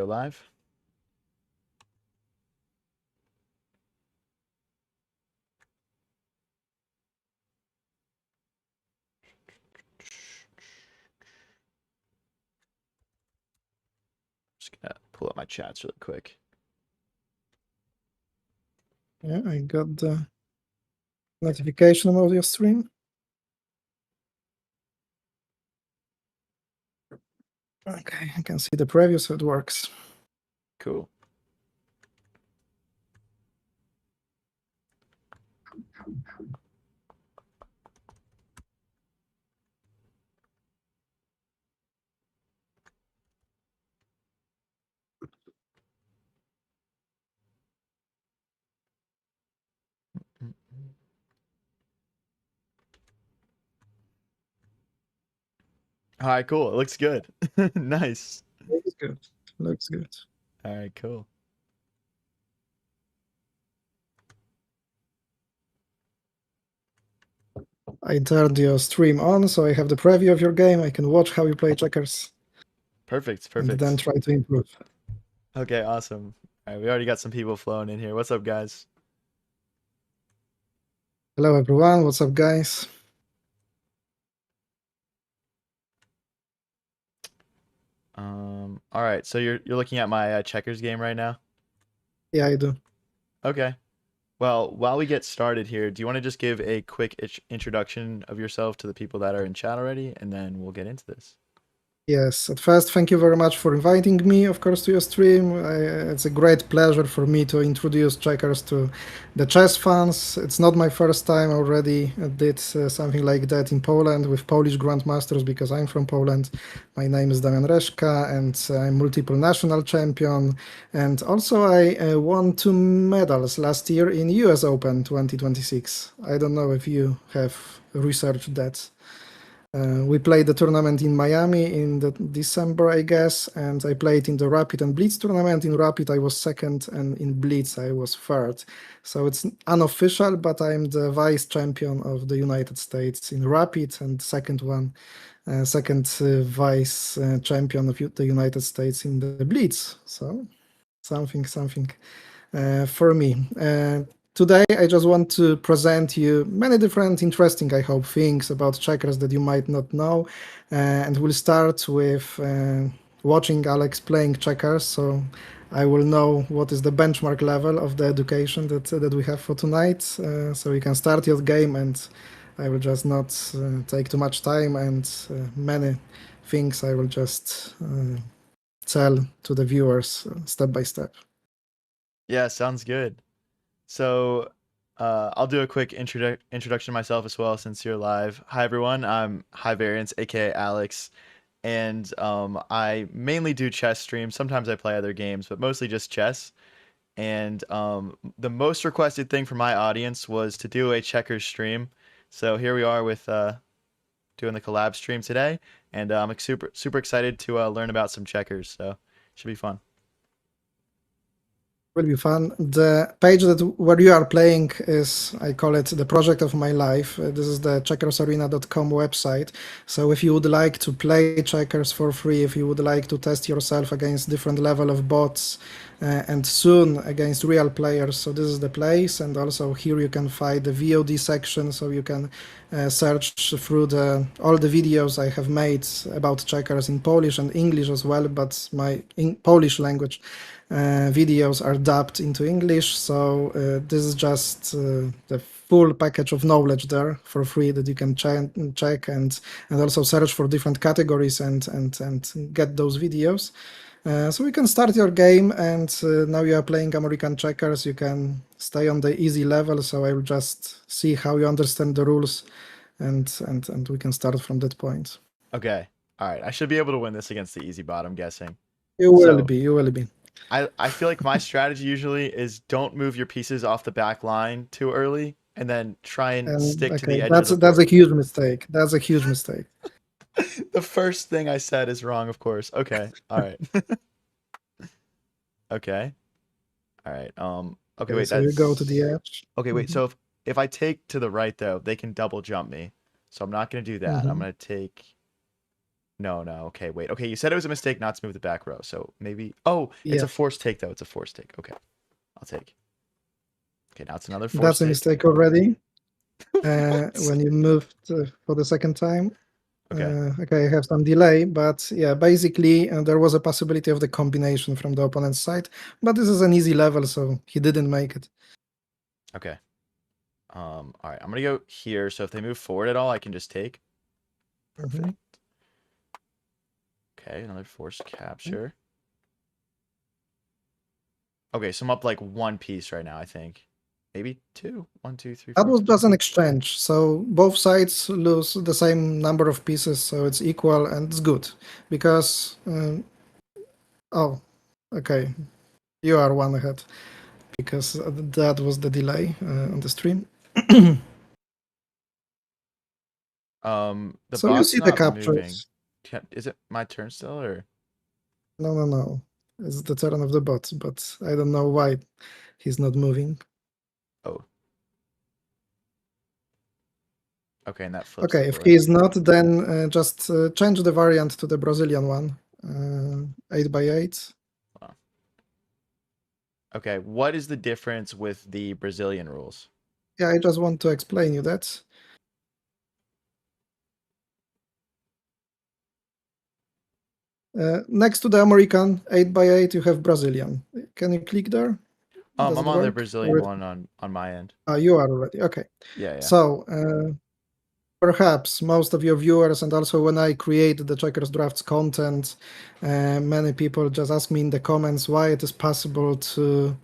live. Just gonna pull up my chats really quick. Yeah, I got the notification about your stream. Okay, I can see the preview, so it works. Cool. All right, cool. It looks good. Nice. Looks good. Looks good. All right, cool. I turned your stream on, so I have the preview of your game. I can watch how you play checkers. Perfect. And then Perfect. try to improve. Okay, awesome. All right, we already got some people flowing in here. What's up, guys? Hello, everyone. What's up, guys? All right. So you're looking at my checkers game right now? Yeah, I do. Okay. Well, while we get started here, do you want to just give a quick introduction of yourself to the people that are in chat already, and then we'll get into this? Yes, at first, thank you very much for inviting me, of course, to your stream. It's a great pleasure for me to introduce checkers to the chess fans. It's not my first time. I already did something like that in Poland with Polish grandmasters because I'm from Poland. My name is Damian Reszka, and I'm multiple national champion. And also, I won 2 medals last year in US Open 2026. I don't know if you have researched that. We played the tournament in Miami in December, I guess, and I played in the Rapid and Blitz tournament. In Rapid, I was second, and in Blitz, I was third. So it's unofficial, but I'm the vice champion of the United States in Rapid, and second vice champion of the United States in the Blitz. So something for me. Today, I just want to present you many different interesting, I hope, things about checkers that you might not know. And we'll start with watching Alex playing checkers. So I will know what is the benchmark level of the education that we have for tonight. So you can start your game, and I will just not take too much time, and many things I will just tell to the viewers step by step. Yeah, sounds good. So, I'll do a quick introduction myself as well since you're live. Hi everyone, I'm High Variance, aka Alex, and I mainly do chess streams. Sometimes I play other games, but mostly just chess. And the most requested thing from my audience was to do a checkers stream. So here we are with doing the collab stream today, and I'm super excited to learn about some checkers. So should be fun. Will be fun. The page where you are playing is, I call it the project of my life. This is the checkersarena.com website. So if you would like to play checkers for free, if you would like to test yourself against different level of bots and soon against real players, so this is the place. And also here you can find the VOD section, so you can search through all the videos I have made about checkers in Polish and English as well, but my Polish language videos are dubbed into English, so this is just the full package of knowledge there for free that you can check and also search for different categories and get those videos. So we can start your game, and now you are playing American checkers. You can stay on the easy level, so I will just see how you understand the rules, and we can start from that point. Okay, all right. I should be able to win this against the easy bot, I'm guessing. You will So, be. You will be. I feel like my strategy usually is don't move your pieces off the back line too early, and then try and And stick to the okay, edge of the that's a board. huge mistake. That's a huge mistake. The first thing I said is wrong, of course. Okay, all right. Okay, all right. Okay, Okay, wait. so you go to the That's edge. okay. Wait. Mhm. So if I take to the right though, they can double jump me. So I'm not gonna do that. I'm Mhm. gonna take. No, no. Okay, wait. Okay, you said it was a mistake not to move the back row, so maybe. Oh, it's Yeah, a forced take though. It's a forced take. Okay, I'll take. Okay, now it's another that's forced a take. mistake already. What? When you moved for the second time. Okay. Okay, I have some delay, but yeah, basically there was a possibility of the combination from the opponent's side, but this is an easy level, so he didn't make it. Okay. All right. I'm gonna go here. So if they move forward at all, I can just take. Mhm. Perfect. Okay, another forced capture. Okay, so I'm up like one piece right now, I think. Maybe two. One, two, three, That four, was five. just an exchange, so both sides lose the same number of pieces, so it's equal and it's good because oh, okay, you are one ahead because that was the delay on the stream. The So you bot's see the not moving. captures. Is it my turn still or? No, no, no. It's the turn of the bot, but I don't know why he's not moving. Oh, okay, and that flips the Okay, if board. he is not, then just change the variant to the Brazilian one, 8 by 8. Hold on. Okay, what is the difference with the Brazilian rules? Yeah, I just want to explain you that. Next to the American 8 by 8, you have Brazilian. Can you click there? Does I'm it on the work? Or Brazilian one on my end. you are already okay. Yeah, yeah. So perhaps most of your viewers, and also when I create the Checkers Drafts content, many people just ask me in the comments why it is possible to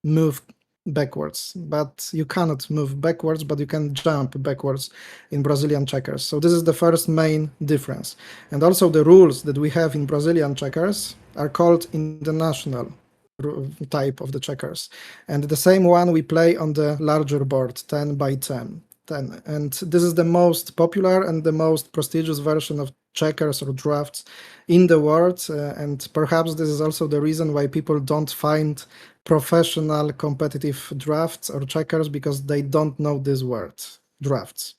move backwards, but you cannot move backwards, but you can jump backwards in Brazilian checkers. So this is the first main difference. And also the rules that we have in Brazilian checkers are called international type of the checkers. And the same one we play on the larger board, 10 by 10. 10. And this is the most popular and the most prestigious version of checkers or drafts in the world. And perhaps this is also the reason why people don't find professional competitive drafts or checkers because they don't know this word, drafts.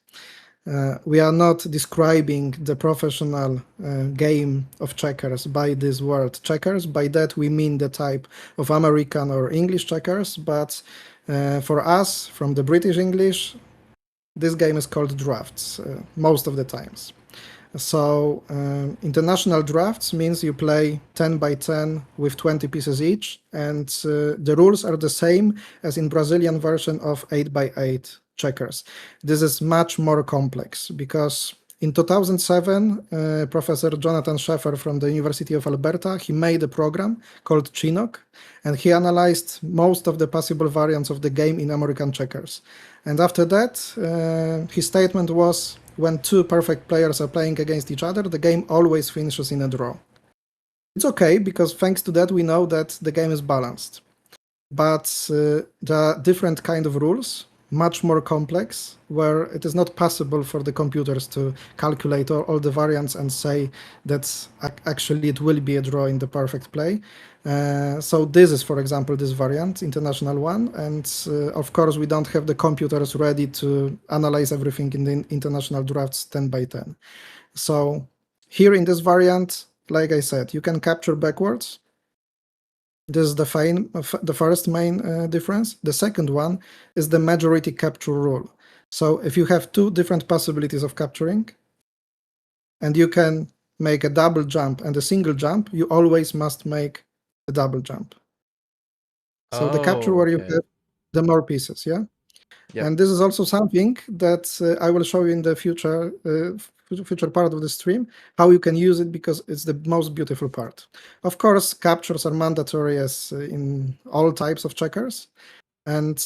We are not describing the professional game of checkers by this word checkers. By that we mean the type of American or English checkers, but for us, from the British English, this game is called drafts most of the times. So international drafts means you play 10 by 10 with 20 pieces each, and the rules are the same as in Brazilian version of 8 by 8 checkers. This is much more complex because in 2007, Professor Jonathan Scheffer from the University of Alberta, he made a program called Chinook, and he analyzed most of the possible variants of the game in American checkers. And after that, his statement was, when two perfect players are playing against each other, the game always finishes in a draw. It's okay, because thanks to that we know that the game is balanced. But there are different kind of rules, much more complex, where it is not possible for the computers to calculate all the variants and say that actually it will be a draw in the perfect play. So this is, for example, this variant, international one, and of course we don't have the computers ready to analyze everything in the international drafts 10 by 10. So here in this variant, like I said, you can capture backwards. This is the first main difference. The second one is the majority capture rule. So if you have two different possibilities of capturing, and you can make a double jump and a single jump, you always must make a double jump. So the capture Oh, where you okay. have the more pieces, yeah? Yep. And this is also something that I will show you in the future part of the stream, how you can use it because it's the most beautiful part. Of course, captures are mandatory as in all types of checkers. And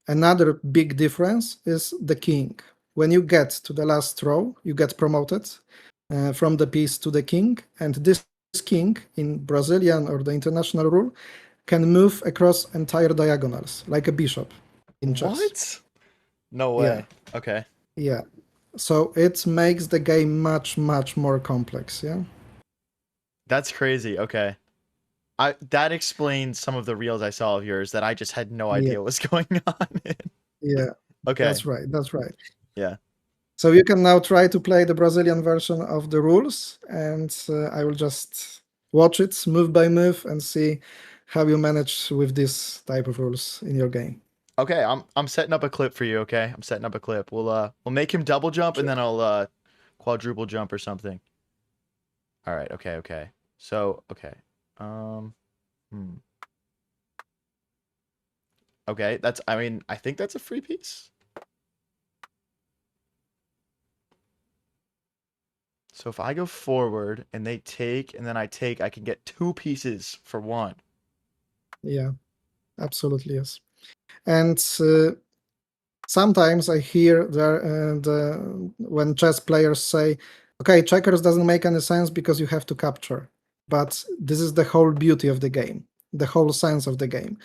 another big difference is the king. When you get to the last row, you get promoted from the piece to the king, and this king in Brazilian or the international rule can move across entire diagonals like a bishop in chess. What? No Yeah, way. Okay. yeah. So it makes the game much, much more complex. Yeah, That's crazy. Okay. I that explains some of the reels I saw of yours that I just had no yeah, idea was going on. yeah. Okay. That's right. That's right. Yeah. So you can now try to play the Brazilian version of the rules, and I will just watch it move by move and see how you manage with this type of rules in your game. Okay, I'm setting up a clip for you, okay? I'm setting up a clip. We'll make him double jump and Sure. then I'll quadruple jump or something. All right, okay, okay. So, okay. Um hmm. Okay, that's I mean, I think that's a free piece. So if I go forward and they take and then I take, I can get two pieces for one. Yeah, absolutely, yes. And sometimes I hear when chess players say, "Okay, checkers doesn't make any sense because you have to capture." But this is the whole beauty of the game, the whole sense of the game,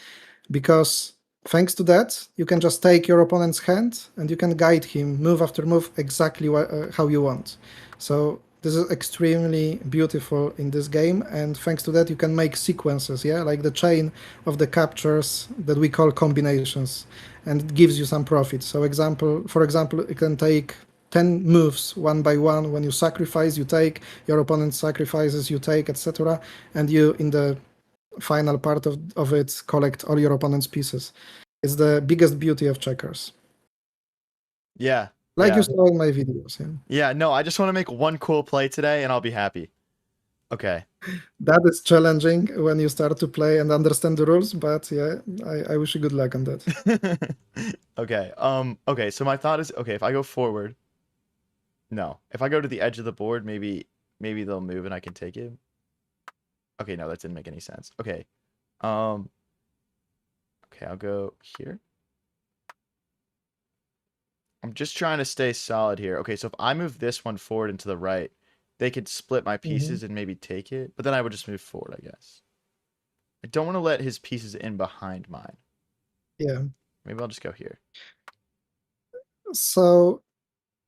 because thanks to that, you can just take your opponent's hand and you can guide him move after move exactly how you want. So this is extremely beautiful in this game, and thanks to that, you can make sequences, yeah, like the chain of the captures that we call combinations, and it gives you some profit. So for example, you can take 10 moves one by one. When you sacrifice, you take, your opponent sacrifices, you take, etc. And you, in the final part of it, collect all your opponent's pieces. It's the biggest beauty of checkers. Yeah, Like you yeah. saw in my videos. Yeah. Yeah, no, I just want to make one cool play today and I'll be happy. Okay. That is challenging when you start to play and understand the rules, but yeah, I wish you good luck on that. Okay. Okay, so my thought is okay, if I go forward, no. If I go to the edge of the board, maybe they'll move and I can take it. Okay, no, that didn't make any sense. Okay. Um, okay, I'll go here. I'm just trying to stay solid here. Okay, so if I move this one forward and to the right, they could split my Hmm. pieces and maybe take it, but then I would just move forward, I guess. I don't want to let his pieces in behind mine. Yeah. Maybe I'll just go here. So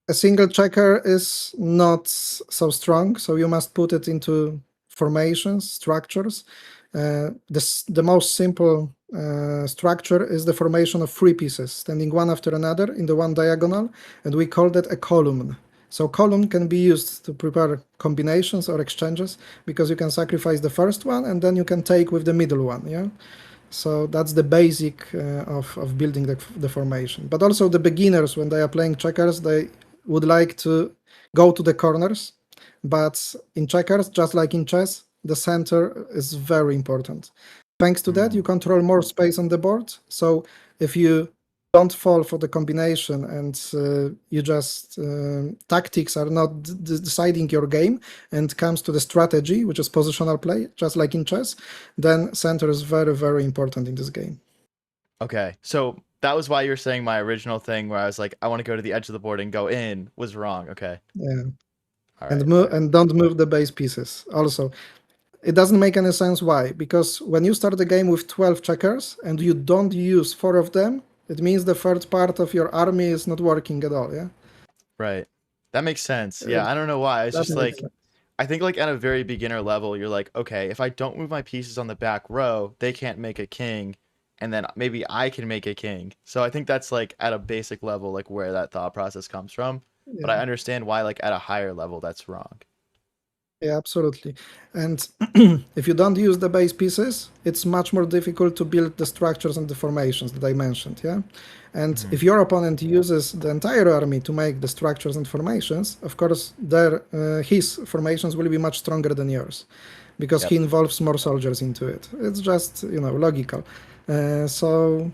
a single checker is not so strong, so you must put it into formations, structures. The most simple structure is the formation of three pieces, standing one after another in the one diagonal, and we call that a column. So column can be used to prepare combinations or exchanges, because you can sacrifice the first one and then you can take with the middle one. Yeah. So that's the basic of building the formation. But also the beginners, when they are playing checkers, they would like to go to the corners. But in checkers, just like in chess, the center is very important. Thanks to that, you Hmm. control more space on the board. So if you don't fall for the combination and you just tactics are not deciding your game and comes to the strategy, which is positional play, just like in chess, then center is very, very important in this game. Okay, so that was why you were saying my original thing where I was like, I want to go to the edge of the board and go in was wrong. Okay. Yeah. All And right. All right. don't move the base pieces. Also, it doesn't make any sense why, because when you start the game with 12 checkers and you don't use 4 of them, it means the third part of your army is not working at all. Yeah. Right. That makes sense. Yeah, It, I don't know why. It's that just makes like sense. I think like at a very beginner level, you're like, okay, if I don't move my pieces on the back row, they can't make a king, and then maybe I can make a king. So I think that's like at a basic level, like where that thought process comes from. But I Yeah. understand why like at a higher level that's wrong. Yeah, absolutely. And if you don't use the base pieces, it's much more difficult to build the structures and the formations that I mentioned. Yeah. And Hmm. if your opponent uses the entire army to make the structures and formations, of course, his formations will be much stronger than yours, because he Yep. involves more soldiers into it. It's just, logical. So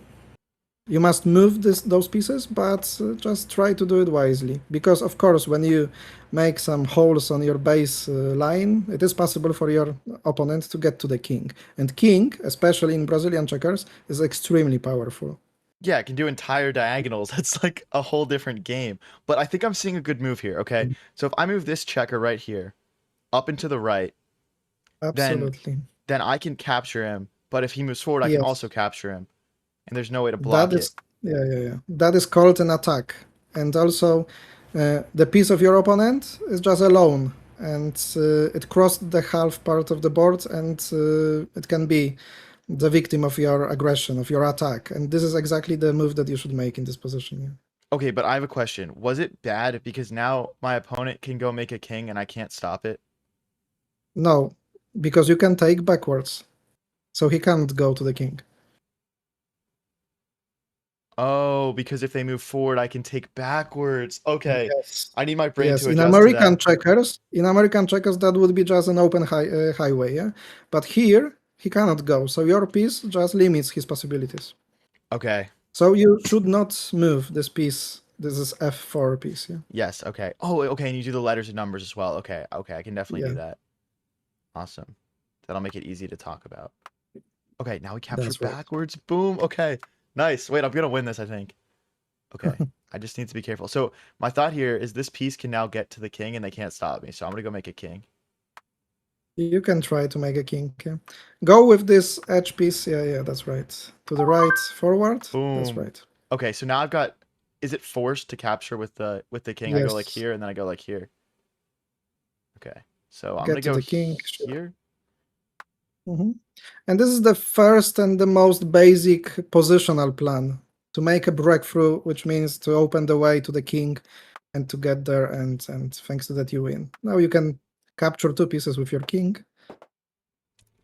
you must move those pieces, but just try to do it wisely. Because, of course, when you make some holes on your base line, it is possible for your opponent to get to the king. And king, especially in Brazilian checkers, is extremely powerful. Yeah, it can do entire diagonals. That's like a whole different game. But I think I'm seeing a good move here, okay? So if I move this checker right here up and to the right, then Absolutely. I can capture him. But if he moves forward, I can also Yes. capture him. And there's no way to That block it. is, yeah, yeah, yeah. That is called an attack. And also, the piece of your opponent is just alone. And it crossed the half part of the board, and it can be the victim of your aggression, of your attack. And this is exactly the move that you should make in this position. Yeah. Okay, but I have a question. Was it bad because now my opponent can go make a king and I can't stop it? No, because you can take backwards, so he can't go to the king. Oh, because if they move forward, I can take backwards. Okay. Yes. I need my brain Yes, to adjust to that. In American checkers, that would be just an open highway, yeah. But here he cannot go, so your piece just limits his possibilities. Okay. So you should not move this piece. This is F4 piece, yeah. Yes, okay. Oh, okay, and you do the letters and numbers as well. Okay, okay, I can definitely do Yeah, that. Awesome. That'll make it easy to talk about. Okay, now we capture that's right. backwards. Boom. Okay. Nice. Wait, I'm gonna win this, I think. Okay. I just need to be careful. So my thought here is this piece can now get to the king and they can't stop me. So I'm gonna go make a king. You can try to make a king. Yeah. Go with this edge piece. Yeah, yeah, that's right. To the right, forward. That's Boom. right. Okay, so now I've got, is it forced to capture with the king? I go like Yes. here and then I go like here. Okay. So I'm gonna Get to go the king. Sure. here. Hmm. And this is the first and the most basic positional plan to make a breakthrough, which means to open the way to the king and to get there. And thanks to that, you win. Now you can capture two pieces with your king.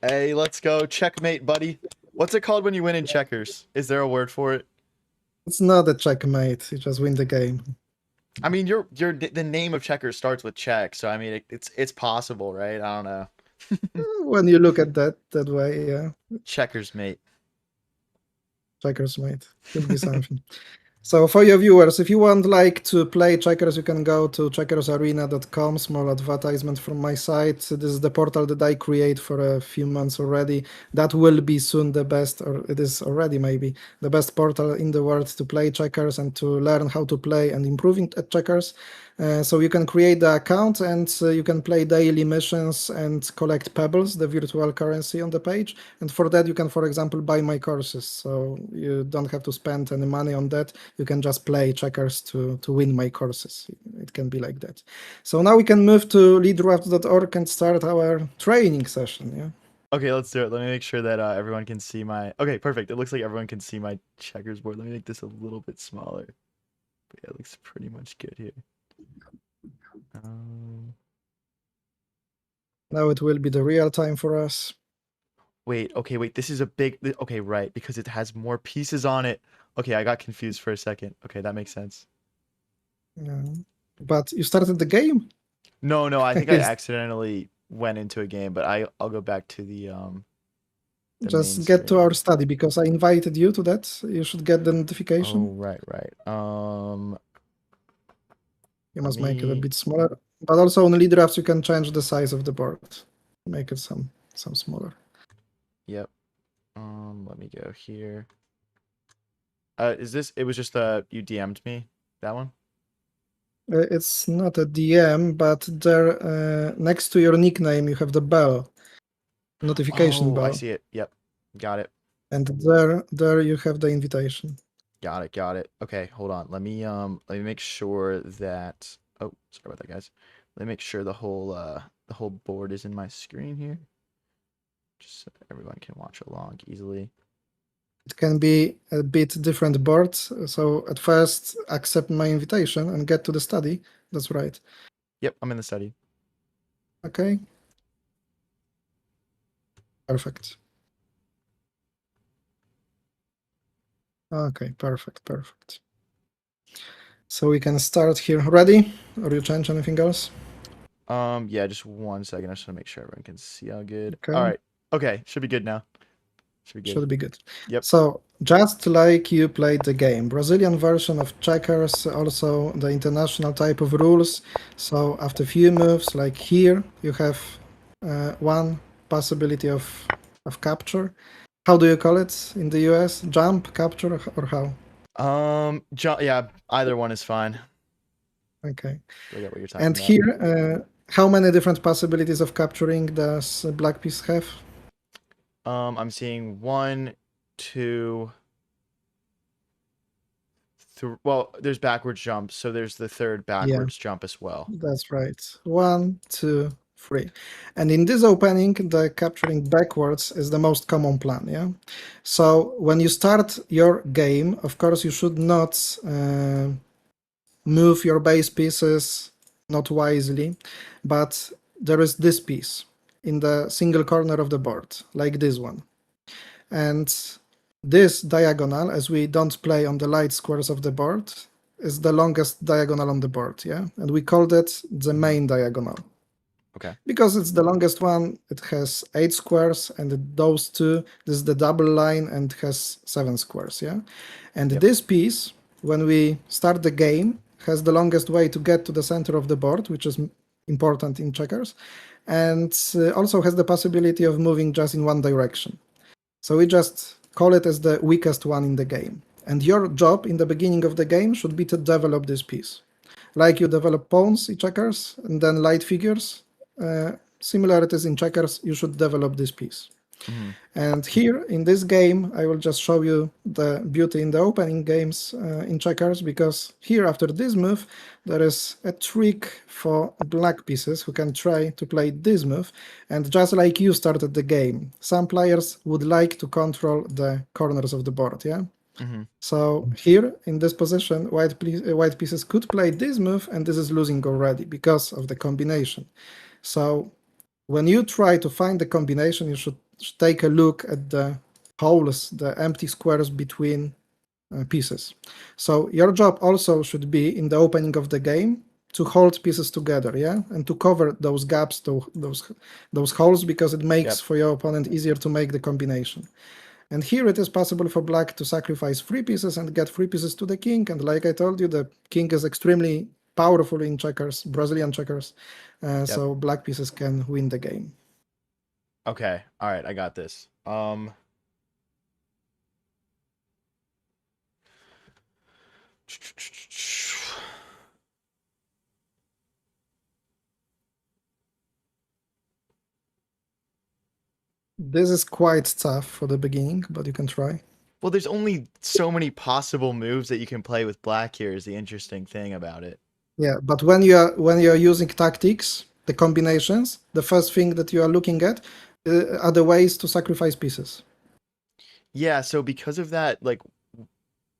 Hey, let's go. Checkmate, buddy. What's it called when you win in checkers? Is there a word for it? It's not a checkmate. You just win the game. I mean, the name of checkers starts with check, so I mean it's possible, right? I don't know. When you look at that way, yeah, Checkers, mate. checkers mate could be something. So for your viewers, if you want like to play checkers, you can go to checkersarena.com. Small advertisement from my site. This is the portal that I create for a few months already. That will be soon the best, or it is already maybe the best portal in the world to play checkers and to learn how to play and improving at checkers. So you can create the account and you can play daily missions and collect pebbles, the virtual currency on the page. And for that, you can, for example, buy my courses. So you don't have to spend any money on that. You can just play checkers to win my courses. It can be like that. So now we can move to leaddraft.org and start our training session. Yeah. Okay, let's do it. Let me make sure that everyone can see my. Okay, perfect. It looks like everyone can see my checkers board. Let me make this a little bit smaller. But yeah, it looks pretty much good here. Um, Now it will be the real time for us. wait. Okay, wait. This is a big. Okay, right, because it has more pieces on it. Okay, I got confused for a second. Okay, that makes sense. Yeah. But you started the game? No, no, I think I Yes. accidentally went into a game, but I'll go back to the main Just get to screen. our study because I invited you to that. You should get the Oh, notification. right, right. You Let must make it a me. bit smaller. But also on lead drafts, you can change the size of the board. Make it some smaller. Yep. Let me go here. Is this? It was just you DM'd me that one. It's not a DM, but there next to your nickname you have the bell, notification Oh, I bell, see it. Yep. Got it. and there you have the invitation. Got it. Got it. Okay, hold on. Let me make sure that. Oh, sorry about that, guys. Let me make sure the whole board is in my screen here, just so everyone can watch along easily. It can be a bit different boards. So at first accept my invitation and get to the study. That's right. Yep, I'm in the study. Okay. Perfect. Okay, perfect, perfect. So we can start here. Ready? Or you change anything else? Yeah, just 1 second. I just want to make sure everyone can see all good. All Okay, right. Okay, should be good now. Should be good. should be good. Yep. So just like you played the game, Brazilian version of checkers, also the international type of rules. So after few moves, like here, you have one possibility of capture. How do you call it in the US? Jump, capture, or how? Yeah, either one is fine. Okay. I get what you're talking And about. here, how many different possibilities of capturing does Black Piece have? I'm seeing one, two, three. Well, there's backwards jumps, so there's the third Yeah, backwards jump as well. that's right. One, two, three. And in this opening, the capturing backwards is the most common plan, yeah? So when you start your game, of course, you should not move your base pieces not wisely, but there is this piece in the single corner of the board, like this one. And this diagonal, as we don't play on the light squares of the board, is the longest diagonal on the board, yeah? And we called it the Mhm. main diagonal. Okay. Because it's the longest one, it has 8 squares, and those two, this is the double line and has 7 squares, yeah? And Yep. this piece, when we start the game, has the longest way to get to the center of the board, which is important in checkers, and also has the possibility of moving just in one direction. So we just call it as the weakest one in the game. And your job in the beginning of the game should be to develop this piece. Like you develop pawns in checkers and then light figures, similarities in checkers, you should develop this piece. Mhm. And here in this game, I will just show you the beauty in the opening games in checkers, because here after this move, there is a trick for black pieces who can try to play this move. And just like you started the game, some players would like to control the corners of the board, yeah? Mhm. So here in this position, white pieces could play this move, and this is losing already because of the combination. So when you try to find the combination, you should take a look at the holes, the empty squares between pieces. So your job also should be in the opening of the game to hold pieces together, yeah, and to cover those gaps, those holes, because it makes Yep. for your opponent easier to make the combination. And here it is possible for black to sacrifice 3 pieces and get 3 pieces to the king. And like I told you, the king is extremely powerful in checkers, Brazilian checkers. Yep. So black pieces can win the game. Okay. All right. I got this. This is quite tough for the beginning, but you can try. Well, there's only so many possible moves that you can play with black here is the interesting thing about it. Yeah, but when you're using tactics, the combinations, the first thing that you are looking at are the ways to sacrifice pieces. Yeah, so because of that, like,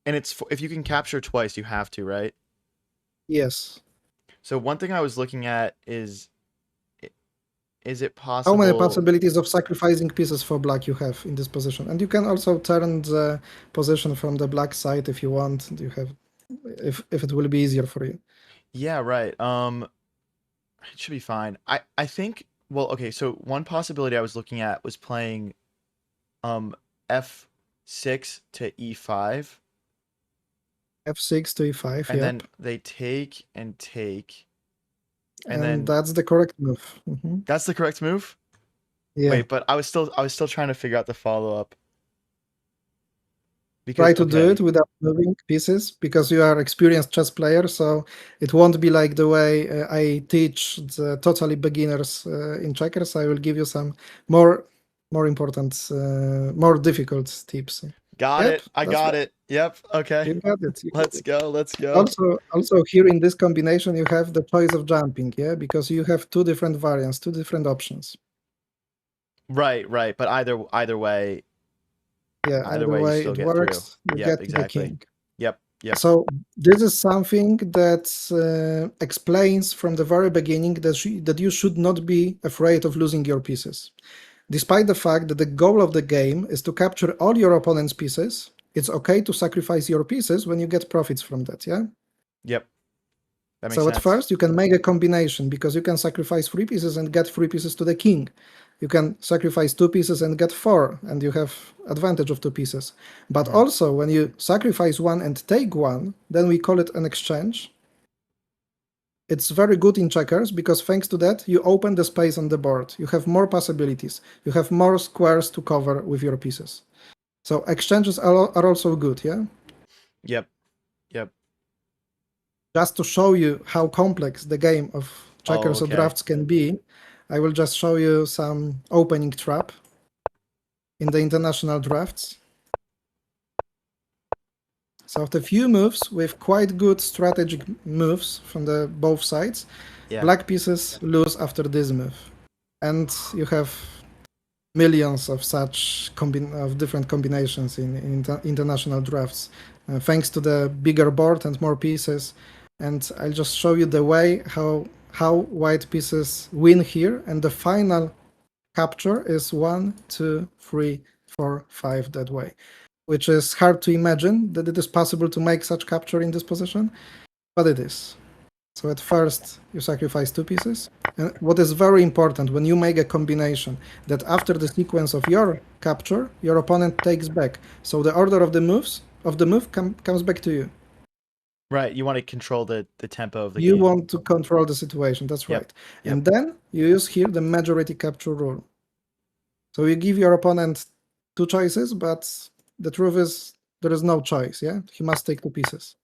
and if you can capture twice, you have to, right? Yes. So one thing I was looking at is it How many possible? possibilities of sacrificing pieces for black you have in this position? And you can also turn the position from the black side if you want. You have, if it will be easier for you. Yeah, right. It should be fine. I think, well, okay, so one possibility I was looking at was playing um F6 to E5, F6 to E5, and yep. then they take and take, and And then that's the correct move. that's the correct move? Yeah. Wait, but I was still trying to figure out the follow-up because Try to do it okay. without moving pieces, because you are experienced chess player, so it won't be like the way I teach the totally beginners in checkers. I will give you some more more important, more difficult tips. Got Yep, it. I that's got right. it. Yep. Okay. You got it. You got Let's it. go. Let's go. Also here in this combination, you have the choice of jumping, yeah, because you have two different variants, two different options. Right, right. But Yeah, either either way, you way still it get through. works, you Yep, get to the exactly. king. Yep, yep, So this is something that explains from the very beginning that you should not be afraid of losing your pieces. Despite the fact that the goal of the game is to capture all your opponent's pieces, it's okay to sacrifice your pieces when you get profits from that, yeah? yep. That makes So at sense. first you can make a combination, because you can sacrifice 3 pieces and get 3 pieces to the king. You can sacrifice 2 pieces and get 4, and you have advantage of 2 pieces. But Hmm. also when you sacrifice 1 and take 1, then we call it an exchange. It's very good in checkers, because thanks to that you open the space on the board. You have more possibilities. You have more squares to cover with your pieces. So exchanges are also good, yeah? Yep, yep. Just to show you how complex the game of Oh, checkers or okay. drafts can be, I will just show you some opening trap in the international drafts. So after a few moves with quite good strategic moves from the both sides, Yeah. black pieces lose after this move. And you have millions of such of different combinations in international drafts. Thanks to the bigger board and more pieces, and I'll just show you the way how white pieces win here, and the final capture is 1, 2, 3, 4, 5 that way, which is hard to imagine that it is possible to make such capture in this position, but it is. So at first you sacrifice 2 pieces, and what is very important when you make a combination, that after the sequence of your capture, your opponent takes back. So the order of the move comes back to you. Right. You want to control the tempo of the You game. want to control the situation, that's Yep. right. Yep. And then you use here the majority capture rule. So you give your opponent 2 choices, but the truth is there is no choice, yeah? He must take 2 pieces.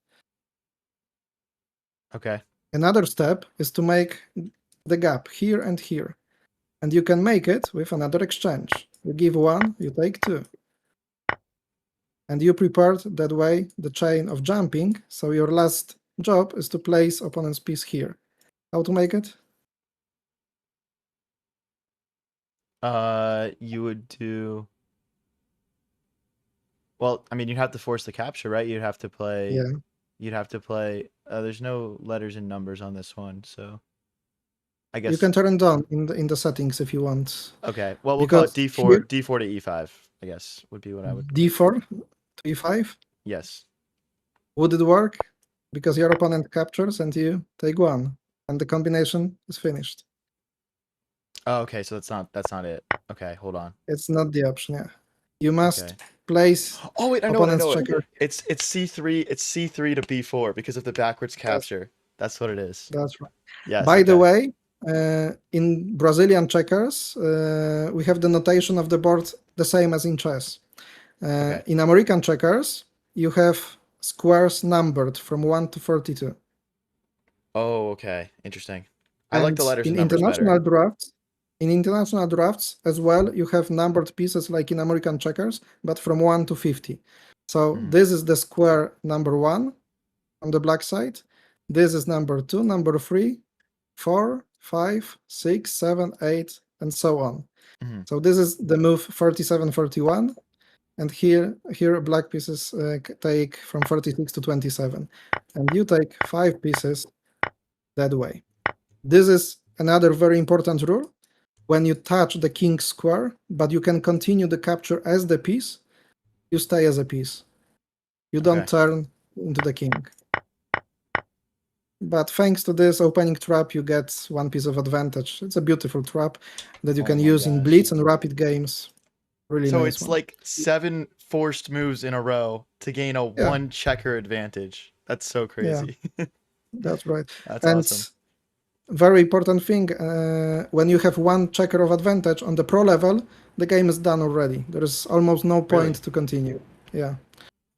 Okay. Another step is to make the gap here and here. And you can make it with another exchange. You give 1, you take 2. And you prepared that way the chain of jumping, so your last job is to place opponent's piece here. How to make it? You would do. Well, I mean, you'd have to force the capture, right? You'd have to play. Yeah. You'd have to play. There's no letters and numbers on this one, so I You guess. can turn it on in the settings if you want. Okay. Well, we'll call it Because D4. here D4 to E5. I guess would be what I would. D4 to E5, Yes. would it work? Because your opponent captures and you take 1, and the combination is finished. Oh, okay. So that's not it. Okay. Hold on. It's not the option, yeah. You must Okay. place Oh wait, I know it. I opponent's know it. checker. It's C3. It's C3 to B4 because of the backwards That's, capture. That's what it is. that's right. Yes. By the Okay. way, in Brazilian checkers, we have the notation of the board the same as in chess. Okay. In American checkers, you have squares numbered from 1 to 32. Oh, okay. Interesting. I like And the letters and numbers better. in international drafts as well, you have numbered pieces like in American checkers, but from 1 to 50. So Mhm. this is the square number 1 on the black side. This is number 2, number 3, 4, 5, 6, 7, 8, and so on. Mhm. So this is the move 37, 31. And here black pieces take from 36 to 27. And you take 5 pieces that way. This is another very important rule. When you touch the king square, but you can continue the capture as the piece, you stay as a piece. You don't Okay. turn into the king. But thanks to this opening trap, you get 1 piece of advantage. It's a beautiful trap that you Oh can my use in gosh. blitz and rapid games. Really So nice it's one. like 7 forced moves in a row to gain a Yeah, 1 checker advantage. That's so yeah, crazy. that's right. That's And awesome. very important thing, when you have 1 checker of advantage on the pro level, the game is done already. There is almost no point Really? to continue. Yeah.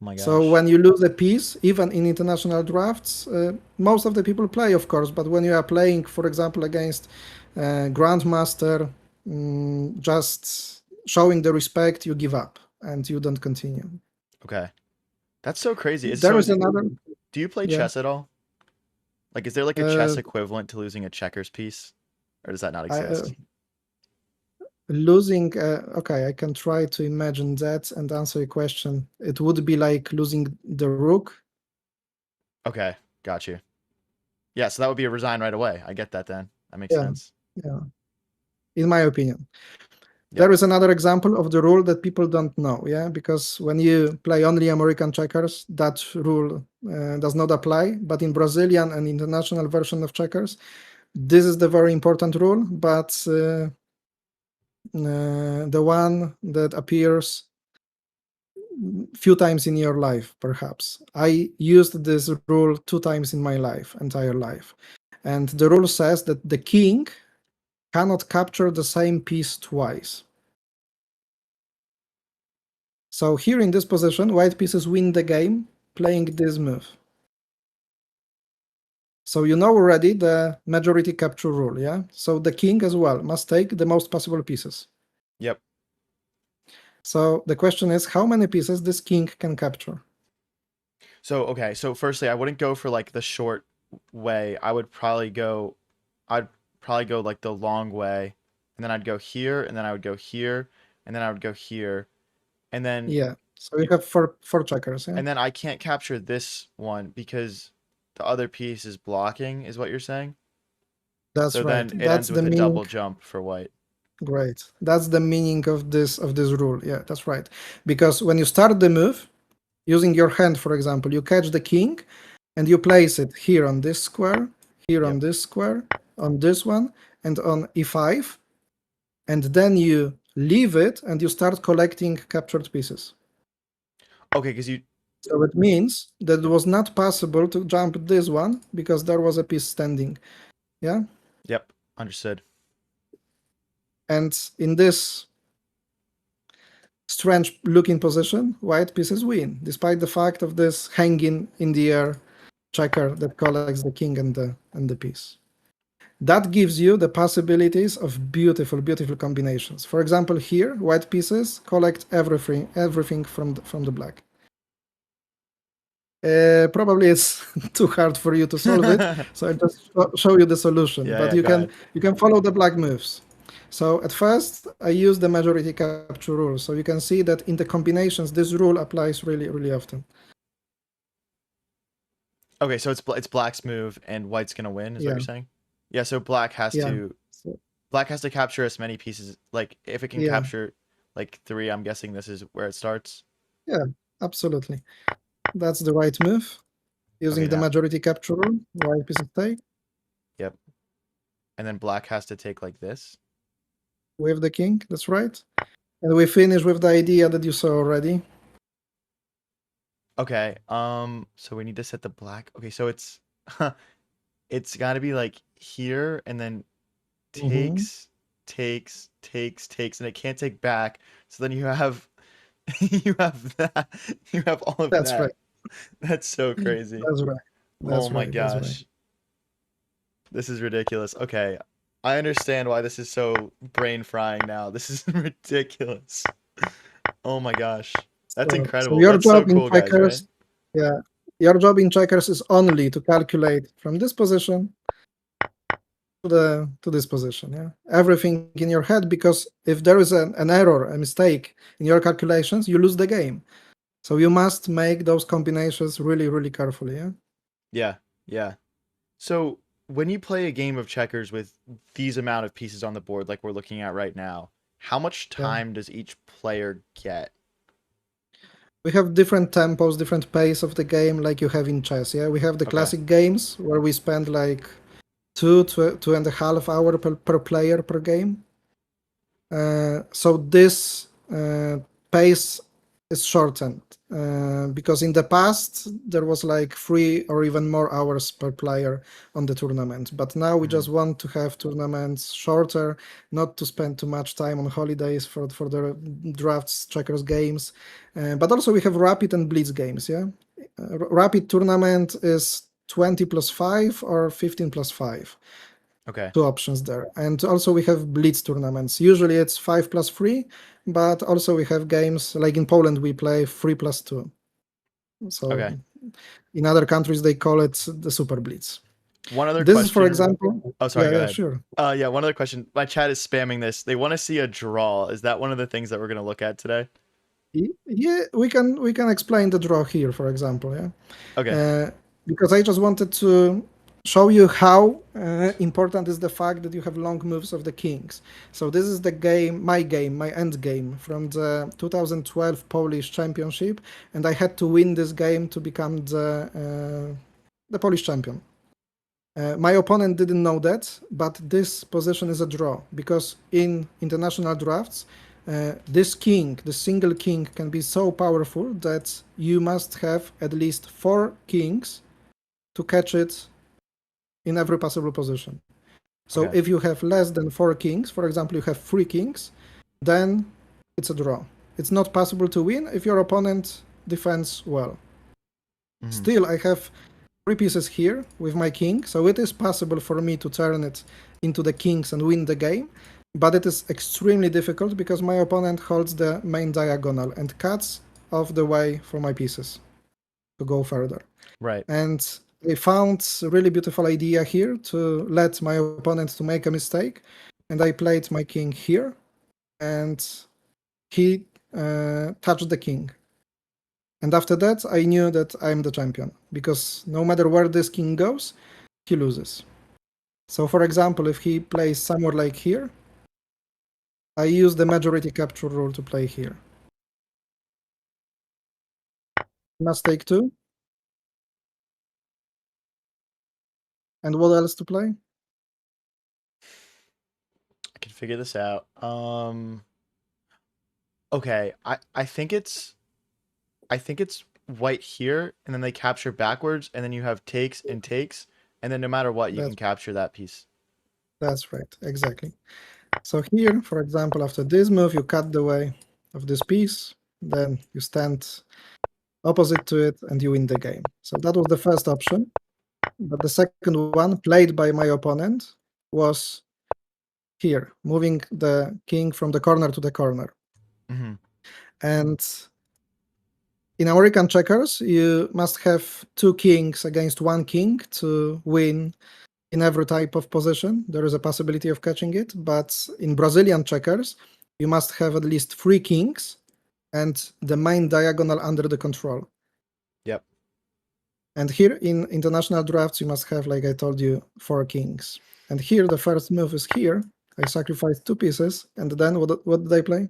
Oh my So gosh. when you lose a piece, even in international drafts, most of the people play, of course, but when you are playing, for example, against Grandmaster, just showing the respect, you give up and you don't continue. Okay. That's so crazy. There is another, Do you play yeah, chess at all? Like, is there like a chess uh, equivalent to losing a checkers piece? Or does that not I, exist? losing, okay, I can try to imagine that and answer your question. It would be like losing the rook. Okay. Got you. Yeah, so that would be a resign right away. I get that then. That makes Yeah, sense. yeah, in my opinion. Yep. There is another example of the rule that people don't know, yeah, because when you play only American checkers, that rule does not apply. But in Brazilian and international version of checkers, this is the very important rule, but the one that appears few times in your life, perhaps. I used this rule 2 times in my life, entire life. And the rule says that the king cannot capture the same piece twice. So here in this position, white pieces win the game playing this move. So you know already the majority capture rule, yeah? So the king as well must take the most possible pieces. Yep. So the question is how many pieces this king can capture? So, okay. So, firstly, I wouldn't go for like the short way. I'd probably go like the long way. And then I'd go here, and then I would go here, and then I would go here. And then Yeah. So you you, have four checkers, yeah? and then I can't capture this one because the other piece is blocking, is what you're saying? That's So right. then it That's ends the with a meaning. double jump for white. Great. That's the meaning of this rule. Yeah, that's right. Because when you start the move, using your hand, for example, you catch the king and you place it here on this square, here on Yep. this square, on this one, and on e5. And then you leave it and you start collecting captured pieces. Okay, because you. So it means that it Yep. was not possible to jump this one because there was a piece standing. Yeah. Yep. Understood. And in this strange looking position, white pieces win, despite the fact of this hanging in the air checker that collects the king and the piece. That gives you the possibilities of beautiful, beautiful combinations. For example, here, white pieces collect everything from the black. Probably it's too hard for you to solve it, so I just show you the solution. Yeah, But yeah, go ahead. you can follow the black moves. So at first, I use the majority capture rule. So you can see that in the combinations, this rule applies really, really often. Okay, so it's black's move and white's gonna win, is what you're Yeah, saying? Yeah, so black has yeah, to so, black has to capture as many pieces. Like if it can yeah, capture like three, I'm guessing this is where it starts. yeah, absolutely. That's the right move. Okay, Using the now. majority capture rule, white pieces take Yep. And then black has to take like this. with the king. That's right. And we finish with the idea that you saw already. Okay. So we need to set the black. Okay, so it's it's got to be like here and then Hmm. takes, and it can't take back. So then you have you have that. You have all of That's right. that. That's so crazy. That's right. Oh That's my right. That's right. gosh. This is ridiculous. Okay. I understand why this is so brain frying now. This is ridiculous. Oh my gosh. That's So incredible. your That's so job in cool, guys, right? checkers, yeah, your job in checkers is only to calculate from this position to this position. Yeah, everything in your head, because if there is an error, a mistake in your calculations, you lose the game. So you must make those combinations really, really carefully. Yeah. Yeah. Yeah. So when you play a game of checkers with these amount of pieces on the board like we're looking at right now, how much Yeah. time does each player get? We have different tempos, different pace of the game, like you have in chess. Yeah, we have the Okay. classic games where we spend like 2.5 hours per player per game. So this pace is shortened because in the past there was like 3 or even more hours per player on the tournament. But now we Hmm. just want to have tournaments shorter, not to spend too much time on holidays for the drafts, checkers games. But also we have rapid and blitz games. Yeah, rapid tournament is 20 plus 5 or 15 plus 5, Okay. two options there. And also we have blitz tournaments. Usually it's 5+3, but also we have games like in Poland we play 3+2. So Okay. in other countries they call it the super blitz. One other This is, for question. example, Oh, sorry, yeah, go yeah, ahead. sure. Yeah, one other question. My chat is spamming this. They want to see a draw. Is that one of the things that we're going to look at today? Yeah, we can explain the draw here, for example. Yeah. Okay. Uh, because I just wanted to show you how important is the fact that you have long moves of the kings. So this is the game, my end game from the 2012 Polish Championship, and I had to win this game to become the Polish champion. My opponent didn't know that, but this position is a draw because in international drafts, this king, the single king, can be so powerful that you must have at least 4 kings to catch it in every possible position. So Okay. if you have less than 4 kings, for example, you have 3 kings, then it's a draw. It's not possible to win if your opponent defends well. Hmm. Still, I have 3 pieces here with my king, so it is possible for me to turn it into the kings and win the game, but it is extremely difficult because my opponent holds the main diagonal and cuts off the way for my pieces to go further. Right. And I found a really beautiful idea here to let my opponent to make a mistake, and I played my king here, and he touched the king. And after that, I knew that I'm the champion, because no matter where this king goes, he loses. So for example, if he plays somewhere like here, I use the majority capture rule to play here. Must take 2. And what else to play? I can figure this out. Okay, I think it's white here, and then they capture backwards, and then you have takes and takes, and then no matter what, you can That's, capture that piece. that's right, exactly. So here, for example, after this move, you cut the way of this piece, then you stand opposite to it, and you win the game. So that was the first option. But the second one, played by my opponent, was here, moving the king from the corner to the corner. Mm-hmm. And in American checkers, you must have 2 kings against 1 king to win in every type of position. There is a possibility of catching it, but in Brazilian checkers, you must have at least 3 kings and the main diagonal under the control. Yep. And here in international drafts, you must have, like I told you, 4 kings. And here, the first move is here. I sacrificed 2 pieces, and then what did I play?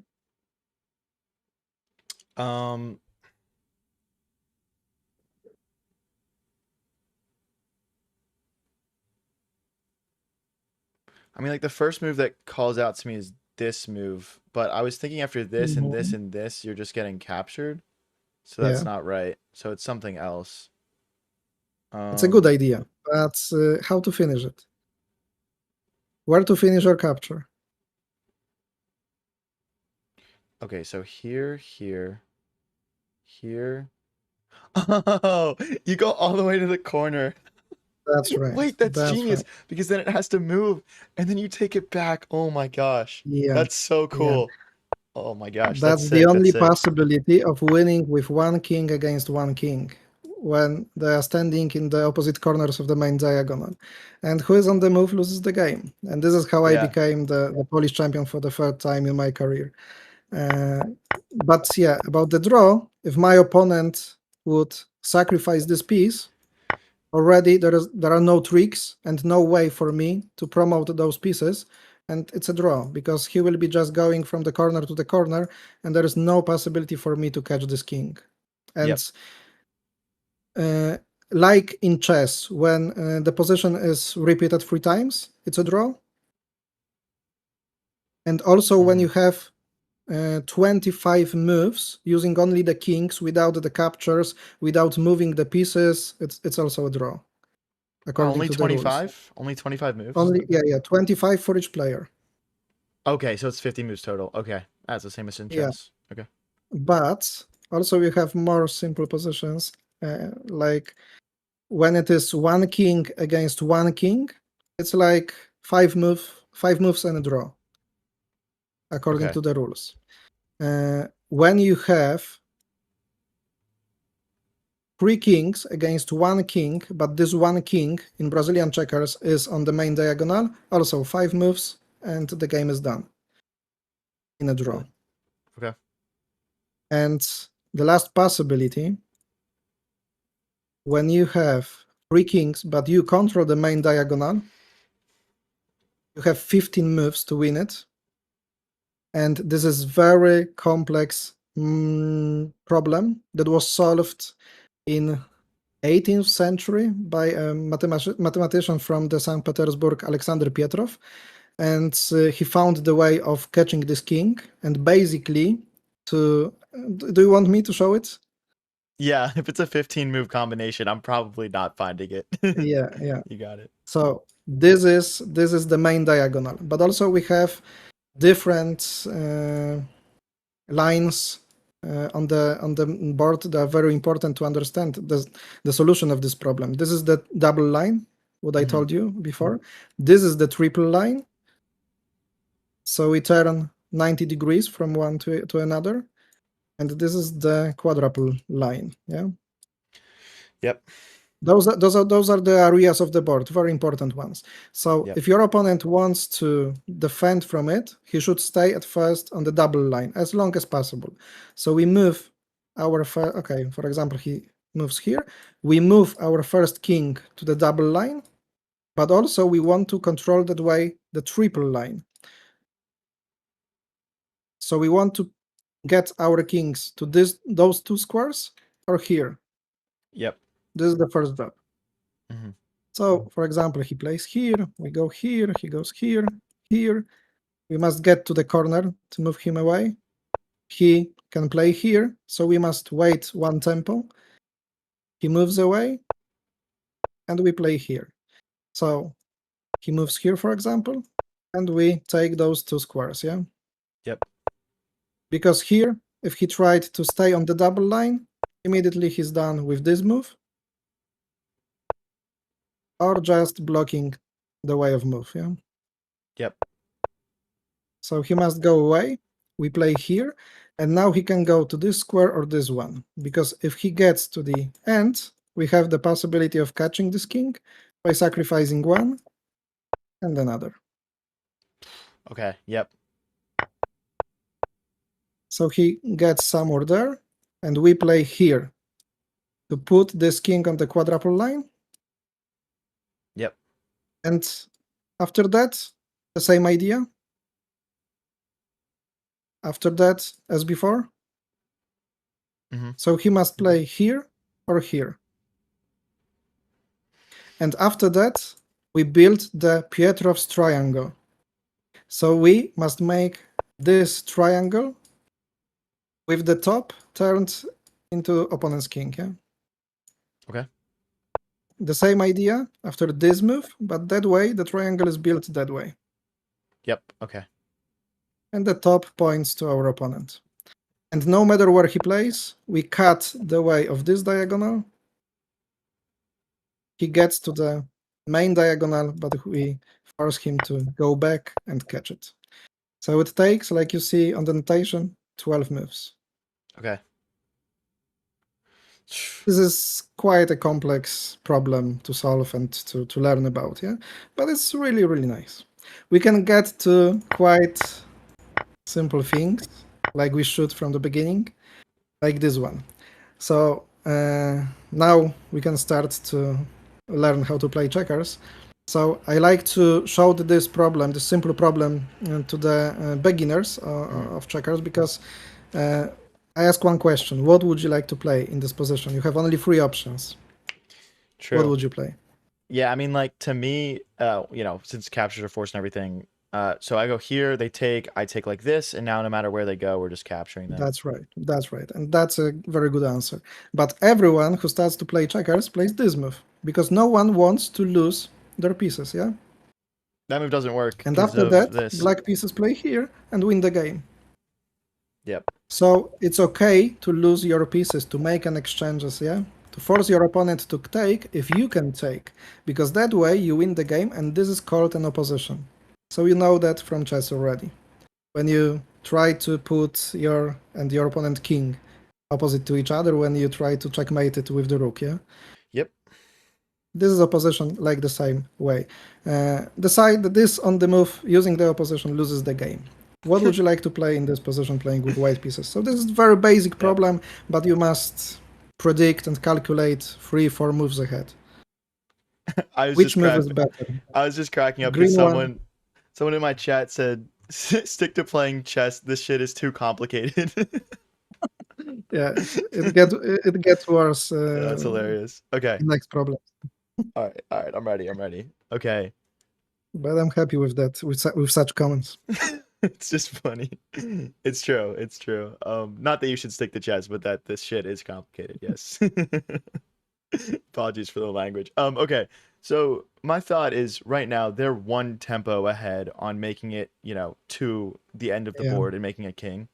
Um, I mean, like the first move that calls out to me is this move, but I was thinking after this and this Mhm. and this, you're just getting captured. So that's Yeah, not right. So it's something else. it's a good Um, idea, but how to finish it? Where to finish your capture? okay, so here, here, here. Oh, you go all the way to the corner. That's right. Wait, that's That's genius right. because then it has to move and then you take it back. Oh my gosh. Yeah, That's so yeah. cool. Oh my gosh, that's That's the sick. That's only sick. possibility of winning with 1 king against 1 king when they are standing in the opposite corners of the main diagonal. And who is on the move loses the game. And this is how I Yeah. became the Polish champion for the third time in my career. Uh, but yeah, about the draw, if my opponent would sacrifice this piece, already there are no tricks and no way for me to promote those pieces, and it's a draw because he will be just going from the corner to the corner, and there is no possibility for me to catch this king. Yep. And like in chess, when the position is repeated 3 times, it's a draw. And also when Hmm. you have 25 moves using only the kings without the captures, without moving the pieces, it's also a draw Oh, according only to the rules. 25? Only 25 moves? Only, yeah, 25 for each player. Okay, so it's 50 moves total. Okay. That's the same as in Yeah, chess. Okay. but also you have more simple positions, like when it is 1 king against 1 king, it's like 5 moves and a draw, according Okay. to the rules. When you have 3 kings against 1 king, but this 1 king in Brazilian checkers is on the main diagonal, also 5 moves, and the game is done in a draw. Really? Okay. And the last possibility, when you have 3 kings, but you control the main diagonal, you have 15 moves to win it. And this is very complex problem that was solved in 18th century by a mathematician from the St. Petersburg, Alexander Pietrov. And he found the way of catching this king. And basically, do you want me to show it? Yeah, if it's a 15 move combination, I'm probably not finding it. Yeah, yeah. You got it. So this is the main diagonal, but also we have different lines on the board that are very important to understand the solution of this problem. This is the double line, what I Hmm. told you before. This is the triple line. So we turn 90 degrees from one to another. And this is the quadruple line. Yeah. Yep. Those are the areas of the board, very important ones. So Yep. if your opponent wants to defend from it, he should stay at first on the double line as long as possible. So we move our okay, for example, he moves here. We move our first king to the double line, but also we want to control that way the triple line. So we want to get our kings to those two squares or here. Yep. This is the first job. Mm-hmm. So, for example, he plays here, we go here, he goes here, here. We must get to the corner to move him away. He can play here, so we must wait one tempo. He moves away, and we play here. So he moves here, for example, and we take those two squares, yeah? Yep. Because here, if he tried to stay on the double line, immediately he's done with this move, or just blocking the way of move, yeah? Yep. So he must go away. We play here, and now he can go to this square or this one, because if he gets to the end, we have the possibility of catching this king by sacrificing one and another. Okay. Yep. So he gets somewhere there, and we play here to put this king on the quadruple line. Yep. And after that, the same idea. After that, as before. Mm-hmm. So he must play here or here. And after that, we build the Pietrov's triangle. So we must make this triangle with the top turned into opponent's king. Yeah? Okay. The same idea after this move, but that way the triangle is built that way. Yep. Okay. And the top points to our opponent. And no matter where he plays, we cut the way of this diagonal. He gets to the main diagonal, but we force him to go back and catch it. So it takes, like you see on the notation, 12 moves. Okay. This is quite a complex problem to solve and to learn about, yeah? But it's really, really nice. We can get to quite simple things, like we should from the beginning, like this one. So now we can start to learn how to play checkers. So I like to show this problem, this simple problem, to the beginners of checkers, because I ask one question: what would you like to play in this position? You have only 3 options. What True. would you play? Yeah, I mean, like to me, since captures are forced and everything, so I go here, they take, I take like this, and now no matter where they go, we're just capturing them. That's right. That's right. And that's a very good answer. But everyone who starts to play checkers plays this move, because no one wants to lose their pieces, yeah? That move doesn't work And because after of that, this. black pieces play here and win the game. Yep. So it's okay to lose your pieces, to make an exchanges, yeah? To force your opponent to take if you can take, because that way you win the game, and this is called an opposition. So you know that from chess already. When you try to put your and your opponent king opposite to each other, when you try to checkmate it with the rook, yeah? Yep. This is opposition like the same way. The side that is on the move using the opposition loses the game. What would you like to play in this position playing with white pieces? So this is a very basic problem, but you must predict and calculate 3-4 moves ahead. Which move is better? I was just cracking up because Green one. someone in my chat said, "Stick to playing chess. This shit is too complicated." Yeah, it gets worse. That's hilarious. Okay. Next problem. All right. I'm ready. Okay. But I'm happy with that, with such comments. It's just funny. It's true. Not that you should stick to chess, but that this shit is complicated. Yes. Apologies for the language. Okay. So my thought is right now they're one tempo ahead on making it, to the end of the Yeah. board and making a king,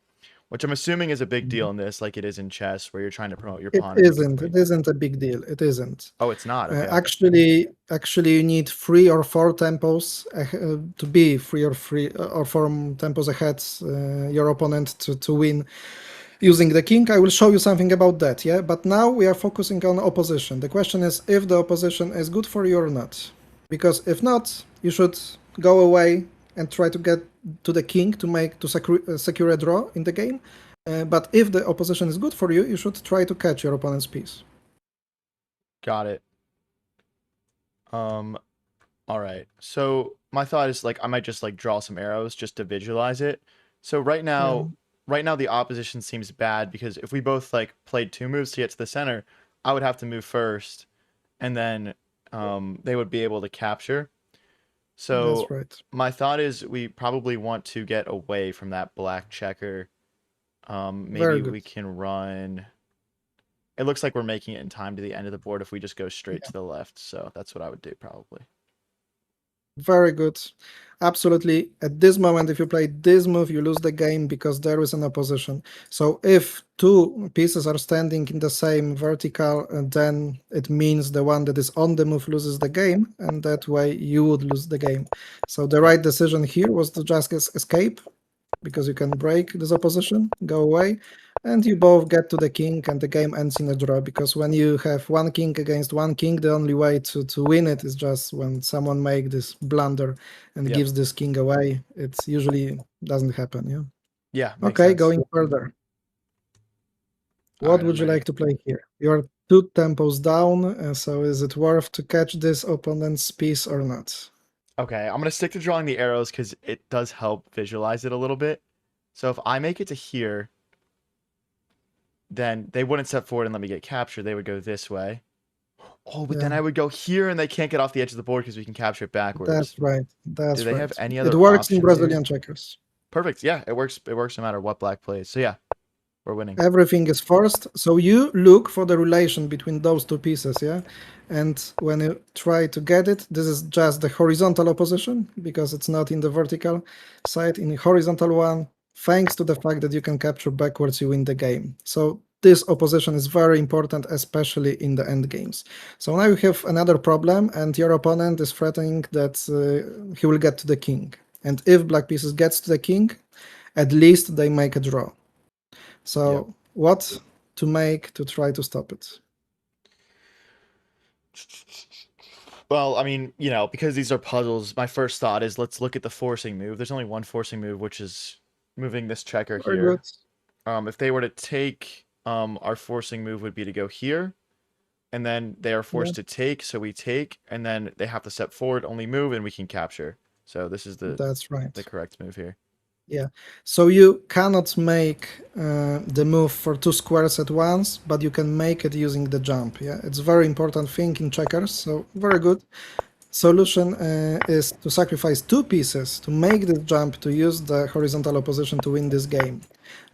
which I'm assuming is a big deal Mhm. in this, like it is in chess, where you're trying to promote your It pawn and make it isn't. queen. It isn't a big deal. It isn't. Oh, it's not. Okay. Actually, you need 3 or 4 tempos to be 3 or 4 tempos ahead your opponent to win using the king. I will show you something about that. Yeah, but now we are focusing on opposition. The question is if the opposition is good for you or not. Because if not, you should go away and try to get to the king to secure a draw in the game. But if the opposition is good for you, you should try to catch your opponent's piece. Got it. Um, all right. So my thought is like I might just like draw some arrows just to visualize it. So Yeah, right now the opposition seems bad because if we both like played two moves to get to the center, I would have to move first, and then they would be able to capture. that's So right. my thought is we probably want to get away from that black checker. Very Maybe good. we can run. It looks like we're making it in time to the end of the board if we just go straight to Yeah, the left. So that's what I would do probably. very good. Absolutely. At this moment, if you play this move, you lose the game because there is an opposition. So if two pieces are standing in the same vertical, then it means the one that is on the move loses the game, and that way you would lose the game. So the Yep. right decision here was to just escape because you can break this opposition, go away, and you both get to the king, and the game ends in a draw. Because when you have one king against one king, the only way to win it is just when someone make this blunder and Yep. gives this king away. It usually doesn't happen. Yeah. Yeah, makes Okay, sense. going further. All What right, would I'm you ready. like to play here? You're two tempos down, so is it worth to catch this opponent's piece or not? Okay, I'm gonna stick to drawing the arrows because it does help visualize it a little bit. So if I make it to here, then they wouldn't step forward and let me get captured. They would go this way. Oh, but Yeah. then I would go here and they can't get off the edge of the board because we can capture it backwards. That's right. Do That's they right. have any It other works in options here? Brazilian checkers. Perfect. Yeah, it works. It works no matter what black plays. So yeah, we're winning. Everything is forced. So you look for the relation between those two pieces, yeah? And when you try to get it, this is just the horizontal opposition because it's not in the vertical side. In the horizontal one, thanks to the fact that you can capture backwards, you win the game. So this opposition is very important, especially in the end games. So now you have another problem, and your opponent is threatening that he will get to the king. And if black pieces gets to the king, at least they make a draw. Yep. So what to make to try to stop it? Well, I mean, because these are puzzles, my first thought is let's look at the forcing move. There's only one forcing move, which is moving this checker Very good. here. If they were to take, our forcing move would be to go here, and then they are Yeah, forced to take, so we take, and then they have to step forward, only move, and we can capture. So this is that's the right. correct move here. Yeah. So you cannot make the move for two squares at once, but you can make it using the jump. Yeah, it's very important thing in checkers. So very good. Solution is to sacrifice two pieces to make this jump to use the horizontal opposition to win this game.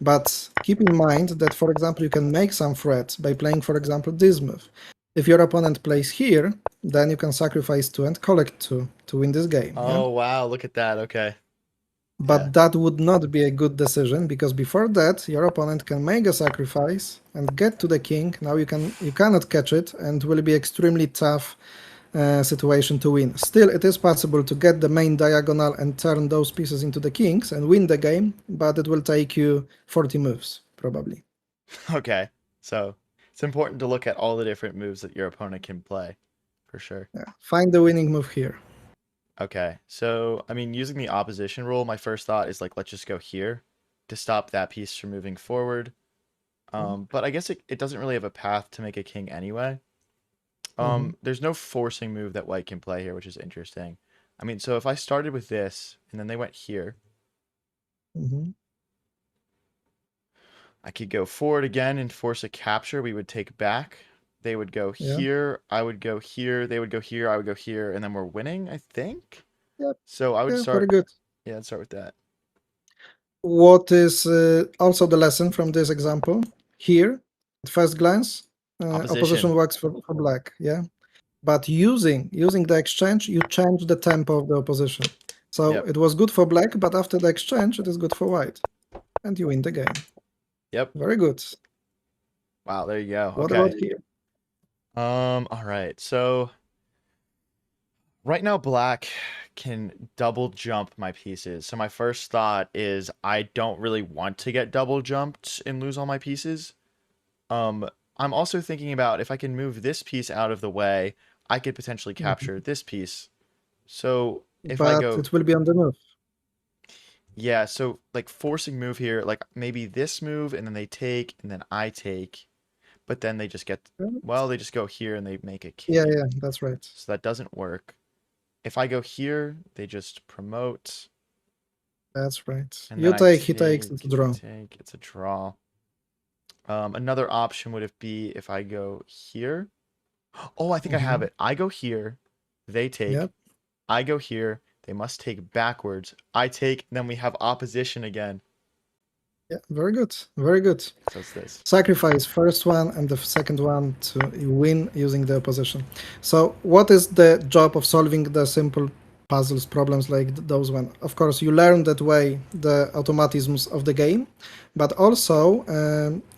But keep in mind that, for example, you can make some threats by playing, for example, this move. If your opponent plays here, then you can sacrifice two and collect two to win this game. Yeah. Oh, wow, look at that. Okay. Yeah. But that would not be a good decision because before that your opponent can make a sacrifice and get to the king. Now you cannot catch it and will be extremely tough situation to win. Still, it is possible to get the main diagonal and turn those pieces into the kings and win the game, but it will take you 40 moves, probably. Okay. So it's important to look at all the different moves that your opponent can play, for sure. Yeah. Find the winning move here. Okay. So, I mean, using the opposition rule, my first thought is like, let's just go here to stop that piece from moving forward. But I guess it doesn't really have a path to make a king anyway. Mm-hmm. There's no forcing move that white can play here, which is interesting. I mean, so if I started with this and then they went here, Mm-hmm. I could go forward again and force a capture. We would take back. They would go Yeah. here. I would go here. They would go here. I would go here, and then we're winning, I think. Yeah. So I would Yeah. Very start. good. Yeah, I'd start with that. What is also the lesson from this example? Here, at first glance, opposition Opposition. works for black. Yeah. But using the exchange, you change the tempo of the opposition. So Yep. it was good for black, but after the exchange, it is good for white, and you win the game. Yep. Very good. Wow. There you go. What Okay. about here? All right. So right now, black can double jump my pieces. So my first thought is I don't really want to get double jumped and lose all my pieces. Um, I'm also thinking about if I can move this piece out of the way, I could potentially capture Mhm. this piece. So if I But go, it will be on the move. Yeah, so like forcing move here, like maybe this move and then they take and then I take, but then they just get, well, they just go here and they make a Yeah, king. yeah, that's right. So that doesn't work. If I go here, they just promote, That's right. and then You I take, he takes, it's a take, they draw. take, it's a draw. Another option would it be if I go here? Oh, I think I have Hmm. it. I go here, they Yep. take, I go here, they must take backwards. I take, then we have opposition again. Yeah, very good. Very good. So it's this. Sacrifice first one and the second one to win using the opposition. So what is the job of solving the simple puzzles problems like those one? Of course, you learn that way the automatisms of the game, but also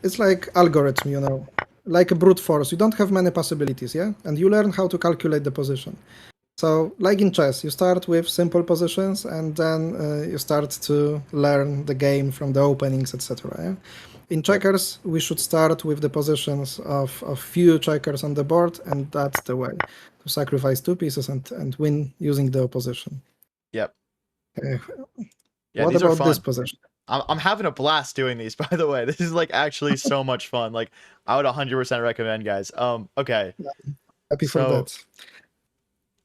it's like algorithm, you know, like a brute force. You don't have many possibilities, yeah, and you learn how to calculate the position. So, like in chess, you start with simple positions and then you start to learn the game from the openings, etc. Yeah? In Yep. checkers, we should start with the positions of few checkers on the board, and that's the way to sacrifice two pieces and win using the opposition. Yep. Uh, Yeah, what these are about this fun. position? I'm having a blast doing these, by the way. This is like actually so much fun. Like I would 100% recommend, guys. Okay. Happy for So, that.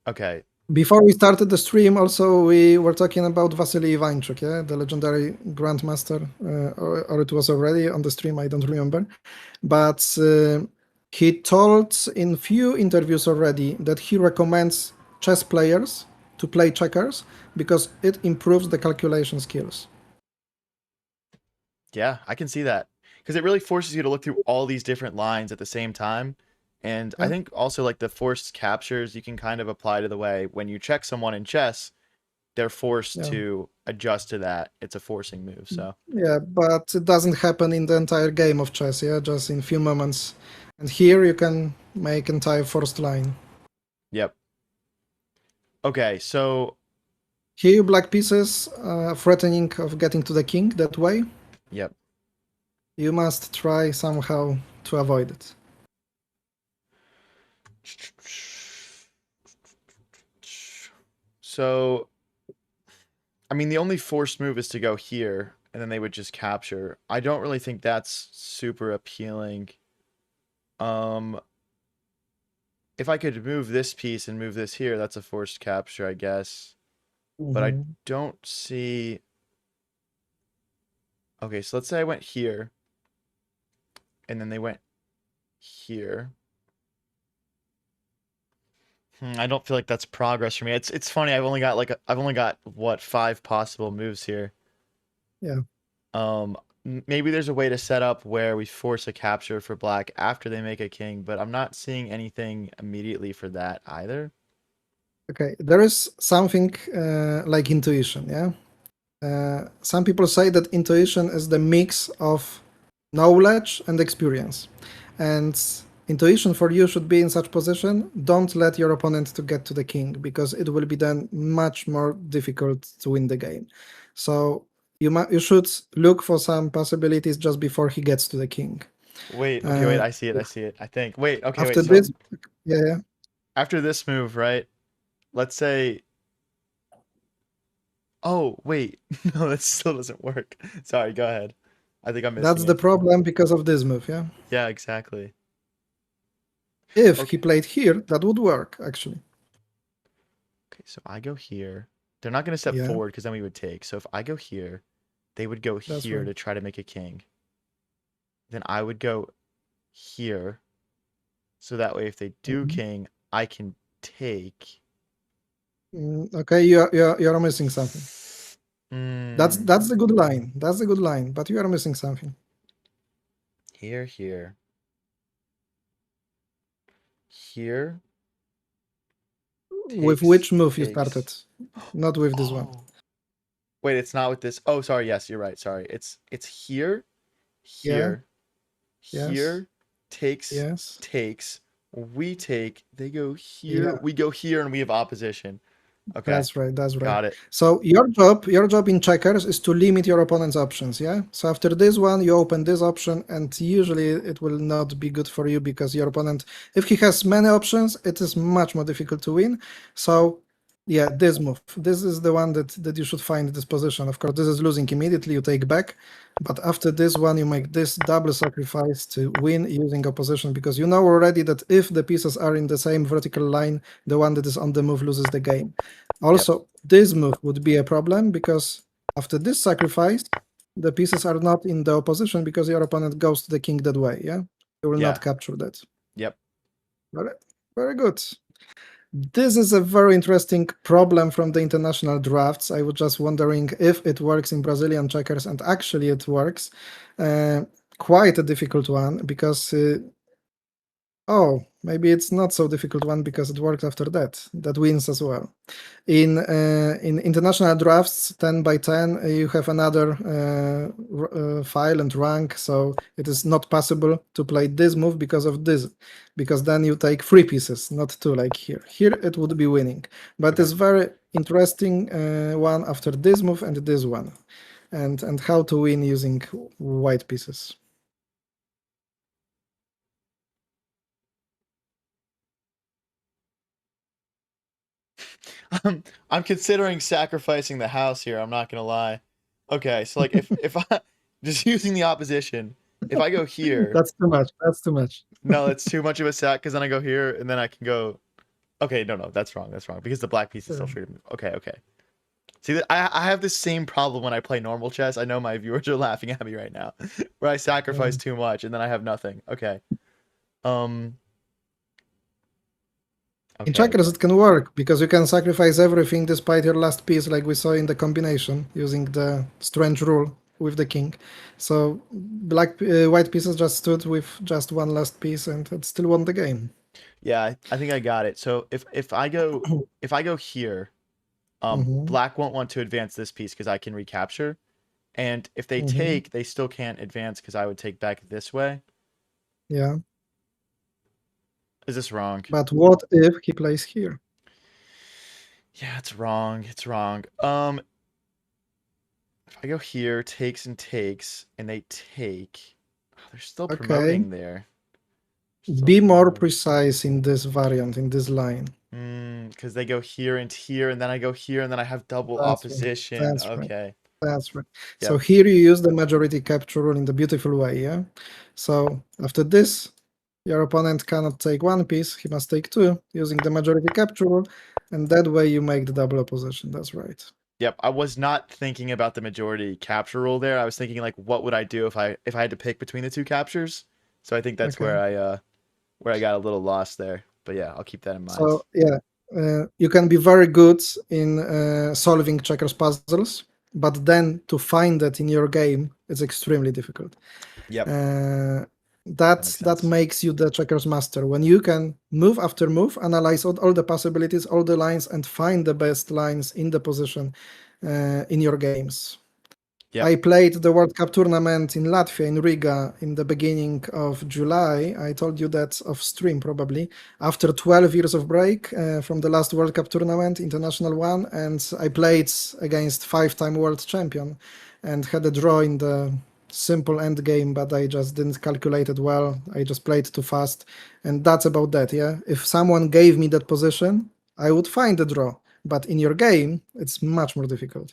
okay. Before we started the stream, also we were talking about Vasily Ivanchuk, yeah, the legendary grandmaster, or it was already on the stream. I don't remember, but he told in few interviews already that he recommends chess players to play checkers because it improves the calculation skills. Yeah, I can see that. Because it really forces you to look through all these different lines at the same time. And I Yeah, think also like the forced captures you can kind of apply to the way when you check someone in chess, they're forced yeah, to adjust to that. It's a forcing move. So, yeah. But it doesn't happen in the entire game of chess. Yeah, just in few moments. And here you can make entire forced line. yep. Okay, so Here, you black pieces threatening of getting to the king that way. yep. You must try somehow to avoid it. So, I mean, the only forced move is to go here, and then they would just capture. I don't really think that's super appealing. Um, if I could move this piece and move this here, that's a forced capture, I guess. But I Hmm. don't see. Okay, so let's say I went here, and then they went here. I don't feel like that's progress for me. It's funny. I've only got what 5 possible moves here. Yeah. Maybe there's a way to set up where we force a capture for black after they make a king, but I'm not seeing anything immediately for that either. Okay. There is something like intuition. Yeah. Some people say that intuition is the mix of knowledge and experience, and intuition for you should be in such position. Don't let your opponent to get to the king because it will be then much more difficult to win the game. So you should look for some possibilities just before he gets to the king. Wait, okay, wait, Uh, I see it, I see it. I think. Wait, okay, wait. after So this, yeah, yeah, after this move, right? Let's say, oh, wait. No, that still doesn't work. Sorry, go ahead. I think I'm missing that's the it. problem because of this move. Yeah, Yeah, exactly. if he Okay. played here, that would work actually. Okay, so I go here. They're not going to step Yeah, forward because then we would take. So if I go here, they would go that's here right. to try to make a king. Then I would go here. So that way, if they do Mhm. king, I can take. Okay, you're missing something. That's Hmm. that's the good line. That's the good line. But you are missing something. Here, here, here. With Takes, which move you takes. started? Not with this one. Oh. Wait, it's not with this. Oh, sorry. Yes, you're right. Sorry. It's here, Yeah. here, Yes. here, takes, Yes. takes. We take. They go here. Yeah. We go here, and we have opposition. Okay, That's right. That's right. got it. So your job in checkers is to limit your opponent's options. Yeah. So after this one, you open this option, and usually it will not be good for you because your opponent, if he has many options, it is much more difficult to win. So Yeah, this move. This is the one that you should find this position. Of course, this is losing immediately. You take back, but after this one, you make this double sacrifice to win using opposition because you know already that if the pieces are in the same vertical line, the one that is on the move loses the game. Yep. Also, this move would be a problem because after this sacrifice, the pieces are not in the opposition because your opponent goes to the king that way. Yeah, you will not Yeah. capture that. Yep. Very, very good. This is a very interesting problem from the international drafts. I was just wondering if it works in Brazilian checkers, and actually it works. Uh, Quite a difficult one because, oh, maybe it's not so difficult one because it worked after that. That wins as well. In international drafts 10 by 10 you have another file and rank, so it is not possible to play this move because of this, because then you take 3 pieces, not 2 like here it would be winning, but Okay. it's very interesting one after this move and this one, and how to win using white pieces. I'm considering sacrificing the house here. I'm not gonna lie. Okay, so like if I just using the opposition, if I go here, That's too much, that's too much. no, it's too much of a sack because then I go here and then I can go. Okay, no, that's wrong. That's wrong because the black piece is still free to move. Okay, okay. See, I have the same problem when I play normal chess. I know my viewers are laughing at me right now, where I sacrifice too much and then I have nothing. Okay. Um. In Okay. checkers, Okay. it can work because you can sacrifice everything despite your last piece, like we saw in the combination using the strange rule with the king. So white pieces just stood with just one last piece and it still won the game. Yeah, I think I got it. So if I go here, Hmm. black won't want to advance this piece because I can recapture. And if they Hmm. take, they still can't advance because I would take back this way. Yeah, Is this wrong? but what if he plays here? Yeah, it's wrong. It's wrong. If I go here, takes and takes, and they take, oh, they're still Okay, promoting there. Still be more promoting. precise in this variant, in this line. Because they go here, and then I go here, and then I have double That's right. opposition. That's right. Okay. That's right. So Yep. here you use the majority capture rule in the beautiful way, yeah? So after this, your opponent cannot take one piece, he must take two, using the majority capture rule, and that way you make the double opposition, that's right. Yep. I was not thinking about the majority capture rule there. I was thinking like, what would I do if I had to pick between the two captures? So I think that's Okay. where I got a little lost there. But yeah, I'll keep that in mind. So yeah, you can be very good in solving checkers puzzles, but then to find that in your game is extremely difficult. Yep. Uh, That makes that sense. makes you the checkers master when you can move after move, analyze all the possibilities, all the lines, and find the best lines in the position in your games. Yep. I played the World Cup tournament in Latvia, in Riga, in the beginning of July. I told you that off stream probably. After 12 years of break from the last World Cup tournament, international one, and I played against 5-time world champion and had a draw in the simple end game, but I just didn't calculate it well. I just played too fast, and that's about that. Yeah, if someone gave me that position, I would find the draw. But in your game, it's much more difficult.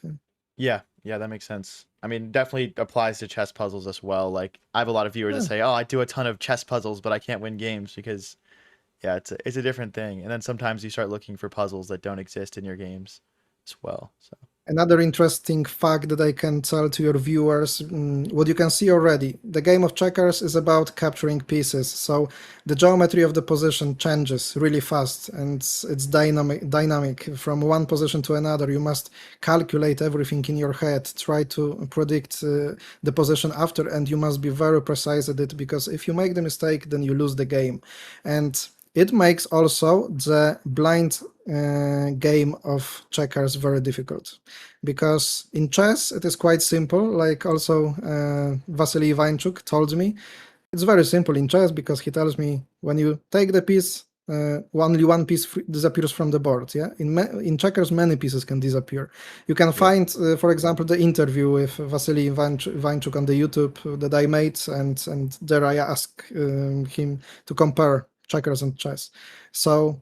Yeah. Yeah, that makes sense. I mean, definitely applies to chess puzzles as well. Like, I have a lot of viewers that Yeah. say, "Oh, I do a ton of chess puzzles, but I can't win games because yeah, it's a different thing." And then sometimes you start looking for puzzles that don't exist in your games as well. So, Another interesting fact that I can tell to your viewers, what you can see already, the game of checkers is about capturing pieces. So the geometry of the position changes really fast and it's dynamic from one position to another. You must calculate everything in your head, try to predict the position after, and you must be very precise at it because if you make the mistake, then you lose the game. And it makes also the blind game of checkers very difficult because in chess it is quite simple, like also Vasily Ivanchuk told me. It's very simple in chess because he tells me when you take the piece, only one piece disappears from the board. Yeah, in checkers many pieces can disappear. You can yep, find, for example, the interview with Vasily Ivanchuk on the YouTube that I made, and there I ask him to compare checkers and chess. So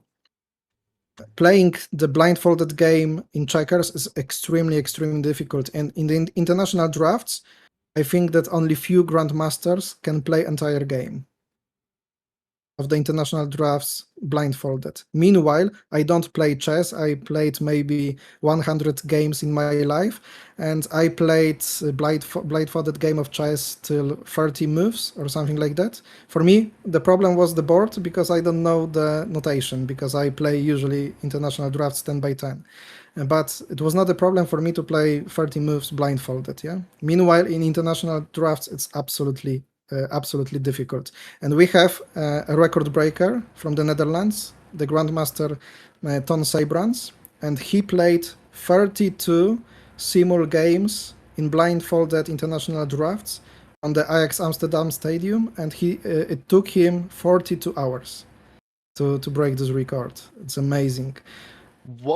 playing the blindfolded game in checkers is extremely difficult. And in the international drafts, I think that only few grandmasters can play entire game of the international drafts blindfolded. Meanwhile, I don't play chess. I played maybe 100 games in my life, and I played a blindfolded game of chess till 30 moves or something like that. For me, the problem was the board because I don't know the notation because I play usually international drafts 10 by 10. But it was not a problem for me to play 30 moves blindfolded. Yeah. Meanwhile, in international drafts, it's absolutely difficult. And we have a record breaker from the Netherlands, the Grandmaster Ton Seybrands, and he played 32 simul games in blindfolded international drafts on the Ajax Amsterdam Stadium, and it took him 42 hours to break this record. It's amazing.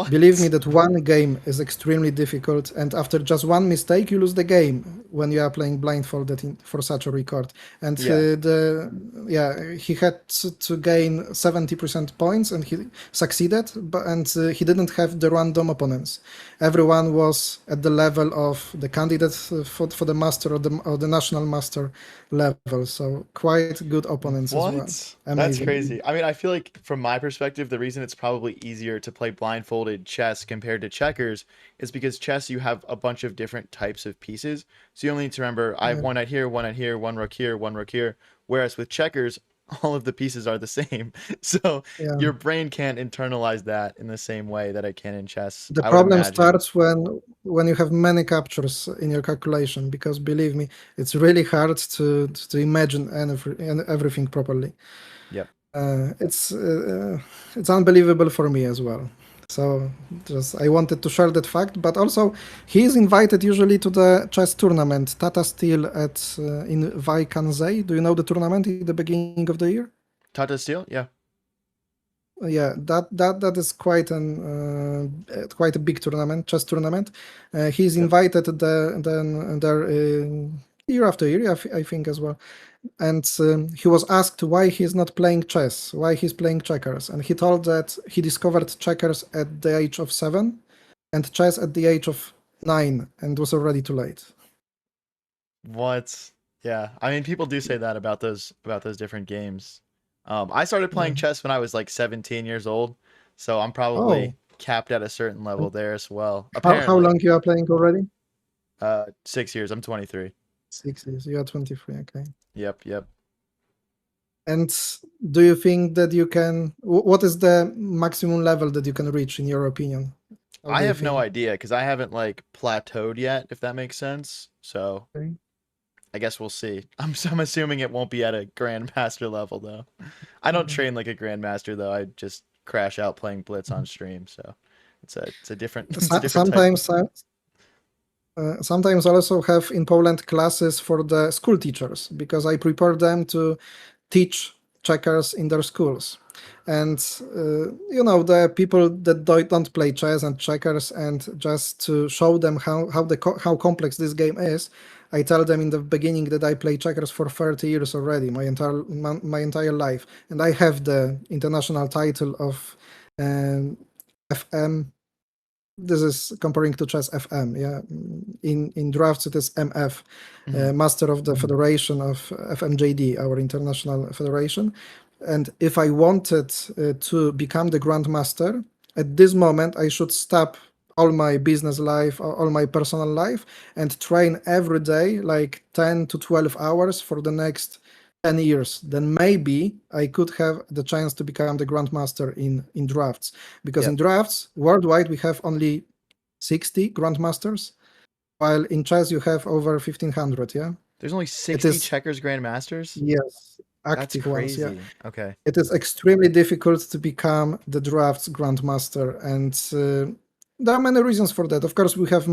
Believe me What? that one game is extremely difficult, and after just one mistake, you lose the game when you are playing blindfolded for such a record. And Yeah. he had to gain 70% points, and he succeeded, and he didn't have the random opponents. Everyone was at the level of the candidate for the master or the national master level, so quite good opponents as well. What? That's Amazing. crazy. I mean, I feel like from my perspective, the reason it's probably easier to play blindfolded chess compared to checkers is because chess you have a bunch of different types of pieces. So you only need to remember I have Yeah, one knight here, one knight here, one rook here, one rook here. Whereas with checkers, all of the pieces are the same. So yeah. your brain can't internalize that in the same way that it can in chess, The I would problem imagine. starts when you have many captures in your calculation, because believe me, it's really hard to imagine everything properly. Yep. It's unbelievable for me as well. So just I wanted to share that fact, but also he is invited usually to the chess tournament Tata Steel at in Vaikanzai. Do you know the tournament in the beginning of the year? Tata Steel? Yeah. Yeah, that is quite a big tournament, chess tournament. He's Yep. invited then there year after year, I think as well. And he was asked why he's not playing chess, why he's playing checkers, and he told that he discovered checkers at the age of 7 and chess at the age of 9, and was already too late. What? Yeah. I mean, people do say that about those different games. I started Yeah. playing chess when I was like 17 years old, so I'm Oh, probably capped at a certain level there as well. how Apparently. long you are playing already? 6 years. I'm 23. 6 years. You are 23. Okay. Yep, yep. And do you think that you can? What is the maximum level that you can reach, in your opinion? How I do you have no think? idea because I haven't like plateaued yet, if that makes sense. So Okay. I guess we'll see. I'm assuming it won't be at a grandmaster level though. I don't Mhm. train like a grandmaster though. I just crash out playing blitz on stream. So it's a different it's a different type. Sometimes also have in Poland classes for the school teachers, because I prepare them to teach checkers in their schools. And the people that don't play chess and checkers, and just to show them how complex this game is, I tell them in the beginning that I play checkers for 30 years already, my entire life, and I have the international title of FM. This is comparing to chess FM. Yeah, in drafts it is MF, Mhm. master of the federation of FMJD, our international federation. And if I wanted to become the grandmaster, at this moment I should stop all my business life, all my personal life, and train every day like 10 to 12 hours for the next 10 years. Then maybe I could have the chance to become the grandmaster in drafts, because in Yep. drafts worldwide we have only 60 grandmasters, while in chess you have over 1500. Yeah, There's only it 60 is. checkers grandmasters? Yes, That's active ones. Yeah, crazy. Okay. it is extremely difficult to become the drafts grandmaster, and there are many reasons for that. Of course, we have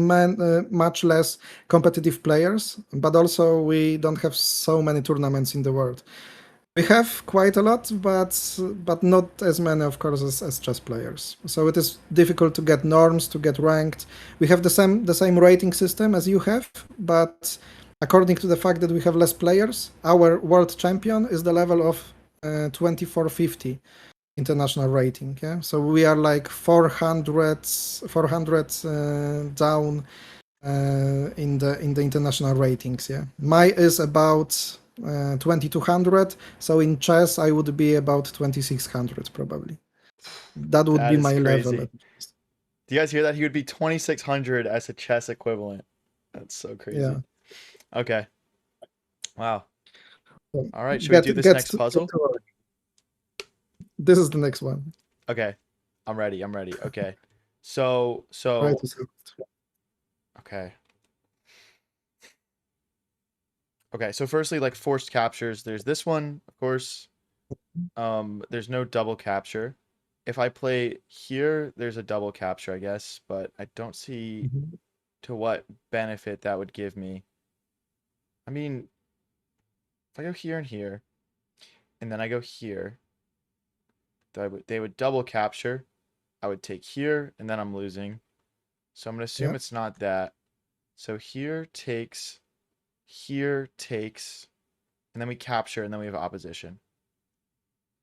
much less competitive players, but also we don't have so many tournaments in the world. We have quite a lot, but not as many, of course, as chess players. So it is difficult to get norms, to get ranked. We have the same rating system as you have, but according to the fact that we have less players, our world champion is the level of 2450. international rating. Yeah, so we are like 400 down in the international ratings. Yeah, my is about 2200. So in chess, I would be about 2600 probably. That would That be is my level crazy. at least. Do you guys hear that? He would be 2600 as a chess equivalent. That's so Yeah. crazy. Okay. Wow. So All right. Should we do this next get puzzle? to work. This is the next one. Okay. I'm ready. I'm ready. Okay. So, Try so, to see. okay. Okay. So firstly, like forced captures, there's this one, of course. There's no double capture. If I play here, there's a double capture, I guess, but I don't see Mhm. to what benefit that would give me. I mean, if I go here and here, and then I go here, they would double capture. I would take here, and then I'm losing. So I'm gonna assume Yeah. it's not that. So here takes, and then we capture, and then we have opposition.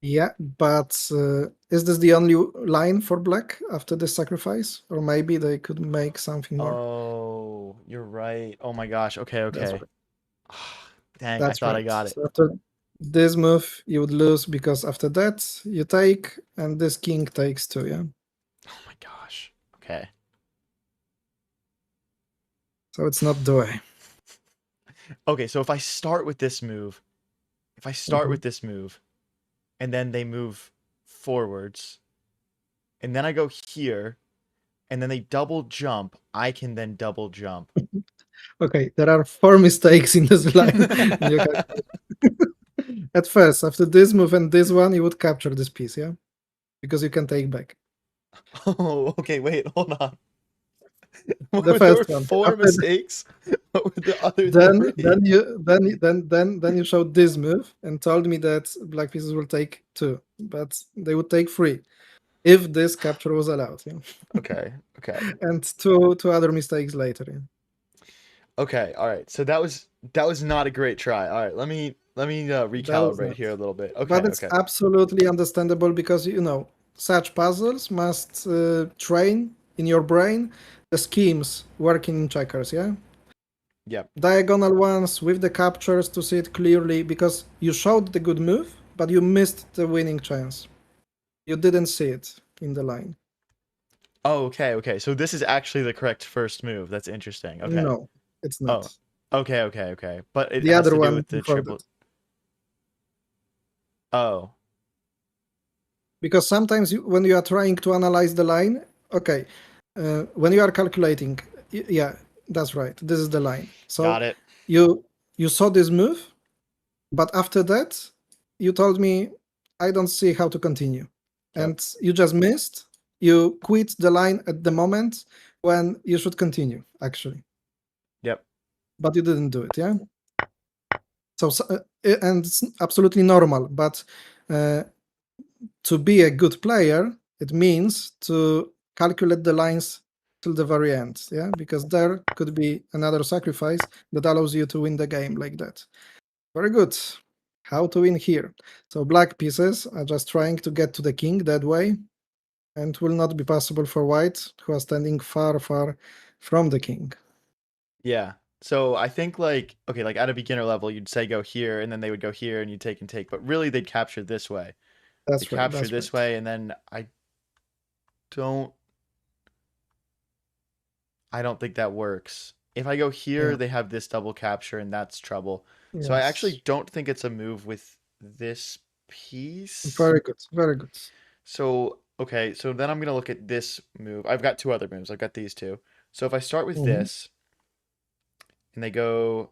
Yeah, but is this the only line for black after this sacrifice? Or maybe they could make something more. Oh, you're right. Oh my gosh. Okay, That's okay. right. Dang, I That's thought I right. got it. So after this move, you would lose because after that you take, and this king takes too. Yeah. Oh my gosh. Okay. So it's not the way. Okay, so if I start with this move, if I start Mhm. with this move, and then they move forwards, and then I go here, and then they double jump, I can then double jump. Okay, there are four mistakes in this line. In your At first, after this move and this one, you would capture this piece, yeah? Because you can take back. Oh, okay, wait, hold on. The There first were one. four After mistakes? What were the other then three? you showed this move and told me that black pieces will take two, but they would take three if this capture was allowed. Yeah? Okay, okay. And two other mistakes later. Yeah? Okay, all right. So that was not a great try. All right, let me That was recalibrate not. here a little bit. But Okay, it's okay. absolutely understandable because such puzzles must train in your brain the schemes working in checkers. Yeah, Yep. diagonal ones with the captures to see it clearly because you showed the good move, but you missed the winning chance. You didn't see it in the line. Oh, okay, okay. So this is actually the correct first move. That's interesting. Okay. No, it's Oh, not. okay, okay, okay. But it The has other to do one with the before triple. that. Oh, Because sometimes when you are trying to analyze the line, okay, when you are calculating, yeah, that's right. This is the line. So got it. you you saw this move, but after that, you told me I don't see how to continue, Yep. and you just missed. You quit the line at the moment when you should continue, actually, Yep. but you didn't do it. Yeah. And it's absolutely normal, but uh, to be a good player, it means to calculate the lines till the very end, yeah, because there could be another sacrifice that allows you to win the game like that. Very good. How to win here? So black pieces are just trying to get to the king that way, and will not be possible for white, who are standing far, far from the king. Yeah. So I think like okay, like at a beginner level, you'd say go here, and then they would go here, and you take and take. But really, they'd capture this way. They That's right. capture That's this right. way, and then don't I don't think that works. If I go Yeah. here, they have this double capture, and that's trouble. So I actually Yes. don't think it's a move with this piece. Very good. Very good. So, okay, so then I'm gonna look at this move. I've got two other moves. I've got these two. So if I start with Hmm. this, and they go,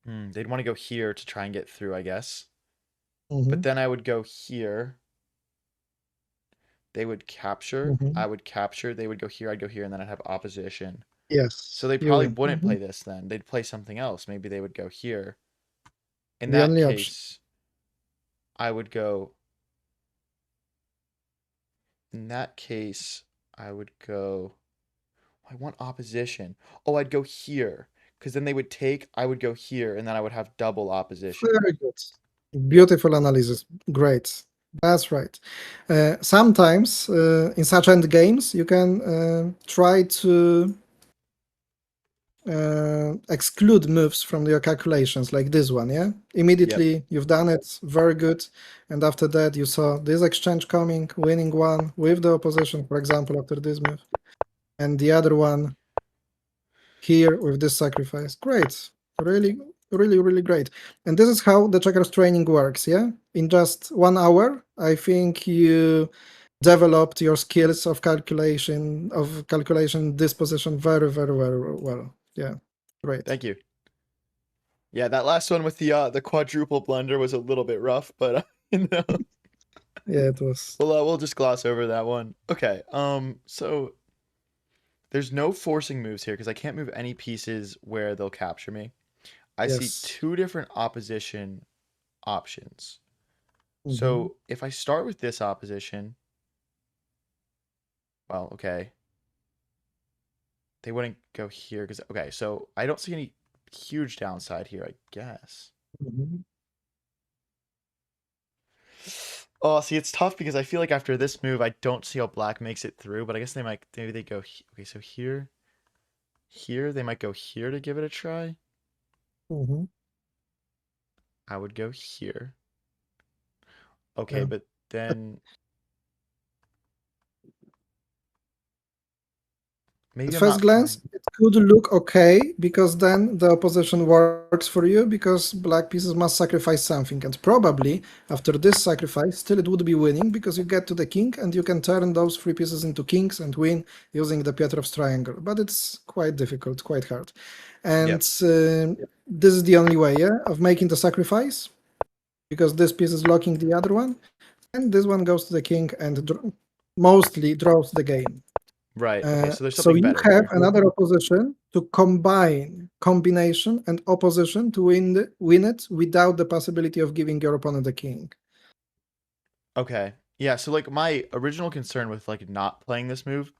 they'd want to go here to try and get through, I guess. But Hmm. then I would go here. They would capture. Hmm. I would capture. They would go here. I'd go here, and then I'd have opposition. So Yes, they you probably win. wouldn't Hmm. play this then. They'd play something else. Maybe they would go here. In The that only option. case, I would go. In that case, I would go. I want opposition. Oh, I'd go here. Because then they would take, I would go here, and then I would have double opposition. Very good. Beautiful analysis. Great. That's right. Sometimes in such end games, you can try to exclude moves from your calculations, like this one. Yeah, Yep. immediately you've done it, very good, and after that you saw this exchange coming, winning one with the opposition, for example, after this move, and the other one here with this sacrifice. Great, really, really, really great. And this is how the checkers training works. Yeah, in just 1 hour, I think you developed your skills of calculation this position very, very, very well. Yeah, great. Thank you. Yeah, that last one with the quadruple blunder was a little bit rough, but you know, Yeah, it was. we'll just gloss over that one. Okay. So there's no forcing moves here because I can't move any pieces where they'll capture me. I see Yes. two different opposition options. Hmm. So if I start with this opposition, well, okay, they wouldn't go here because okay, so I don't see any huge downside here, I guess. Hmm. Oh, see, it's tough because I feel like after this move, I don't see how black makes it through, but I guess they might, maybe they go, okay, so here, they might go here to give it a try. Hmm. I would go here. Okay, Yeah. but then maybe At I'm first not glance, fine. it could look okay because then the opposition works for you because black pieces must sacrifice something. And probably after this sacrifice, still it would be winning because you get to the king and you can turn those three pieces into kings and win using the Pietrov's triangle. But it's quite difficult, quite hard. And Yep, this is the only way, yeah, of making the sacrifice because this piece is blocking the other one. And this one goes to the king and mostly draws the game. right. Okay, so there's So something you better have here. another opposition to combine combination and opposition to win it without the possibility of giving your opponent a king. Okay, yeah, so like my original concern with like not playing this move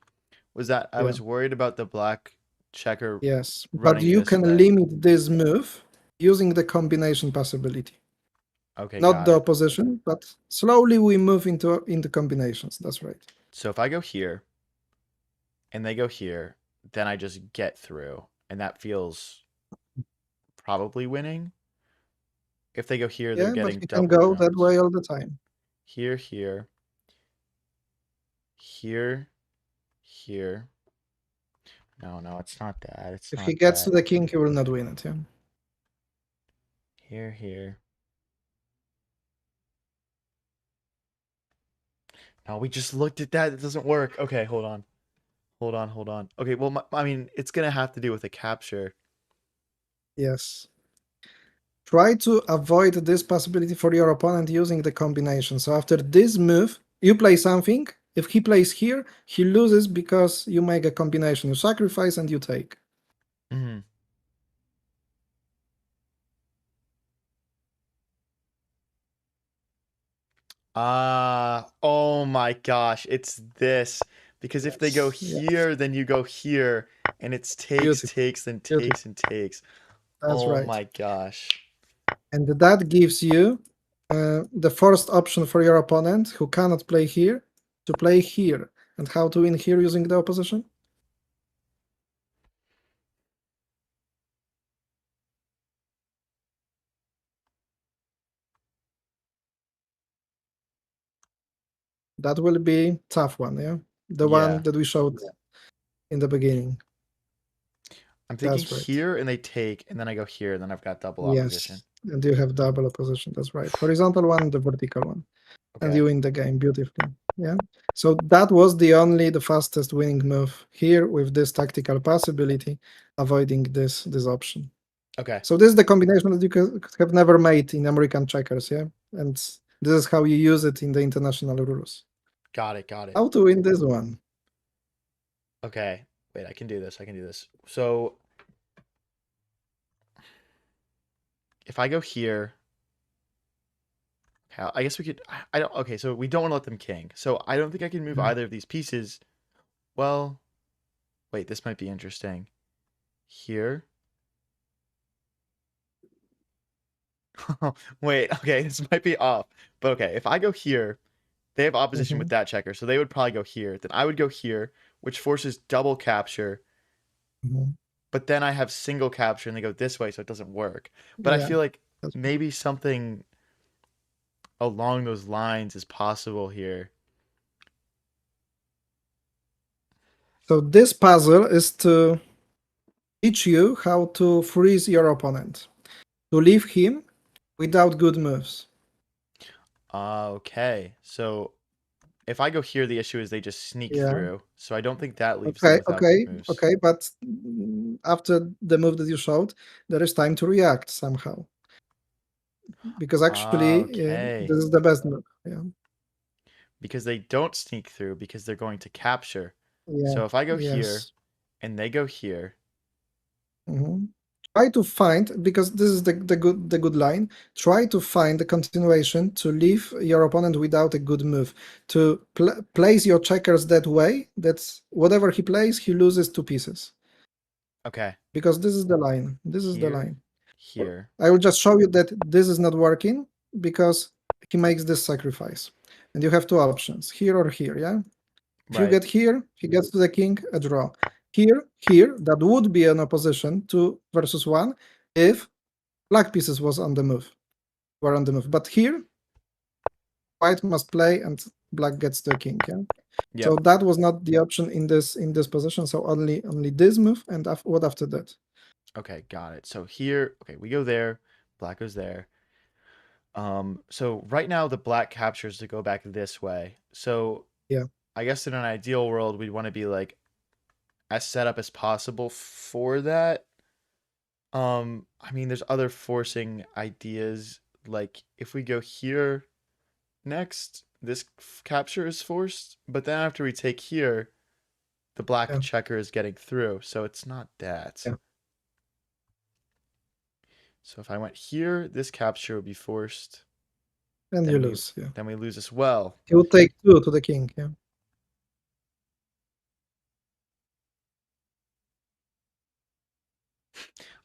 was that I Yeah, was worried about the black checker yes. But running you this can way. limit this move using the combination possibility. Okay, Not got the it. opposition, but slowly we move into combinations. That's right. So if I go here and they go here, then I just get through, and that feels probably winning. If they go here, they're Yeah, but getting you can double go that jumped. way all the time. Here, here, here, here. No, no, it's not that. It's If he not gets to that. the king, he will not win it. Yeah. Here, here. No, we just looked at that. It doesn't work. Okay, hold on. Hold on, hold on. Okay, well, I mean, it's gonna have to do with a capture. Yes. Try to avoid this possibility for your opponent using the combination. So after this move, you play something. If he plays here, he loses because you make a combination. You sacrifice and you take. Hmm. Oh my gosh, it's this. Because if they go Yes. Yes. here, then you go here, and it's takes, Beautiful. takes, then Beautiful. takes, and takes. That's Oh right. my gosh. And that gives you the first option for your opponent who cannot play here to play here. And how to win here using the opposition? That will be tough one, yeah? The one Yeah. that we showed in the beginning. I'm thinking That's right. here, and they take, and then I go here, and then I've got double opposition. Yes, and you have double opposition. That's right. Horizontal one, the vertical one, and Okay. you win the game beautifully. Yeah. So that was the fastest winning move here with this tactical possibility, avoiding this option. Okay. So this is the combination that you could have never made in American checkers. Yeah, and this is how you use it in the international rules. Got it. Got it. How to win this one? Okay. Wait, I can do this. I can do this. So if I go here, I guess we could. I don't. Okay, so we don't want to let them king. So I don't think I can move Yeah. either of these pieces. Well, wait, this might be interesting. Here. Wait, okay, this might be off. But okay, if I go here, they have opposition with Hmm. that checker, so they would probably go here. Then I would go here, which forces double capture, Hmm. but then I have single capture and they go this way, so it doesn't work. But I Yeah. feel like That's, maybe something along those lines is possible here. so this puzzle is to teach you how to freeze your opponent, to leave him without good moves. Okay, so if I go here, the issue is they just sneak Yeah. through. So I don't think that leaves them Okay, without good okay, moves. okay, but after the move that you showed, there is time to react somehow. Because actually, Okay, this is the best move. Yeah, because they don't sneak through because they're going to capture. yeah, So if I go here yes. and they go here, Hmm. Try to find, because this is the good line. Try to find the continuation to leave your opponent without a good move. To place your checkers that way that whatever he plays, he loses two pieces. okay, Because this is the line. This is the here, line. here, I will just show you that this is not working because he makes this sacrifice. And you have two options, here or here, yeah? If you right, get here, he gets to the king, a draw. Here, that would be an opposition 2 versus 1 if black pieces were on the move. But here, white must play and black gets the king, yeah? So yep, that was not the option in this position, so only this move and what after that? okay, got it. So here, okay, we go there, black goes there. So right now the black captures to go back this way. So Yeah, I guess in an ideal world, we'd want to be like as set up as possible for that. I mean, there's other forcing ideas. Like if we go here next, this capture is forced, but then after we take here, the black yeah, checker is getting through, so it's not that. yeah. So if I went here, this capture would be forced. And you Then we lose, yeah. then we lose as well. He would take 2 to the king, yeah.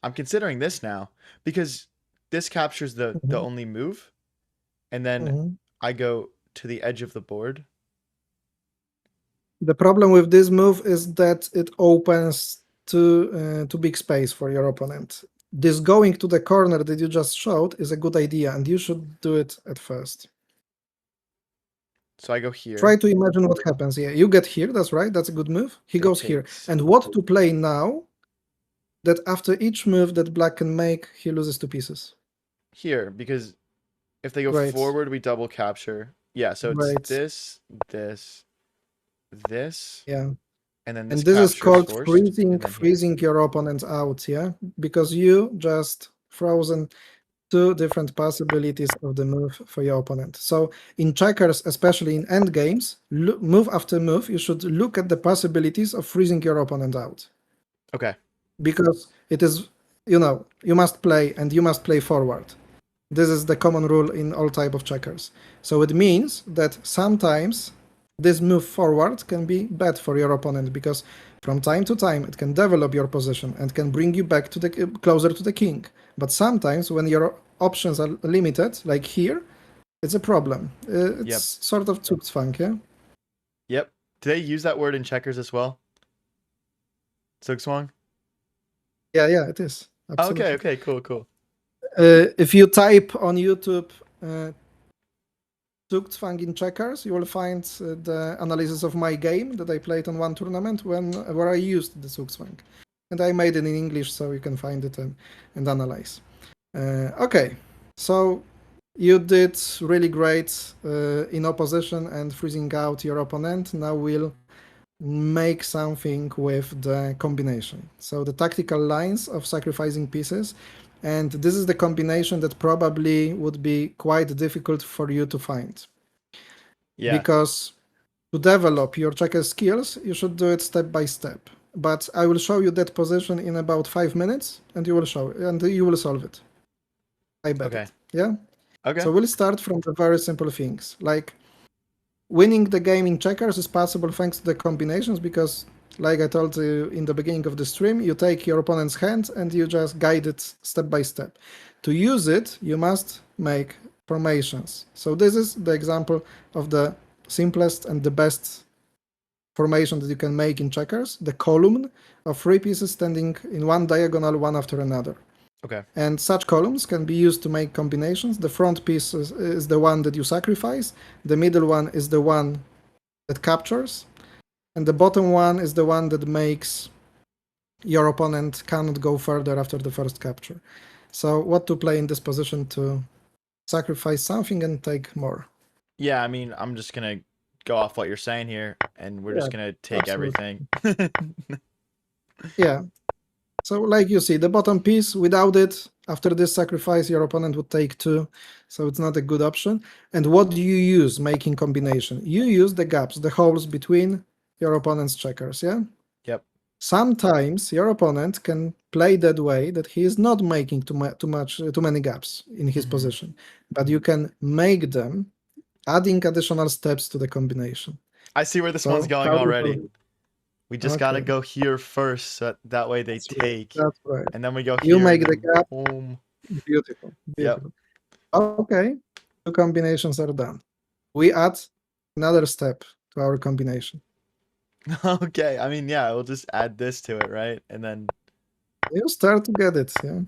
I'm considering this now because this captures the Mhm, only move, and then mhm. I go to the edge of the board. The problem with this move is that it opens too big space for your opponent. This going to the corner that you just showed is a good idea, and you should do it at first. So I go Try here. to imagine what happens. Yeah, you get here, that's right, that's a good move. He They goes here. takes And what to play now that after each move that black can make, he loses two pieces. here because if they go Great, forward, we double capture. Yeah, so it's great. this, this, this, Yeah. and then this And this is capture is called forced, freezing and then here. freezing your opponent out, yeah? Because you just frozen two different possibilities of the move for your opponent. So in checkers, especially in end games, move after move, you should look at the possibilities of freezing your opponent out. Okay. Because it is, you must play and you must play forward. This is the common rule in all type of checkers. So it means that sometimes this move forward can be bad for your opponent because from time to time it can develop your position and can bring you back to the closer to the king. But sometimes when your options are limited, like here, it's a problem. It's Yep. sort of Zugzwang, yeah? Yep. Do they use that word in checkers as well? Zugzwang? Yeah, it is. Okay, Absolutely. okay, cool, cool. If you type on YouTube Zugzwang in checkers, you will find the analysis of my game that I played on one tournament where I used the Zugzwang. And I made it in English so you can find it and analyze. Okay, so you did really great in opposition and freezing out your opponent. Now we'll make something with the combination. So the tactical lines of sacrificing pieces, and this is the combination that probably would be quite difficult for you to find. Yeah. Because to develop your checker skills, you should do it step by step. But I will show you that position in about 5 minutes, and you will solve it. I bet Okay. it. Yeah. Okay. So we'll start from the very simple things like winning the game in checkers is possible thanks to the combinations because, like I told you in the beginning of the stream, you take your opponent's hand and you just guide it step by step. To use it, you must make formations. So this is the example of the simplest and the best formation that you can make in checkers, the column of three pieces standing in one diagonal, one after another. Okay. And such columns can be used to make combinations. The front piece is the one that you sacrifice, the middle one is the one that captures, and the bottom one is the one that makes your opponent cannot go further after the first capture. So what to play in this position to sacrifice something and take more? Yeah, I mean, I'm just gonna go off what you're saying here, and we're Yeah, just gonna take absolutely. everything. Yeah. So like you see, the bottom piece, without it, after this sacrifice, your opponent would take two. So it's not a good option. And what do you use making combination? You use the gaps, the holes between your opponent's checkers, yeah? Yep. Sometimes your opponent can play that way that he is not making too many gaps in his Hmm. position, but you can make them adding additional steps to the combination. I see where this one's So going how do you solve already. it? We just gotta Okay, go here first, so that way they that's right. take, That's right. and then we go You here, and make the then gap. boom. Beautiful, Yep. beautiful. Okay, two combinations are done. We add another step to our combination. Okay. I mean, yeah, we'll just add this to it, right? And then, You start to get it, yeah.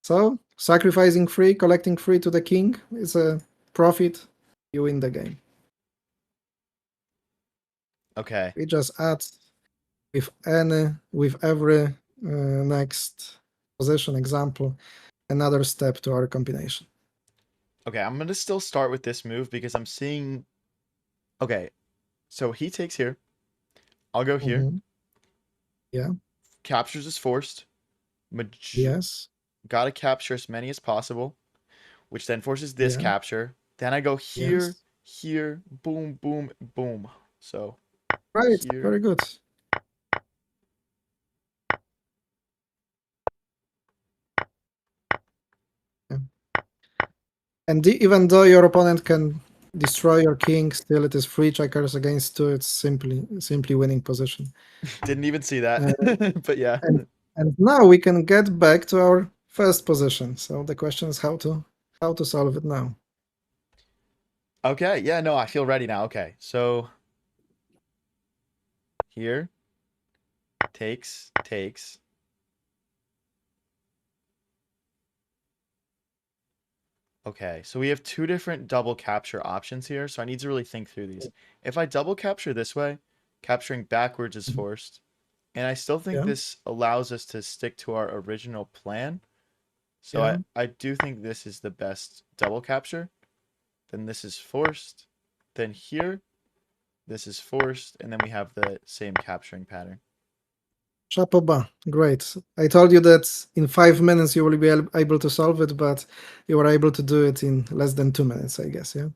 So sacrificing free, collecting free to the king is a profit. You win the game. okay. We just add with every next position example another step to our combination. Okay, I'm gonna still start with this move because I'm seeing. Okay, so he takes here. I'll go here. Mhm. Yeah. Captures is forced. Maj- Yes. Gotta capture as many as possible, which then forces this Yeah. capture. Then I go here, Yes. here, boom, boom, boom. So Right. here. Very good. Yeah. And even though your opponent can destroy your king, still it is three checkers against two. It's simply winning position. Didn't even see that. Uh, But yeah. and and now we can get back to our first position. So the question is how to solve it now. Okay, yeah, no, I feel ready now. Okay, so here, takes. Okay, so we have two different double capture options here, so I need to really think through these. If I double capture this way, capturing backwards is Mhm. forced, and I still think Yeah. this allows us to stick to our original plan. So Yeah. I do think this is the best double capture. Then this is forced. Then here, this is forced, and then we have the same capturing pattern. Chapeau bas. Great. I told you that in 5 minutes you will be able to solve it, but you were able to do it in less than 2 minutes, I guess. Yeah.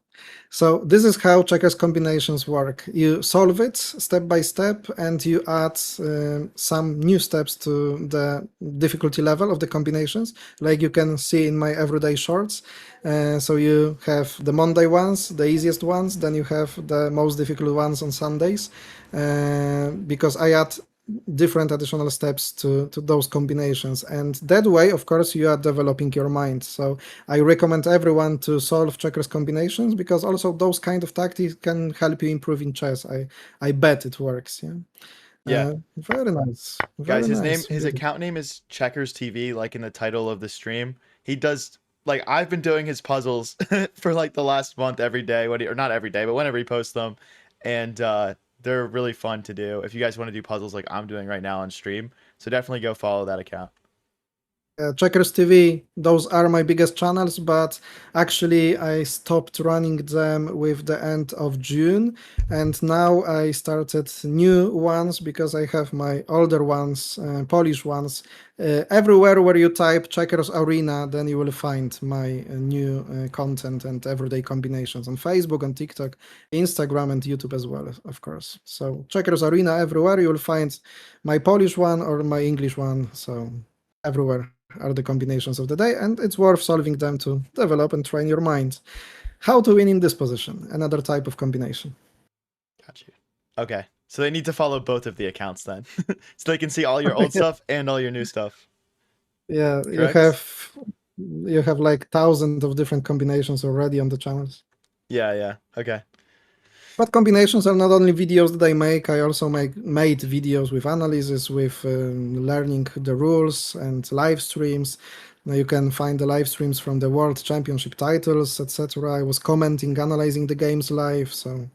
So this is how checkers combinations work. You solve it step by step, and you add some new steps to the difficulty level of the combinations, like you can see in my everyday shorts. So you have the Monday ones, the easiest ones, then you have the most difficult ones on Sundays, because I add different additional steps to those combinations, and that way of course you are developing your mind. So I recommend everyone to solve checkers combinations, because also those kind of tactics can help you improve in chess. I bet it works. Yeah. Yeah, Very nice. guys, Very nice. his Beautiful. account name is CheckersTV, like in the title of the stream. He does like I've been doing his puzzles for like the last month every day, or not every day, but whenever he posts them, and they're really fun to do. If you guys want to do puzzles like I'm doing right now on stream, so definitely go follow that account. Checkers TV, those are my biggest channels, but actually I stopped running them with the end of June, and now I started new ones because I have my older ones, Polish ones. Everywhere where you type Checkers Arena, then you will find my new content and everyday combinations on Facebook, on TikTok, Instagram, and YouTube as well, of course. So Checkers Arena everywhere, you will find my Polish one or my English one. So everywhere are the combinations of the day, and it's worth solving them to develop and train your mind. How to win in this position, another type of combination. Got you. Okay, so they need to follow both of the accounts then, so they can see all your old Yeah. stuff and all your new stuff. Yeah, correct? you have like thousands of different combinations already on the channels. Yeah, yeah. Okay. But combinations are not only videos that I make. I also made videos with analysis, with learning the rules and live streams. Now you can find the live streams from the World Championship titles, etc. I was commenting, analyzing the games live. So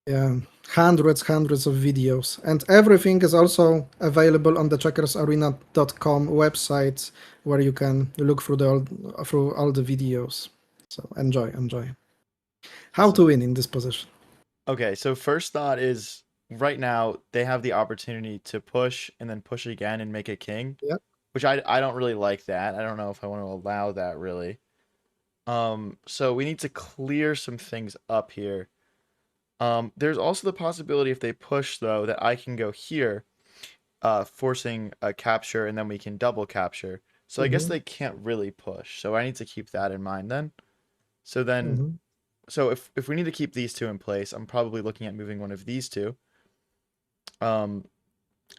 yeah, hundreds of videos, and everything is also available on the CheckersArena.com website, where you can look through all the videos. So enjoy. How to Awesome. win in this position? Okay, so first thought is right now they have the opportunity to push and then push again and make a king, Yeah. which I don't really like that. I don't know if I want to allow that really. So we need to clear some things up here. There's also the possibility if they push though that I can go here, forcing a capture and then we can double capture. So I guess Mm-hmm. they can't really push. So I need to keep that in mind then. So then Mm-hmm. so if we need to keep these two in place, I'm probably looking at moving one of these two. Um,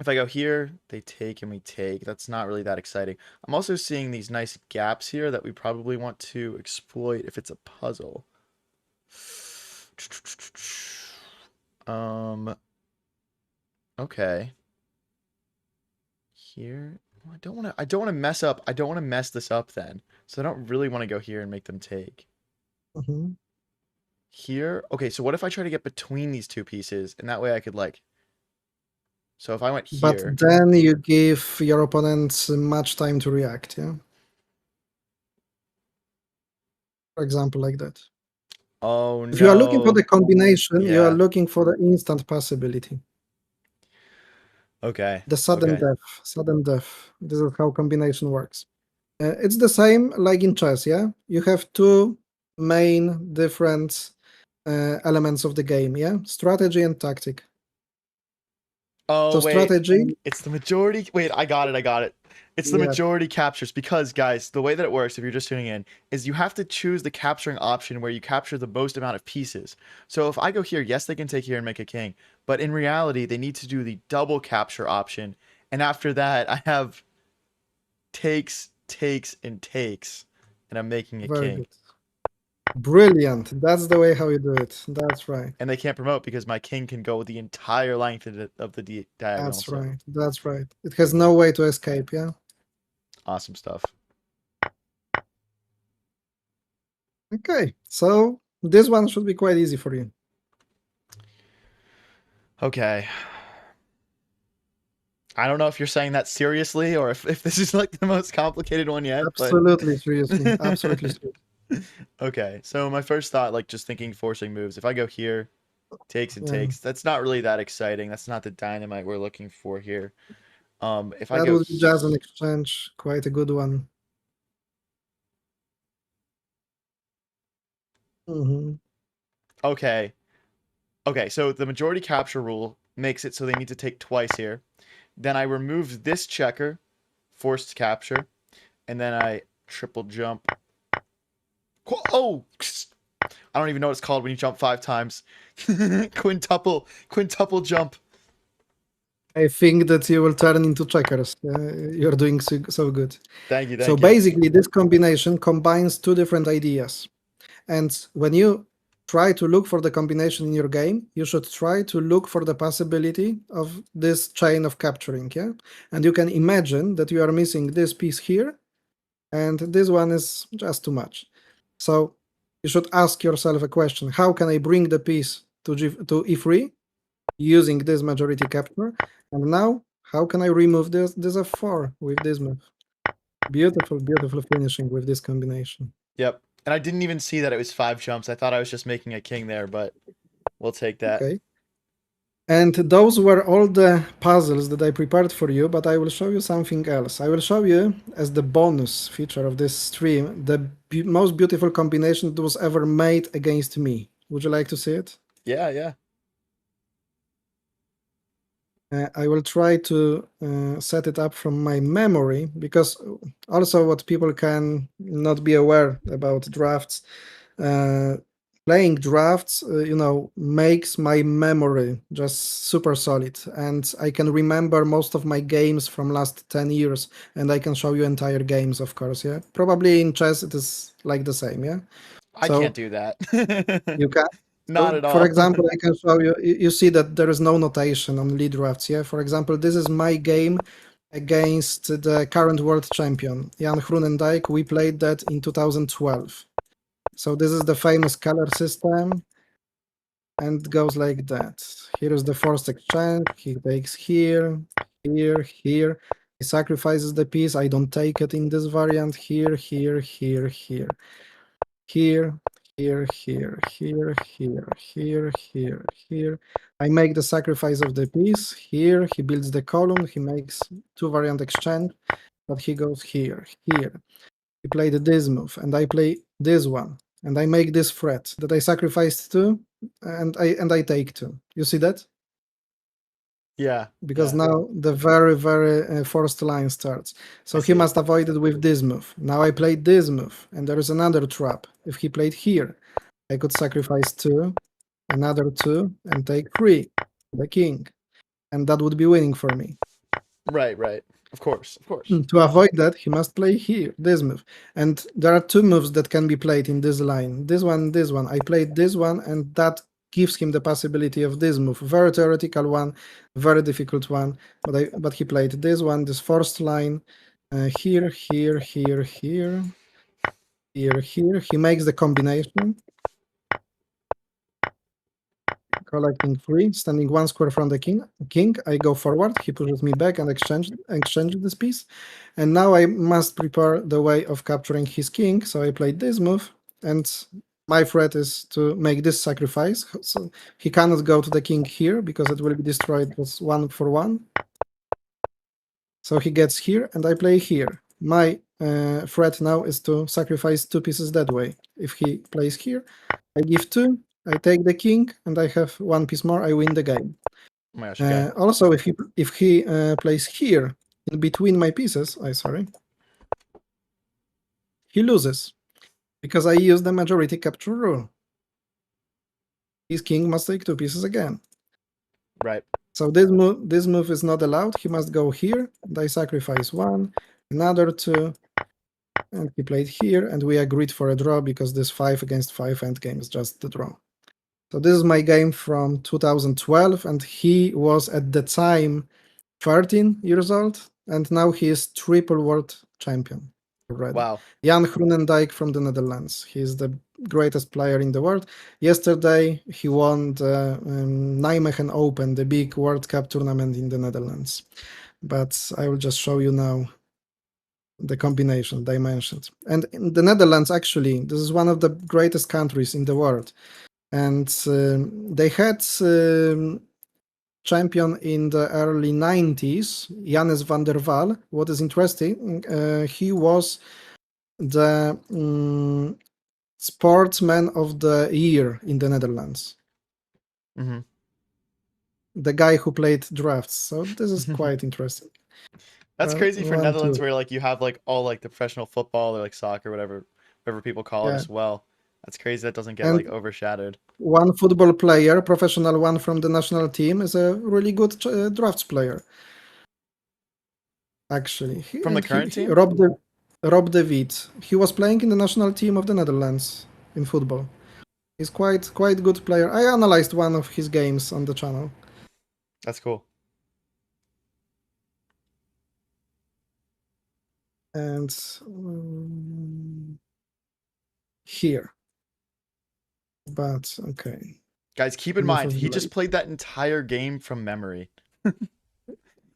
if I go here, they take and we take. That's not really that exciting. I'm also seeing these nice gaps here that we probably want to exploit if it's a puzzle. Um, okay. Here. I don't want to mess up. I don't want to mess this up then. So I don't really want to go here and make them take. Mm-hmm. Here. Okay, so what if I try to get between these two pieces and that way I could like so if I went But here. then you give your opponents much time to react. Yeah, for example, like that. Oh If you are looking for no. the combination, you are Yeah. looking for the instant possibility. Okay. The sudden Okay. death, sudden death. This is how combination works. It's the same like in chess, yeah? You have two main different elements of the game, yeah? Strategy and tactic. Oh So wait. strategy, It's the majority. Wait, I got it. I got it. It's the yeah, majority captures because, guys, the way that it works, if you're just tuning in, is you have to choose the capturing option where you capture the most amount of pieces. So if I go here, yes, they can take here and make a king, but in reality, they need to do the double capture option. And after that, I have takes, takes, and takes, and I'm making a very king. good. Brilliant. That's the way how you do it. That's right. And they can't promote because my king can go the entire length of the diagonal. That's So right. That's right. It has no way to escape, yeah? awesome stuff. Okay. So this one should be quite easy for you. Okay. I don't know if you're saying that seriously or if this is like the most complicated one yet, but Absolutely, seriously. Absolutely seriously. okay. So my first thought, like just thinking forcing moves. If I go here, takes and Yeah. takes, that's not really that exciting. That's not the dynamite we're looking for here. If I That go would be just an exchange. Quite a good one. Hmm. okay, okay. So the majority capture rule makes it so they need to take twice here. Then I remove this checker, forced capture, and then I triple jump. Oh, I don't even know what it's called when you jump 5 times. Quintuple jump. I think that you will turn into checkers. You're doing so good. Thank you, So thank you. basically, this combination combines two different ideas. And when you try to look for the combination in your game, you should try to look for the possibility of this chain of capturing. Yeah. And you can imagine that you are missing this piece here, and this one is just too much. So you should ask yourself a question: how can I bring the piece to e3 using this majority capture? And now, how can I remove this f4 with this move? Beautiful finishing with this combination. Yep. And I didn't even see that it was 5 jumps. I thought I was just making a king there, but we'll take that. Okay. And those were all the puzzles that I prepared for you, but I will show you something else. I will show you, as the bonus feature of this stream, the most beautiful combination that was ever made against me. Would you like to see it? Yeah, yeah. I will try to set it up from my memory, because also what people can not be aware about drafts, uh, playing drafts, makes my memory just super solid, and I can remember most of my games from last 10 years, and I can show you entire games, of course. Yeah, probably in chess it is like the same. Yeah, I can't so do that. you can. Not So, at for all. example, I can show you. You see that there is no notation on lead drafts. Yeah, for example, this is my game against the current world champion Jan Groenendijk. We played that in 2012. So this is the famous color system, and it goes like that. Here is the forced exchange. He takes here, here, here. He sacrifices the piece. I don't take it in this variant. Here, here, here, here. Here, here, here, here, here, here, here, here. I make the sacrifice of the piece. Here, he builds the column. He makes two variant exchange, but he goes here, here. He played this move, and I play this one, and I make this threat that I sacrificed two, and I take two. You see that? Yeah, Because yeah. now the very, very forced line starts. I So he see it. must avoid it with this move. Now I played this move, and there is another trap. If he played here, I could sacrifice two, another two, and take three, the king, and that would be winning for me. Right, right. Of course, of course. To avoid that, he must play here, this move. And there are two moves that can be played in this line. This one, this one. I played this one, and that gives him the possibility of this move. Very theoretical one, very difficult one. But he played this one, this first line. Here, here, here, here, here, here. He makes the combination. Collecting three, standing one square from the king. I go forward, he pushes me back and exchange this piece. And now I must prepare the way of capturing his king. So I played this move, and my threat is to make this sacrifice. So he cannot go to the king here because it will be destroyed as 1-for-1. So he gets here, and I play here. My threat now is to sacrifice two pieces that way. If he plays here, I give two, I take the king, and I have one piece more. I win the game. Oh my gosh, okay. Also, if he plays here in between my pieces, sorry, he loses because I use the majority capture rule. His king must take two pieces again. Right. So this move is not allowed. He must go here, and I sacrifice one, another two, and he played here, and we agreed for a draw because this 5 against 5 endgame is just the draw. So this is my game from 2012, and he was at the time 13 years old, and now he is triple world champion already. Wow. Jan Groenendijk from the Netherlands. He is the greatest player in the world. Yesterday, he won the Nijmegen Open, the big World Cup tournament in the Netherlands. But I will just show you now the combination dimensions. And in the Netherlands, actually, this is one of the greatest countries in the world. And they had champion in the early 90s, Jannes van der Waal. What is interesting, he was the sportsman of the year in the Netherlands. Mm-hmm. The guy who played drafts. So this is quite interesting. That's crazy for 1, Netherlands 2. where like you have like all like the professional football or like soccer, whatever people call it Yeah. as well. That's crazy that doesn't get And like overshadowed. one football player, professional one from the national team, is a really good drafts player. Actually, From the current team? Rob de Wiet. He was playing in the national team of the Netherlands in football. He's quite good player. I analyzed one of his games on the channel. That's cool. And here. But okay. Guys, keep in Move mind, of he just delay. played that entire game from memory.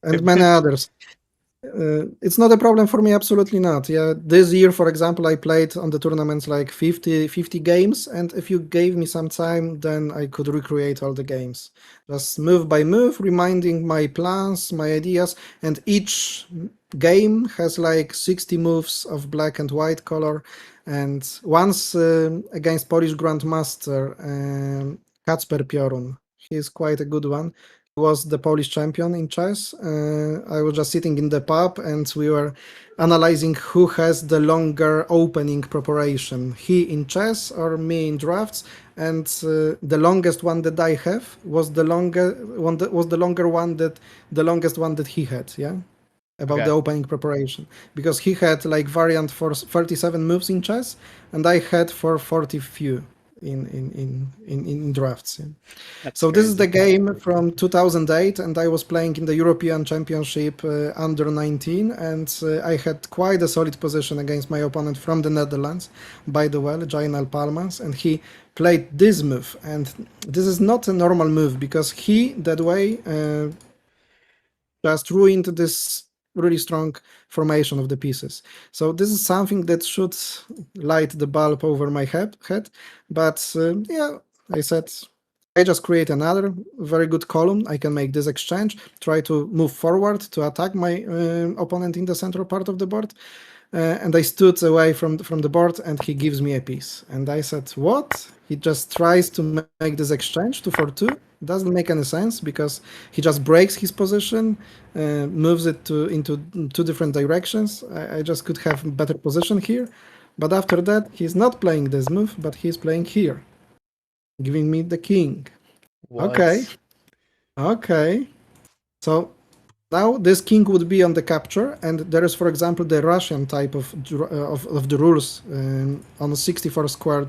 And many others. It's not a problem for me, absolutely not. Yeah, this year, for example, I played on the tournaments like 50 games, and if you gave me some time, then I could recreate all the games. Just move by move, reminding my plans, my ideas, and each game has like 60 moves of black and white color. And once against Polish Grandmaster Kacper Piorun, he is quite a good one. was the Polish champion in chess. I was just sitting in the pub and we were analyzing who has the longer opening preparation, he in chess or me in drafts. And the longest one that I have was the longest one that he had. Yeah, about the Okay. opening preparation, because he had like variant for 37 moves in chess, and I had for 40 few in drafts. Yeah. That's So this is the crazy. game from 2008, and I was playing in the European Championship under 19, and I had quite a solid position against my opponent from the Netherlands, by the way, Jainal Palmas, and he played this move, and this is not a normal move because he that way just ruined this really strong formation of the pieces. So this is something that should light the bulb over my head. But yeah, I said I just create another very good column. I can make this exchange, try to move forward to attack my opponent in the central part of the board. And I stood away from the board, and he gives me a piece. And I said, "What?" He just tries to make this exchange 2 for 2. Doesn't make any sense because he just breaks his position, moves it into 2 different directions. I just could have better position here, but after that, he's not playing this move, but he's playing here, giving me the king. Okay, What? okay. So now this king would be on the capture, and there is, for example, the Russian type of the rules on a 64 square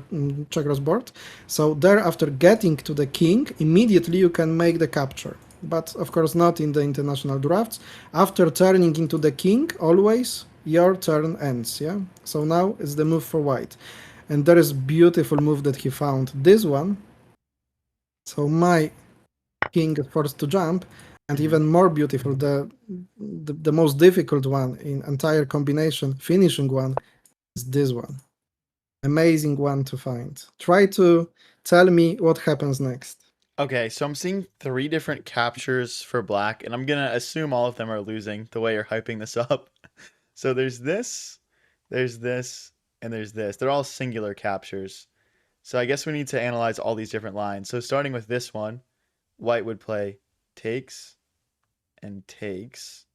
checkers board. So there, after getting to the king, immediately you can make the capture. But of course not in the international drafts. After turning into the king, always your turn ends. Yeah. So now it's the move for white, and there is beautiful move that he found. This one. So my king is forced to jump, and Hmm. even more beautiful, the most difficult one in entire combination, finishing one, is this one. Amazing one to find. Try to tell me what happens next. Okay, so I'm seeing three different captures for black, and I'm gonna assume all of them are losing the way you're hyping this up. So there's this, and there's this. They're all singular captures. So I guess we need to analyze all these different lines. So starting with this one, white would play takes and takes.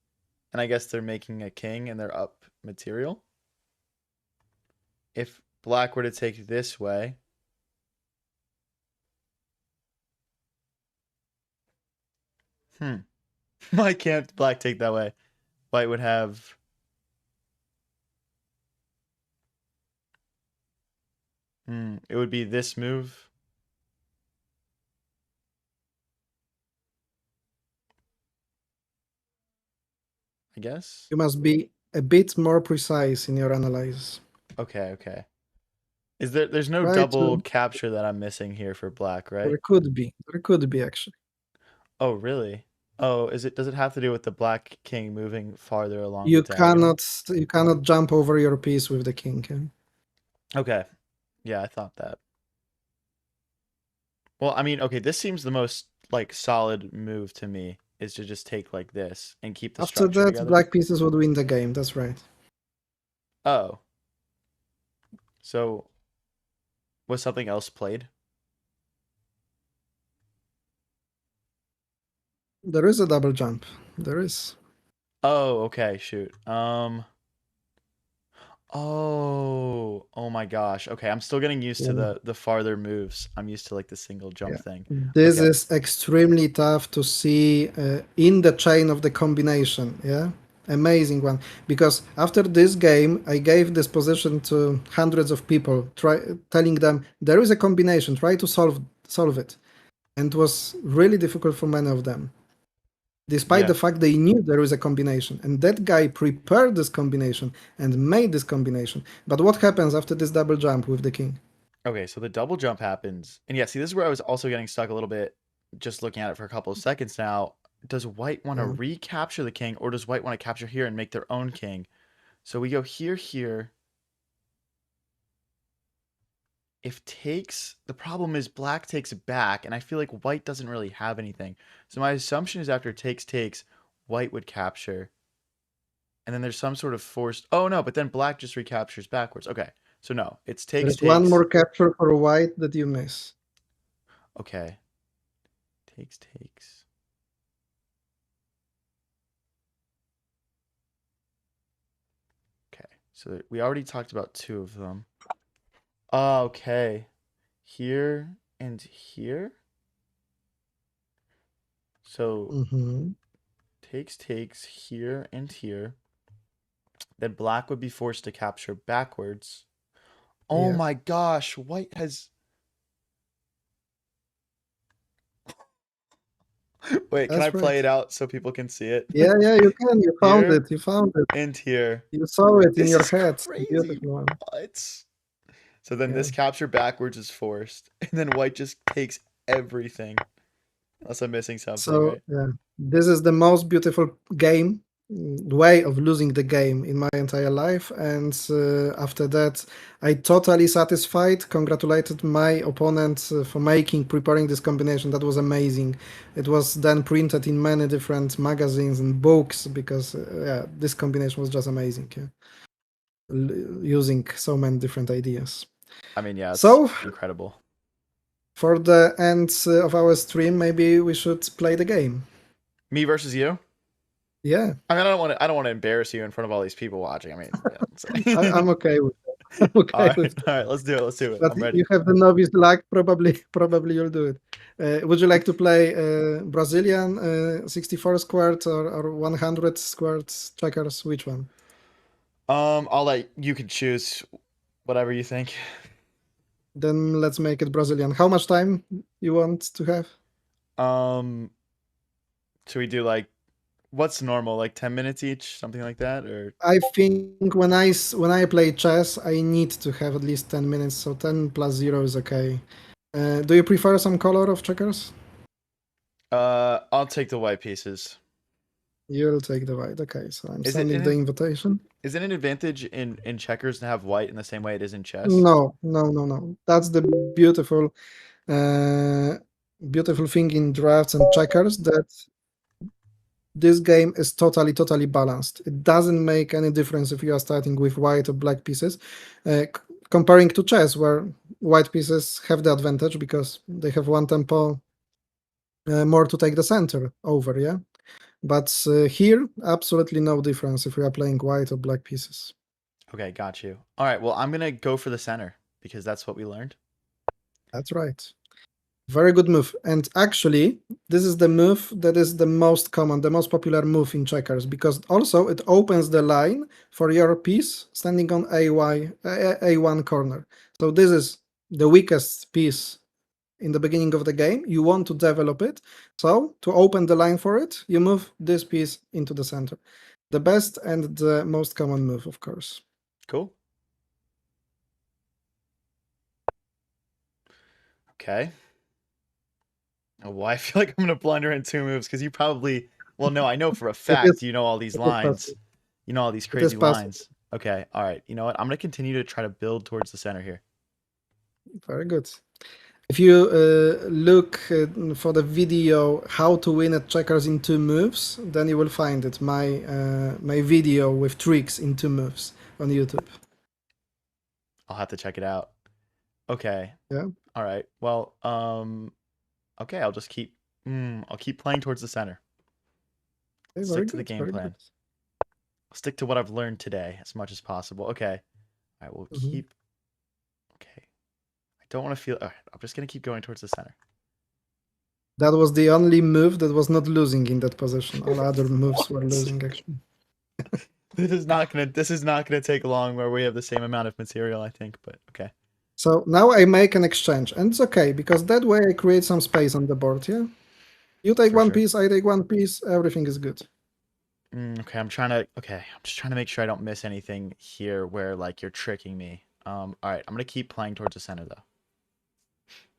And I guess they're making a king and they're up material. If black were to take this way, hmm, why can't black take that way? White would have, it would be this move, I guess. You must be a bit more precise in your analysis. Okay, okay. There's no Try double to. capture that I'm missing here for black, right? There could be. There could be actually. Oh, really? Oh, does it have to do with the black king moving farther along the You diagonal? cannot. You cannot jump over your piece with the king. Okay. Yeah, I thought that. Well, I mean, okay, this seems the most like solid move to me is to just take like this and keep the After structure that, together. black pieces would win the game. That's right. Oh, so was something else played? There is a double jump. There is. Oh, okay, shoot. Oh my gosh. Okay, I'm still getting used to Yeah. the farther moves. I'm used to like the single jump Yeah. thing. This Okay. is extremely tough to see in the chain of the combination. Yeah. Amazing one. Because after this game, I gave this position to hundreds of people, telling them there is a combination, try to solve it. And it was really difficult for many of them, despite Yeah. the fact they knew there is a combination. And that guy prepared this combination and made this combination. But what happens after this double jump with the king? Okay, so the double jump happens. And yeah, see, this is where I was also getting stuck a little bit just looking at it for a couple of seconds now. Does white want to Yeah. recapture the king, or does white want to capture here and make their own king? So we go here, here. If takes, the problem is black takes back, and I feel like white doesn't really have anything. So my assumption is after takes, white would capture. And then there's some sort of forced. Oh no, but then black just recaptures backwards. Okay, so no, it's There is one takes. more capture for white that you miss. Okay, takes. So we already talked about two of them. Oh, okay. Here and here. So Mm-hmm. takes here and here. Then black would be forced to capture backwards. Oh Yeah, my gosh, white has. Wait, can I that's play right. it out so people can see it? Yeah, yeah, you can. You found Here it. You found it. and here. You saw it in This your is head. crazy. Beautiful one. What? So then Yeah. this capture backwards is forced, and then white just takes everything. Unless I'm missing something, So right? yeah, this is the most beautiful game way of losing the game in my entire life. And after that, I totally satisfied. Congratulated my opponent for preparing this combination. That was amazing. It was then printed in many different magazines and books because yeah, this combination was just amazing. Yeah. Using so many different ideas. I mean, yeah, it's So incredible. for the end of our stream, maybe we should play the game. Me versus you? Yeah. I mean, I don't want to embarrass you in front of all these people watching. I mean, yeah, I'm okay with that. I'm okay with all that. right, let's do it. Let's do it. But I'm ready. you have the novice luck. Probably you'll do it. Would you like to play Brazilian 64 squared or 100 squared checkers? Which one? I'll let you can choose whatever you think. Then let's make it Brazilian. How much time you want to have? Um, should we do like what's normal, like 10 minutes each, something like that, or I think when I play chess, I need to have at least 10 minutes. So 10 plus 0 is okay. Do you prefer some color of checkers? I'll take the white pieces. You'll take the white. Okay, so I'm Is it sending the an invitation. is it an advantage in checkers to have white in the same way it is in chess? No, no, no, no. That's the beautiful, uh, beautiful thing in drafts and checkers that this game is totally balanced. It doesn't make any difference if you are starting with white or black pieces, comparing to chess where white pieces have the advantage because they have one tempo more to take the center over. Yeah, but here absolutely no difference if we are playing white or black pieces. Okay, got you. All right, well, I'm gonna go for the center because that's what we learned. That's right. Very good move. And actually, this is the move that is the most common, the most popular move in checkers, because also it opens the line for your piece standing on A1 corner. So this is the weakest piece in the beginning of the game. You want to develop it. So to open the line for it, you move this piece into the center. The best and the most common move, of course. Cool. Okay. Oh, well, I feel like I'm gonna blunder in two moves because you probably, well, no, I know for a It is, fact you know all these it is possible. lines. You know all these It is crazy possible. lines. Okay, all right. You know what? I'm gonna continue to try to build towards the center here. Very good. If you look for the video how to win at checkers in 2 moves, then you will find it. My video with tricks in 2 moves on YouTube. I'll have to check it out. Okay. Yeah, All right. Well, okay, I'll just keep I'll keep playing towards the center. okay, Stick very to the good, game very good. plan. I'll stick to what I've learned today as much as possible. Okay. All right, we'll Mhm. keep okay. I don't want to feel all right, I'm just gonna keep going towards the center. That was the only move that was not losing in that position. All other moves were What? losing actually. This is not gonna take long where we have the same amount of material, I think, but okay. So now I make an exchange, and it's okay because that way I create some space on the board. Yeah, you take For one sure. piece, I take one piece, everything is good. Okay, I'm just trying to make sure I don't miss anything here where like you're tricking me. All right, I'm gonna keep playing towards the center though.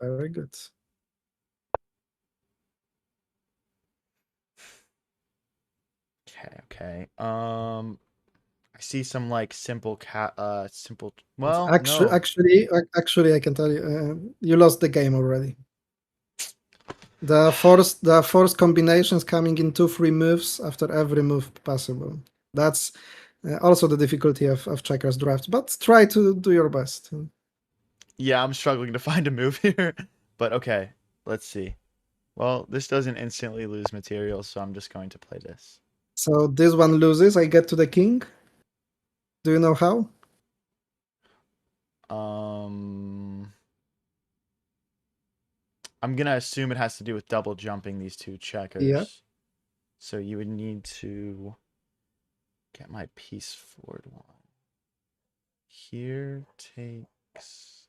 Very good. Okay, okay. I see some like simple. It's Well, no. actually, I can tell you, you lost the game already. The forced combinations coming in 2-3 moves after every move possible. That's also the difficulty of checkers drafts. But try to do your best. Yeah, I'm struggling to find a move here, but okay. Let's see. Well, this doesn't instantly lose material, so I'm just going to play this. So this one loses. I get to the king. Do you know how? Um, I'm gonna assume it has to do with double jumping these two Yeah, checkers. So you would need to get my piece forward one. Here takes.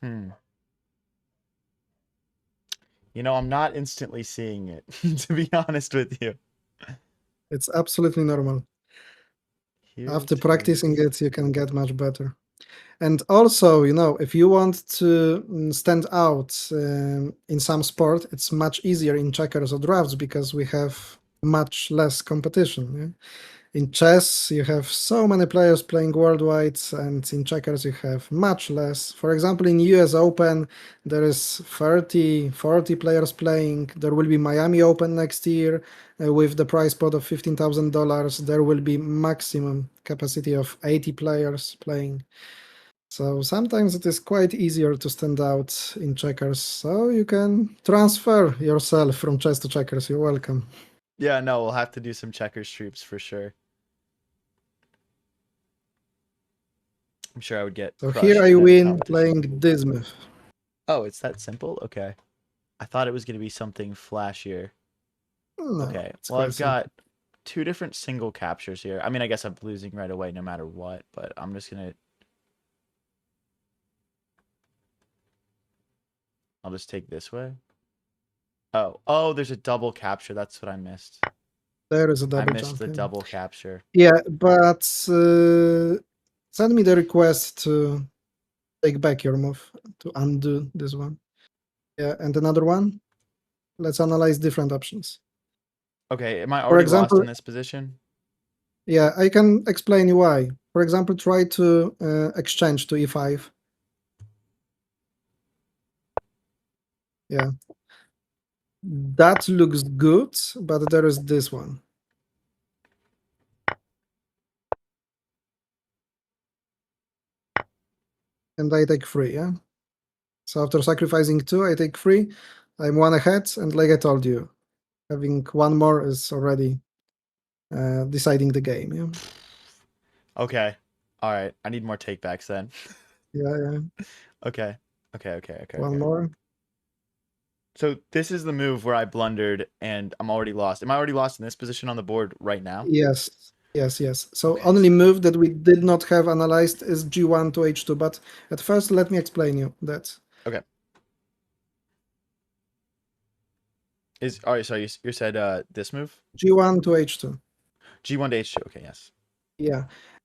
Hmm. I'm not instantly seeing it, to be honest with you. it's absolutely normal. Here After practicing takes. it, you can get much better. And also, if you want to stand out in some sport, it's much easier in checkers or drafts because we have much less competition. Yeah? In chess, you have so many players playing worldwide, and in checkers, you have much less. For example, in US Open, there is 30, 40 players playing. There will be Miami Open next year with the prize pot of $15,000. There will be maximum capacity of 80 players playing. So sometimes it is quite easier to stand out in checkers. So you can transfer yourself from chess to checkers. You're welcome. Yeah, no, we'll have to do some checkers troops for sure. I'm sure I would get So here crushed I in every win competition. playing this move. Oh, it's that simple? Okay. I thought it was going to be something flashier. No, Okay. it's Well, quite I've simple. got two different single captures here. I mean, I guess I'm losing right away no matter what, but I'm just going to. I'll just take this way. Oh, there's a double capture. That's what I missed. There is a I double missed jump. the Yeah, double capture. yeah, but send me the request to take back your move to undo this one. Yeah, and another one. Let's analyze different options. Okay, am I For already lost example, in this position? yeah, I can explain you why. For example, try to exchange to e5. Yeah, that looks good, but there is this one. And I take 3, yeah? So after sacrificing 2, I take 3. I'm 1 ahead, and like I told you, having 1 more is already deciding the game, yeah? Okay. All right. I need more takebacks then. Yeah, yeah. Okay. Okay. 1 more. So this is the move where I blundered and I'm already lost. Am I already lost in this position on the board right now? Yes, yes. So Okay, only so move that we did not have analyzed is G1 to H2, but at first let me explain you that. okay. Is all right, so you said this move? G1 to H2. G1 to H2. Okay, yes. Yeah.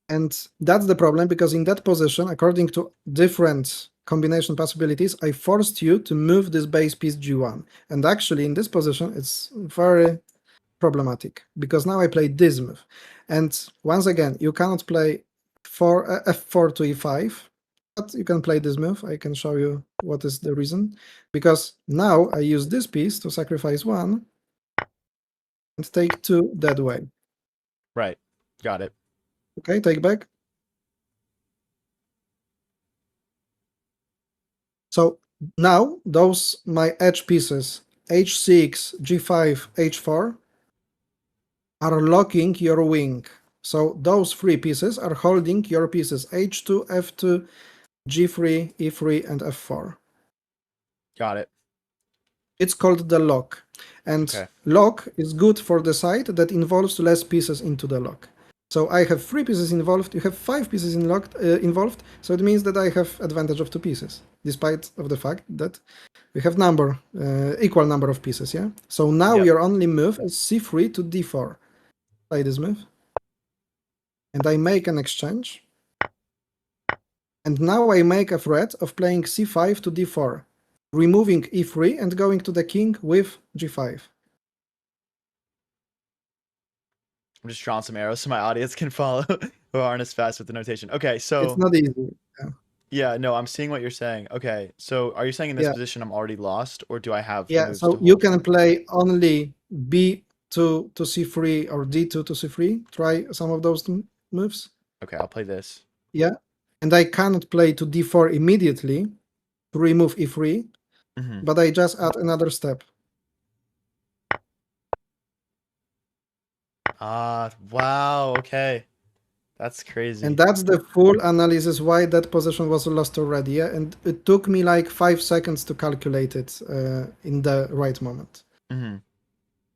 And that's the problem because in that position, according to different combination possibilities, I forced you to move this base piece G1. And actually, in this position, it's very problematic because now I play this move. And once again, you cannot play F4 to E5, but you can play this move. I can show you what is the reason. Because now I use this piece to sacrifice 1 and take 2 that way. Right. Got it. Okay, take back. So now those my edge pieces h6, g5, h4 are locking your wing. So those 3 pieces are holding your pieces h2, f2, g3, e3, and f4. Got it. It's called the lock. And Okay. lock is good for the side that involves less pieces into the lock. So I have 3 pieces involved, you have 5 pieces involved, so it means that I have advantage of 2 pieces, despite of the fact that we have equal number of pieces, yeah? So now Yep. your only move is c3 to d4. Play this move. And I make an exchange. And now I make a threat of playing c5 to d4, removing e3 and going to the king with g5. I'm just drawing some arrows so my audience can follow who aren't as fast with the notation. Okay, It's so not easy. Yeah. yeah, no, I'm seeing what you're saying. Okay, so are you saying in this Yeah. position I'm already lost, or do I have Yeah. moves to So you hold can here? play only b2 to c3 or d2 to c3. Try some of those moves. Okay, I'll play this. Yeah. And I cannot play to d4 immediately to remove e3, Hmm. but I just add another step. Ah, wow. Okay. That's And crazy. that's the full analysis why that position was lost already. Yeah? And it took me like 5 seconds to calculate it in the right moment. Hmm.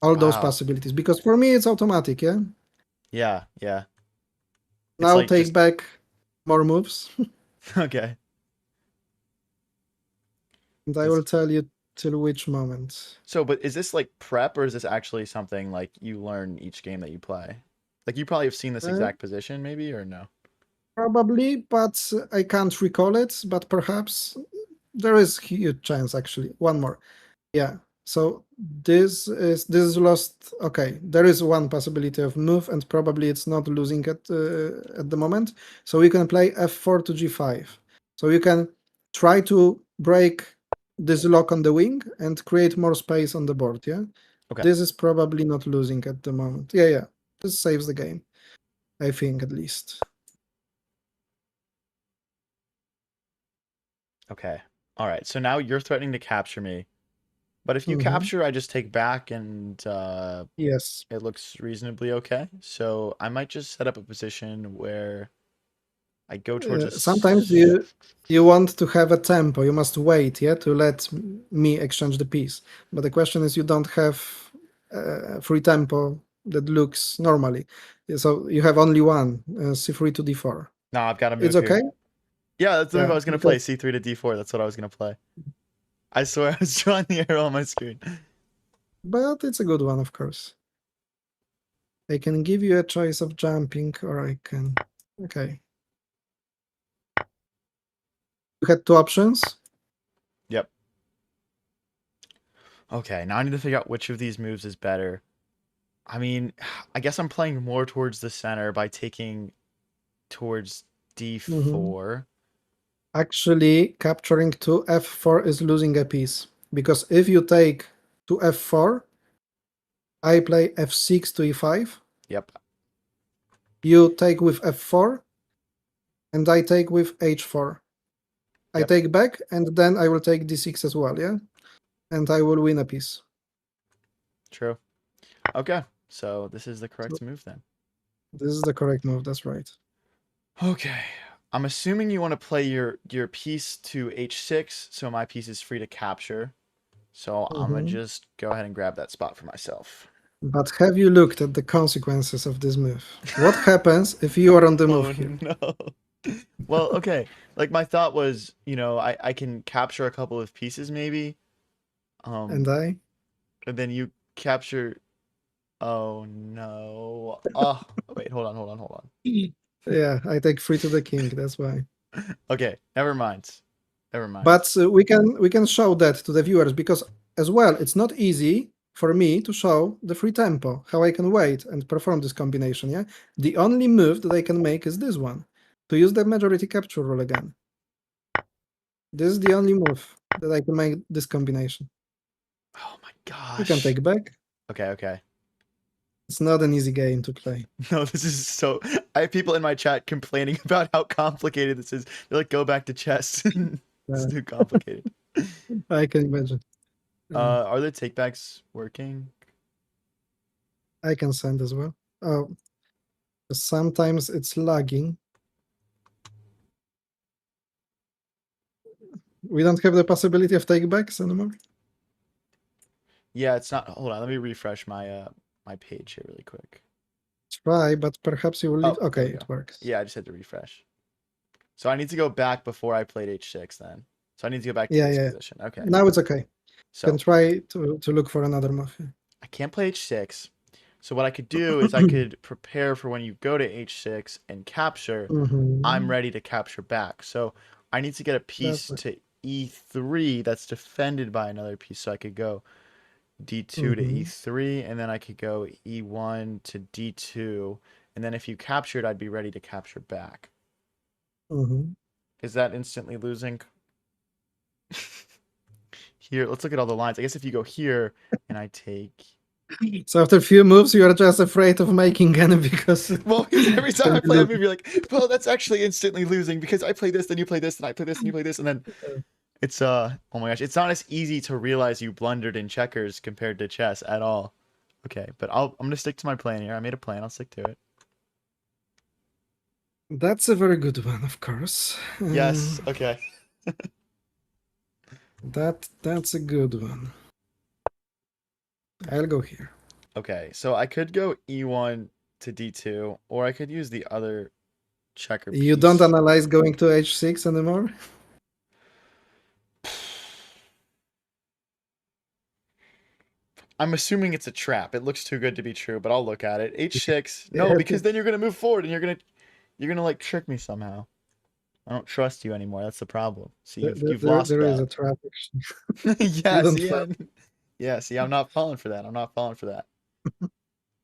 All those Wow. possibilities. Because for me, it's automatic. Yeah. Yeah, yeah. It's Now like take just back more moves. okay. And I This will tell you till which moment. so, but is this like prep or is this actually something like you learn each game that you play? Like you probably have seen this Uh, exact position, maybe, or no? Probably, but I can't recall it. But perhaps there is huge chance actually. One more. Yeah. So this is lost. Okay, there is one possibility of move, and probably it's not losing at the moment. So we can play f4 to g5. So you can try to break this lock on the wing and create more space on the board. Yeah. Okay. This is probably not losing at the moment. Yeah, yeah. This saves the game. I think at least. Okay. All right. So now you're threatening to capture me. But if you Hmm. capture, I just take back and Yes. it looks reasonably okay. So I might just set up a position where I go towards a Sometimes you want to have a tempo. You must wait, yeah, to let me exchange the piece. But the question is, you don't have free tempo that looks normally. So you have only one c3 to d4. No, I've got to It's move okay, here. Yeah, that's the move I yeah, was gonna play. because C3 to D4. That's what I was gonna play. I swear I was drawing the arrow on my screen. but it's a good one, of course. I can give you a choice of jumping, or I can. Okay, you had two options. Yep. Okay, now I need to figure out which of these moves is better. I mean, I guess I'm playing more towards the center by taking towards Mhm. D4. Actually, capturing to f4 is losing a piece because if you take to f4, I play f6 to e5. Yep. You take with f4, and I take with h4. I Yep. take back, and then I will take d6 as well, yeah? And I will win a piece. True. Okay. So this is the So correct move then. this is the correct move, that's right. Okay. I'm assuming you want to play your piece to H6, so my piece is free to capture. So I'm gonna Mhm. just go ahead and grab that spot for myself. But have you looked at the consequences of this move? What happens if you are on the move Oh here? no. Well, okay. Like my thought was, I can capture a couple of pieces maybe. And Um, I? and then you capture. Oh no. Oh, wait, hold Yeah, I take 3 to the king, that's why. on. Okay, never mind. Never mind. But we can show that to the viewers because as well it's not easy for me to show the free tempo how I can wait and perform this combination. Yeah, the only move that I can make is this one to use the majority capture rule again. This is the only move that I can make this combination. Oh my You can gosh. take back. Okay, okay. It's not an easy game to play. No, this is so. I have people in my chat complaining about how complicated this is. They're like, go back to chess. It's Uh, too complicated. I can imagine. Uh, Are the takebacks working? I can send as well. Oh, sometimes it's lagging. We don't have the possibility of takebacks anymore. Yeah, it's not. Hold on, let me refresh my page here really quick. Try, but perhaps you will leave. Oh, there Okay, we it go. works. Yeah, I just had to refresh. So I need to go back before I played H6 then. So I need to go back to Yeah, this yeah. position. Okay. Now it's okay. You can So try to look for another move. I can't play H6. So what I could do is I could prepare for when you go to H6 and capture, I'm Hmm. ready to capture back. So I need to get a That's piece right. to E3 that's defended by another piece. So I could go D2 to Hmm. E3, and then I could go E1 to D2. And then if you captured, I'd be ready to capture back. Hmm. Is that instantly losing? Here, let's look at all the lines. I guess if you go here and I take. So after a few moves, you are just afraid of making any because Well, because every it time can I be play a losing. move, you're like, well, that's actually instantly losing because I play this, then you play this, and I play this, and you play this, and then it's oh my gosh, it's not as easy to realize you blundered in checkers compared to chess at all. Okay, but I'm gonna stick to my plan here. I made a plan. I'll stick to it. That's a very good one, of course. Yes. Okay. That's a good one. I'll go here. Okay. So I could go e1 to d2, or I could use the other checker You don't piece. analyze going to h6 anymore? I'm assuming it's a trap. It looks too good to be true, but I'll look at it. H6. No, Yeah, because then you're gonna move forward and you're gonna like trick me somehow. I don't trust you anymore. That's the problem. See, you've lost there is bet. a trap actually. You Yeah, don't see, fall. yeah, see, I'm not falling for that. I'm not falling for that.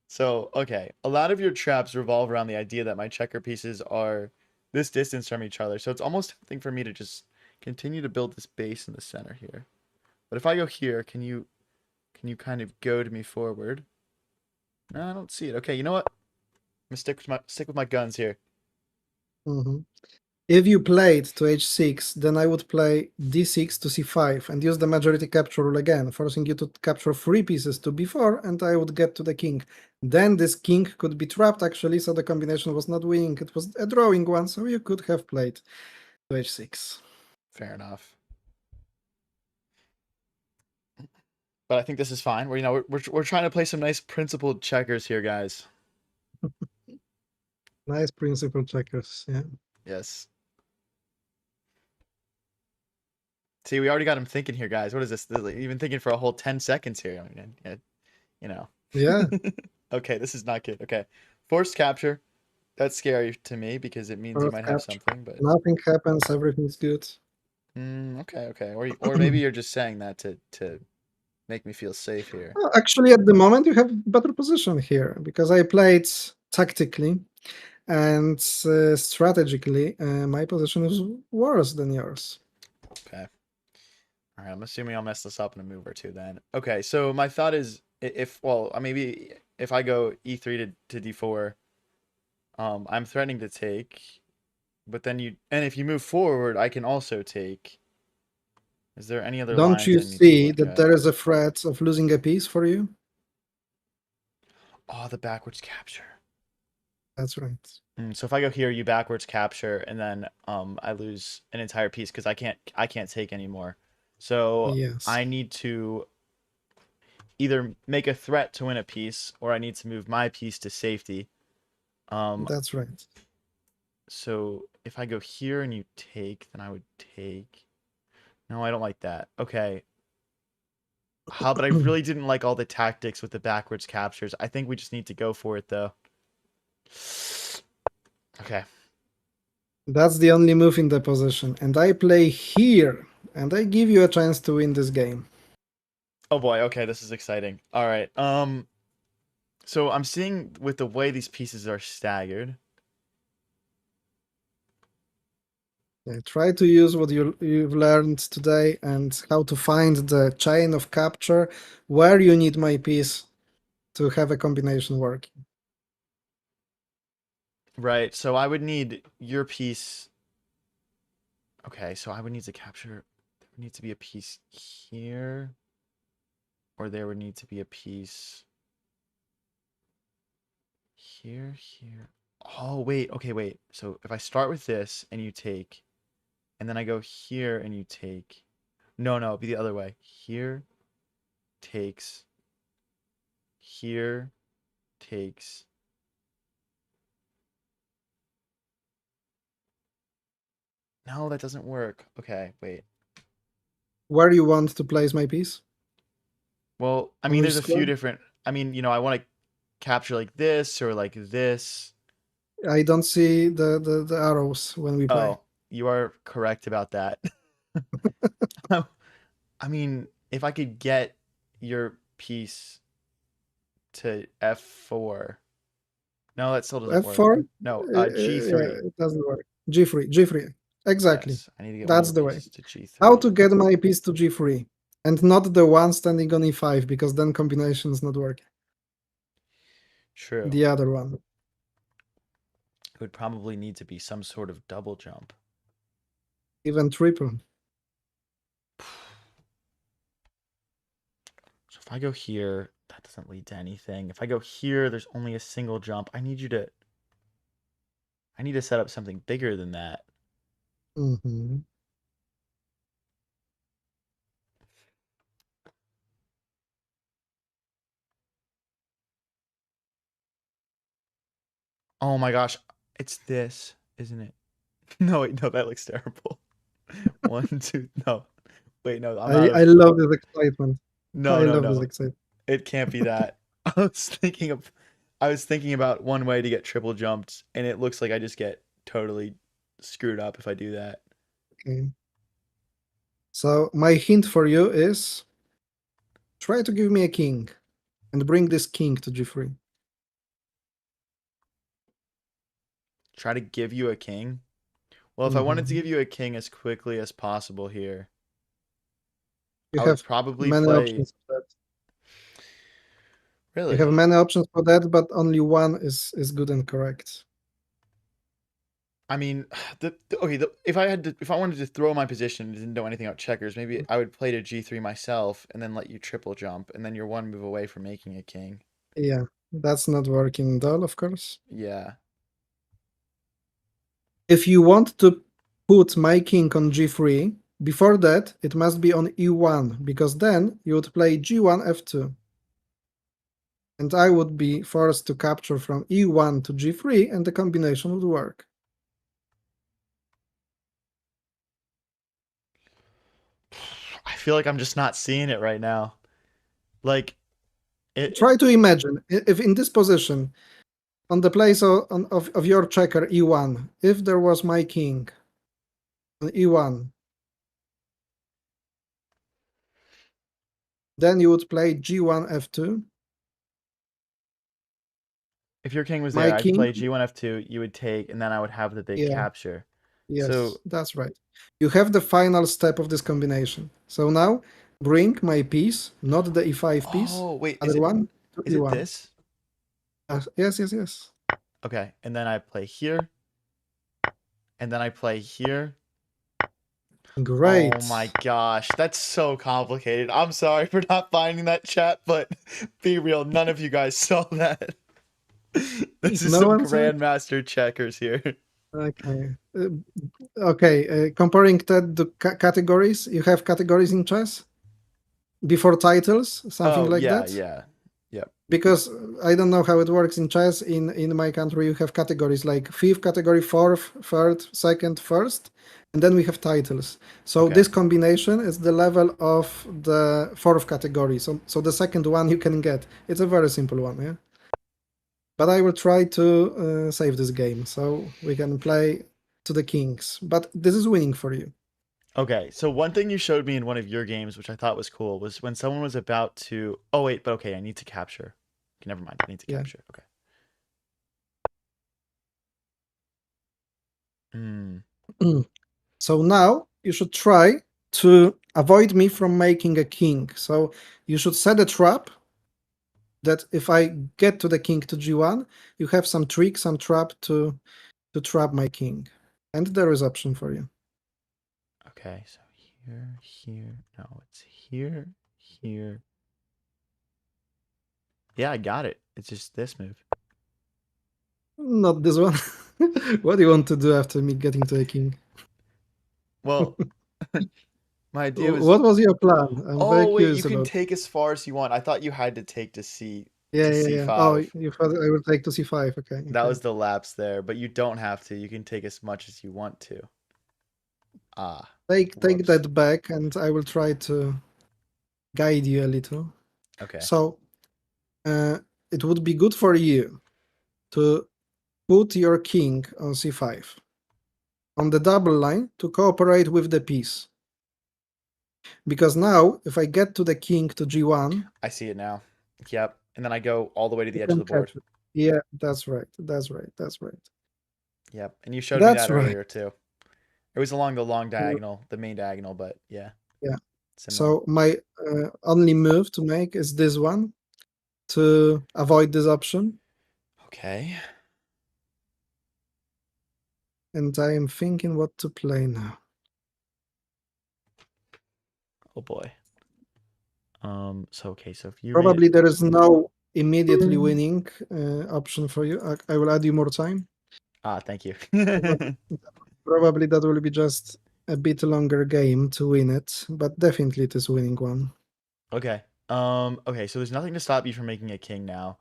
So, okay, a lot of your traps revolve around the idea that my checker pieces are this distance from each other. So it's almost tempting for me to just continue to build this base in the center here. But if I go here, can you kind of goad me forward? No, I don't see it. Okay, you know what? I'm gonna stick with my guns here. Mhm. If you played to h6, then I would play d6 to c5 and use the majority capture rule again, forcing you to capture 3 pieces to b4, and I would get to the king. Then this king could be trapped actually, so the combination was not winning, it was a drawing one, so you could have played to h6. Fair enough. But I think this is fine. We're trying to play some nice principled checkers here, guys. Nice principal checkers, yeah. Yes. See, we already got him thinking here, guys. What is this? You've been thinking for a whole 10 seconds here. I mean, you know. Yeah, Okay, this is not good. Okay. Forced capture. That's scary to me because it means you first might have capture. something, but Nothing happens, everything's good. okay, okay. Or maybe you're just saying that to make me feel safe here. Well, actually, at the moment, you have better position here because I played tactically and strategically. My position is worse than yours. Okay. All right, I'm assuming I'll mess this up in a move or two then. Okay, so my thought is if well, maybe if I go e3 to d4, I'm threatening to take, but then if you move forward, I can also take. Is there any other Don't lines you I need to see look that at? there is a threat of losing a piece for you? Oh, the backwards capture. That's right. So if I go here, you backwards capture, and then I lose an entire piece because I can't take anymore. So Yes, I need to either make a threat to win a piece, or I need to move my piece to safety. Um, that's right. so if I go here and you take, then I would take. No, I don't like that. Okay. How, but I really didn't like all the tactics with the backwards captures. I think we just need to go for it though. Okay. That's the only move in the position. And I play here, and I give you a chance to win this game. Oh boy. Okay, this is exciting. All right. So I'm seeing with the way these pieces are staggered. Try to use what you've learned today and how to find the chain of capture where you need my piece to have a combination working. Right. So I would need your piece. Okay, so I would need to capture. There would need to be a piece here, or there would need to be a piece here. Oh, wait. Okay, wait. So if I start with this and you take, and then I go here and you take. No, no, it'd be the other way. Here takes, here takes. No, that doesn't work. Okay, wait. Where you want to place my piece? Well, I On mean, which there's a few square? different. I mean, I want to capture like this or like this. I don't see the arrows when we play. Oh, you are correct about that. I mean, if I could get your piece to f4. No, that still doesn't work. F4? No, Yeah, g3. it doesn't work. G3, G3. Exactly. Yes, I need to get one of That's your the way. pieces to How g3. to get my piece to G3 and not the one standing on E5 because then combination is not working. True. The other one. It would probably need to be some sort of double jump. Even triple. So if I go here, that doesn't lead to anything. If I go here, there's only a single jump. I need to set up something bigger than that. Hmm. Oh my gosh, it's this, isn't it? No, wait, no, that looks terrible. One, two, no. Wait, no, I'm out I of. love this excitement. No, I no, love this no. excitement. It can't be that. I was thinking about one way to get triple jumped, and it looks like I just get totally screwed up if I do that. Okay. So my hint for you is try to give me a king and bring this king to g3. Try to give you a king. Well, if I wanted to Hmm. give you a king as quickly as possible here, You I would have probably many play. options for that. You Really? have many options for that, but only one is good and correct. I mean, okay. If I wanted to throw my position and didn't know anything about checkers, maybe I would play to g3 myself and then let you triple jump, and then you're one move away from making a king. Yeah, that's not working at all, of course. Yeah. If you want to put my king on g3, before that, it must be on e1, because then you would play g1, f2. And I would be forced to capture from e1 to g3, and the combination would work. I feel like I'm just not seeing it right now. Like it. Try to imagine, if in this position, on the place of your checker e1, if there was my king on e1, then you would play g1, f2. If your king was there, My I'd king, play g1 f2. You would take, and then I would have the big yeah, capture. yes, So, that's right. You have the final step of this combination. So now bring my piece, not the e5 piece, oh wait, other one, to is it e1. this? Yes, yes, yes. Okay, and then I play here, and then I play here. Oh my Great. gosh, that's so complicated. I'm sorry for not finding that chat, but be real, none of you guys saw that. This is No some answer? grandmaster checkers here. Okay. Okay, comparing that to categories, you have categories in chess before titles, something Oh like yeah, that? yeah. Yep. Because I don't know how it works in chess. In my country, you have categories like fifth category, fourth, third, second, first, and then we have titles. So this Okay. combination is the level of the fourth category. So the second one you can get. It's a very simple one, yeah. But I will try to save this game so we can play to the kings. But this is winning for you. Okay, so one thing you showed me in one of your games, which I thought was cool, was when someone was about to. Oh wait, but okay, I need to capture. Okay, never mind. I need to Yeah. capture. Okay. Hmm. So now you should try to avoid me from making a king. So you should set a trap that if I get to the king to g1, you have some trick, some trap to trap my king. And there is option for you. Okay, so here, here. No, it's here, here. Yeah, I got it. It's just this move. Not this one. What do you want to do after me getting to the king? Well, my idea was. What was your plan? I'm very Oh wait, you curious can about. take as far as you want. I thought you had to take to C Yeah, to yeah, yeah. Oh, C5. you thought I would take to c5. Okay, That okay. was the lapse there, but you don't have to. You can take as much as you want to. Ah, Take whoops. that back, and I will try to guide you a little. Okay. So it would be good for you to put your king on c5 on the double line to cooperate with the piece. Because now, if I get to the king to g1, I see it now. Yep. And then I go all the way to you the edge of can the board. catch it. Yeah, that's right. That's right. That's right. Yep. And you showed me That's that right. earlier too. It was along the long Uh, diagonal, the main diagonal, but yeah, yeah. similar. So my only move to make is this one to avoid this option. Okay. And I am thinking what to play now. Oh boy. So okay, so if you read it. Probably there is no immediately winning option for you. I will add you more time. Ah, thank you. Probably, probably that will be just a bit longer game to win it, but definitely it is winning one. Okay. Okay, so there's nothing to stop you from making a king now.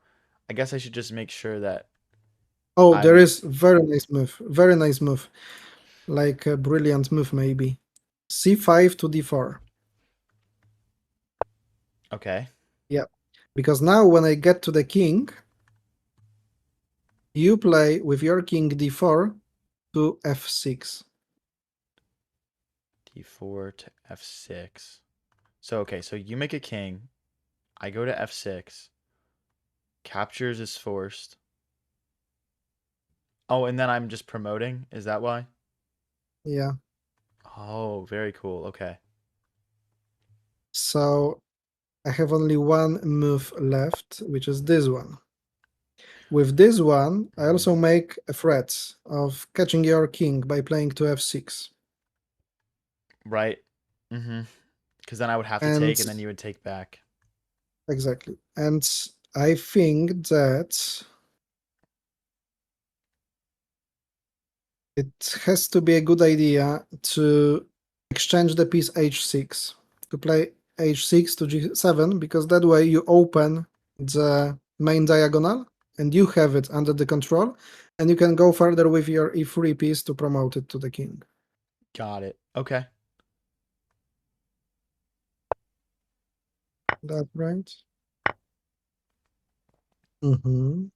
I guess I should just make sure that Oh, there I'm is very nice move. Very nice move. Like a brilliant move, maybe. C5 to d4. okay. Yeah. Because now when I get to the king, you play with your king d4 to f6. D4 to F6. So okay, so you make a king. I go to F6. Captures is forced. Oh, and then I'm just promoting. Is that why? Yeah. Oh, very cool. Okay. So I have only one move left, which is this one. With this one, I Mhm. also make a threat of catching your king by playing to f6. Right. Mm-hmm. Because then I would have to And take, and then you would take back. exactly. And I think that it has to be a good idea to exchange the piece h6, to play h6 to g7, because that way you open the main diagonal and you have it under the control, and you can go further with your e3 piece to promote it to the king. Got it. Okay. That right? Mm-hmm.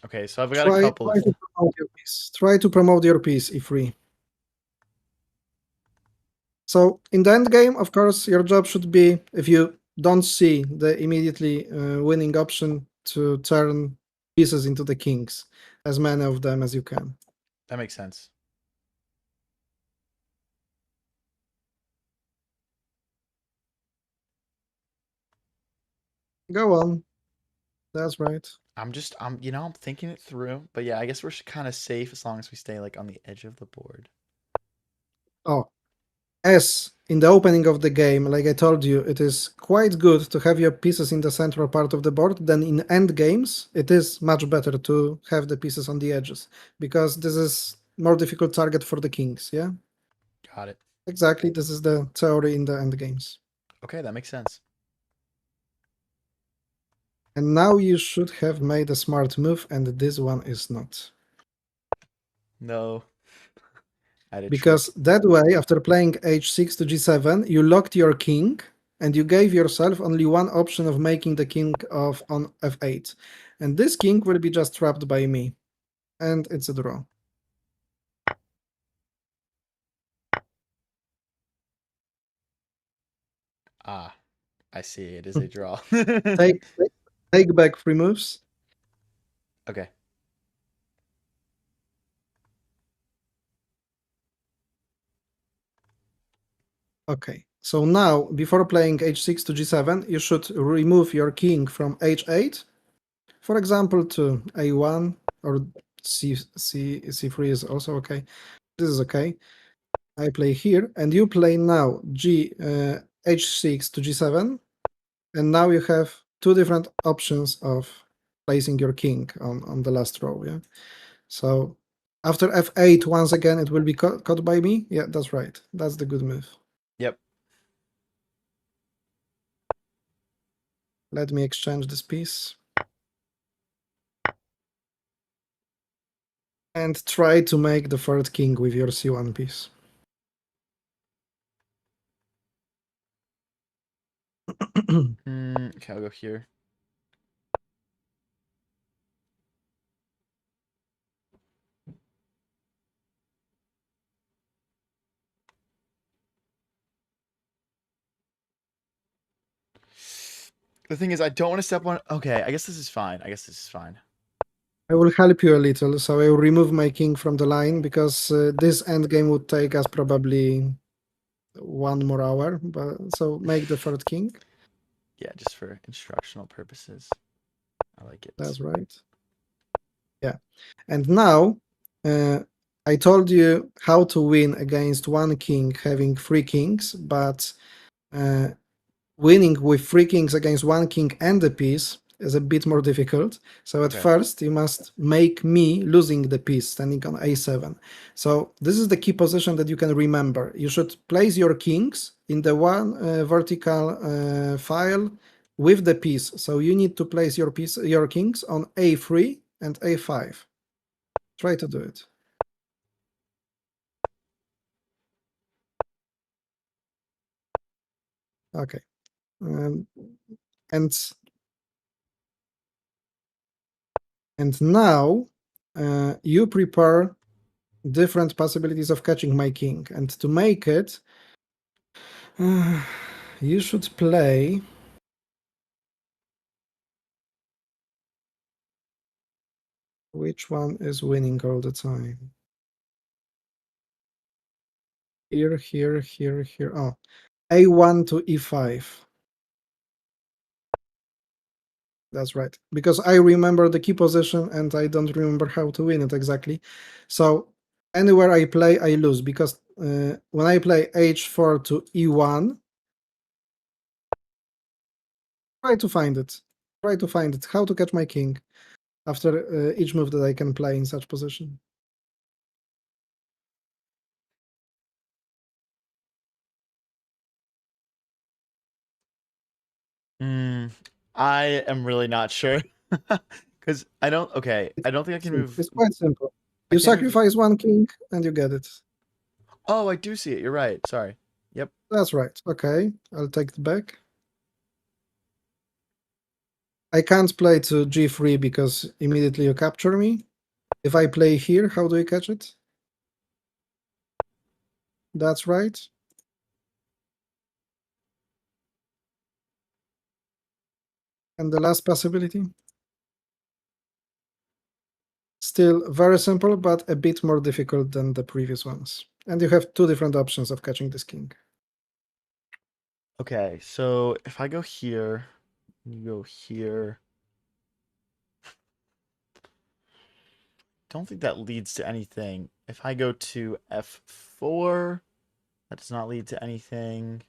Okay, so I've got a Try couple try of. to promote your piece. Try to promote your piece e3. So in the end game, of course, your job should be, if you don't see the immediately winning option, to turn pieces into the kings, as many of them as you can. That makes sense. Go on. That's right. I'm thinking it through, but yeah, I guess we're kind of safe as long as we stay like on the edge of the board. Oh, as in the opening of the game, like I told you, it is quite good to have your pieces in the central part of the board. Then in end games, it is much better to have the pieces on the edges, because this is more difficult target for the kings. Yeah, Got it. exactly. This is the theory in the end games. Okay, that makes sense. And now you should have made a smart move, and this one is not. No, I had a Because trick. that way, after playing h6 to g7, you locked your king, and you gave yourself only one option of making the king of on f8. And this king will be just trapped by me. And it's a draw. Ah, I see. It is a draw. Take back 3 moves. Okay. Okay. So now, before playing h6 to g7, you should remove your king from h8, for example, to a1, or c3 is also okay. This is okay. I play here, and you play now h6 to g7, and now you have two different options of placing your king on the last row. Yeah. So after f8, once again, it will be caught by me. Yeah, that's right. That's the good move. Yep. Let me exchange this piece and try to make the third king with your c1 piece. Okay, I'll go here. The thing is, I don't want to step on. Okay, I guess this is fine. I guess this is fine. I will help you a little, so I will remove my king from the line, because this endgame would take us probably 1 more hour. But so make the third king. Yeah, just for instructional purposes. I like it. That's right. Yeah. And now I told you how to win against one king having 3 kings, but uh, winning with 3 kings against 1 king and a piece is a bit more difficult. So at Okay. first you must make me losing the piece standing on a7. So this is the key position that you can remember. You should place your kings in the one vertical file with the piece. So you need to place your kings on a3 and a5. Try to do it. Okay. Um, and now you prepare different possibilities of catching my king. And to make it, you should play. Which one is winning all the time? Here, here, here, here. Oh, a1 to e5. That's right. Because I remember the key position and I don't remember how to win it exactly. So anywhere I play, I lose. Because when I play h4 to e1, try to find it. Try to find it. How to catch my king after each move that I can play in such position. I am really not sure. Because I don't, okay, I don't think I It's can simple. move, It's quite simple. I You can't move. sacrifice 1 king and you get it. Oh, I do see it. You're right. Sorry. Yep. That's right. Okay, I'll take it back. I can't play to g3 because immediately you capture me. If I play here, how do you catch it? That's right. And the last possibility? Still very simple, but a bit more difficult than the previous ones. And you have 2 different options of catching this king. Okay, so if I go here, you go here. Don't think that leads to anything. If I go to f4, that does not lead to anything.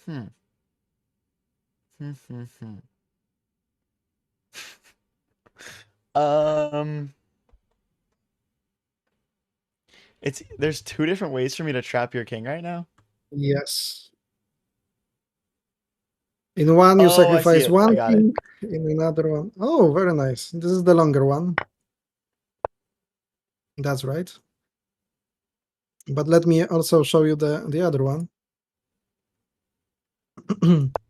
Hmm. Hmm, hmm, hmm. Um, there's 2 different ways for me to trap your king right now. Yes. In one, you Oh, I see sacrifice it. I one got it. king. In another one, oh, very nice. This is the longer one. That's right. But let me also show you the other one.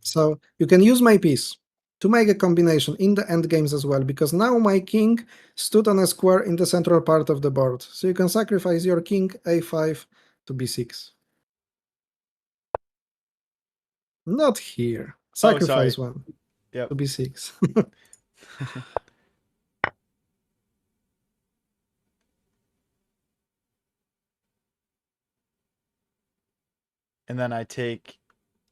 So you can use my piece to make a combination in the end games as well, because now my king stood on a square in the central part of the board. So you can sacrifice your king a5 to b6. Not here. Oh, Sacrifice sorry. one Yep. to b6. And then I take.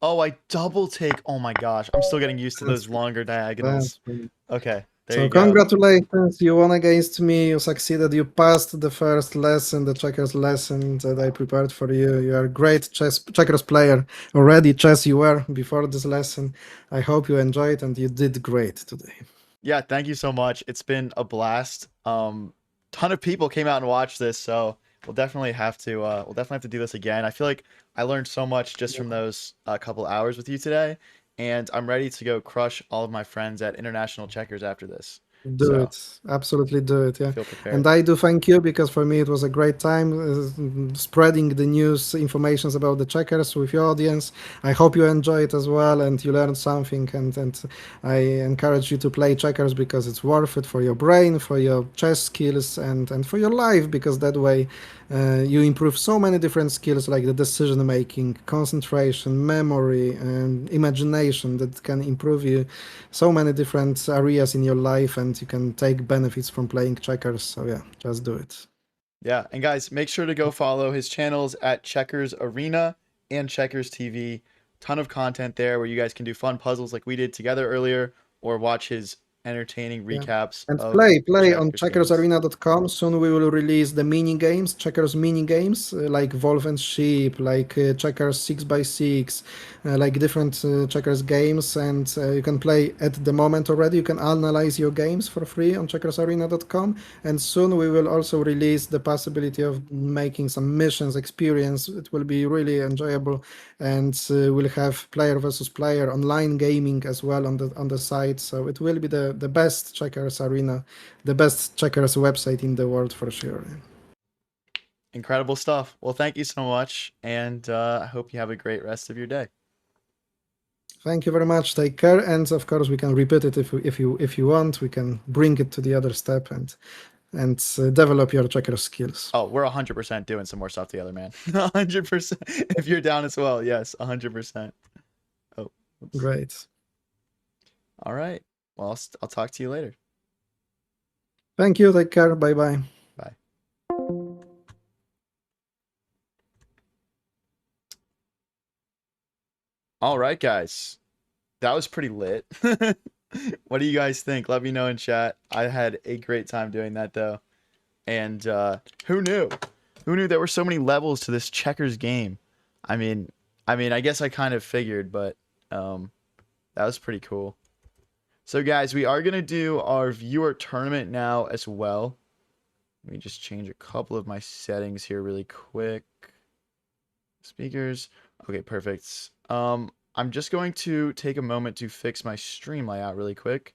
Oh, I double take. Oh my gosh. I'm still getting used to That's those longer diagonals. that's right. Okay, there So you go. congratulations, you won against me, you succeeded, you passed the first lesson, the checkers lesson that I prepared for you. You are a great checkers player. Already chess you were before this lesson. I hope you enjoyed and you did great today. Yeah, thank you so much. It's been a blast. Ton of people came out and watched this, so we'll definitely have to do this again. I feel like I learned so much just from those couple hours with you today, and I'm ready to go crush all of my friends at International Checkers after this. Do So it. Absolutely do it. I Yeah. feel And prepared. I do thank you because for me it was a great time spreading the news, informations about the checkers with your audience. I hope you enjoy it as well and you learned something. And I encourage you to play checkers because it's worth it for your brain, for your chess skills, and for your life because that way you improve so many different skills like the decision making, concentration, memory, and imagination that can improve you so many different areas in your life and you can take benefits from playing checkers. So yeah, just do it. Yeah, and guys, make sure to go follow his channels at Checkers Arena and Checkers TV. Ton of content there where you guys can do fun puzzles like we did together earlier, or watch his entertaining Yeah. recaps And of play on Checkers games. checkersarena.com. Soon we will release the mini games, Checkers mini games, like Wolf and Sheep, like Checkers 6x6, like different Checkers games. And you can play at the moment already. You can analyze your games for free on checkersarena.com. And soon we will also release the possibility of making some missions experience. It will be really enjoyable. And we'll have player versus player online gaming as well on the site. So it will be the best checkers arena, the best checkers website in the world for sure. Incredible stuff. Well, thank you so much, and I hope you have a great rest of your day. Thank you very much. Take care, and of course we can repeat it if you want. We can bring it to the other step and develop your checker skills. Oh, we're 100% doing some more stuff together, man. 100%. If you're down as well, yes, 100%. Oh, oops. Great. All right. Well, I'll talk to you later. Thank you. Take care. Bye bye. Bye. All right, guys. That was pretty lit. What do you guys think? Let me know in chat. I had a great time doing that, though. And who knew? Who knew there were so many levels to this checkers game? I mean, I guess I kind of figured, but that was pretty cool. So, guys, we are gonna do our viewer tournament now as well. Let me just change a couple of my settings here really quick. Speakers. Okay, perfect. I'm just going to take a moment to fix my stream layout really quick.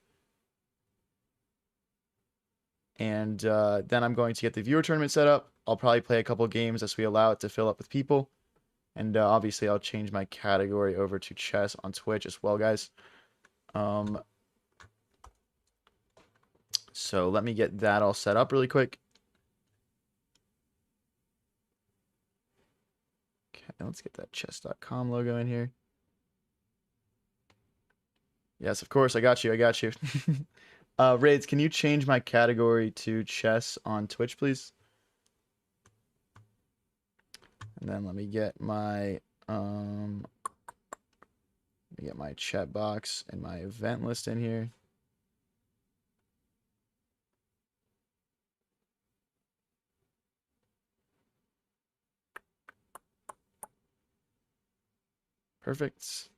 And then I'm going to get the viewer tournament set up. I'll probably play a couple games as we allow it to fill up with people. And obviously, I'll change my category over to chess on Twitch as well, guys. So let me get that all set up really quick. Okay, let's get that chess.com logo in here. Yes, of course, I got you. I got you. Raids, can you change my category to chess on Twitch, please? And then let me get my chat box and my event list in here. Perfect.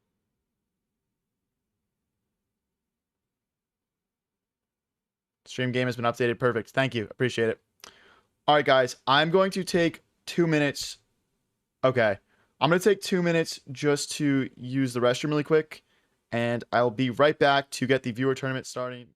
Stream game has been updated. Perfect. Thank you. Appreciate it. All right, guys. I'm going to take 2 minutes. Okay. I'm going to take 2 minutes just to use the restroom really quick. And I'll be right back to get the viewer tournament starting.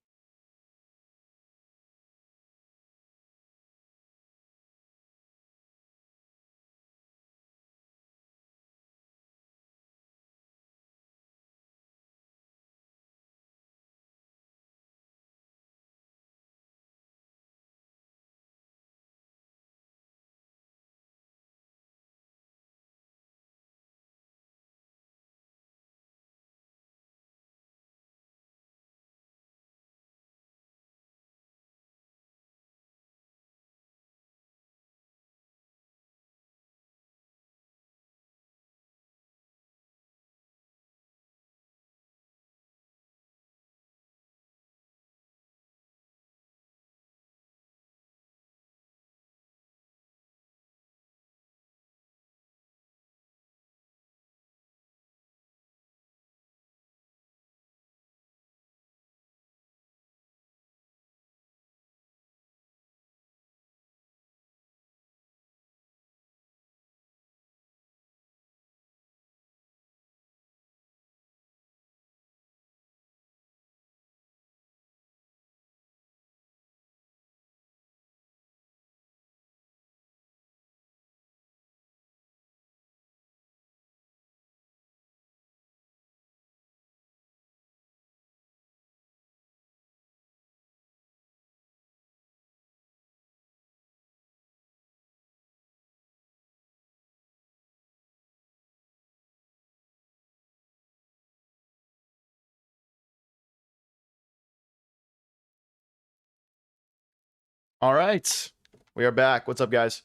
All right. We are back. What's up, guys?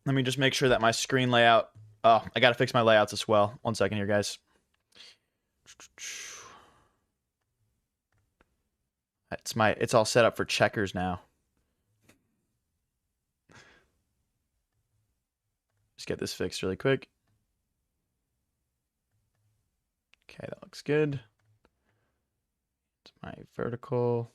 Let me just make sure that my screen layout. Oh, I got to fix my layouts as well. 1 second here, guys. It's all set up for checkers now. Just get this fixed really quick. Okay, that looks good. It's my vertical.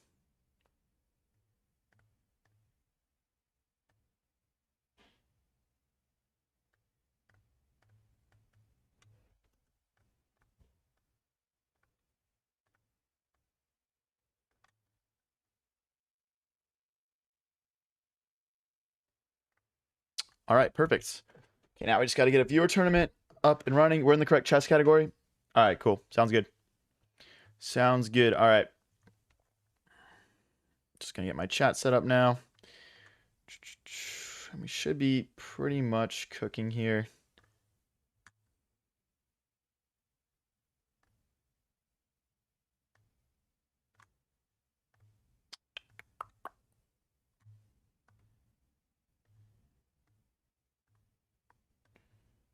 All right, perfect. Okay, now we just got to get a viewer tournament up and running. We're in the correct chess category. All right, cool. Sounds good. Sounds good. All right. Just going to get my chat set up now. We should be pretty much cooking here.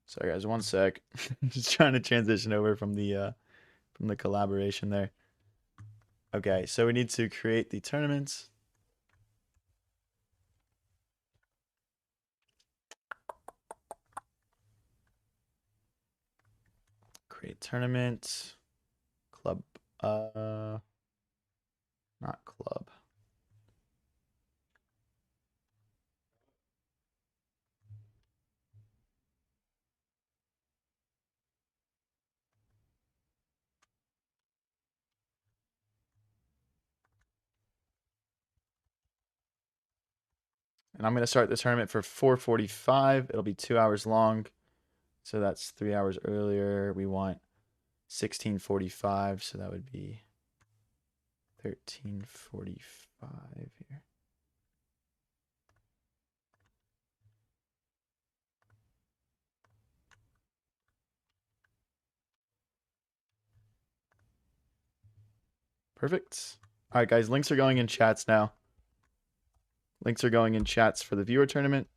Sorry guys, one sec. Just trying to transition over from the collaboration there. Okay, so we need to create the tournament. Create tournament. Club. Not club. And I'm going to start the tournament for 4:45. It'll be 2 hours long. So that's 3 hours earlier. We want 16:45. So that would be 13:45 here. Perfect. All right, guys, links are going in chats now. Links are going in chats for the viewer tournament.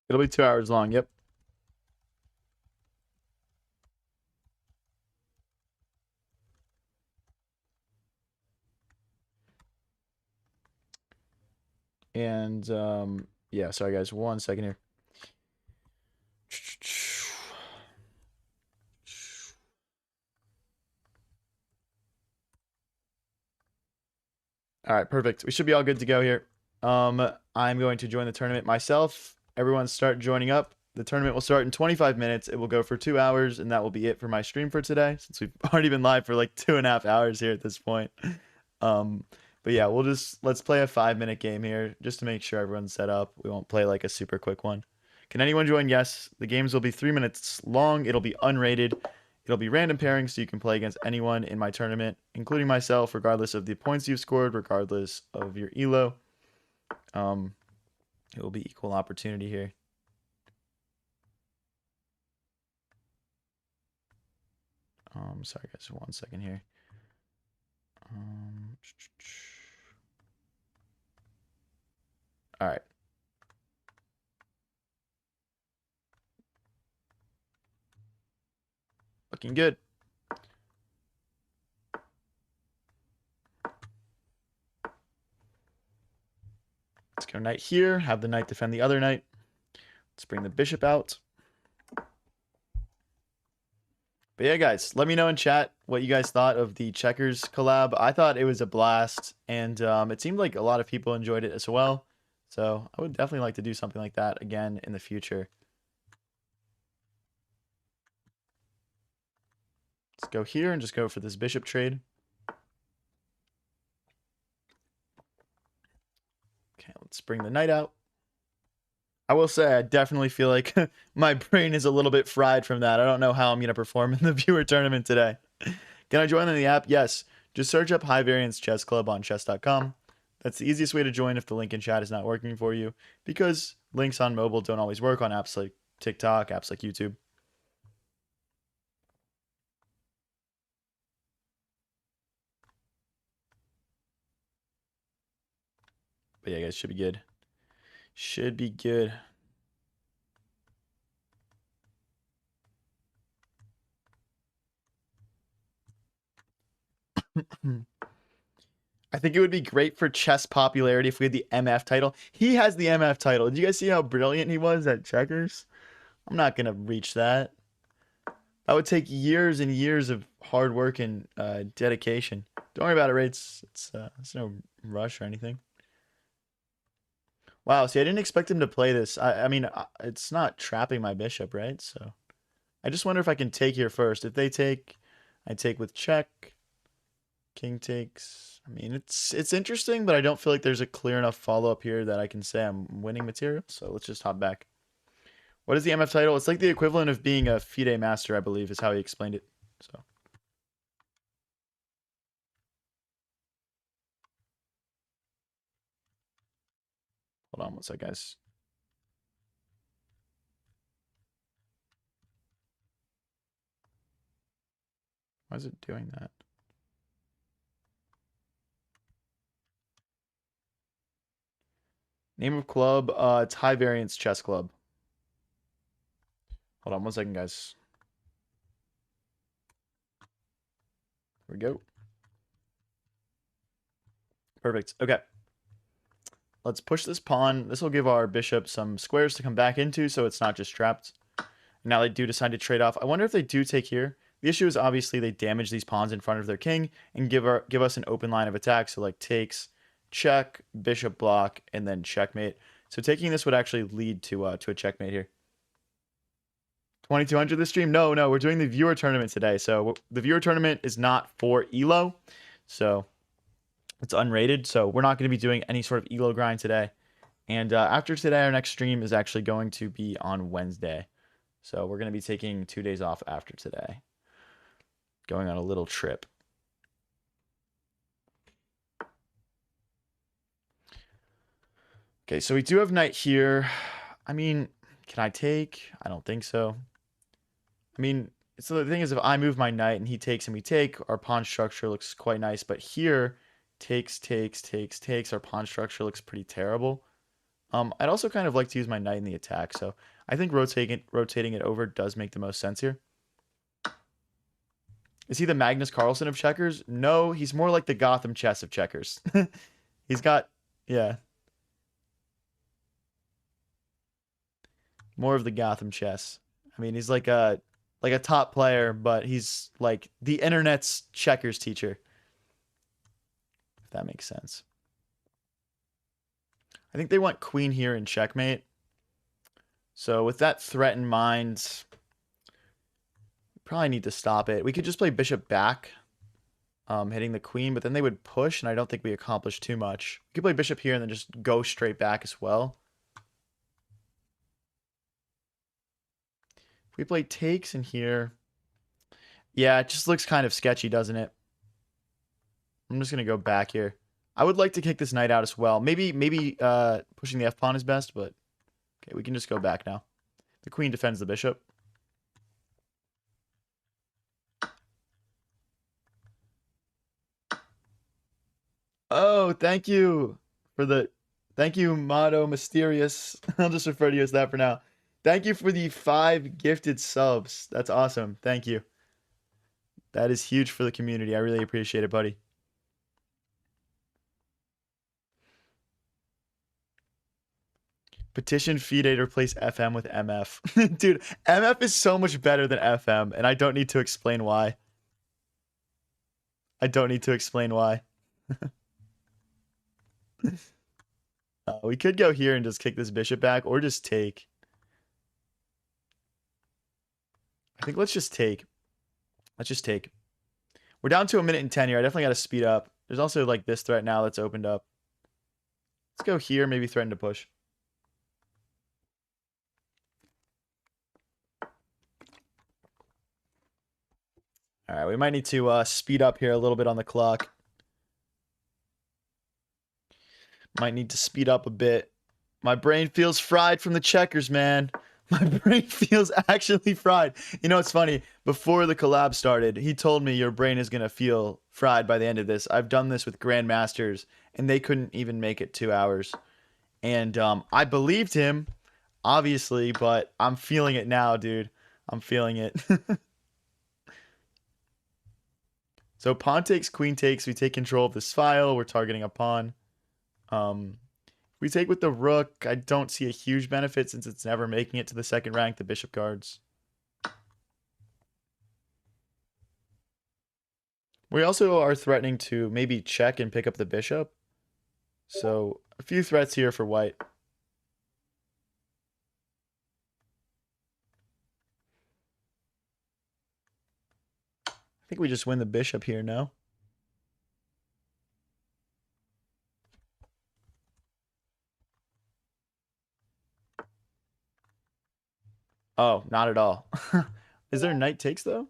It'll be 2 hours long. Yep. And yeah, sorry guys, 1 second here. All right, perfect. We should be all good to go here. I'm going to join the tournament myself. Everyone start joining up. The tournament will start in 25 minutes. It will go for 2 hours, and that will be it for my stream for today, since we've already been live for like 2.5 hours here at this point. But yeah, let's play a 5-minute game here just to make sure everyone's set up. We won't play like a super quick one. Can anyone join? Yes. The games will be 3 minutes long. It'll be unrated. It'll be random pairings, so you can play against anyone in my tournament, including myself, regardless of the points you've scored, regardless of your elo. It will be equal opportunity here. Sorry guys, 1 second here. All right. Looking good. Let's go knight here. Have the knight defend the other knight. Let's bring the bishop out. But yeah, guys, let me know in chat what you guys thought of the Checkers collab. I thought it was a blast, and it seemed like a lot of people enjoyed it as well. So I would definitely like to do something like that again in the future. Let's go here and just go for this bishop trade. Okay, let's bring the knight out. I will say I definitely feel like my brain is a little bit fried from that. I don't know how I'm going to perform in the viewer tournament today. Can I join in the app? Yes. Just search up High Variance Chess Club on chess.com. That's the easiest way to join if the link in chat is not working for you, because links on mobile don't always work on apps like TikTok, apps like YouTube. But yeah, guys, should be good. Should be good. I think it would be great for chess popularity if we had the MF title. He has the MF title. Did you guys see how brilliant he was at checkers? I'm not going to reach that. That would take years and years of hard work and dedication. Don't worry about it, Ray. It's no rush or anything. Wow, see, I didn't expect him to play this. I mean, it's not trapping my bishop, right? So I just wonder if I can take here first. If they take, I take with check. King takes. I mean, it's interesting, but I don't feel like there's a clear enough follow-up here that I can say I'm winning material. So let's just hop back. What is the MF title? It's like the equivalent of being a FIDE master, I believe, is how he explained it. So hold on one sec, guys. Why is it doing that? Name of club, it's High Variance Chess Club. Hold on one second, guys. Here we go. Perfect. Okay. Let's push this pawn. This will give our bishop some squares to come back into, so it's not just trapped. Now they do decide to trade off. I wonder if they do take here. The issue is obviously they damage these pawns in front of their king and give us an open line of attack. So like takes, check, bishop block, and then checkmate. So taking this would actually lead to a checkmate here. 2200 this stream? No, we're doing the viewer tournament today. So the viewer tournament is not for Elo. So it's unrated. So we're not going to be doing any sort of Elo grind today. And after today, our next stream is actually going to be on Wednesday. So we're going to be taking 2 days off after today. Going on a little trip. Okay, so we do have knight here. I mean, can I take? I don't think so. I mean, so the thing is, if I move my knight and he takes and we take, our pawn structure looks quite nice. But here, takes. Our pawn structure looks pretty terrible. I'd also kind of like to use my knight in the attack. So I think rotating it over does make the most sense here. Is he the Magnus Carlsen of checkers? No, he's more like the Gotham chess of checkers. He's got, yeah, more of the Gotham chess. I mean, he's like a top player, but he's like the internet's checkers teacher. If that makes sense. I think they want queen here in checkmate. So with that threat in mind, we probably need to stop it. We could just play bishop back, hitting the queen, but then they would push, and I don't think we accomplished too much. We could play bishop here and then just go straight back as well. If we play takes in here, yeah, it just looks kind of sketchy, doesn't it? I'm just going to go back here. I would like to kick this knight out as well. Maybe pushing the f-pawn is best, but okay, we can just go back now. The queen defends the bishop. Oh, thank you thank you, Motto Mysterious. I'll just refer to you as that for now. Thank you for the 5 gifted subs. That's awesome. Thank you. That is huge for the community. I really appreciate it, buddy. Petition FIDE to replace FM with MF. Dude, MF is so much better than FM, and I don't need to explain why. I don't need to explain why. We could go here and just kick this bishop back, or just take. I think let's just take. Let's just take. We're down to 1:10 here. I definitely got to speed up. There's also like this threat now that's opened up. Let's go here, maybe threaten to push. All right, we might need to speed up here a little bit on the clock. Might need to speed up a bit. My brain feels fried from the checkers, man. My brain feels actually fried. You know, it's funny. Before the collab started, he told me your brain is going to feel fried by the end of this. I've done this with grandmasters, and they couldn't even make it 2 hours. And I believed him, obviously, but I'm feeling it now, dude. I'm feeling it. So pawn takes, queen takes. We take control of this file. We're targeting a pawn. We take with the rook. I don't see a huge benefit since it's never making it to the second rank, the bishop cards. We also are threatening to maybe check and pick up the bishop. So a few threats here for white. I think we just win the bishop here, no? Oh, not at all. Is there knight takes, though?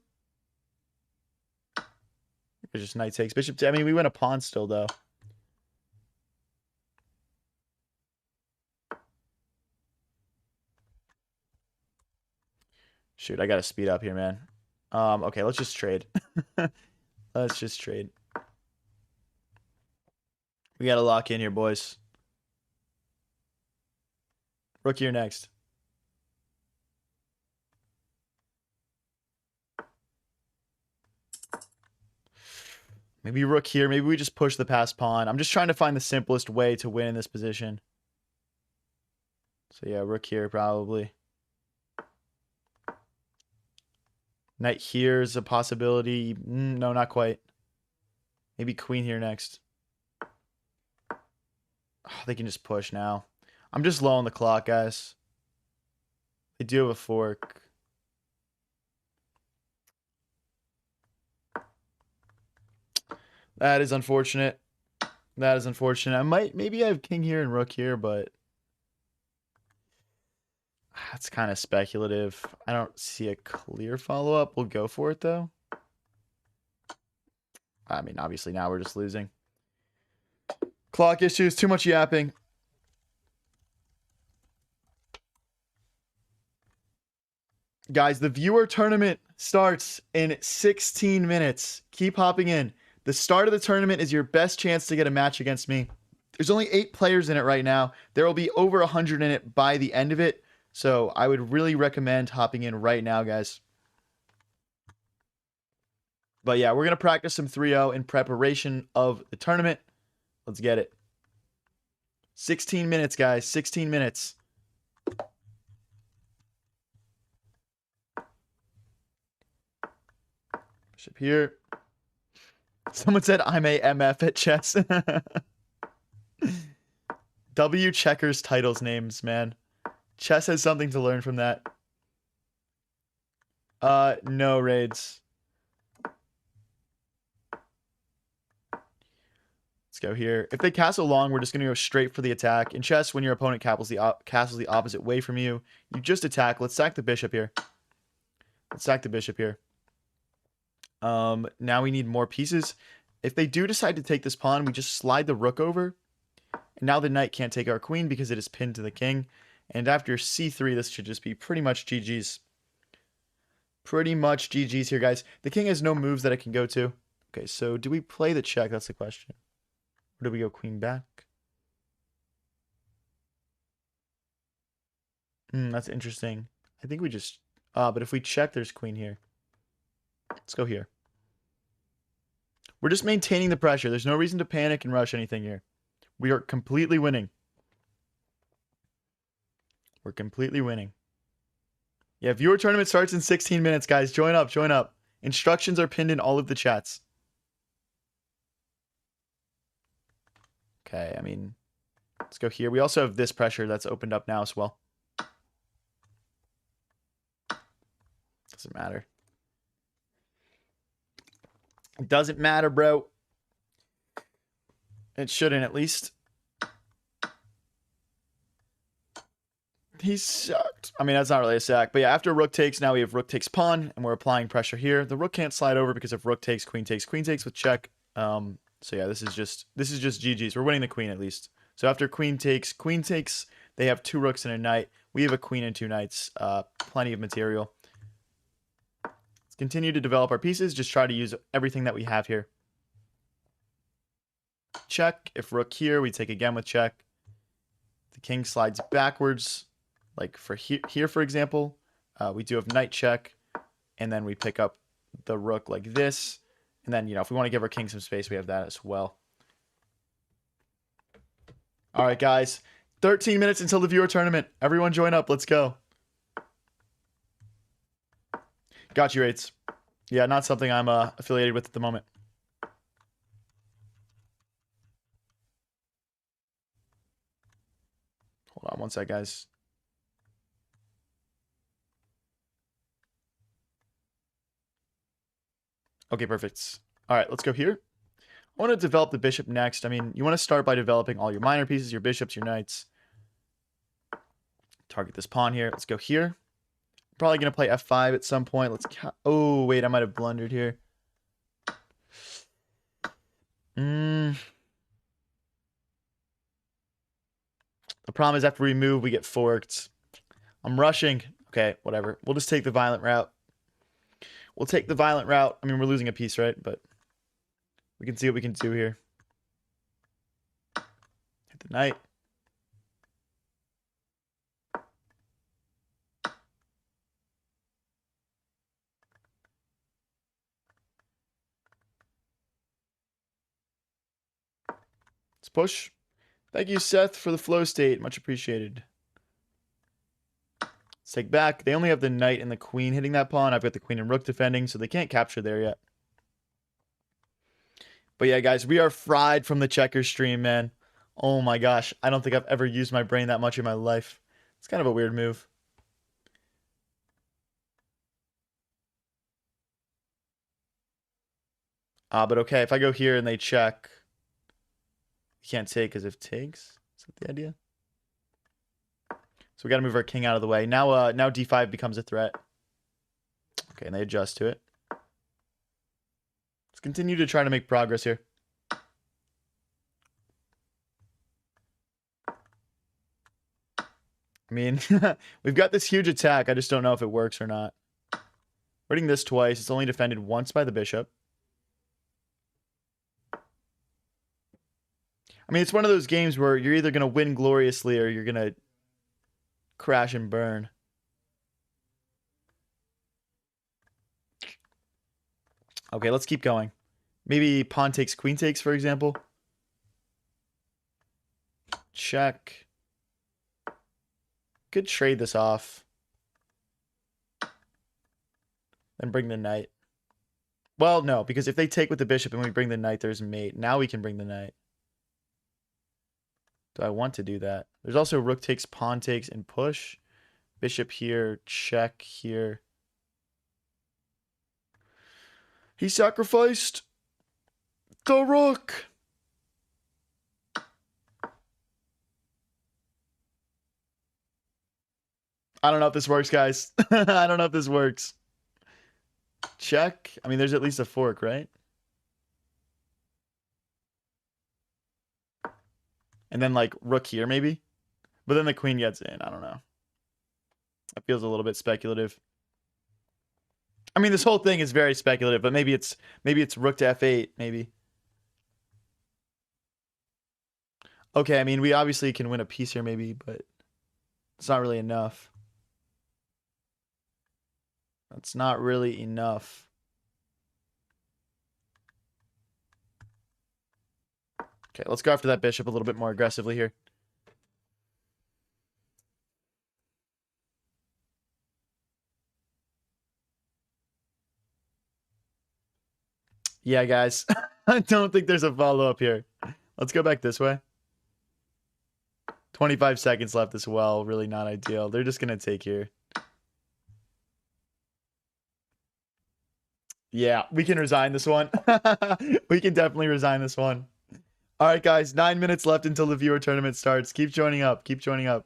There's just knight takes. Bishop, I mean, we win a pawn still, though. Shoot, I gotta speed up here, man. Okay, let's just trade. Let's just trade. We gotta lock in here, boys. Rook here next. Maybe rook here. Maybe we just push the passed pawn. I'm just trying to find the simplest way to win in this position. So yeah, rook here probably. Knight here is a possibility. No, not quite. Maybe queen here next. Oh, they can just push now. I'm just low on the clock, guys. They do have a fork. That is unfortunate. That is unfortunate. Maybe I have king here and rook here, but that's kind of speculative. I don't see a clear follow-up. We'll go for it, though. I mean, obviously now we're just losing. Clock issues, too much yapping. Guys, the viewer tournament starts in 16 minutes. Keep hopping in. The start of the tournament is your best chance to get a match against me. There's only 8 players in it right now. There will be over 100 in it by the end of it. So I would really recommend hopping in right now, guys. But yeah, we're going to practice some 3-0 in preparation of the tournament. Let's get it. 16 minutes, guys. 16 minutes. Bishop here. Someone said I'm a MF at chess. W checkers titles names, man. Chess has something to learn from that. No raids. Let's go here. If they castle long, we're just going to go straight for the attack. In chess, when your opponent castles the opposite way from you, you just attack. Let's sack the bishop here. Let's sack the bishop here. Now we need more pieces. If they do decide to take this pawn, we just slide the rook over. And now the knight can't take our queen because it is pinned to the king. And after c3, this should just be pretty much GG's. Pretty much GG's here, guys. The king has no moves that it can go to. Okay, so do we play the check? That's the question. Or do we go queen back? That's interesting. I think we just... but if we check, there's queen here. Let's go here. We're just maintaining the pressure. There's no reason to panic and rush anything here. We are completely winning. We're completely winning. Yeah, viewer tournament starts in 16 minutes, guys. Join up, join up. Instructions are pinned in all of the chats. Okay, I mean, let's go here. We also have this pressure that's opened up now as well. Doesn't matter. It doesn't matter, bro. It shouldn't, at least. He sucked. I mean, that's not really a sack. But yeah, after rook takes, now we have rook takes pawn, and we're applying pressure here. The rook can't slide over because if rook takes, queen takes, queen takes with check. So yeah, this is just GG's. We're winning the queen at least. So after queen takes, they have 2 rooks and a knight. We have a queen and 2 knights. Plenty of material. Let's continue to develop our pieces. Just try to use everything that we have here. Check. If rook here, we take again with check. The king slides backwards, like for here for example. We do have knight check, and then we pick up the rook like this. And then, if we want to give our king some space, we have that as well. All right, guys. 13 minutes until the viewer tournament. Everyone join up. Let's go. Got you, Rates. Yeah, not something I'm affiliated with at the moment. Hold on one sec, guys. Okay, perfect. All right, let's go here. I want to develop the bishop next. I mean, you want to start by developing all your minor pieces, your bishops, your knights. Target this pawn here. Let's go here. Probably going to play f5 at some point. Oh, wait, I might have blundered here. The problem is after we move, we get forked. I'm rushing. Okay, whatever. We'll just take the violent route. We'll take the violent route. I mean, we're losing a piece, right? But we can see what we can do here. Hit the knight. Let's push. Thank you, Seth, for the flow state. Much appreciated. Let's take back. They only have the knight and the queen hitting that pawn. I've got the queen and rook defending, so they can't capture there yet. But yeah, guys, we are fried from the checkers stream, man. Oh my gosh. I don't think I've ever used my brain that much in my life. It's kind of a weird move. But okay, if I go here and they check, you can't take because if takes, is that the idea? So we got to move our king out of the way. Now d5 becomes a threat. Okay, and they adjust to it. Let's continue to try to make progress here. I mean, we've got this huge attack. I just don't know if it works or not. We're hitting this twice. It's only defended once by the bishop. I mean, it's one of those games where you're either going to win gloriously or you're going to crash and burn. Okay, let's keep going. Maybe pawn takes, queen takes, for example. Check. Could trade this off. Then bring the knight. Well, no, because if they take with the bishop and we bring the knight, there's mate. Now we can bring the knight. Do I want to do that? There's also rook takes, pawn takes, and push. Bishop here, check here. He sacrificed the rook. I don't know if this works, guys. I don't know if this works. Check. I mean, there's at least a fork, right? And then, like, rook here, maybe? But then the queen gets in. I don't know. That feels a little bit speculative. I mean, this whole thing is very speculative, but maybe it's rook to f8, maybe. Okay, I mean, we obviously can win a piece here, maybe, but it's not really enough. That's not really enough. Okay, let's go after that bishop a little bit more aggressively here. Yeah, guys. I don't think there's a follow-up here. Let's go back this way. 25 seconds left as well. Really not ideal. They're just going to take here. Yeah, we can resign this one. We can definitely resign this one. All right, guys. 9 minutes left until the viewer tournament starts. Keep joining up. Keep joining up.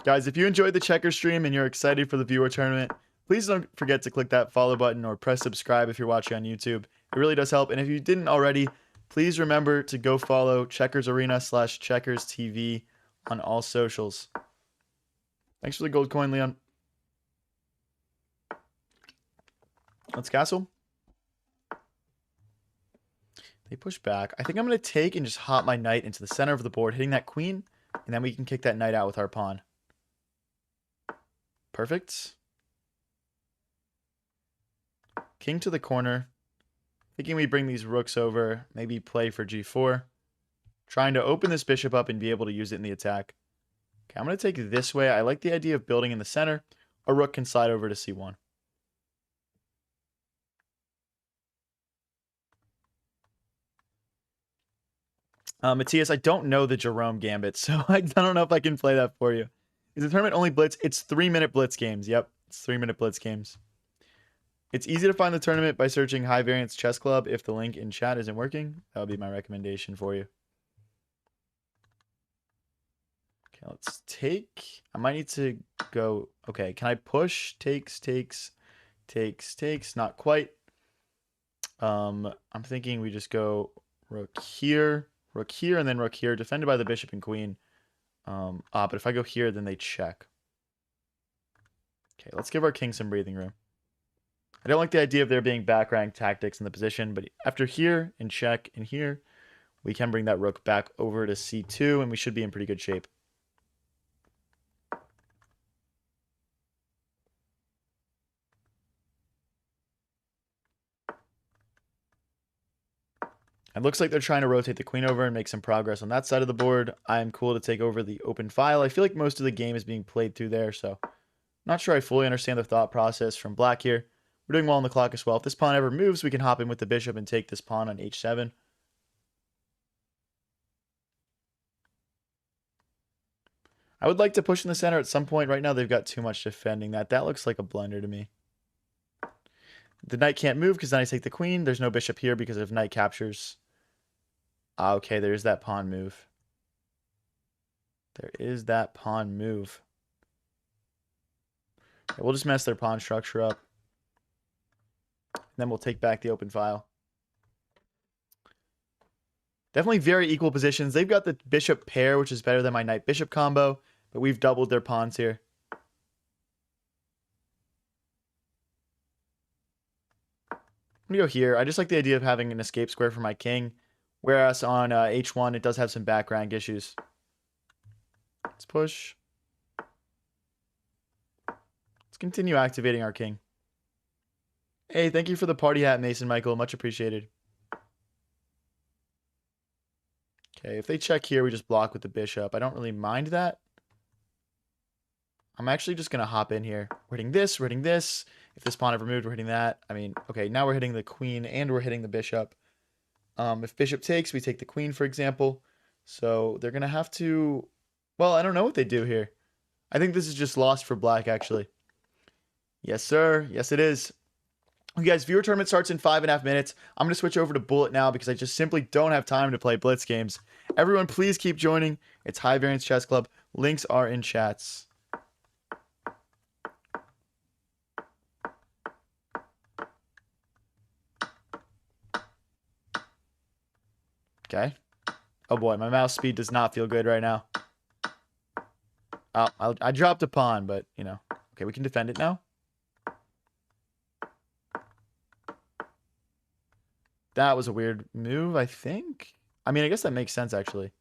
Guys, if you enjoyed the checker stream and you're excited for the viewer tournament, please don't forget to click that follow button or press subscribe if you're watching on YouTube. It really does help. And if you didn't already, please remember to go follow Checkers Arena / Checkers TV on all socials. Thanks for the gold coin, Leon. Let's castle. They push back. I think I'm going to take and just hop my knight into the center of the board, hitting that queen, and then we can kick that knight out with our pawn. Perfect. King to the corner. Thinking we bring these rooks over, maybe play for g4. Trying to open this bishop up and be able to use it in the attack. Okay, I'm going to take it this way. I like the idea of building in the center. A rook can slide over to c1. Matthias, I don't know the Jerome Gambit, so I don't know if I can play that for you. Is the tournament only blitz? It's 3-minute blitz games. Yep, it's 3-minute blitz games. It's easy to find the tournament by searching High Variance Chess Club. If the link in chat isn't working, that would be my recommendation for you. Okay, let's take. I might need to go. Okay, can I push? Takes. Not quite. I'm thinking we just go rook here, and then rook here, defended by the bishop and queen. But if I go here, then they check. Okay, let's give our king some breathing room. I don't like the idea of there being back rank tactics in the position, but after here and check and here, we can bring that rook back over to c2, and we should be in pretty good shape. It looks like they're trying to rotate the queen over and make some progress on that side of the board. I am cool to take over the open file. I feel like most of the game is being played through there, so not sure I fully understand the thought process from black here. We're doing well on the clock as well. If this pawn ever moves, we can hop in with the bishop and take this pawn on h7. I would like to push in the center at some point. Right now, they've got too much defending that. That looks like a blunder to me. The knight can't move because then I take the queen. There's no bishop here because if knight captures. Okay, there's that pawn move. There is that pawn move. Okay, we'll just mess their pawn structure up. Then we'll take back the open file. Definitely very equal positions. They've got the bishop pair, which is better than my knight-bishop combo, but we've doubled their pawns here. I'm going to go here. I just like the idea of having an escape square for my king, whereas on h1, it does have some back rank issues. Let's push. Let's continue activating our king. Hey, thank you for the party hat, Mason Michael. Much appreciated. Okay, if they check here, we just block with the bishop. I don't really mind that. I'm actually just going to hop in here. We're hitting this, we're hitting this. If this pawn ever moved, we're hitting that. I mean, okay, now we're hitting the queen and we're hitting the bishop. If bishop takes, we take the queen, for example. So they're going to have to... Well, I don't know what they do here. I think this is just lost for black, actually. Yes, sir. Yes, it is. You guys, viewer tournament starts in 5.5 minutes. I'm going to switch over to Bullet now because I just simply don't have time to play Blitz games. Everyone, please keep joining. It's High Variance Chess Club. Links are in chats. Okay. Oh boy, my mouse speed does not feel good right now. Oh, I dropped a pawn, but, you know. Okay, we can defend it now. That was a weird move, I think. I mean, I guess that makes sense, actually.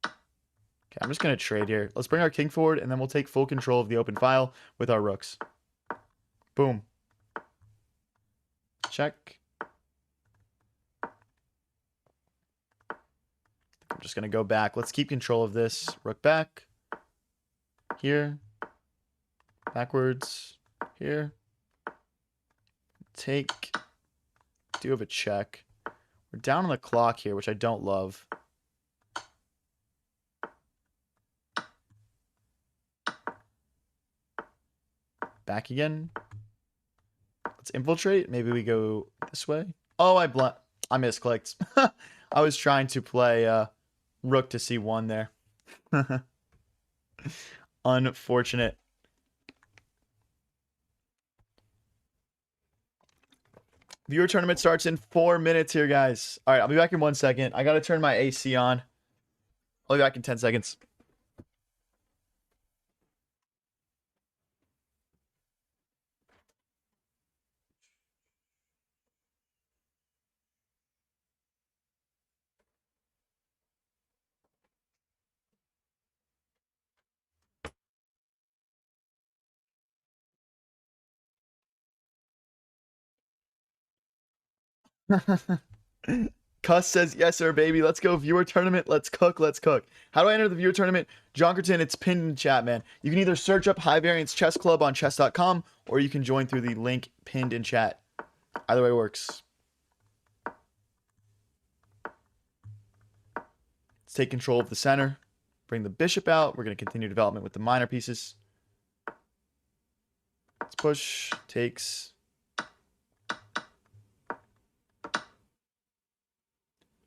Okay, I'm just going to trade here. Let's bring our king forward, and then we'll take full control of the open file with our rooks. Boom. Check. I'm just going to go back. Let's keep control of this. Rook back. Here. Backwards. Here. Take. Do have a check. We're down on the clock here, which I don't love. Back again. Let's infiltrate. Maybe we go this way. Oh, I misclicked. I was trying to play rook to c1 there. Unfortunate. Viewer tournament starts in 4 minutes here, guys. All right, I'll be back in 1 second. I got to turn my AC on. I'll be back in 10 seconds. Cuss says, yes, sir, baby. Let's go. Viewer tournament. Let's cook. Let's cook. How do I enter the viewer tournament? Jonkerton, it's pinned in chat, man. You can either search up High Variance Chess Club on chess.com or you can join through the link pinned in chat. Either way works. Let's take control of the center. Bring the bishop out. We're going to continue development with the minor pieces. Let's push. Takes.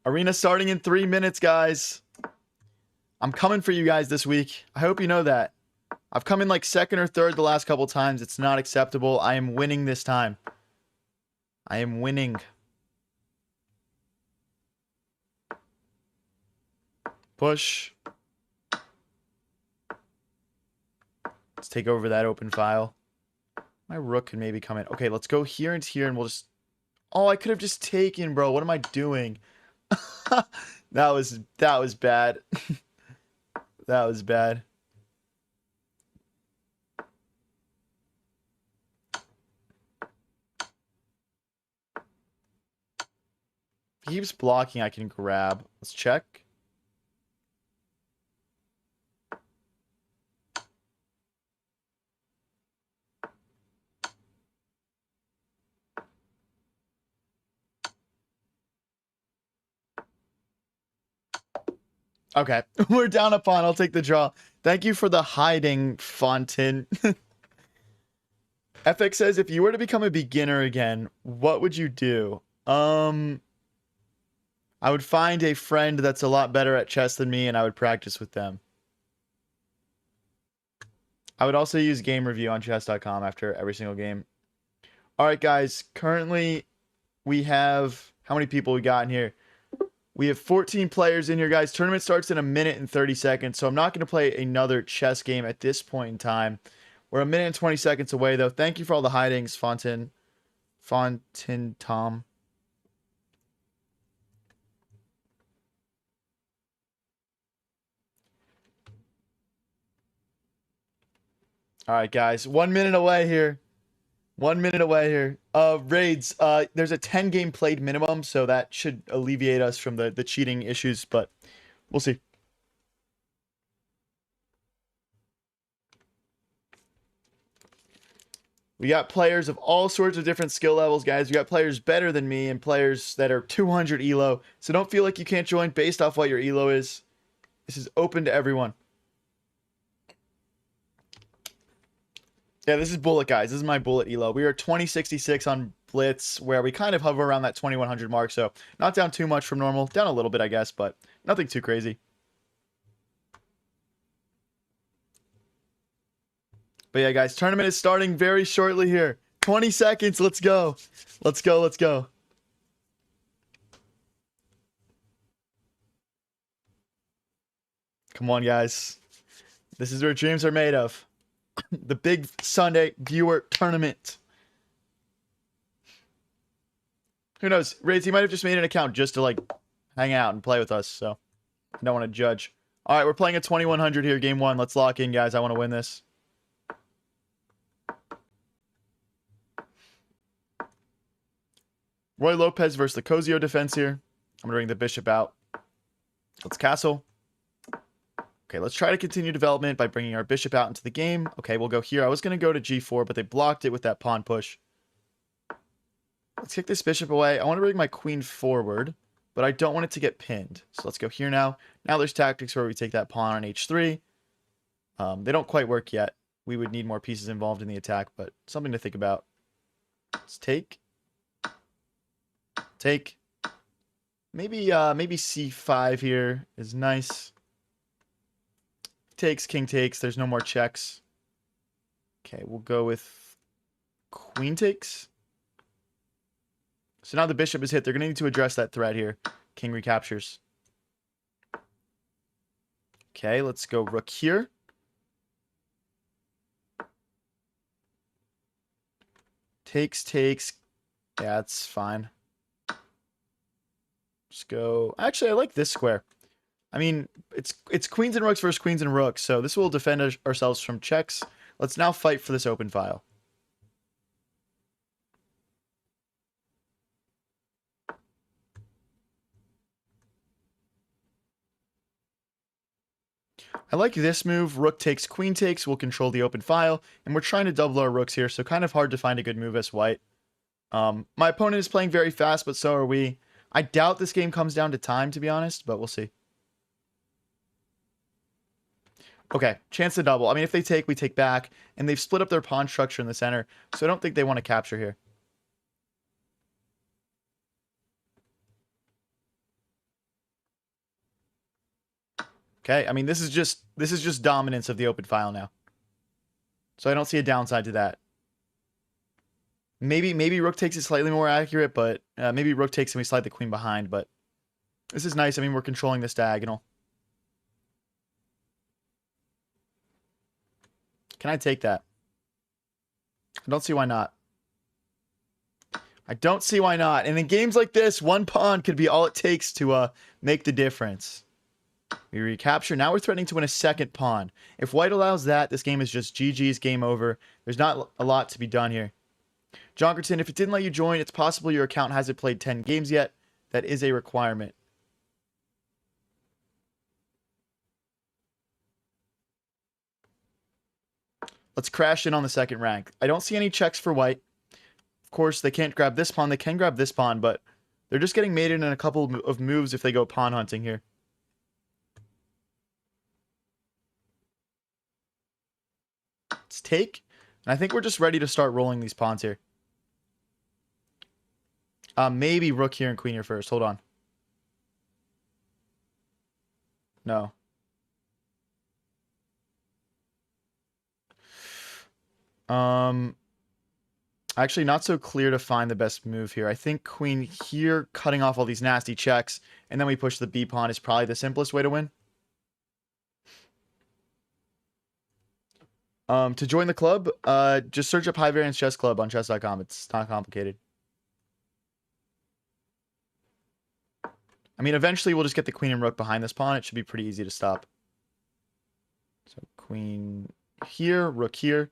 Arena starting in 3 minutes, guys. I'm coming for you guys this week. I hope you know that. I've come in like second or third the last couple times. It's not acceptable. I am winning this time. I am winning. Push. Let's take over that open file. My rook can maybe come in. Okay, let's go here and here and we'll just... Oh, I could have just taken, bro. What am I doing? That was bad. That was bad. If he keeps blocking, I can grab. Let's check. Okay, we're down a pawn. I'll take the draw. Thank you for the hiding, Fontin. FX says, if you were to become a beginner again, what would you do? I would find a friend that's a lot better at chess than me, and I would practice with them. I would also use game review on chess.com after every single game. All right, guys. Currently, we have... How many people we got in here? We have 14 players in here, guys. Tournament starts in 1 minute and 30 seconds, so I'm not going to play another chess game at this point in time. We're 1 minute and 20 seconds away, though. Thank you for all the hidings, Fontin Tom. All right, guys. 1 minute away here. 1 minute away here. Raids. There's a 10 game played minimum, so that should alleviate us from the cheating issues, but we'll see. We got players of all sorts of different skill levels, guys. We got players better than me and players that are 200 elo. So don't feel like you can't join based off what your elo is. This is open to everyone. Yeah, this is bullet, guys. This is my bullet elo. We are 2066 on Blitz, where we kind of hover around that 2100 mark. So not down too much from normal. Down a little bit, I guess, but nothing too crazy. But yeah, guys, tournament is starting very shortly here. 20 seconds. Let's go. Let's go. Let's go. Come on, guys. This is what dreams are made of. The big Sunday viewer tournament. Who knows? Raids, he might have just made an account just to, like, hang out and play with us. So, I don't want to judge. All right, we're playing at 2100 here, game one. Let's lock in, guys. I want to win this. Roy Lopez versus the Cozio defense here. I'm going to bring the bishop out. Let's castle. Okay, let's try to continue development by bringing our bishop out into the game. Okay, we'll go here. I was going to go to g4, but they blocked it with that pawn push. Let's kick this bishop away. I want to bring my queen forward, but I don't want it to get pinned. So let's go here now. Now there's tactics where we take that pawn on h3. They don't quite work yet. We would need more pieces involved in the attack, but something to think about. Let's take. Take. Maybe c5 here is nice. takes, king takes. There's no more checks. Okay, we'll go with queen takes. So now the bishop is hit. They're going to need to address that threat here. King recaptures. Okay, let's go rook here. Takes, takes. Yeah, that's fine. Just go. Actually, I like this square. I mean, it's queens and rooks versus queens and rooks, so this will defend ourselves from checks. Let's now fight for this open file. I like this move. Rook takes, queen takes. We'll control the open file, and we're trying to double our rooks here, so kind of hard to find a good move as white. My opponent is playing very fast, but so are we. I doubt this game comes down to time, to be honest, but we'll see. Okay, chance to double. I mean, if they take, we take back, and they've split up their pawn structure in the center, so I don't think they want to capture here. Okay, I mean, this is just dominance of the open file now. So I don't see a downside to that. Maybe rook takes is slightly more accurate, but maybe rook takes and we slide the queen behind, but this is nice. I mean, we're controlling this diagonal. Can I take that? I don't see why not. I don't see why not. And in games like this, one pawn could be all it takes to make the difference. We recapture. Now we're threatening to win a second pawn. If white allows that, this game is just GG's, game over. There's not a lot to be done here. Jonkerton, if it didn't let you join, it's possible your account hasn't played 10 games yet. That is a requirement. Let's crash in on the second rank. I don't see any checks for white. Of course, they can't grab this pawn. They can grab this pawn, but they're just getting mated in a couple of moves if they go pawn hunting here. Let's take. And I think we're just ready to start rolling these pawns here. Maybe rook here and queen here first. Hold on. No. Actually, not so clear to find the best move here. I think queen here, cutting off all these nasty checks, and then we push the B pawn is probably the simplest way to win. To join the club, just search up High Variance Chess Club on chess.com. It's not complicated. I mean, eventually we'll just get the queen and rook behind this pawn. It should be pretty easy to stop. So queen here, rook here.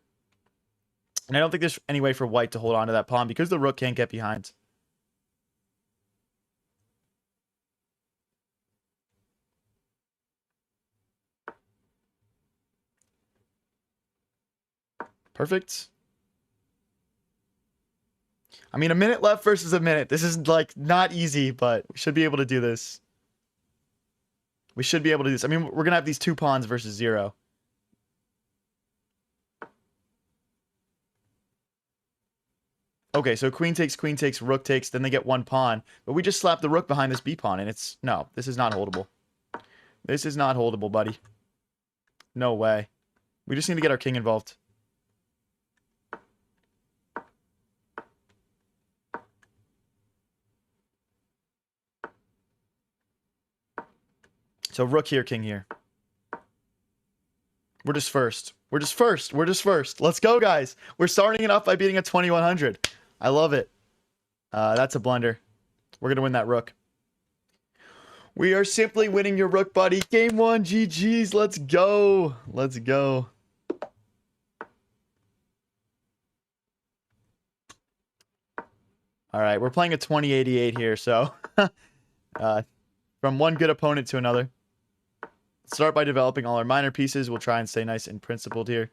And I don't think there's any way for white to hold on to that pawn because the rook can't get behind. Perfect. I mean, a minute left versus a minute. This is, like, not easy, but we should be able to do this. We should be able to do this. I mean, we're going to have these two pawns versus 0. Okay, so queen takes, rook takes, then they get one pawn. But we just slap the rook behind this b pawn, and it's... No, this is not holdable. This is not holdable, buddy. No way. We just need to get our king involved. So rook here, king here. We're just first. We're just first. We're just first. Let's go, guys. We're starting it off by beating a 2100. I love it. That's a blunder. We're going to win that rook. We are simply winning your rook, buddy. Game 1, GG's. Let's go. Let's go. All right, we're playing a 2088 here, so from one good opponent to another. Let's start by developing all our minor pieces. We'll try and stay nice and principled here.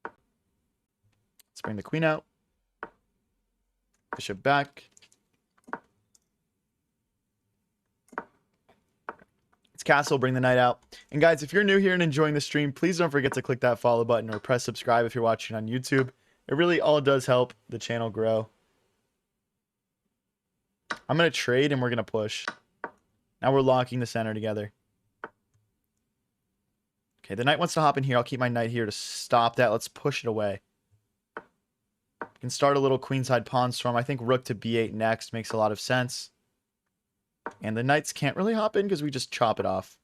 Let's bring the queen out. Bishop back. It's castle, bring the knight out. And guys, if you're new here and enjoying the stream, please don't forget to click that follow button or press subscribe if you're watching on YouTube. It really all does help the channel grow. I'm going to trade and we're going to push. Now we're locking the center together. Okay, the knight wants to hop in here. I'll keep my knight here to stop that. Let's push it away. We can start a little queenside pawn storm. I think rook to b8 next makes a lot of sense. And the knights can't really hop in because we just chop it off.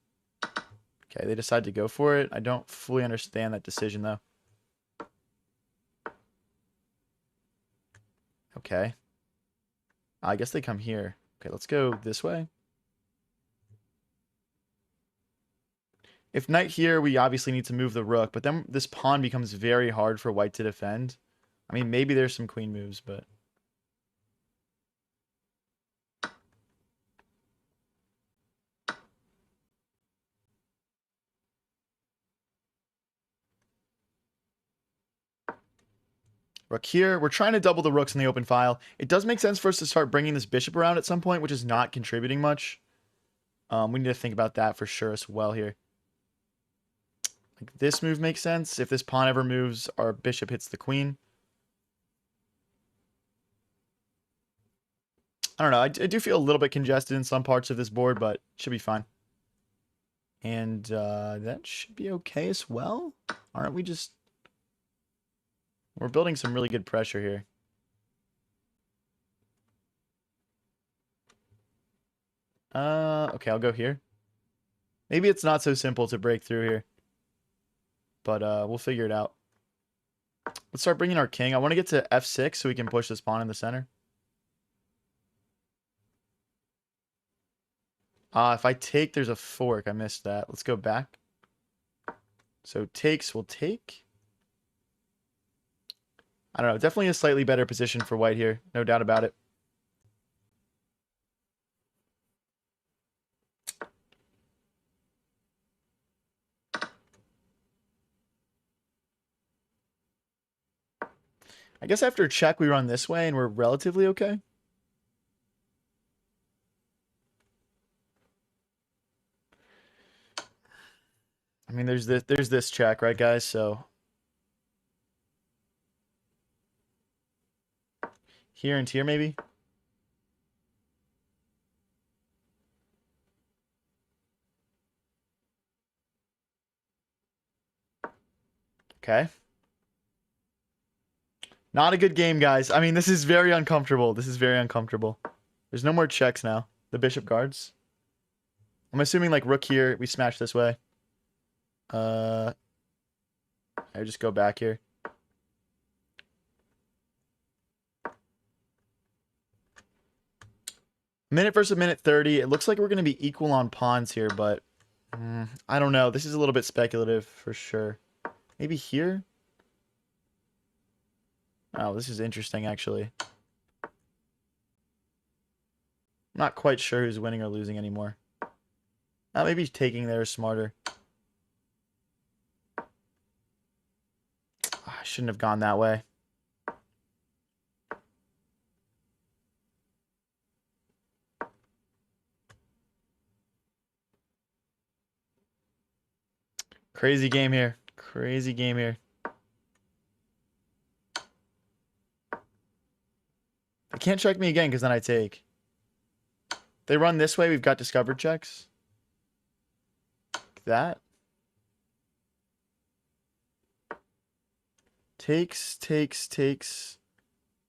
Okay, they decide to go for it. I don't fully understand that decision, though. Okay. I guess they come here. Okay, let's go this way. If knight here, we obviously need to move the rook, but then this pawn becomes very hard for white to defend. I mean, maybe there's some queen moves, but... Rook here. We're trying to double the rooks in the open file. It does make sense for us to start bringing this bishop around at some point, which is not contributing much. We need to think about that for sure as well here. Like this move makes sense. If this pawn ever moves, our bishop hits the queen. I don't know. I do feel a little bit congested in some parts of this board, but it should be fine. And that should be okay as well. Aren't we just... We're building some really good pressure here. Okay, I'll go here. Maybe it's not so simple to break through here. But we'll figure it out. Let's start bringing our king. I want to get to f6 so we can push this pawn in the center. If I take, there's a fork. I missed that. Let's go back. So takes will take. I don't know. Definitely a slightly better position for white here. No doubt about it. I guess after check, we run this way and we're relatively okay. I mean, there's this check, right, guys? So here and here, maybe. Okay. Not a good game, guys. I mean, this is very uncomfortable. This is very uncomfortable. There's no more checks now. The bishop guards. I'm assuming like rook here, we smash this way. I just go back here. Minute versus minute 30. It looks like we're going to be equal on pawns here, but I don't know. This is a little bit speculative for sure. Maybe here? Oh, this is interesting, actually. I'm not quite sure who's winning or losing anymore. Maybe taking there is smarter. I shouldn't have gone that way. Crazy game here. Crazy game here. They can't check me again because then I take. They run this way. We've got discovered checks. Like that. Takes, takes, takes.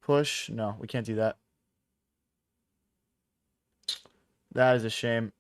Push. No, we can't do that. That is a shame.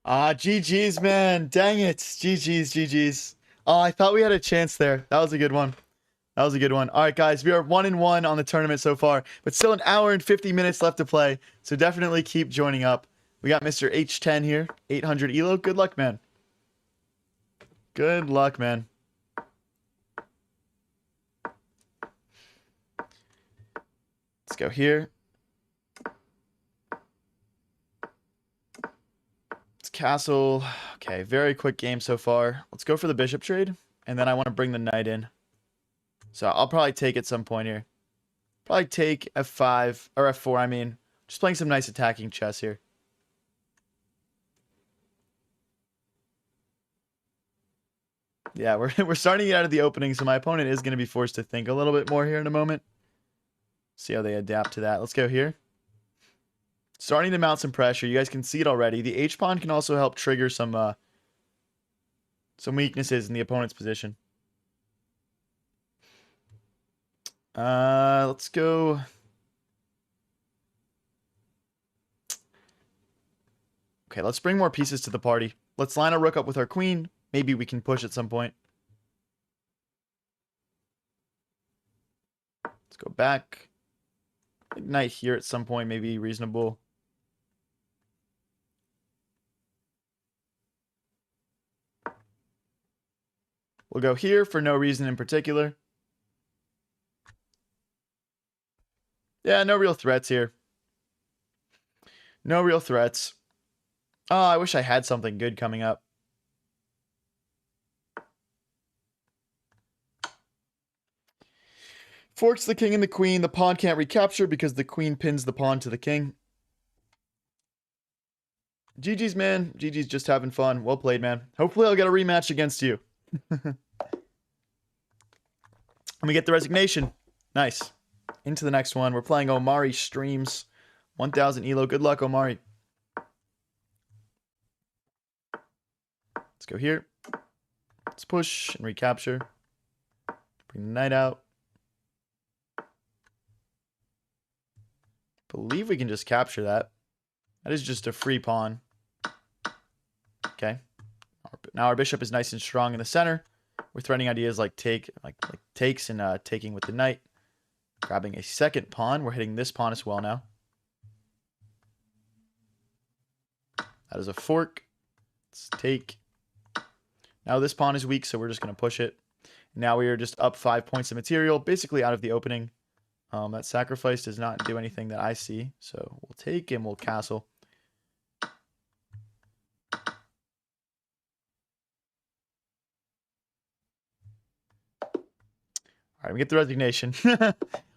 GG's, man. Dang it. GG's, GG's. Oh, I thought we had a chance there. That was a good one. That was a good one. All right, guys. We are 1-1 on the tournament so far, but still an hour and 50 minutes left to play. So definitely keep joining up. We got Mr. H10 here, 800 elo. Good luck, man. Good luck, man. Let's go here. It's castle. Okay, very quick game so far. Let's go for the bishop trade, and then I want to bring the knight in. So I'll probably take at some point here. Probably take f5, or f4, I mean. Just playing some nice attacking chess here. Yeah, we're starting to get out of the opening, so my opponent is going to be forced to think a little bit more here in a moment. See how they adapt to that. Let's go here. Starting to mount some pressure. You guys can see it already. The H-pawn can also help trigger some weaknesses in the opponent's position. Let's go. Okay, let's bring more pieces to the party. Let's line a rook up with our queen. Maybe we can push at some point. Let's go back. Knight here at some point may be reasonable. We'll go here for no reason in particular. Yeah, no real threats here. No real threats. Oh, I wish I had something good coming up. Forks the king and the queen. The pawn can't recapture because the queen pins the pawn to the king. GG's, man. GG's just having fun. Well played, man. Hopefully I'll get a rematch against you. Let me get the resignation. Nice. Into the next one. We're playing Omari Streams. 1000 elo. Good luck, Omari. Let's go here. Let's push and recapture. Bring the knight out. Believe we can just capture that. That is just a free pawn. Okay. Now our bishop is nice and strong in the center. We're threatening ideas like takes and taking with the knight. Grabbing a second pawn. We're hitting this pawn as well now. That is a fork. Let's take. Now this pawn is weak, so we're just going to push it. Now we are just up 5 points of material, basically out of the opening. That sacrifice does not do anything that I see, so we'll take and we'll castle. All right, we get the resignation.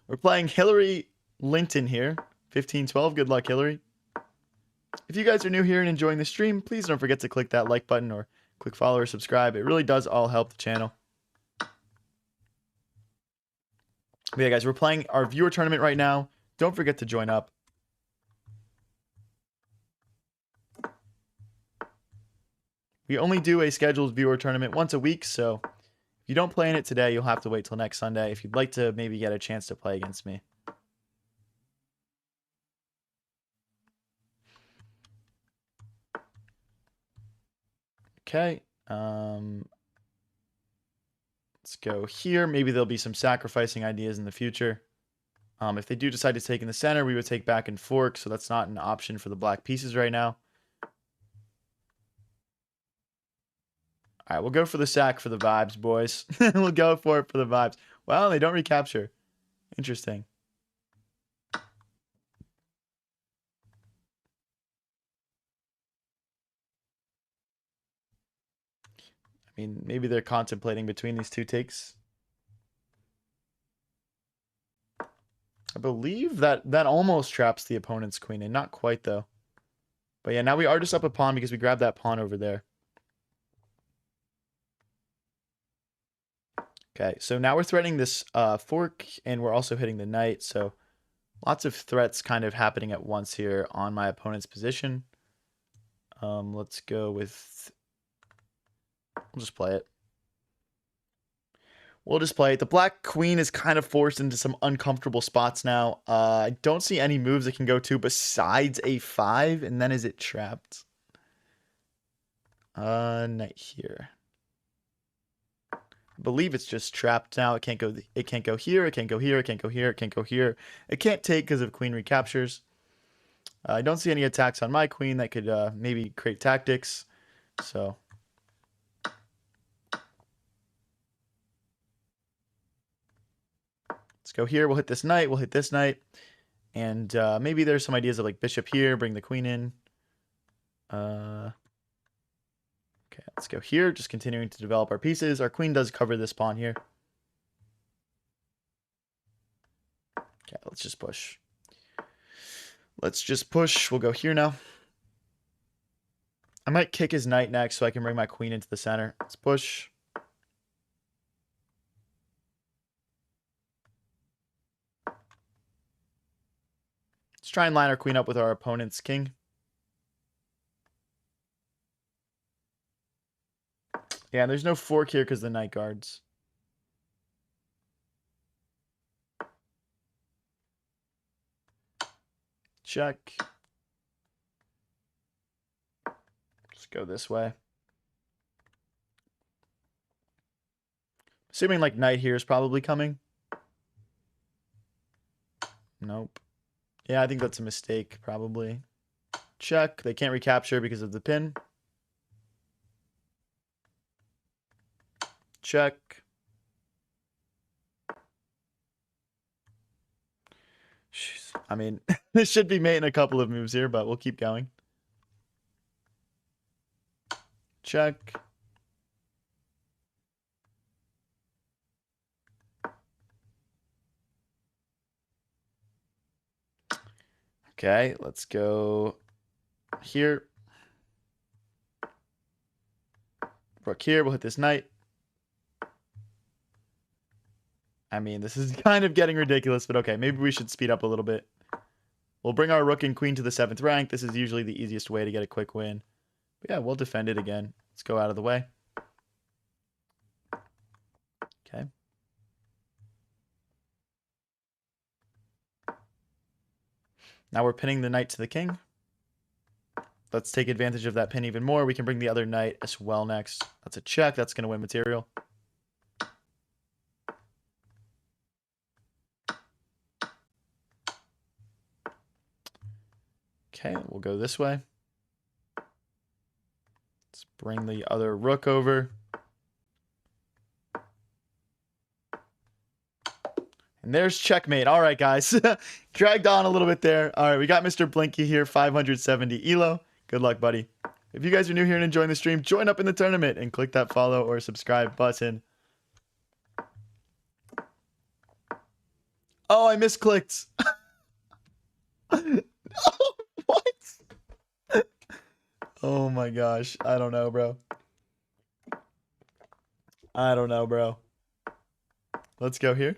We're playing Hillary Linton here. 1512. Good luck, Hillary. If you guys are new here and enjoying the stream, please don't forget to click that like button or click follow or subscribe. It really does all help the channel. But yeah, guys, we're playing our viewer tournament right now. Don't forget to join up. We only do a scheduled viewer tournament once a week, so if you don't play in it today, you'll have to wait till next Sunday if you'd like to maybe get a chance to play against me. Okay. Let's go here. Maybe there'll be some sacrificing ideas in the future. If they do decide to take in the center, we would take back and fork, so that's not an option for the black pieces right now. All right, we'll go for the sack for the vibes, boys. We'll go for it for the vibes. Well, they don't recapture. Interesting. I mean, maybe they're contemplating between these two takes. I believe that almost traps the opponent's queen, and not quite, though. But yeah, now we are just up a pawn because we grabbed that pawn over there. Okay, so now we're threatening this fork, and we're also hitting the knight, so lots of threats kind of happening at once here on my opponent's position. Let's go with... We'll just play it. We'll just play it. The black queen is kind of forced into some uncomfortable spots now. I don't see any moves it can go to besides a5, and then is it trapped? Knight here. I believe it's just trapped now. It can't go. It can't go here. It can't go here. It can't go here. It can't go here. It can't take because of queen recaptures. I don't see any attacks on my queen that could maybe create tactics. So let's go here. We'll hit this knight. We'll hit this knight. And maybe there's some ideas of like bishop here, bring the queen in. Okay, let's go here. Just continuing to develop our pieces. Our queen does cover this pawn here. Okay, let's just push. Let's just push. We'll go here now. I might kick his knight next so I can bring my queen into the center. Let's push. Let's try and line our queen up with our opponent's king. Yeah, there's no fork here because the knight guards. Check. Just go this way. Assuming like knight here is probably coming. Nope. Yeah, I think that's a mistake, probably. Check. They can't recapture because of the pin. Check. Jeez. I mean, this should be mate in a couple of moves here, but we'll keep going. Check. Okay, let's go here. Rook here. We'll hit this knight. I mean, this is kind of getting ridiculous, but okay, maybe we should speed up a little bit. We'll bring our rook and queen to the 7th rank. This is usually the easiest way to get a quick win. But yeah, we'll defend it again. Let's go out of the way. Okay. Now we're pinning the knight to the king. Let's take advantage of that pin even more. We can bring the other knight as well next. That's a check. That's going to win material. Okay, we'll go this way. Let's bring the other rook over. And there's checkmate. All right, guys. Dragged on a little bit there. All right, we got Mr. Blinky here, 570 elo. Good luck, buddy. If you guys are new here and enjoying the stream, join up in the tournament and click that follow or subscribe button. Oh, I misclicked. What? Oh my gosh. I don't know, bro. I don't know, bro. Let's go here.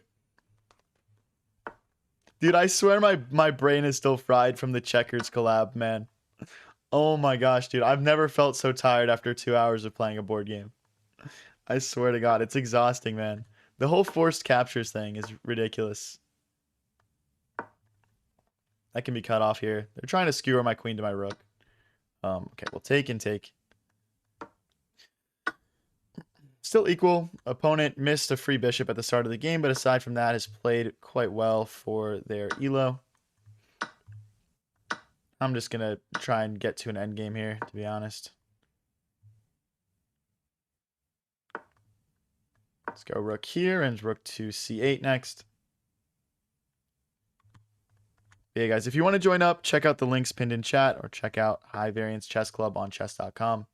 Dude, I swear my brain is still fried from the Checkers collab, man. Oh my gosh, dude. I've never felt so tired after 2 hours of playing a board game. I swear to God, it's exhausting, man. The whole forced captures thing is ridiculous. That can be cut off here. They're trying to skewer my queen to my rook. Okay, we'll take and take. Still equal. Opponent missed a free bishop at the start of the game, but aside from that, has played quite well for their elo. I'm just going to try and get to an end game here, to be honest. Let's go rook here and rook to c8 next. But yeah, guys, if you want to join up, check out the links pinned in chat or check out High Variance Chess Club on chess.com.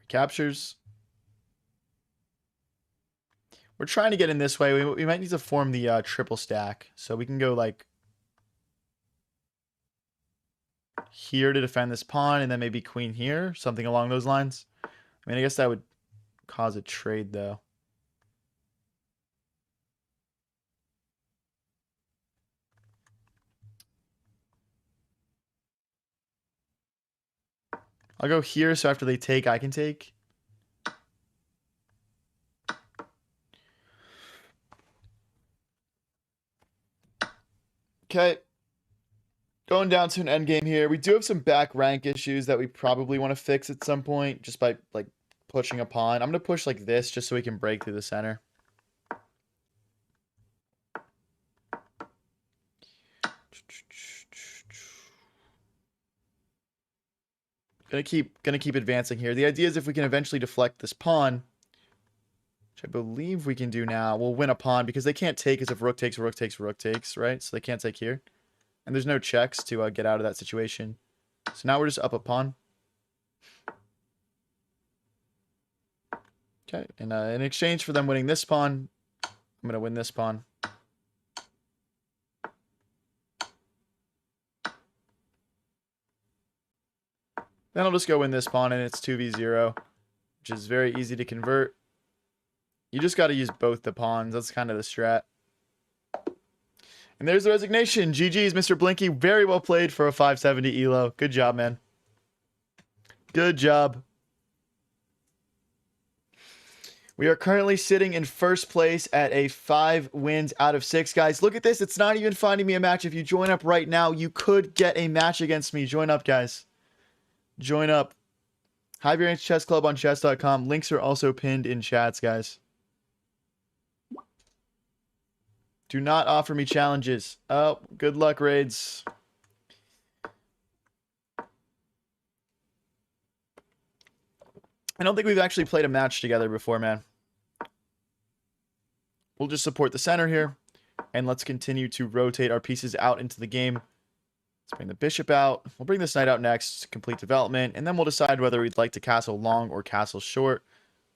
Captures. We're trying to get in this way. We might need to form the triple stack. So we can go like here to defend this pawn and then maybe queen here. Something along those lines. I mean, I guess that would cause a trade though. I'll go here so after they take, I can take. Okay. Going down to an end game here. We do have some back rank issues that we probably want to fix at some point, just by like pushing a pawn. I'm gonna push like this just so we can break through the center. Gonna keep advancing here. The idea is if we can eventually deflect this pawn, which I believe we can do now, we'll win a pawn because they can't take as if rook takes, rook takes, rook takes, right? So they can't take here. And there's no checks to get out of that situation. So now we're just up a pawn. Okay, and in exchange for them winning this pawn, I'm going to win this pawn. Then I'll just go win this pawn, and it's 2v0, which is very easy to convert. You just got to use both the pawns. That's kind of the strat. And there's the resignation. GG's, Mr. Blinky. Very well played for a 570 elo. Good job, man. Good job. We are currently sitting in first place at a 5 wins out of 6, guys. Look at this. It's not even finding me a match. If you join up right now, you could get a match against me. Join up, guys. Join up. High Variance Chess Club on chess.com. Links are also pinned in chats, guys. Do not offer me challenges. Oh, good luck, raids. I don't think we've actually played a match together before, man. We'll just support the center here. And let's continue to rotate our pieces out into the game. Let's bring the bishop out. We'll bring this knight out next, complete development. And then we'll decide whether we'd like to castle long or castle short.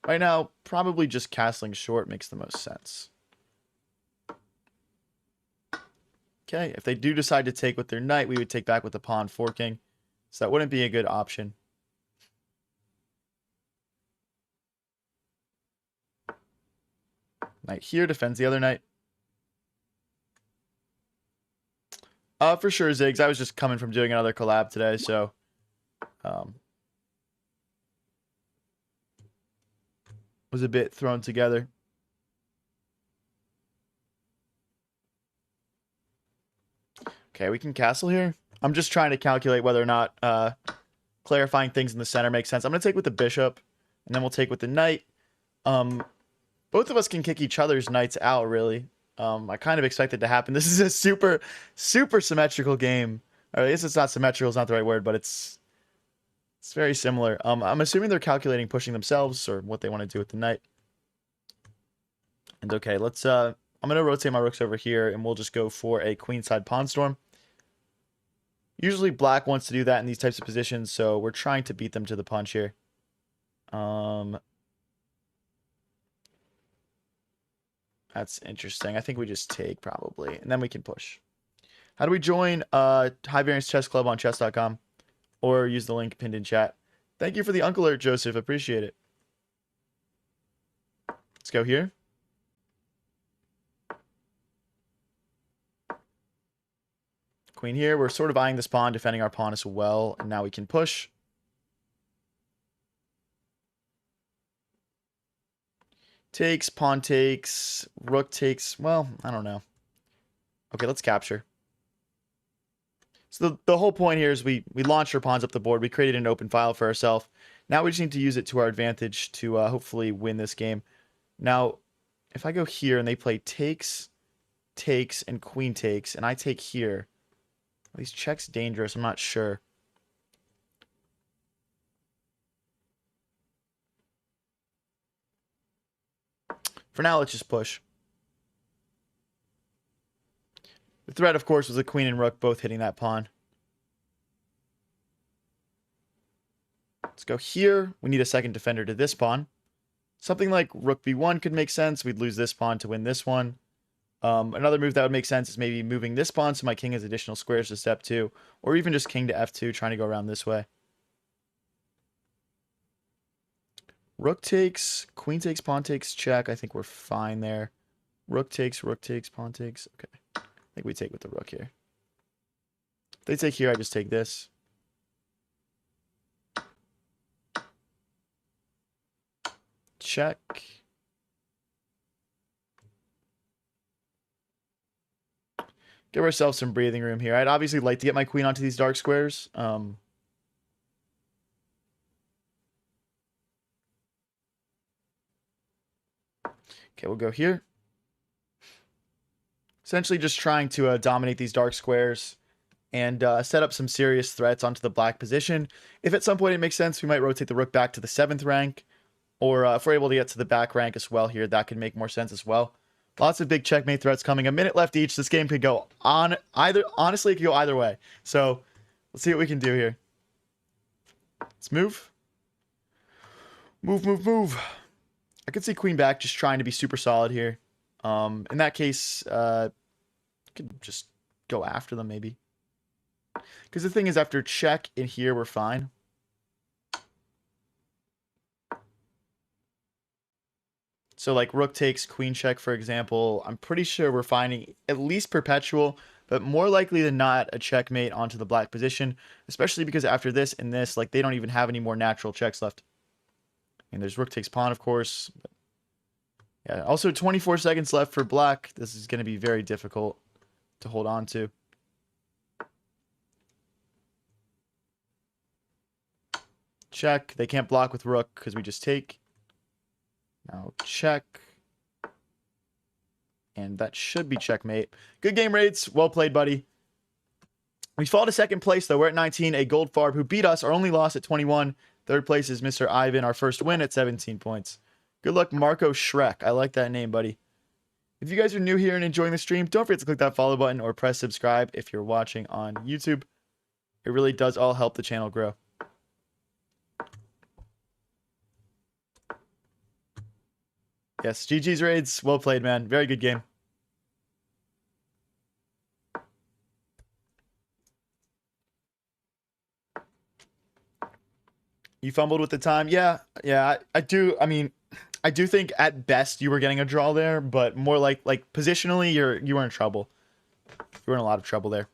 Right now, probably just castling short makes the most sense. Okay, if they do decide to take with their knight, we would take back with the pawn forking. So that wouldn't be a good option. Knight here defends the other knight. For sure, Ziggs. I was just coming from doing another collab today, so was a bit thrown together. Okay, we can castle here. I'm just trying to calculate whether or not clarifying things in the center makes sense. I'm going to take with the bishop, and then we'll take with the knight. Both of us can kick each other's knights out, really. I kind of expect it to happen. This is a super, super symmetrical game. Or I guess it's not symmetrical, it's not the right word, but it's very similar. I'm assuming they're calculating pushing themselves or what they want to do with the knight. And okay, let's I'm gonna rotate my rooks over here and we'll just go for a queenside pawn storm. Usually black wants to do that in these types of positions, so we're trying to beat them to the punch here. That's interesting. I think we just take probably, and then we can push. How do we join High Variance Chess Club on chess.com or use the link pinned in chat? Thank you for the uncle alert, Joseph. Appreciate it. Let's go here. Queen here. We're sort of eyeing this pawn, defending our pawn as well, and now we can push. Takes, pawn takes, rook takes. Well, I don't know. Okay, let's capture. So the whole point here is we launched our pawns up the board. We created an open file for ourselves. Now we just need to use it to our advantage to hopefully win this game. Now, if I go here and they play takes, takes, and queen takes, and I take here, are these checks dangerous? I'm not sure. For now, let's just push. The threat, of course, was the queen and rook both hitting that pawn. Let's go here. We need a second defender to this pawn. Something like rook b1 could make sense. We'd lose this pawn to win this one. Another move that would make sense is maybe moving this pawn so my king has additional squares to step 2. Or even just king to f2, trying to go around this way. Rook takes, queen takes, pawn takes, check. I think we're fine there. Rook takes, pawn takes. Okay. I think we take with the rook here. If they take here, I just take this. Check. Give ourselves some breathing room here. I'd obviously like to get my queen onto these dark squares. Okay, we'll go here. Essentially just trying to dominate these dark squares and set up some serious threats onto the black position. If at some point it makes sense, we might rotate the rook back to the 7th rank. Or if we're able to get to the back rank as well here, that could make more sense as well. Lots of big checkmate threats coming. A minute left each. This game could go on either. Honestly, it could go either way. So let's see what we can do here. Let's move. Move, move, move. I could see queen back just trying to be super solid here. In that case, could just go after them maybe. Because the thing is, after check in here, we're fine. So like rook takes queen check, for example. I'm pretty sure we're finding at least perpetual, but more likely than not a checkmate onto the black position, especially because after this and this, like they don't even have any more natural checks left. And there's rook takes pawn, of course. But yeah, also 24 seconds left for black. This is going to be very difficult to hold on to. Check. They can't block with rook because we just take. Now check. And that should be checkmate. Good game, Raids. Well played, buddy. We fall to second place, though. We're at 19. A gold farb who beat us. Our only loss at 21. Third place is Mr. Ivan. Our first win at 17 points. Good luck, Marco Shrek. I like that name, buddy. If you guys are new here and enjoying the stream, don't forget to click that follow button or press subscribe if you're watching on YouTube. It really does all help the channel grow. Yes, GG's, Raids. Well played, man. Very good game. You fumbled with the time. Yeah, I do. I mean, I do think at best you were getting a draw there, but more like positionally, you were in trouble. You were in a lot of trouble there.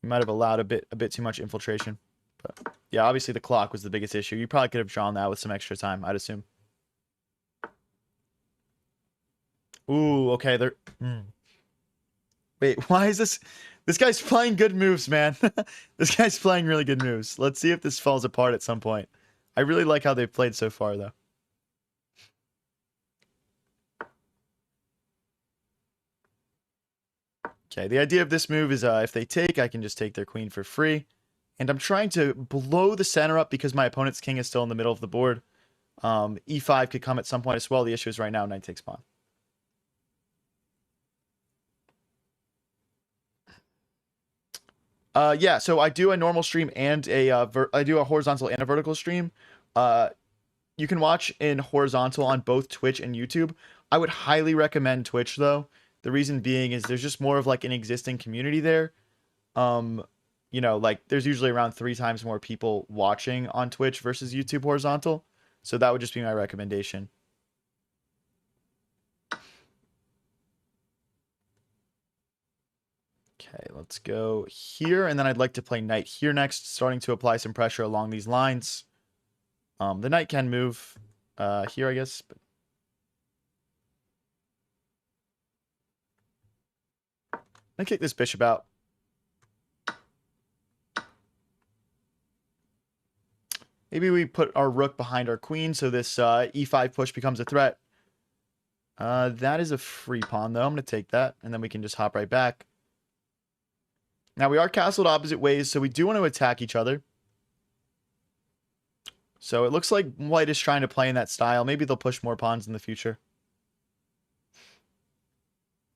You might have allowed a bit too much infiltration. But yeah, obviously the clock was the biggest issue. You probably could have drawn that with some extra time, I'd assume. Ooh, okay. Wait, why is this? This guy's playing good moves, man. This guy's playing really good moves. Let's see if this falls apart at some point. I really like how they've played so far, though. Okay, the idea of this move is if they take, I can just take their queen for free. And I'm trying to blow the center up because my opponent's king is still in the middle of the board. E5 could come at some point as well. The issue is right now, knight takes pawn. Yeah, so I do a normal stream and I do a horizontal and a vertical stream. You can watch in horizontal on both Twitch and YouTube. I would highly recommend Twitch though. The reason being is there's just more of like an existing community there. You know, like there's usually around 3 times more people watching on Twitch versus YouTube horizontal. So that would just be my recommendation. Okay, let's go here, and then I'd like to play knight here next, starting to apply some pressure along these lines. The knight can move here, I guess. But I kick this bishop out. Maybe we put our rook behind our queen, so this e5 push becomes a threat. That is a free pawn, though. I'm going to take that, and then we can just hop right back. Now, we are castled opposite ways, so we do want to attack each other. So it looks like white is trying to play in that style. Maybe they'll push more pawns in the future.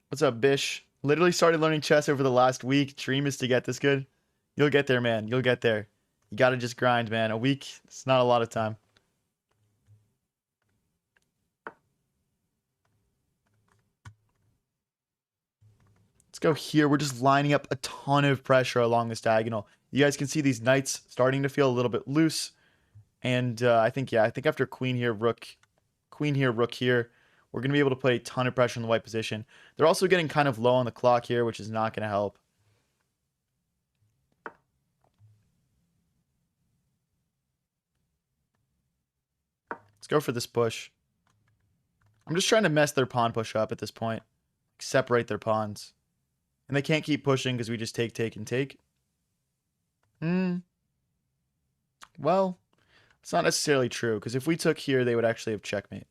What's up, Bish? Literally started learning chess over the last week. Dream is to get this good. You'll get there, man. You'll get there. You gotta just grind, man. A week, it's not a lot of time. Let's go here. We're just lining up a ton of pressure along this diagonal. You guys can see these knights starting to feel a little bit loose. And I think after queen here, rook here, we're going to be able to put a ton of pressure on the white position. They're also getting kind of low on the clock here, which is not going to help. Let's go for this push. I'm just trying to mess their pawn push up at this point. Separate their pawns. And they can't keep pushing because we just take, take, and take. Well, it's not necessarily true, because if we took here, they would actually have checkmate.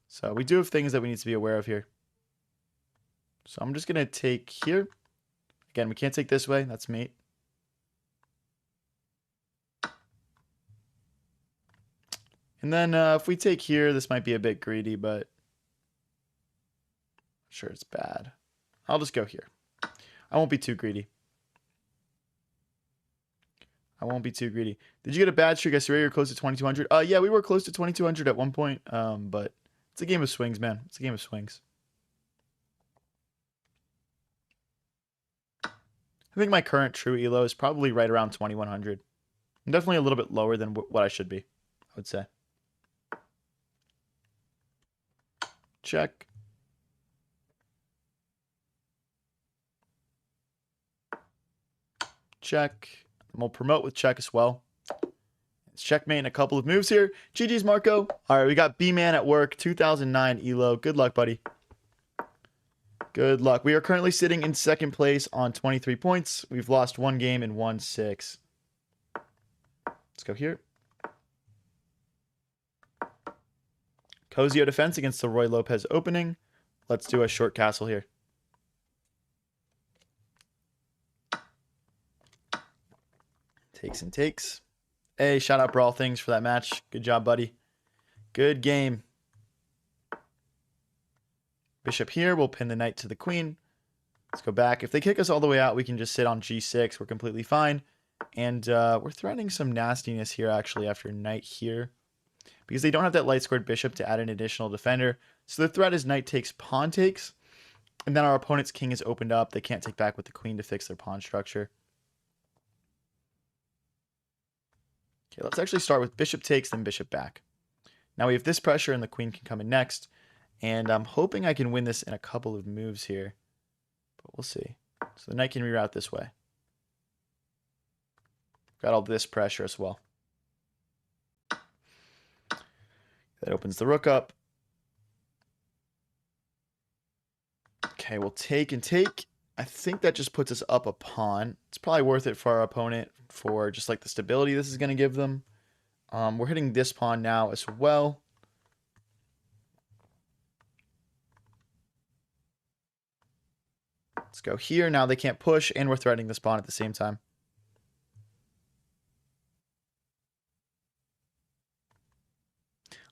So we do have things that we need to be aware of here. So I'm just going to take here. Again, we can't take this way. That's mate. And then if we take here, this might be a bit greedy, but I'm sure it's bad. I'll just go here. I won't be too greedy. I won't be too greedy. Did you get a bad streak? I swear you're close to 2,200. Yeah, we were close to 2,200 at one point. But it's a game of swings, man. It's a game of swings. I think my current true elo is probably right around 2,100. I'm definitely a little bit lower than what I should be, I would say. Check. Check. And we'll promote with check as well. It's checkmate in a couple of moves here. GG's, Marco. All right, we got B-Man at work, 2009 elo. Good luck, buddy. Good luck. We are currently sitting in second place on 23 points. We've lost one game and won 6. Let's go here. Cozio defense against the Roy Lopez opening. Let's do a short castle here. Takes and takes. Hey, shout out Brawl Things for that match. Good job, buddy. Good game. Bishop here. We'll pin the knight to the queen. Let's go back. If they kick us all the way out, we can just sit on g6. We're completely fine. And we're threatening some nastiness here, actually, after knight here. Because they don't have that light squared bishop to add an additional defender. So the threat is knight takes, pawn takes. And then our opponent's king is opened up. They can't take back with the queen to fix their pawn structure. Okay, let's actually start with bishop takes, then bishop back. Now we have this pressure, and the queen can come in next. And I'm hoping I can win this in a couple of moves here. But we'll see. So the knight can reroute this way. Got all this pressure as well. That opens the rook up. Okay, we'll take and take. I think that just puts us up a pawn. It's probably worth it for our opponent for just like the stability this is going to give them. We're hitting this pawn now as well. Let's go here. Now they can't push, and we're threatening this pawn at the same time.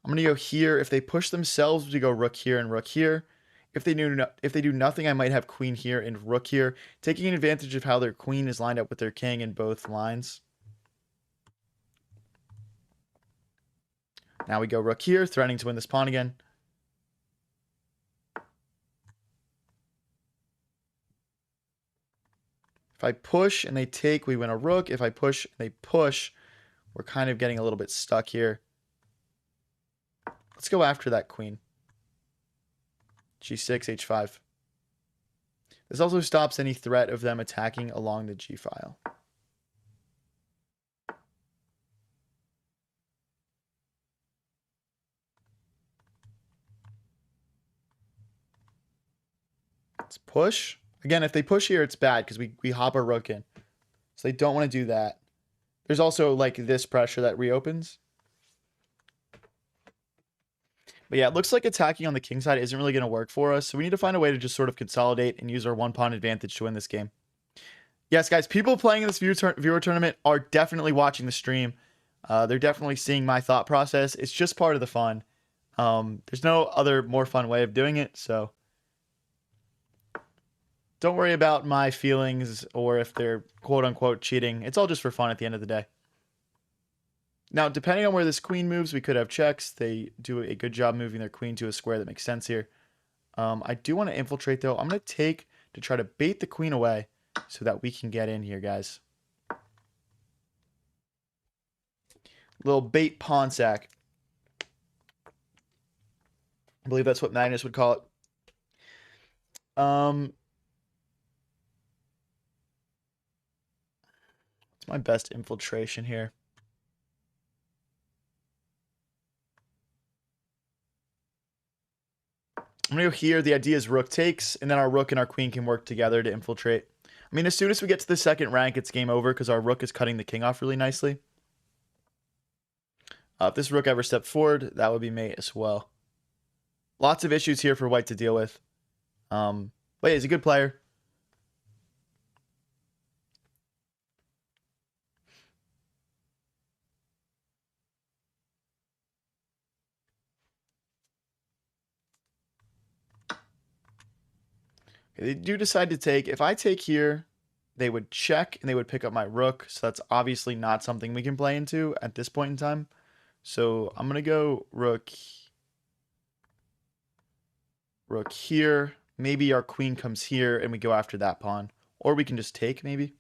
I'm going to go here. If they push themselves, we go rook here and rook here. If they do nothing, I might have queen here and rook here, taking advantage of how their queen is lined up with their king in both lines. Now we go rook here, threatening to win this pawn again. If I push and they take, we win a rook. If I push and they push, we're kind of getting a little bit stuck here. Let's go after that queen. G6, H5. This also stops any threat of them attacking along the G file. Let's push. Again, if they push here, it's bad because we hop our rook in. So they don't want to do that. There's also like this pressure that reopens. But yeah, it looks like attacking on the king side isn't really going to work for us. So we need to find a way to just sort of consolidate and use our one pawn advantage to win this game. Yes, guys, people playing in this viewer tournament are definitely watching the stream. They're definitely seeing my thought process. It's just part of the fun. There's no other more fun way of doing it. So don't worry about my feelings or if they're quote unquote cheating. It's all just for fun at the end of the day. Now, depending on where this queen moves, we could have checks. They do a good job moving their queen to a square that makes sense here. I do want to infiltrate, though. I'm going to take to try to bait the queen away so that we can get in here, guys. Little bait pawn sack. I believe that's what Magnus would call it. What's my best infiltration here? I'm going to go here. The idea is rook takes, and then our rook and our queen can work together to infiltrate. I mean, as soon as we get to the second rank, it's game over because our rook is cutting the king off really nicely. If this rook ever stepped forward, that would be mate as well. Lots of issues here for white to deal with. But yeah, he's a good player. Okay, they do decide to take. If I take here, they would check and they would pick up my rook. So that's obviously not something we can play into at this point in time. So I'm going to go rook here. Maybe our queen comes here and we go after that pawn. Or we can just take maybe.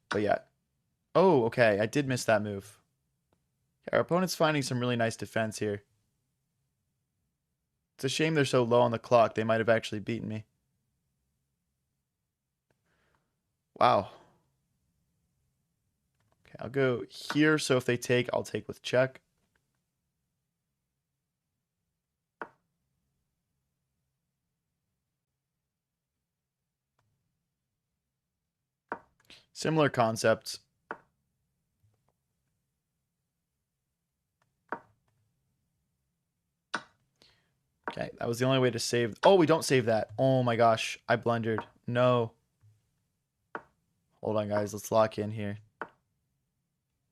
But yeah. Oh, okay. I did miss that move. Our opponent's finding some really nice defense here. It's a shame they're so low on the clock. They might have actually beaten me. Wow. Okay, I'll go here. So if they take, I'll take with check. Similar concepts. Okay, that was the only way to save. Oh, we don't save that. Oh my gosh, I blundered. No. Hold on, guys. Let's lock in here.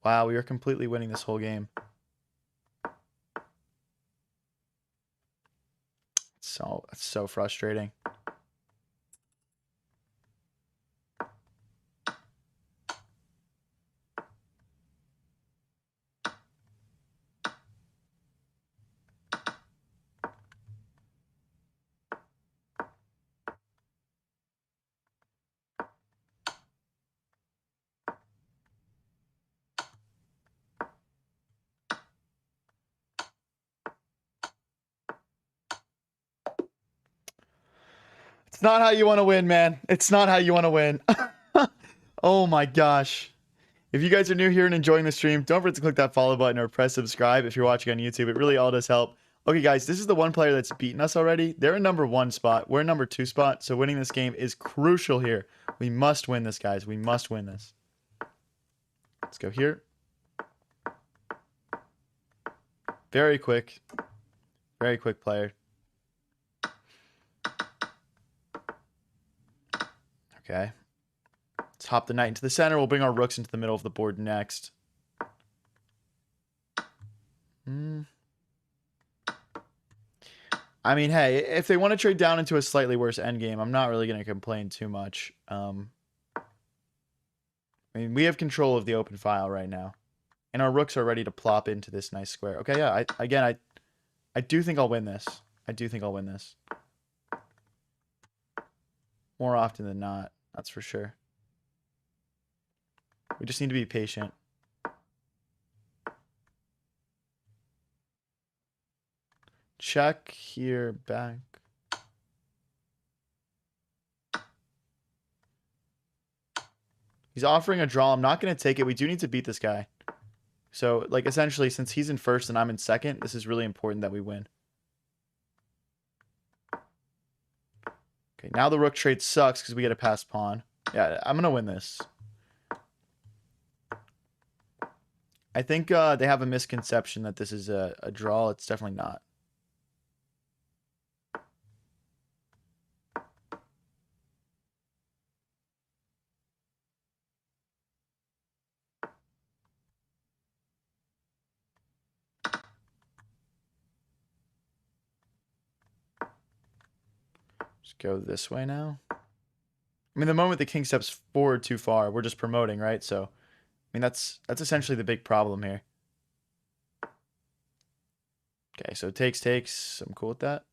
Wow, we are completely winning this whole game. That's so frustrating. It's not how you want to win, man. It's not how you want to win. Oh my gosh. If you guys are new here and enjoying the stream, don't forget to click that follow button or press subscribe if you're watching on YouTube. It really all does help. Okay, guys, this is the one player that's beaten us already. They're in #1 spot. We're in #2 spot, so winning this game is crucial here. We must win this, guys. We must win this. Let's go here. Very quick. Very quick player. Okay. Let's hop the knight into the center. We'll bring our rooks into the middle of the board next. I mean, hey, if they want to trade down into a slightly worse endgame, I'm not really going to complain too much. I mean, we have control of the open file right now. And our rooks are ready to plop into this nice square. Okay, yeah, I do think I'll win this. I do think I'll win this. More often than not, that's for sure. We just need to be patient. Check here, back. He's offering a draw. I'm not going to take it. We do need to beat this guy. So, like, essentially, since he's in first and I'm in second, this is really important that we win. Okay, now the rook trade sucks because we get a passed pawn. Yeah, I'm going to win this. I think they have a misconception that this is a draw. It's definitely not. Just go this way now. I mean, the moment the king steps forward too far, we're just promoting, right? So, I mean, that's essentially the big problem here. Okay, so takes. I'm cool with that.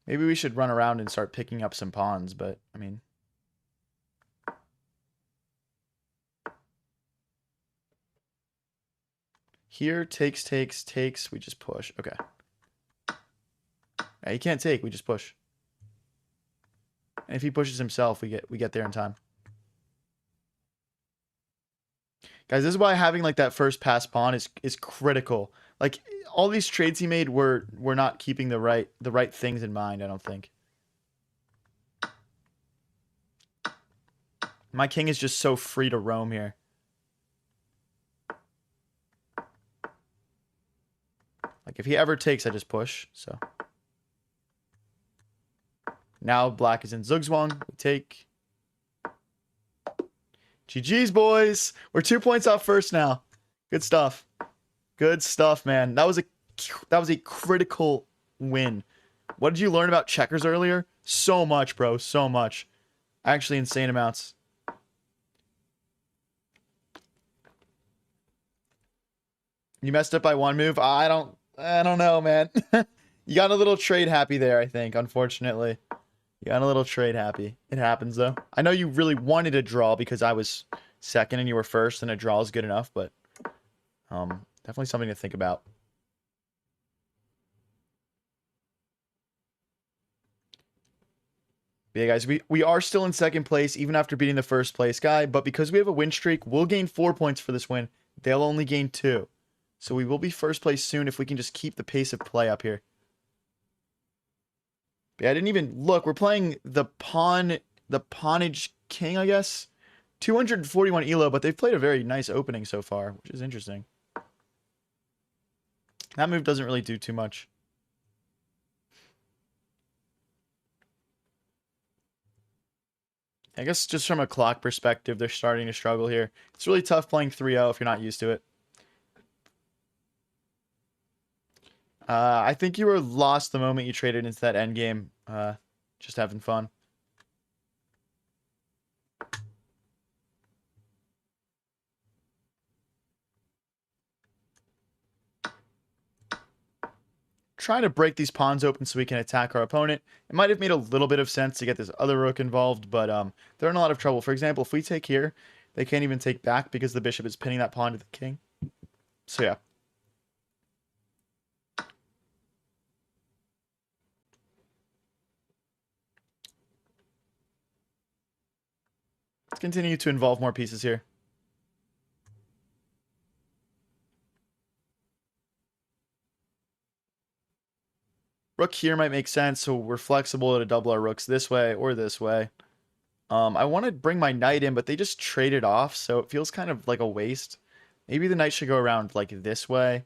Maybe we should run around and start picking up some pawns, but, I mean... Here, takes. We just push. Okay. Yeah, he can't take. We just push. And if he pushes himself, we get there in time. Guys, this is why having like that first pass pawn is critical. Like all these trades he made were not keeping the right things in mind, I don't think. My king is just so free to roam here. Like if he ever takes, I just push. So now black is in Zugzwang. We take. GG's, boys. We're 2 points off first now. Good stuff. Good stuff, man. That was a critical win. What did you learn about checkers earlier? So much, bro. So much. Actually, insane amounts. You messed up by one move. I don't know, man. You got a little trade happy there, I think, unfortunately. You got a little trade happy. It happens, though. I know you really wanted a draw because I was second and you were first, and a draw is good enough, but definitely something to think about. But yeah, guys, we are still in second place, even after beating the first place guy, but because we have a win streak, we'll gain 4 points for this win. They'll only gain 2. So we will be first place soon if we can just keep the pace of play up here. But yeah, I didn't even look. We're playing the Pawnage King, I guess. 241 elo, but they've played a very nice opening so far, which is interesting. That move doesn't really do too much. I guess just from a clock perspective, they're starting to struggle here. It's really tough playing 3-0 if you're not used to it. I think you were lost the moment you traded into that endgame. Just having fun. Trying to break these pawns open so we can attack our opponent. It might have made a little bit of sense to get this other rook involved, but they're in a lot of trouble. For example, if we take here, they can't even take back because the bishop is pinning that pawn to the king. So yeah. Let's continue to involve more pieces here. Rook here might make sense, so we're flexible to double our rooks this way or this way. I want to bring my knight in, but they just traded off, so it feels kind of like a waste. Maybe the knight should go around like this way.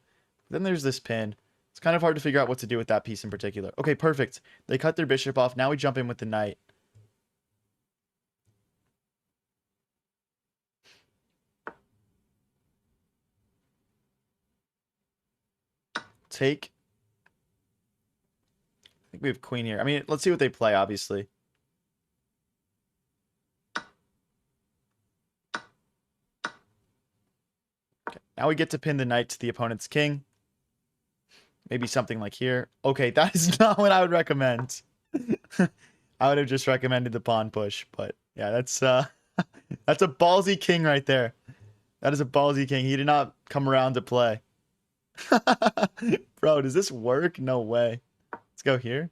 Then there's this pin. It's kind of hard to figure out what to do with that piece in particular. Okay, perfect. They cut their bishop off. Now we jump in with the knight. Take. I think we have queen here. I mean, let's see what they play, obviously. Okay, now we get to pin the knight to the opponent's king. Maybe something like here. Okay, that is not what I would recommend. I would have just recommended the pawn push, but yeah, that's that's a ballsy king right there. That is a ballsy king. He did not come around to play. Bro, does this work? No way. Let's go here.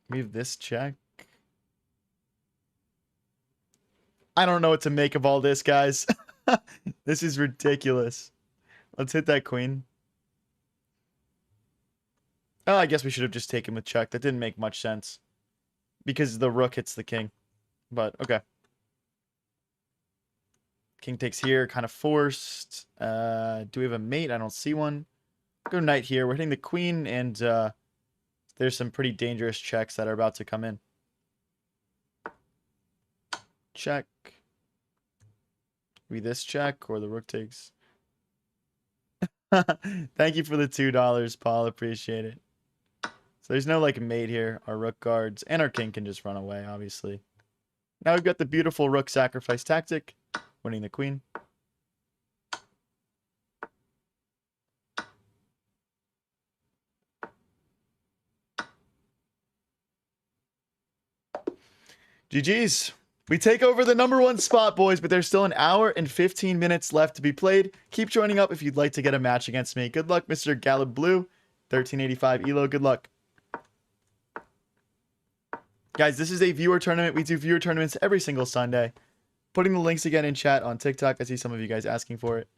We have this check. I don't know what to make of all this, guys. This is ridiculous. Let's hit that queen. Oh, I guess we should have just taken with check. That didn't make much sense. Because the rook hits the king. But, okay. King takes here, kind of forced. Do we have a mate? I don't see one. Go knight here. We're hitting the queen, and there's some pretty dangerous checks that are about to come in. Check. Maybe this check, or the rook takes. Thank you for the $2, Paul. Appreciate it. So there's no, like, mate here. Our rook guards, and our king can just run away, obviously. Now we've got the beautiful rook sacrifice tactic. Winning the queen. GG's. We take over the #1 spot, boys, but there's still an hour and 15 minutes left to be played. Keep joining up if you'd like to get a match against me. Good luck, Mr. Gallup Blue. 1385 elo. Good luck. Guys, this is a viewer tournament. We do viewer tournaments every single Sunday. Putting the links again in chat on TikTok. I see some of you guys asking for it.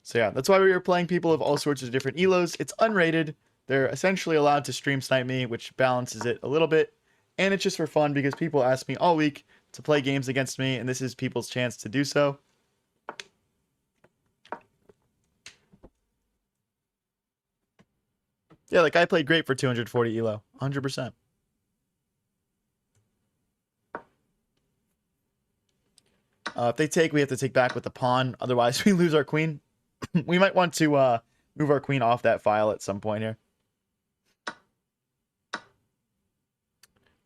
So yeah, that's why we are playing people of all sorts of different elos. It's unrated. They're essentially allowed to stream snipe me, which balances it a little bit. And it's just for fun because people ask me all week to play games against me, and this is people's chance to do so. Yeah, like I played great for 240 elo, 100%. If they take, we have to take back with the pawn. Otherwise, we lose our queen. We might want to move our queen off that file at some point here.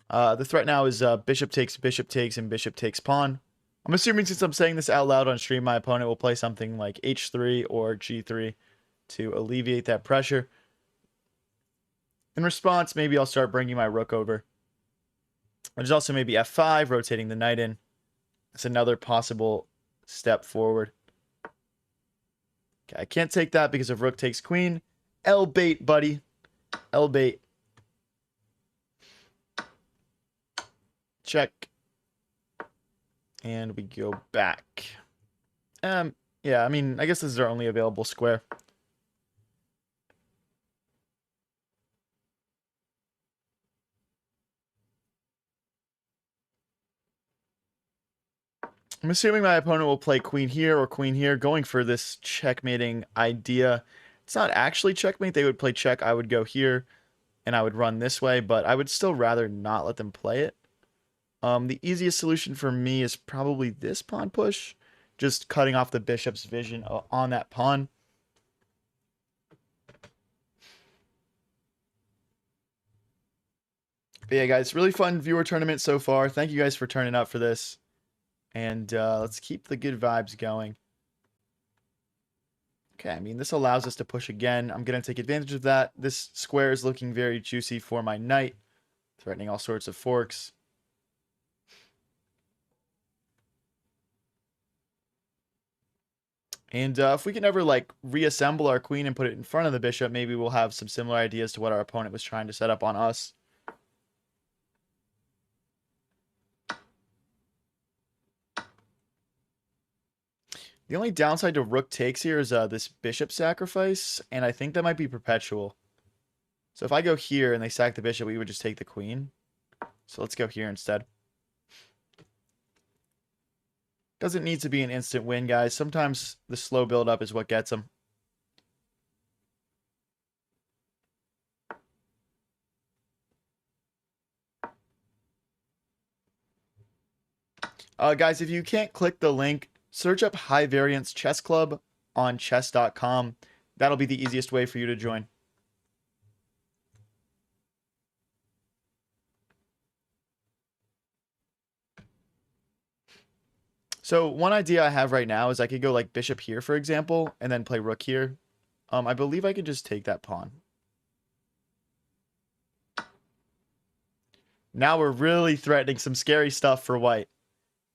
The threat now is bishop takes, and bishop takes pawn. I'm assuming since I'm saying this out loud on stream, my opponent will play something like h3 or g3 to alleviate that pressure. In response, maybe I'll start bringing my rook over. There's also maybe f5, rotating the knight in. That's another possible step forward. Okay, I can't take that because of rook takes queen. L bait, buddy. L bait. Check. And we go back. Yeah, I mean, I guess this is our only available square. I'm assuming my opponent will play queen here or queen here, going for this checkmating idea. It's not actually checkmate. They would play check. I would go here, and I would run this way, but I would still rather not let them play it. The easiest solution for me is probably this pawn push, just cutting off the bishop's vision on that pawn. But yeah, guys, really fun viewer tournament so far. Thank you guys for turning up for this. And let's keep the good vibes going. Okay, I mean, this allows us to push again. I'm going to take advantage of that. This square is looking very juicy for my knight, threatening all sorts of forks. And if we can ever, like, reassemble our queen and put it in front of the bishop, maybe we'll have some similar ideas to what our opponent was trying to set up on us. The only downside to rook takes here is this bishop sacrifice, and I think that might be perpetual. So if I go here and they sack the bishop, we would just take the queen. So let's go here instead. Doesn't need to be an instant win, guys. Sometimes the slow build-up is what gets them. Guys, if you can't click the link, search up High Variance Chess Club on chess.com. That'll be the easiest way for you to join. So one idea I have right now is I could go like bishop here, for example, and then play rook here. I believe I could just take that pawn. Now we're really threatening some scary stuff for white.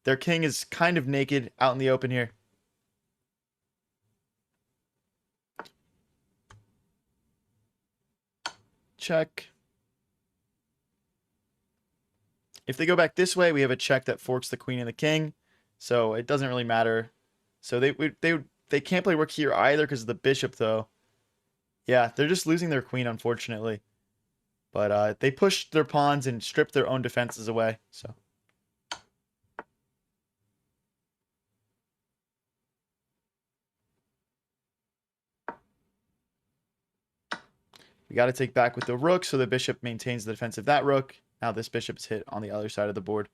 Their king is kind of naked out in the open here. Check. If they go back this way, we have a check that forks the queen and the king. So it doesn't really matter. So they can't play rook here either because of the bishop, though. Yeah, they're just losing their queen, unfortunately. But they pushed their pawns and stripped their own defenses away. So we got to take back with the rook so the bishop maintains the defense of that rook. Now this bishop's hit on the other side of the board.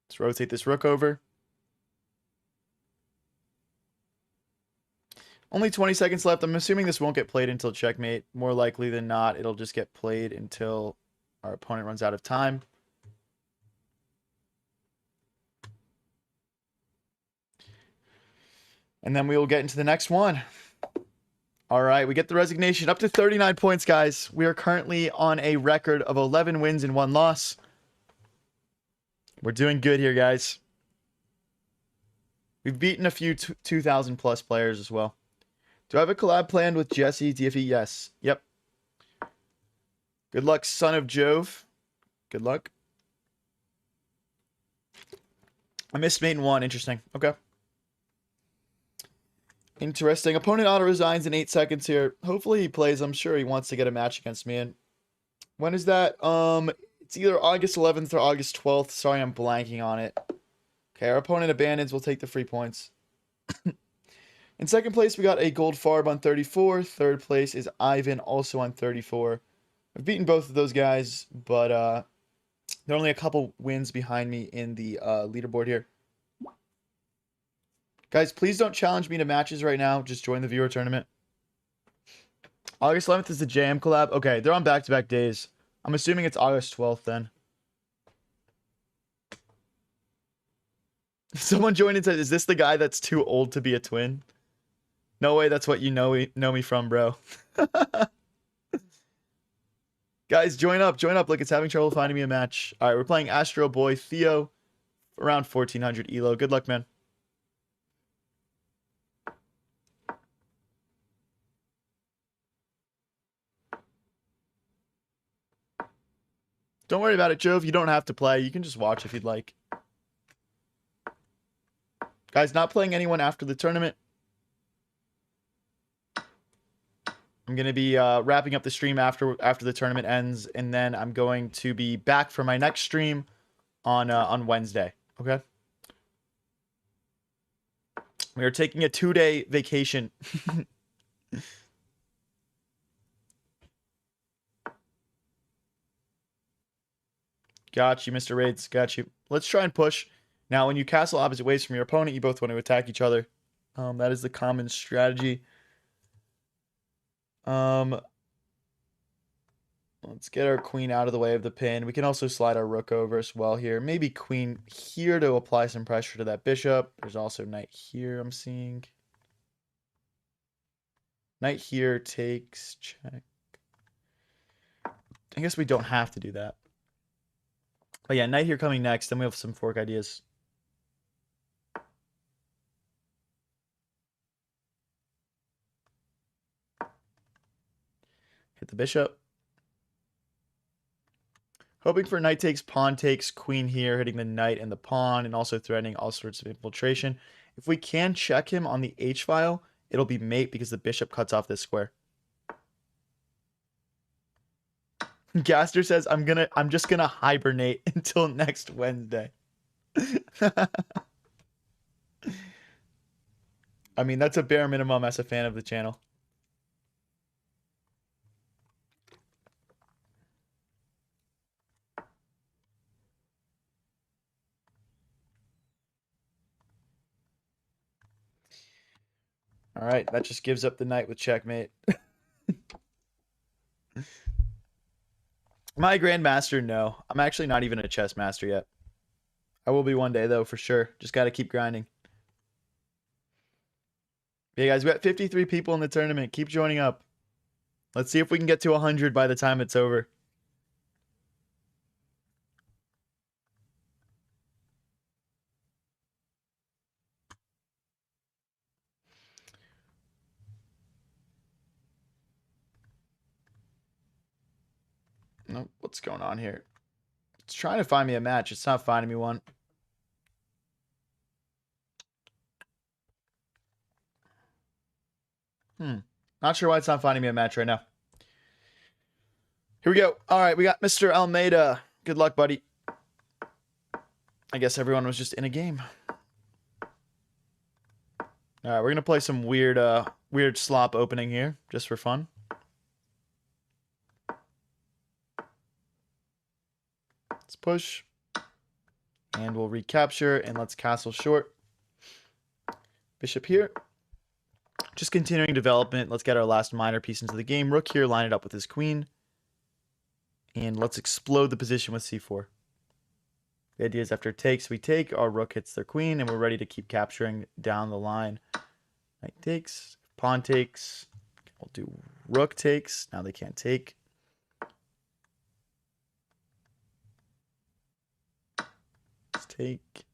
Let's rotate this rook over. Only 20 seconds left. I'm assuming this won't get played until checkmate. More likely than not, it'll just get played until our opponent runs out of time. And then we will get into the next one. All right, we get the resignation up to 39 points, guys. We are currently on a record of 11 wins and 1 loss. We're doing good here, guys. We've beaten a few 2,000 plus players as well. Do I have a collab planned with Jesse DFE? Yes. Yep. Good luck, son of Jove. Good luck. I missed mate in 1. Interesting. Okay. Interesting. Opponent auto resigns in 8 seconds here. Hopefully he plays. I'm sure he wants to get a match against me. And when is that? It's either August 11th or August 12th. Sorry, I'm blanking on it. Okay, our opponent abandons. We'll take the free points. In second place, we got a gold Farb on 34. Third place is Ivan, also on 34. I've beaten both of those guys, but they're only a couple wins behind me in the leaderboard here. Guys, please don't challenge me to matches right now. Just join the viewer tournament. August 11th is the JM collab. Okay, they're on back-to-back days. I'm assuming it's August 12th then. Someone joined and said, is this the guy that's too old to be a twin? No way, that's what you know me from, bro. Guys, join up. Look, it's having trouble finding me a match. All right, we're playing Astro Boy Theo, around 1400 elo. Good luck, man. Don't worry about it, Jove. You don't have to play. You can just watch if you'd like. Guys, not playing anyone after the tournament. I'm going to be wrapping up the stream after the tournament ends, and then I'm going to be back for my next stream on Wednesday. Okay? We are taking a 2-day vacation. Got you, Mr. Raids. Got you. Let's try and push. Now, when you castle opposite ways from your opponent, you both want to attack each other. That is the common strategy. Let's get our queen out of the way of the pin. We can also slide our rook over as well here. Maybe queen here to apply some pressure to that bishop. There's also knight here I'm seeing. Knight here takes, check. I guess we don't have to do that. But yeah, knight here coming next. Then we have some fork ideas. Hit the bishop. Hoping for knight takes, pawn takes, queen here, hitting the knight and the pawn, and also threatening all sorts of infiltration. If we can check him on the h-file, it'll be mate because the bishop cuts off this square. Gaster says, I'm just gonna hibernate until next Wednesday. I mean, that's a bare minimum as a fan of the channel. All right, that just gives up the knight with checkmate. Am I a grandmaster? No. I'm actually not even a chess master yet. I will be one day, though, for sure. Just got to keep grinding. Yeah, guys, we got 53 people in the tournament. Keep joining up. Let's see if we can get to 100 by the time it's over. Nope, what's going on here? It's trying to find me a match. It's not finding me one. Not sure why it's not finding me a match right now. Here we go. All right, we got Mr. Almeida. Good luck, buddy. I guess everyone was just in a game. All right, we're going to play some weird slop opening here, just for fun. Let's push. And we'll recapture, and let's castle short. Bishop here. Just continuing development. Let's get our last minor piece into the game. Rook here, line it up with his queen. And let's explode the position with c4. The idea is after takes, we take. Our rook hits their queen, and we're ready to keep capturing down the line. Knight takes. Pawn takes. We'll do rook takes. Now they can't take. Let's take.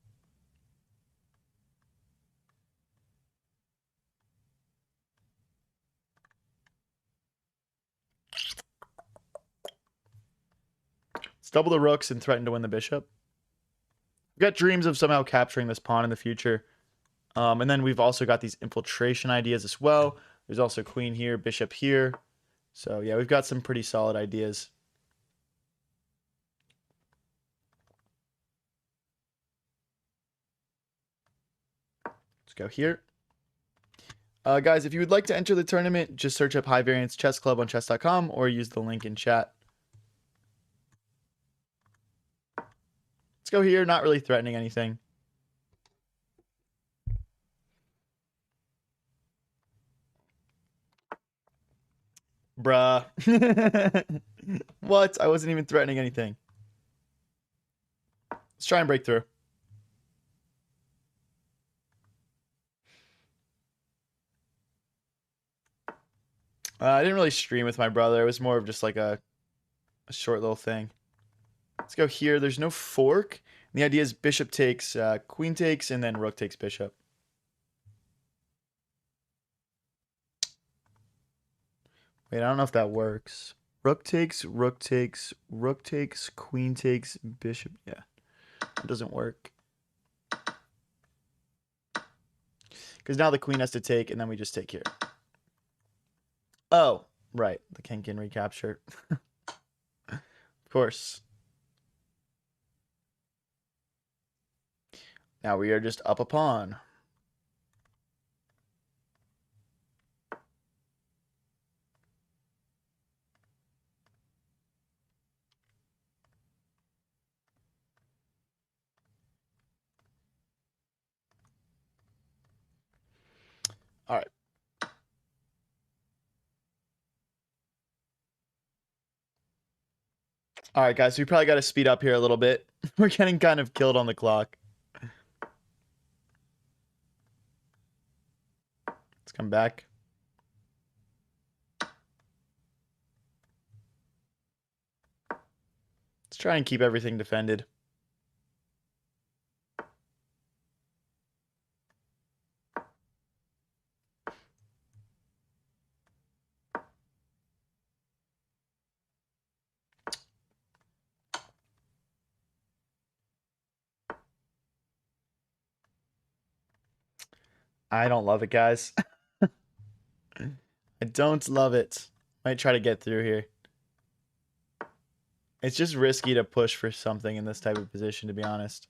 Let's double the rooks and threaten to win the bishop. We've got dreams of somehow capturing this pawn in the future. And then we've also got these infiltration ideas as well. There's also queen here, bishop here. So yeah, we've got some pretty solid ideas. Let's go here. Guys, if you would like to enter the tournament, just search up High Variance Chess Club on chess.com or use the link in chat. Let's go here, not really threatening anything. Bruh. What? I wasn't even threatening anything. Let's try and break through. I didn't really stream with my brother. It was more of just like a short little thing. Let's go here. There's no fork. And the idea is bishop takes, queen takes, and then rook takes bishop. Wait, I don't know if that works. Rook takes, rook takes, rook takes, queen takes, bishop. Yeah, it doesn't work. Because now the queen has to take, and then we just take here. Oh, right. The king can recapture. Of course. Now we are just up a pawn. All right. All right, guys. We probably got to speed up here a little bit. We're getting kind of killed on the clock. Let's come back. Let's try and keep everything defended. I don't love it, guys. I don't love it. Might try to get through here. It's just risky to push for something in this type of position, to be honest.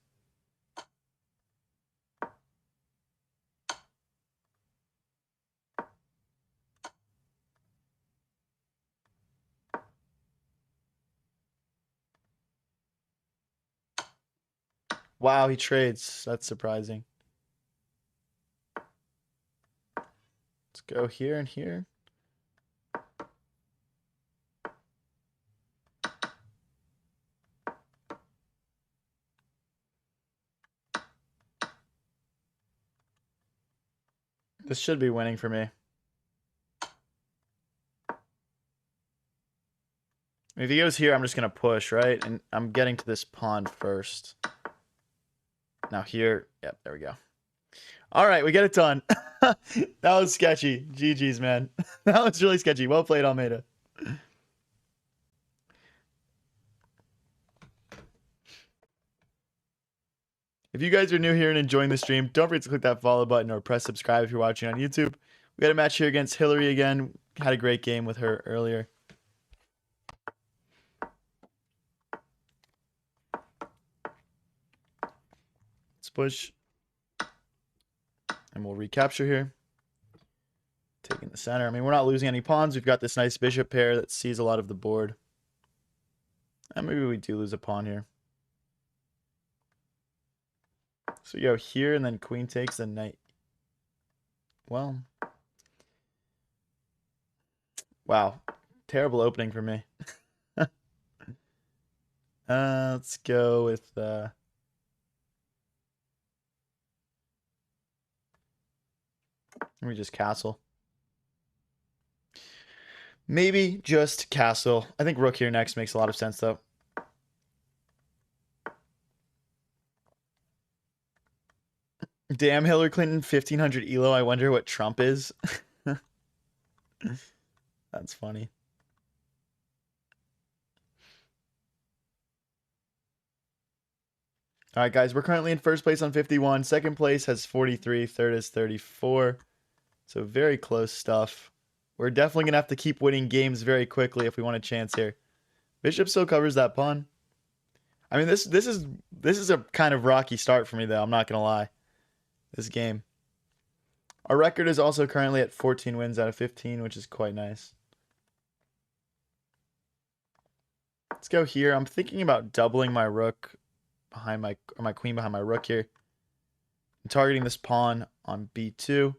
Wow, he trades. That's surprising. Let's go here and here. This should be winning for me. If he goes here, I'm just going to push, right? And I'm getting to this pawn first. Now here. Yep, there we go. All right, we get it done. That was sketchy. GG's, man. That was really sketchy. Well played, Almeida. If you guys are new here and enjoying the stream, don't forget to click that follow button or press subscribe if you're watching on YouTube. We got a match here against Hillary again. Had a great game with her earlier. Let's push. And we'll recapture here. Taking the center. I mean, we're not losing any pawns. We've got this nice bishop pair that sees a lot of the board. And maybe we do lose a pawn here. So we go here, and then queen takes, and knight. Well. Wow. Terrible opening for me. Let's go with... Let me just castle. Maybe just castle. I think rook here next makes a lot of sense, though. Damn, Hillary Clinton, 1500 ELO. I wonder what Trump is. That's funny. All right, guys, we're currently in first place on 51. Second place has 43. Third is 34. So very close stuff. We're definitely going to have to keep winning games very quickly if we want a chance here. Bishop still covers that pawn. I mean, this is a kind of rocky start for me, though. I'm not going to lie. This game. Our record is also currently at 14 wins out of 15, which is quite nice. Let's go here. I'm thinking about doubling my rook behind my queen behind my rook here. I'm targeting this pawn on b2.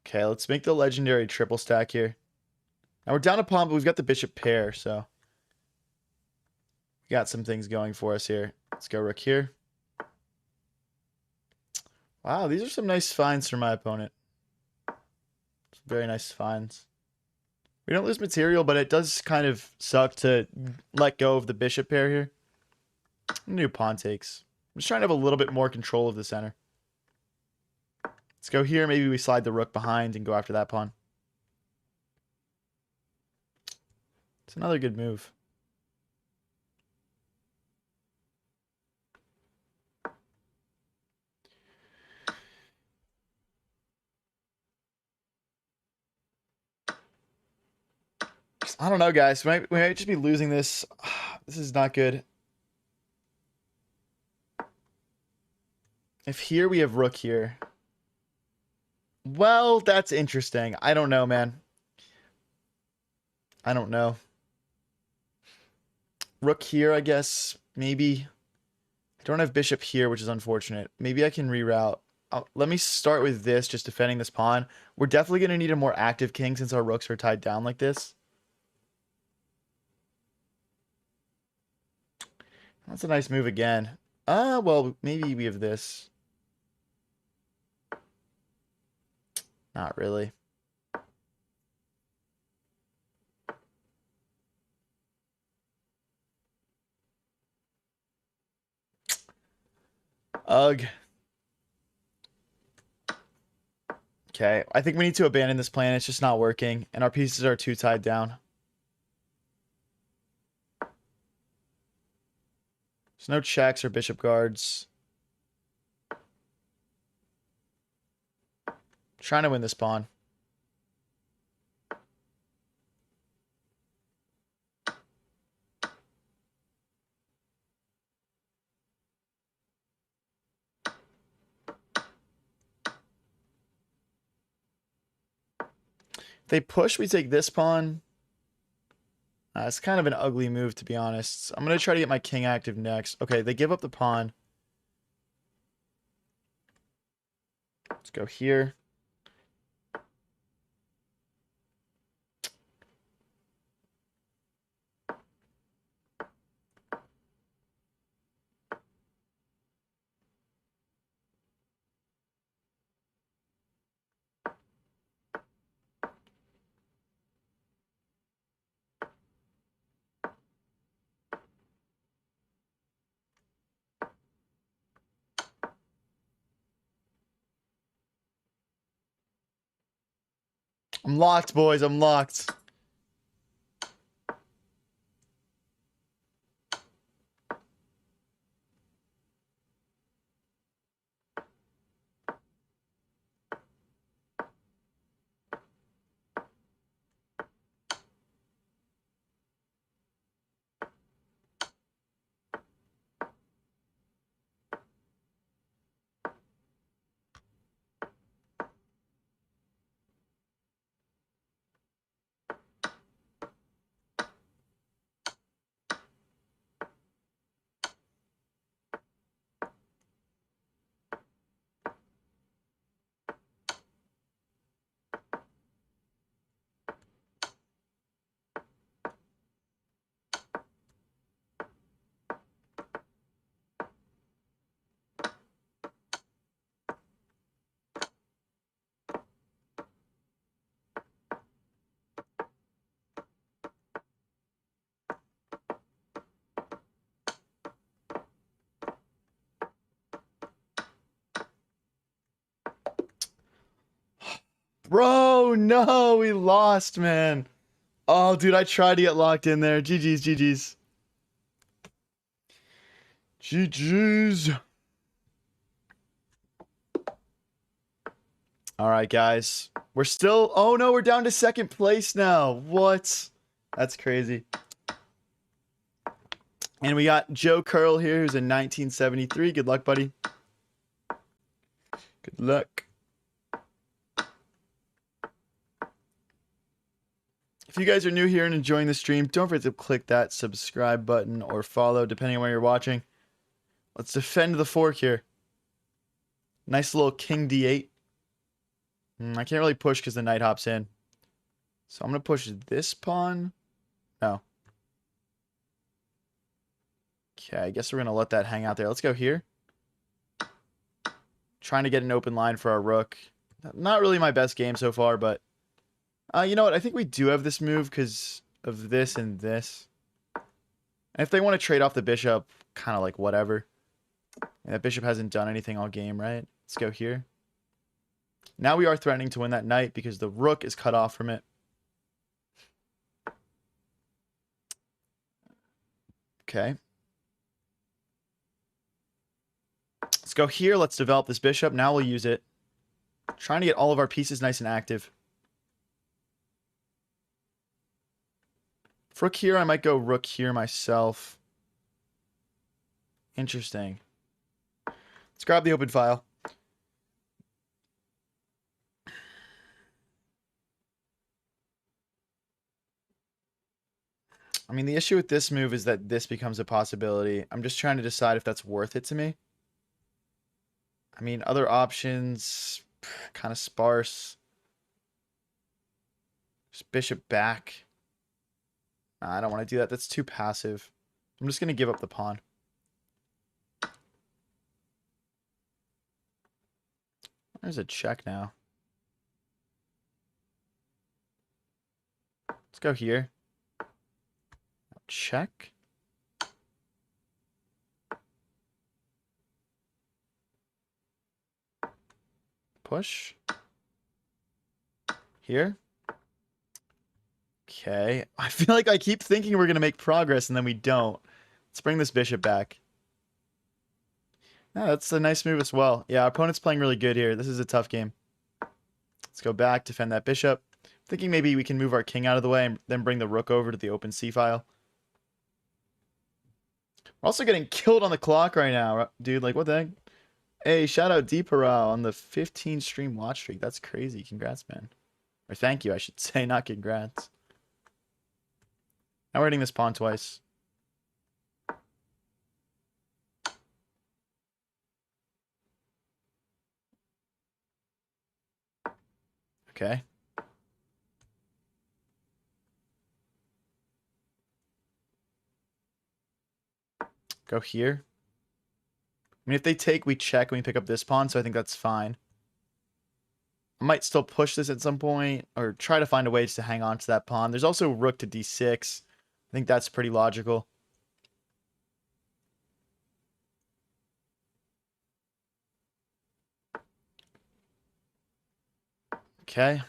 Okay, let's make the legendary triple stack here. Now we're down a pawn, but we've got the bishop pair, so we got some things going for us here. Let's go rook here. Wow, these are some nice finds for my opponent. Some very nice finds. We don't lose material, but it does kind of suck to let go of the bishop pair here. New pawn takes. I'm just trying to have a little bit more control of the center. Let's go here. Maybe we slide the rook behind and go after that pawn. It's another good move. I don't know, guys. We might just be losing this. This is not good. If here we have rook here. Well, that's interesting. I don't know, man. I don't know. Rook here, I guess. Maybe. I don't have bishop here, which is unfortunate. Maybe I can reroute. Let me start with this, just defending this pawn. We're definitely going to need a more active king since our rooks are tied down like this. That's a nice move again. Well, maybe we have this. Not really. Ugh. Okay, I think we need to abandon this plan. It's just not working, and our pieces are too tied down. There's no checks or bishop guards. Trying to win this pawn. If they push, we take this pawn. It's kind of an ugly move, to be honest. I'm going to try to get my king active next. Okay, they give up the pawn. Let's go here. I'm locked, boys. I'm locked. Bro, no, we lost, man. Oh, dude, I tried to get locked in there. GG's, GG's. GG's. All right, guys. We're still... Oh, no, we're down to second place now. What? That's crazy. And we got Joe Curl here, who's in 1973. Good luck, buddy. Good luck. If you guys are new here and enjoying the stream, don't forget to click that subscribe button or follow, depending on where you're watching. Let's defend the fork here. Nice little king d8. I can't really push because the knight hops in. So I'm going to push this pawn. No. Okay, I guess we're going to let that hang out there. Let's go here. Trying to get an open line for our rook. Not really my best game so far, but... you know what? I think we do have this move because of this and this. And if they want to trade off the bishop, kind of like whatever. And that bishop hasn't done anything all game, right? Let's go here. Now we are threatening to win that knight because the rook is cut off from it. Okay. Let's go here. Let's develop this bishop. Now we'll use it. Trying to get all of our pieces nice and active. For rook here, I might go rook here myself. Interesting. Let's grab the open file. I mean, the issue with this move is that this becomes a possibility. I'm just trying to decide if that's worth it to me. I mean, other options, kind of sparse. Just bishop back. Nah, I don't want to do that. That's too passive. I'm just going to give up the pawn. There's a check now. Let's go here. Check. Push. Here. Okay. I feel like I keep thinking we're going to make progress and then we don't. Let's bring this bishop back. Yeah, that's a nice move as well. Yeah, our opponent's playing really good here. This is a tough game. Let's go back, defend that bishop. Thinking maybe we can move our king out of the way and then bring the rook over to the open c file. We're also getting killed on the clock right now, dude. Like, what the heck? Hey, shout out Deeparao on the 15 stream watch streak. That's crazy. Congrats, man. Or thank you, I should say, not congrats. Now we're hitting this pawn twice. Okay. Go here. I mean, if they take, we check and we pick up this pawn, so I think that's fine. I might still push this at some point, or try to find a way to hang on to that pawn. There's also rook to d6. I think that's pretty logical. Okay.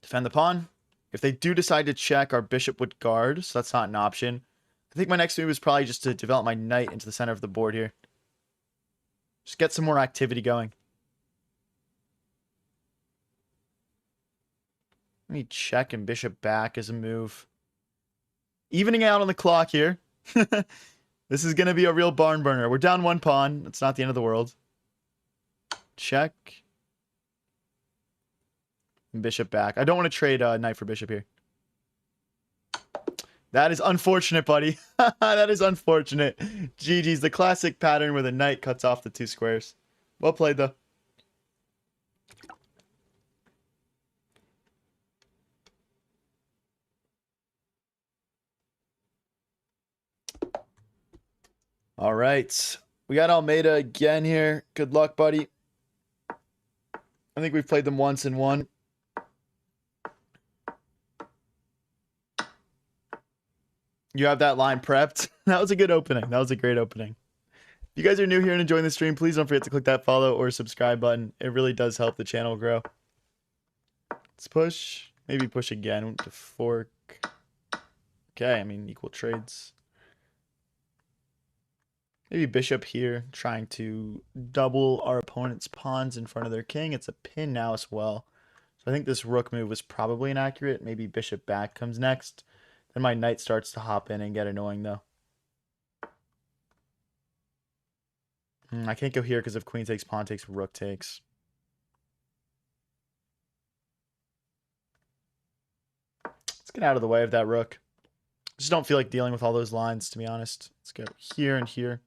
Defend the pawn. If they do decide to check, our bishop would guard, so that's not an option. I think my next move is probably just to develop my knight into the center of the board here. Just get some more activity going. Let me check and bishop back as a move. Evening out on the clock here. This is going to be a real barn burner. We're down one pawn. It's not the end of the world. Check. And bishop back. I don't want to trade knight for bishop here. That is unfortunate, buddy. That is unfortunate. GG's, the classic pattern where the knight cuts off the two squares. Well played, though. All right. We got Almeida again here. Good luck, buddy. I think we've played them once and won. You have that line prepped. That was a good opening. That was a great opening. If you guys are new here and enjoying the stream, please don't forget to click that follow or subscribe button. It really does help the channel grow. Let's push. Maybe push again to fork. Okay, I mean, equal trades. Maybe bishop here, trying to double our opponent's pawns in front of their king. It's a pin now as well. So I think this rook move was probably inaccurate. Maybe bishop back comes next. Then my knight starts to hop in and get annoying, though. I can't go here because if queen takes, pawn takes, rook takes. Let's get out of the way of that rook. Just don't feel like dealing with all those lines, to be honest. Let's go here and here.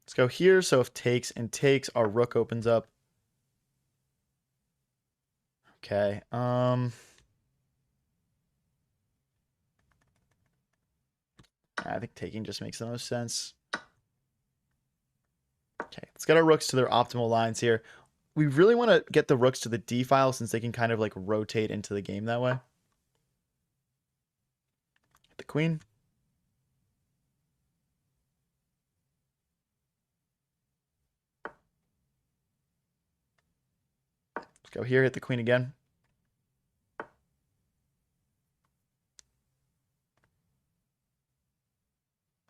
Let's go here. So if takes and takes, our rook opens up. Okay. I think taking just makes the most sense. Okay, let's get our rooks to their optimal lines here. We really want to get the rooks to the D file since they can kind of like rotate into the game that way. Hit the queen. Let's go here, hit the queen again.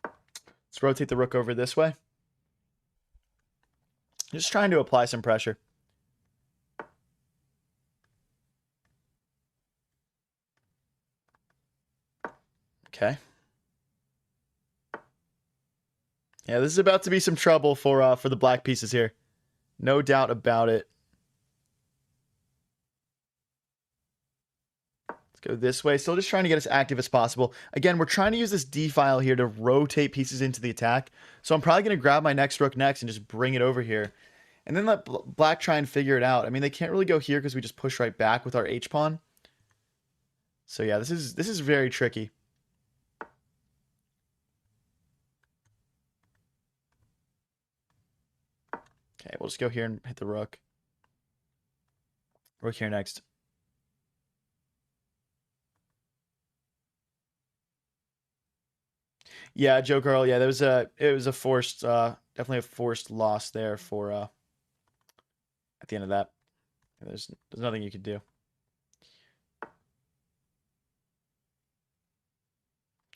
Let's rotate the rook over this way. Just trying to apply some pressure. Okay. Yeah, this is about to be some trouble for the black pieces here. No doubt about it. Let's go this way. Still just trying to get as active as possible. Again, we're trying to use this D file here to rotate pieces into the attack. So I'm probably going to grab my next rook next and just bring it over here. And then let black try and figure it out. I mean, they can't really go here because we just push right back with our H-pawn. So yeah, this is very tricky. Okay, we'll just go here and hit the rook. Rook here next. Yeah, Joe Carl. Yeah, it was a forced, definitely a forced loss there for at the end of that. There's nothing you could do.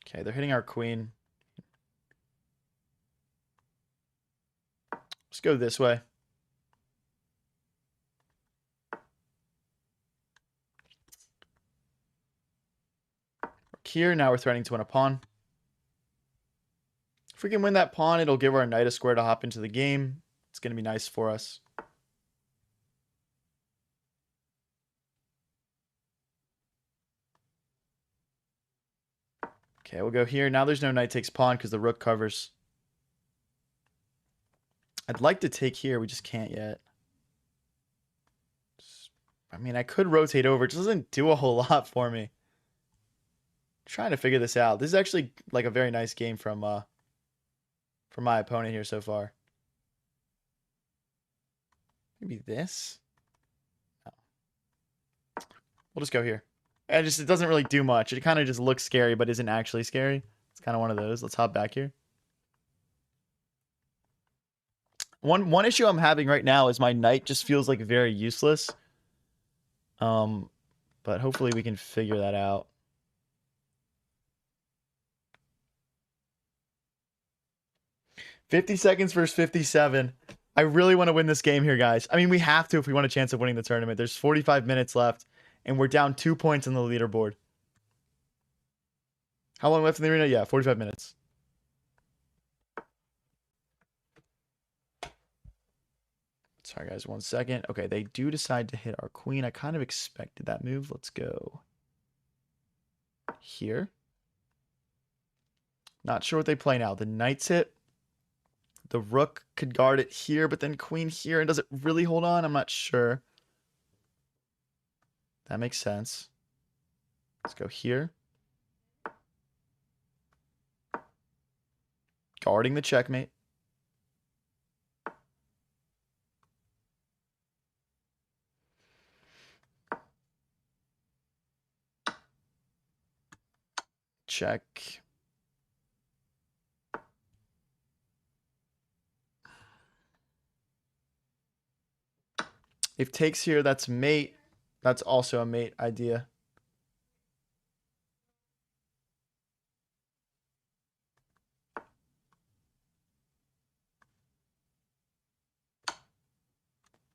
Okay, they're hitting our queen. Let's go this way. Rook here. Now we're threatening to win a pawn. If we can win that pawn, it'll give our knight a square to hop into the game. It's going to be nice for us. Okay, we'll go here. Now there's no knight takes pawn because the rook covers. I'd like to take here. We just can't yet. I mean, I could rotate over. It just doesn't do a whole lot for me. Trying to figure this out. This is actually like a very nice game from my opponent here so far. Maybe this? No. We'll just go here. And it doesn't really do much. It kind of just looks scary, but isn't actually scary. It's kind of one of those. Let's hop back here. One issue I'm having right now is my knight just feels like very useless. But hopefully we can figure that out. $50 versus 57. I really want to win this game here, guys. I mean, we have to if we want a chance of winning the tournament. There's 45 minutes left, and we're down 2 points on the leaderboard. How long left in the arena? Yeah, 45 minutes. Sorry, guys, 1 second. Okay, they do decide to hit our queen. I kind of expected that move. Let's go here. Not sure what they play now. The knight's hit. The rook could guard it here, but then queen here. And does it really hold on? I'm not sure. That makes sense. Let's go here. Guarding the checkmate. Check. If takes here, that's mate. That's also a mate idea.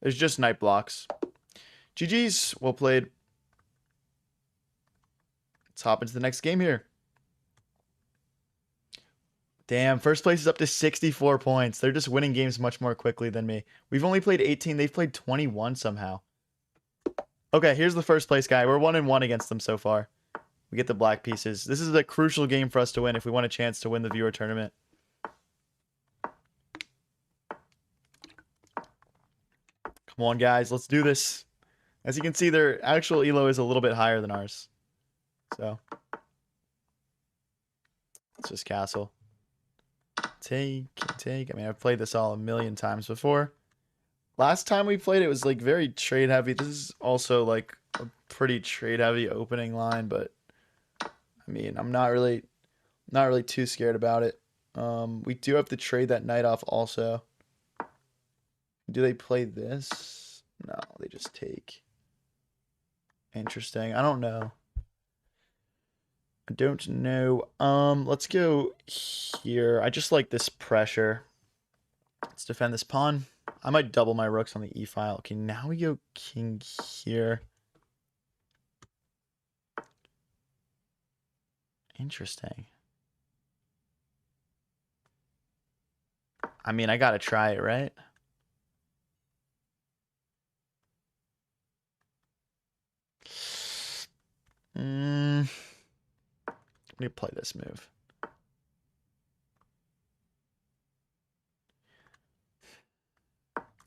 There's just knight blocks. GG's. Well played. Let's hop into the next game here. Damn, first place is up to 64 points. They're just winning games much more quickly than me. We've only played 18. They've played 21 somehow. Okay, here's the first place guy. We're 1-1 against them so far. We get the black pieces. This is a crucial game for us to win if we want a chance to win the viewer tournament. Come on, guys. Let's do this. As you can see, their actual elo is a little bit higher than ours. So, let's just castle. Take. I mean, I've played this all a million times before. Last time we played it was like very trade heavy. This is also like a pretty trade heavy opening line, but I mean, I'm not really too scared about it. We do have to trade that knight off also. Do they play this? No, they just take. Interesting. I don't know. I don't know. Let's go here. I just like this pressure. Let's defend this pawn. I might double my rooks on the e file. Okay, now we go king here. Interesting. I mean, I gotta try it, right? Let me play this move.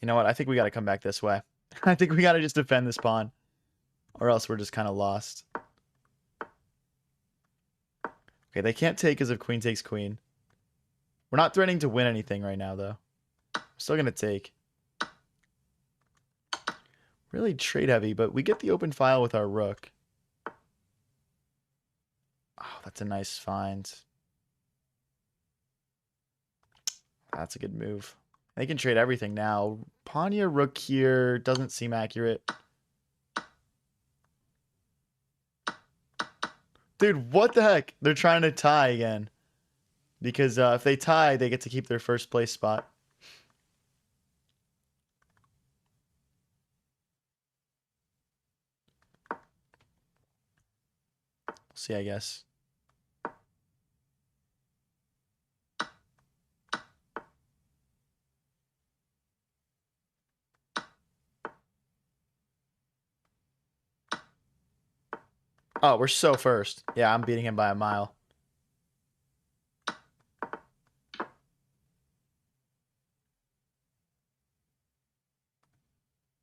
You know what? I think we gotta come back this way. I think we gotta just defend this pawn. Or else we're just kind of lost. Okay, they can't take because if queen takes queen. We're not threatening to win anything right now, though. I'm still going to take. Really trade heavy, but we get the open file with our rook. Oh, that's a nice find. That's a good move. They can trade everything now. Pawn here, rook here doesn't seem accurate. Dude, what the heck? They're trying to tie again. Because if they tie, they get to keep their first place spot. We'll see, I guess. Oh, we're so first. Yeah, I'm beating him by a mile.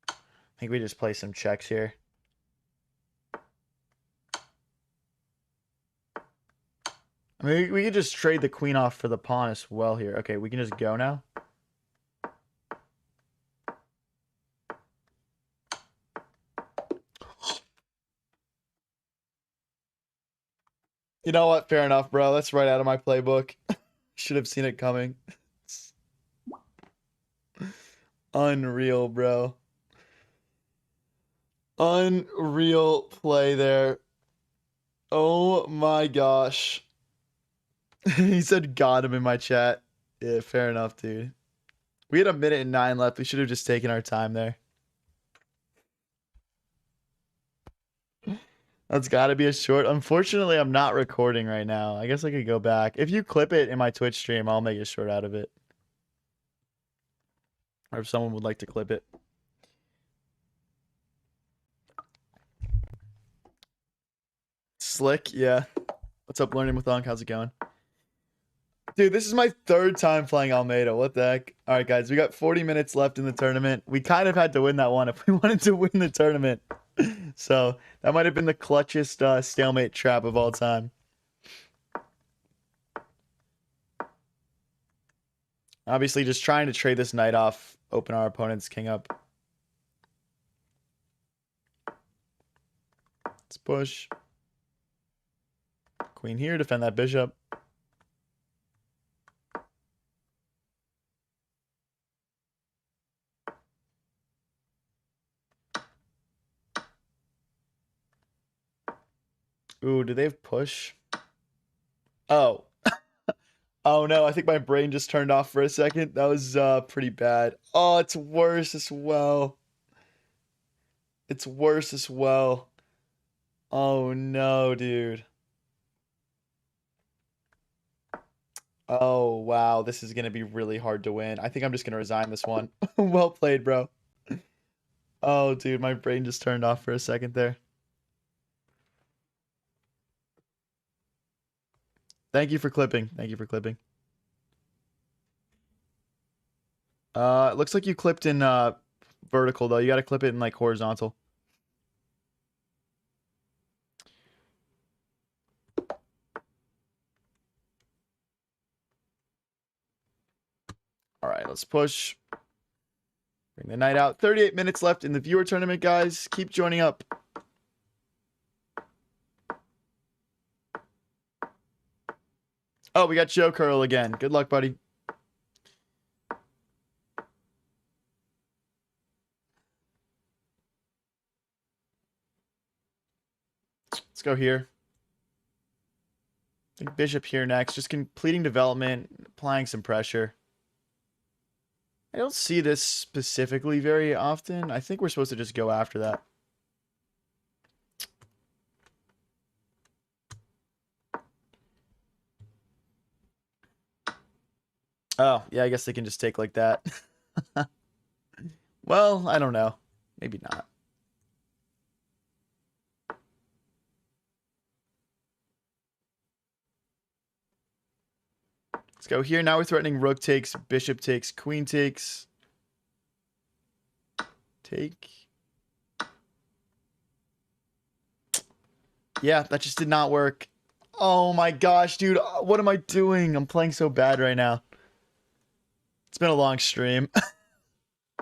I think we just play some checks here. I mean, we could just trade the queen off for the pawn as well here. Okay, we can just go now. You know what? Fair enough, bro. That's right out of my playbook. Should have seen it coming. Unreal, bro. Unreal play there. Oh my gosh. He said got him in my chat. Yeah, fair enough, dude. We had 1:09 left. We should have just taken our time there. That's got to be a short. Unfortunately, I'm not recording right now. I guess I could go back. If you clip it in my Twitch stream, I'll make a short out of it. Or if someone would like to clip it. Slick, yeah. What's up, Learning with Unk? How's it going? Dude, this is my third time playing Almeida. What the heck? All right, guys, we got 40 minutes left in the tournament. We kind of had to win that one if we wanted to win the tournament. So that might have been the clutchest stalemate trap of all time. Obviously, just trying to trade this knight off, open our opponent's king up. Let's push. Queen here, defend that bishop. Ooh, do they have push? Oh. Oh no, I think my brain just turned off for a second. That was pretty bad. Oh, it's worse as well. It's worse as well. Oh no, dude. Oh wow, this is gonna be really hard to win. I think I'm just gonna resign this one. Well played, bro. Oh, dude, my brain just turned off for a second there. Thank you for clipping. Thank you for clipping. It looks like you clipped in vertical though. You gotta clip it in like horizontal. All right, let's push. Bring the night out. 38 minutes left in the viewer tournament, guys. Keep joining up. Oh, we got Joe Curl again. Good luck, buddy. Let's go here. I think Bishop here next. Just completing development, applying some pressure. I don't see this specifically very often. I think we're supposed to just go after that. Oh, yeah, I guess they can just take like that. Well, I don't know. Maybe not. Let's go here. Now we're threatening rook takes, bishop takes, queen takes. Take. Yeah, that just did not work. Oh my gosh, dude. What am I doing? I'm playing so bad right now. It's been a long stream.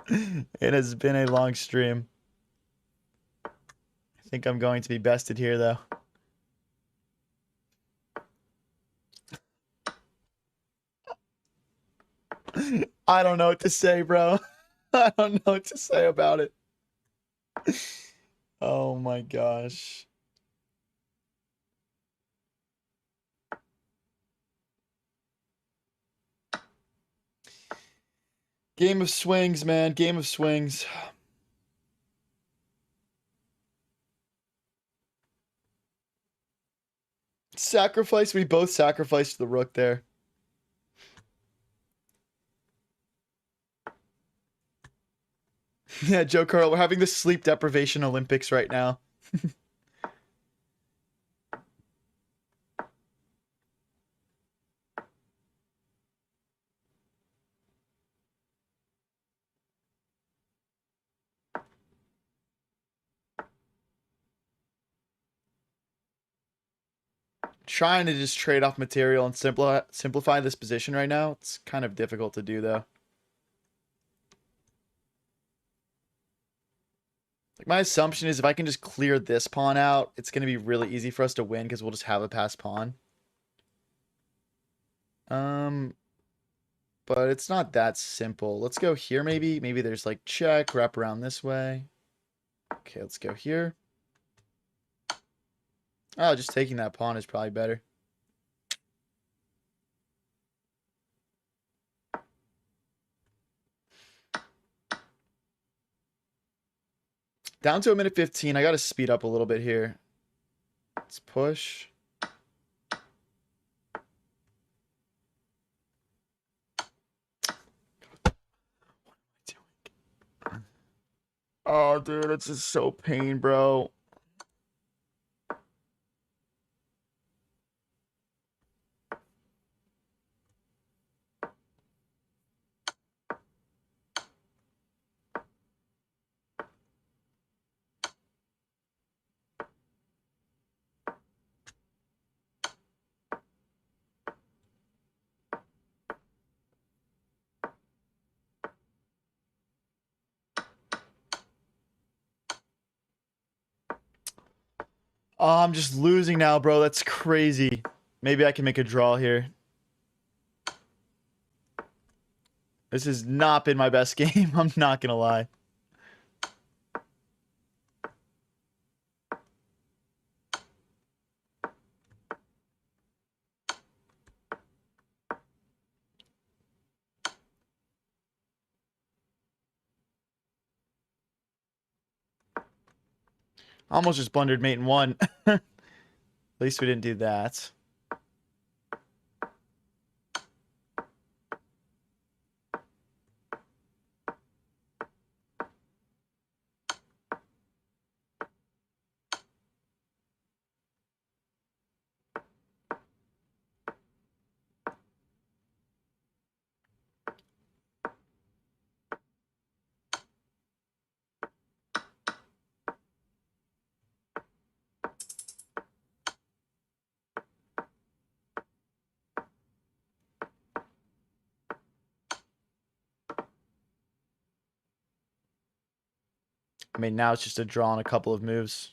It has been a long stream. I think I'm going to be bested here, though. I don't know what to say, bro. I don't know what to say about it. Oh my gosh. Game of swings, man. Game of swings. Sacrifice. We both sacrificed the rook there. Yeah, Joe Curl, we're having the sleep deprivation Olympics right now. Trying to just trade off material and simplify this position right now. It's kind of difficult to do, though. Like, my assumption is if I can just clear this pawn out, it's going to be really easy for us to win because we'll just have a passed pawn. But it's not that simple. Let's go here maybe. Maybe there's like check, wrap around this way. Okay, let's go here. Oh, just taking that pawn is probably better. Down to a minute 15. I got to speed up a little bit here. Let's push. Oh, dude, it's just so pain, bro. Oh, I'm just losing now, bro. That's crazy. Maybe I can make a draw here. This has not been my best game. I'm not going to lie. Almost just blundered mate in one. At least we didn't do that. I mean, now it's just a draw on a couple of moves.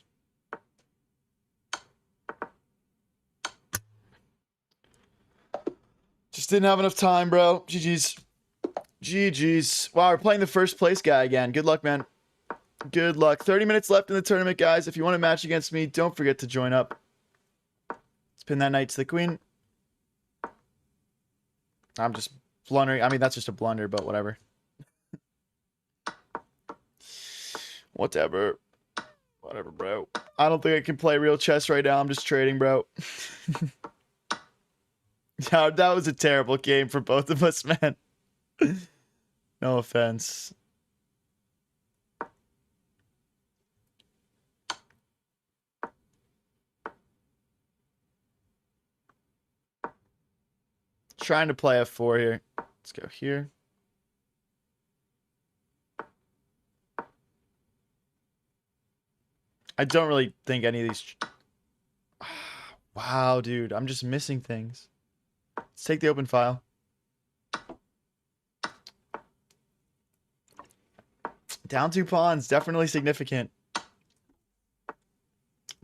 Just didn't have enough time, bro. GG's. GG's. Wow, we're playing the first place guy again. Good luck, man. Good luck. 30 minutes left in the tournament, guys. If you want to match against me, don't forget to join up. Let's pin that knight to the queen. I'm just blundering. I mean, that's just a blunder, but whatever. Whatever. Whatever, bro. I don't think I can play real chess right now. I'm just trading, bro. Yeah, that was a terrible game for both of us, man. No offense. Trying to play f4 here. Let's go here. I don't really think any of these... Wow, dude. I'm just missing things. Let's take the open file. Down 2 pawns. Definitely significant.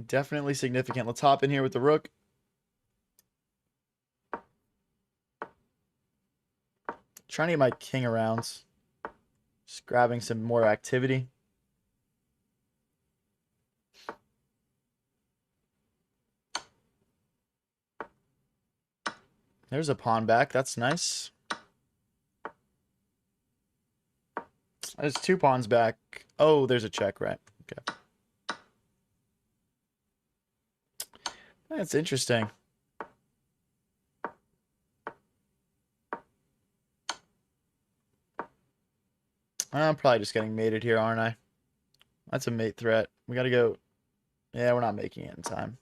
Definitely significant. Let's hop in here with the rook. Trying to get my king around. Just grabbing some more activity. There's a pawn back. That's nice. There's 2 pawns back. Oh, there's a check, right? Okay. That's interesting. I'm probably just getting mated here, aren't I? That's a mate threat. We gotta go. Yeah, we're not making it in time.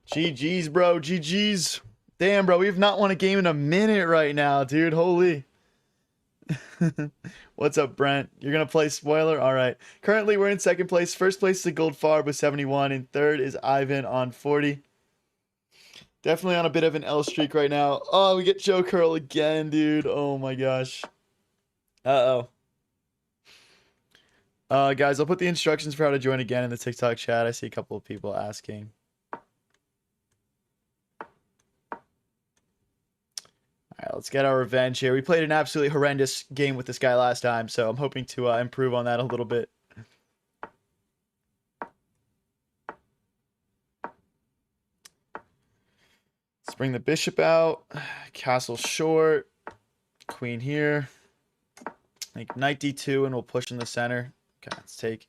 GG's, bro. GG's. Damn, bro. We've not won a game in a minute right now, dude. Holy. What's up, Brent? You're going to play spoiler? All right. Currently, we're in second place. First place is a Gold Farb with 71. And third is Ivan on 40. Definitely on a bit of an L streak right now. Oh, we get Joe Curl again, dude. Oh, my gosh. Uh-oh. Guys, I'll put the instructions for how to join again in the TikTok chat. I see a couple of people asking. All right, let's get our revenge here. We played an absolutely horrendous game with this guy last time, so I'm hoping to improve on that a little bit. Let's bring the bishop out. Castle short. Queen here. Make knight d2, and we'll push in the center. Okay, let's take.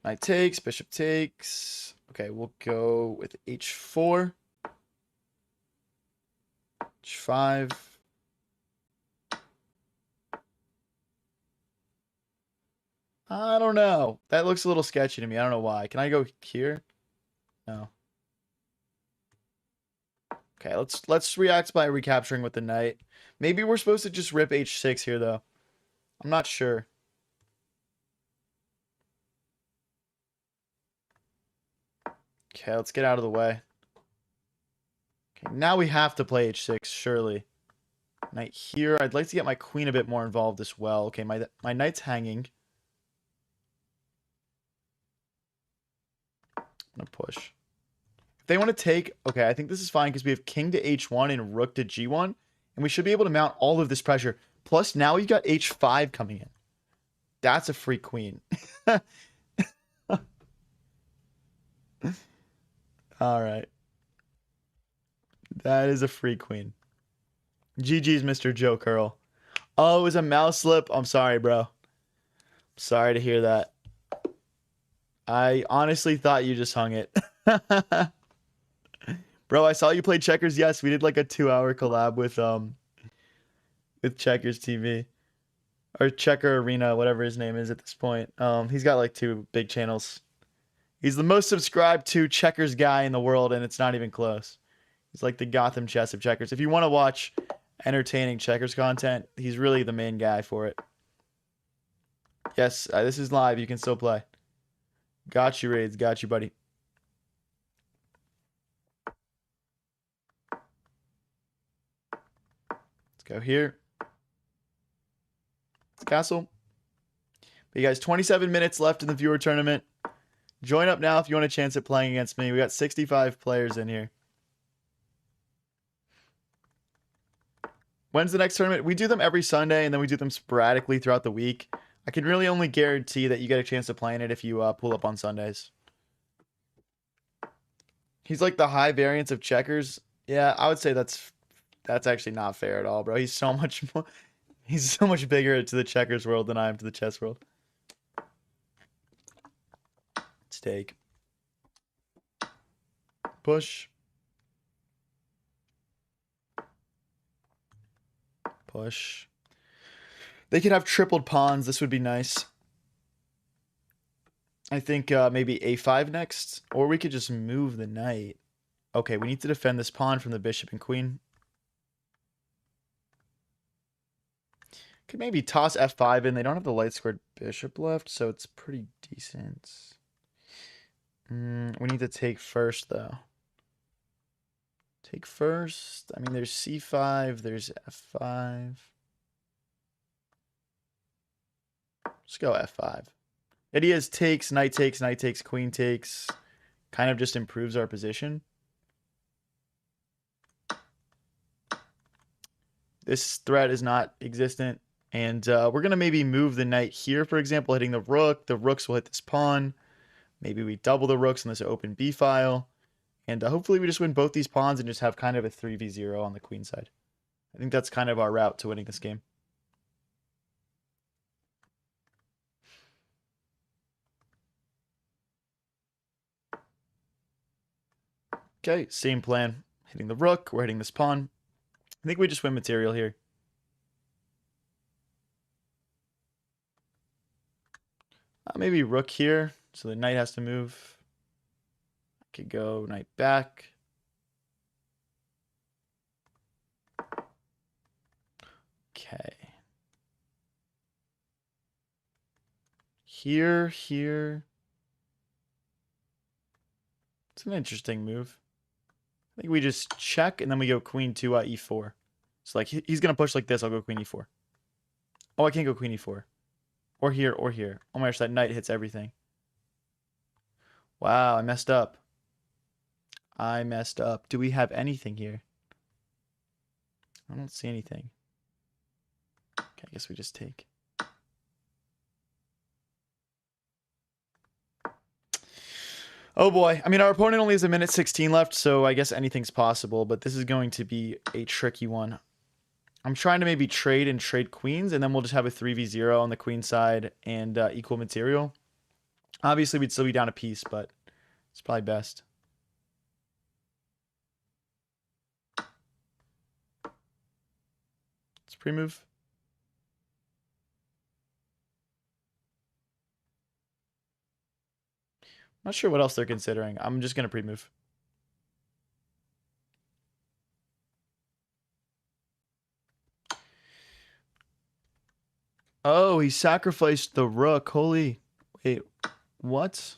Knight takes, bishop takes. Okay, we'll go with h4. h5. I don't know. That looks a little sketchy to me. I don't know why. Can I go here? No. Okay, let's react by recapturing with the knight. Maybe we're supposed to just rip h6 here, though. I'm not sure. Okay, let's get out of the way. Okay, now we have to play h6, surely. Knight here. I'd like to get my queen a bit more involved as well. Okay, my knight's hanging. I'm gonna push. If they want to take... Okay, I think this is fine because we have king to h1 and rook to g1. And we should be able to mount all of this pressure. Plus, now you've got h5 coming in. That's a free queen. All right. That is a free queen. GG's, Mr. Joe Curl. Oh, it was a mouse slip. I'm sorry, bro. Sorry to hear that. I honestly thought you just hung it. Bro, I saw you play checkers. Yes, we did like a 2-hour collab with Checkers TV. Or Checker Arena, whatever his name is at this point. He's got like 2 big channels. He's the most subscribed to checkers guy in the world, and it's not even close. He's like the Gotham chess of checkers. If you want to watch entertaining checkers content, he's really the main guy for it. Yes, this is live. You can still play. Got you, Raids. Got you, buddy. Let's go here. It's castle. But you guys, 27 minutes left in the viewer tournament. Join up now if you want a chance at playing against me. We got 65 players in here. When's the next tournament? We do them every Sunday, and then we do them sporadically throughout the week. I can really only guarantee that you get a chance to play in it if you pull up on Sundays. He's like the high variance of checkers. Yeah, I would say that's actually not fair at all, bro. He's so much more, he's so much bigger to the checkers world than I am to the chess world. Let's take. Push. Push. They could have tripled pawns. This would be nice. I think maybe a5 next. Or we could just move the knight. Okay, we need to defend this pawn from the bishop and queen. Could maybe toss f5 in. They don't have the light squared bishop left, so it's pretty decent. We need to take first, though. Take first. I mean, there's c5. There's f5. Let's go f5. Idea is takes, knight takes, knight takes, queen takes. Kind of just improves our position. This threat is not existent. And we're going to maybe move the knight here, for example, hitting the rook. The rooks will hit this pawn. Maybe we double the rooks in this open b file. And hopefully we just win both these pawns and just have kind of a 3v0 on the queen side. I think that's kind of our route to winning this game. Okay, same plan. Hitting the rook, we're hitting this pawn. I think we just win material here. Maybe rook here, so the knight has to move. I could go knight back. Okay. Here. It's an interesting move. I think we just check, and then we go queen to e4. So, like, he's going to push like this. I'll go queen e4. Oh, I can't go queen e4. Or here, or here. Oh my gosh, that knight hits everything. Wow, I messed up. I messed up. Do we have anything here? I don't see anything. Okay, I guess we just take. Oh boy. I mean, our opponent only has a minute 16 left, so I guess anything's possible, but this is going to be a tricky one. I'm trying to maybe trade queens, and then we'll just have a 3v0 on the queen side and equal material. Obviously, we'd still be down a piece, but it's probably best. Let's pre-move. Not sure what else they're considering. I'm just going to pre-move. Oh, he sacrificed the rook. Holy... Wait, what?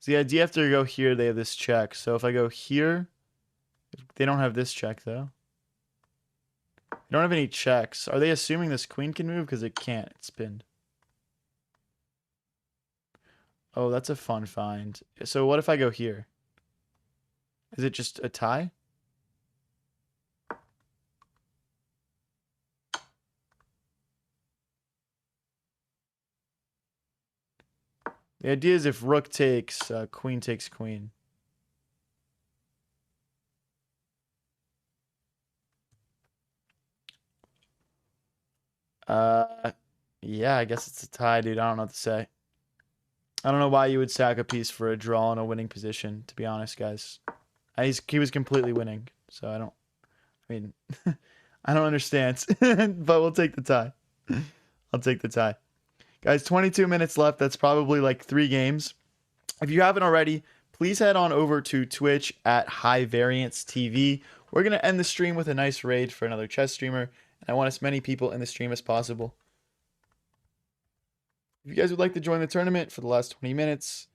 So the idea after you go here, they have this check. So if I go here, they don't have this check though. They don't have any checks. Are they assuming this queen can move? Because it can't. It's pinned. Oh, that's a fun find. So what if I go here? Is it just a tie? The idea is if rook takes, queen takes queen. Uh, yeah, I guess it's a tie, dude. I don't know what to say. I don't know why you would sack a piece for a draw in a winning position, to be honest, guys. He was completely winning, so I mean, I don't understand, but we'll take the tie. I'll take the tie. Guys, 22 minutes left. That's probably like 3 games. If you haven't already, please head on over to Twitch at High Variance TV. We're going to end the stream with a nice raid for another chess streamer, and I want as many people in the stream as possible. If you guys would like to join the tournament for the last 20 minutes,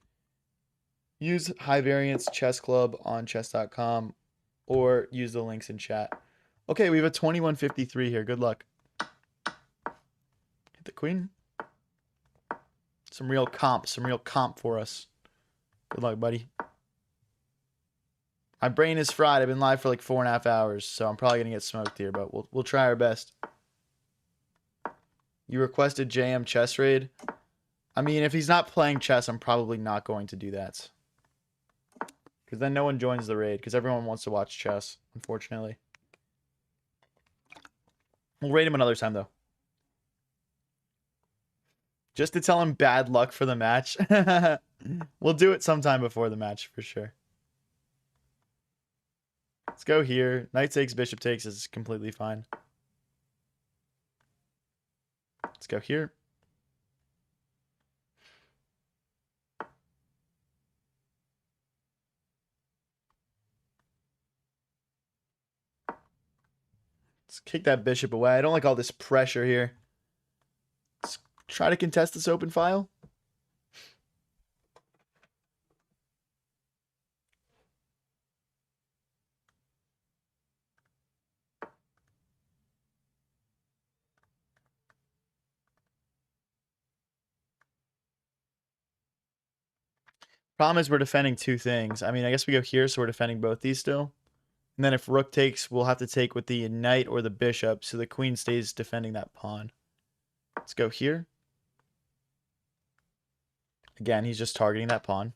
use High Variance Chess Club on chess.com or use the links in chat. Okay, we have a 2153 here. Good luck. Hit the queen. Some real comp for us. Good luck, buddy. My brain is fried. I've been live for like 4.5 hours, so I'm probably gonna get smoked here, but we'll try our best. You requested JM chess raid. I mean, if he's not playing chess, I'm probably not going to do that. Because then no one joins the raid, because everyone wants to watch chess, unfortunately. We'll raid him another time, though. Just to tell him bad luck for the match. We'll do it sometime before the match, for sure. Let's go here. Knight takes, bishop takes is completely fine. Let's go here. Let's kick that bishop away. I don't like all this pressure here. Let's try to contest this open file. Problem is we're defending 2 things. I mean, I guess we go here, so we're defending both these still. And then if rook takes, we'll have to take with the knight or the bishop, so the queen stays defending that pawn. Let's go here. Again, he's just targeting that pawn.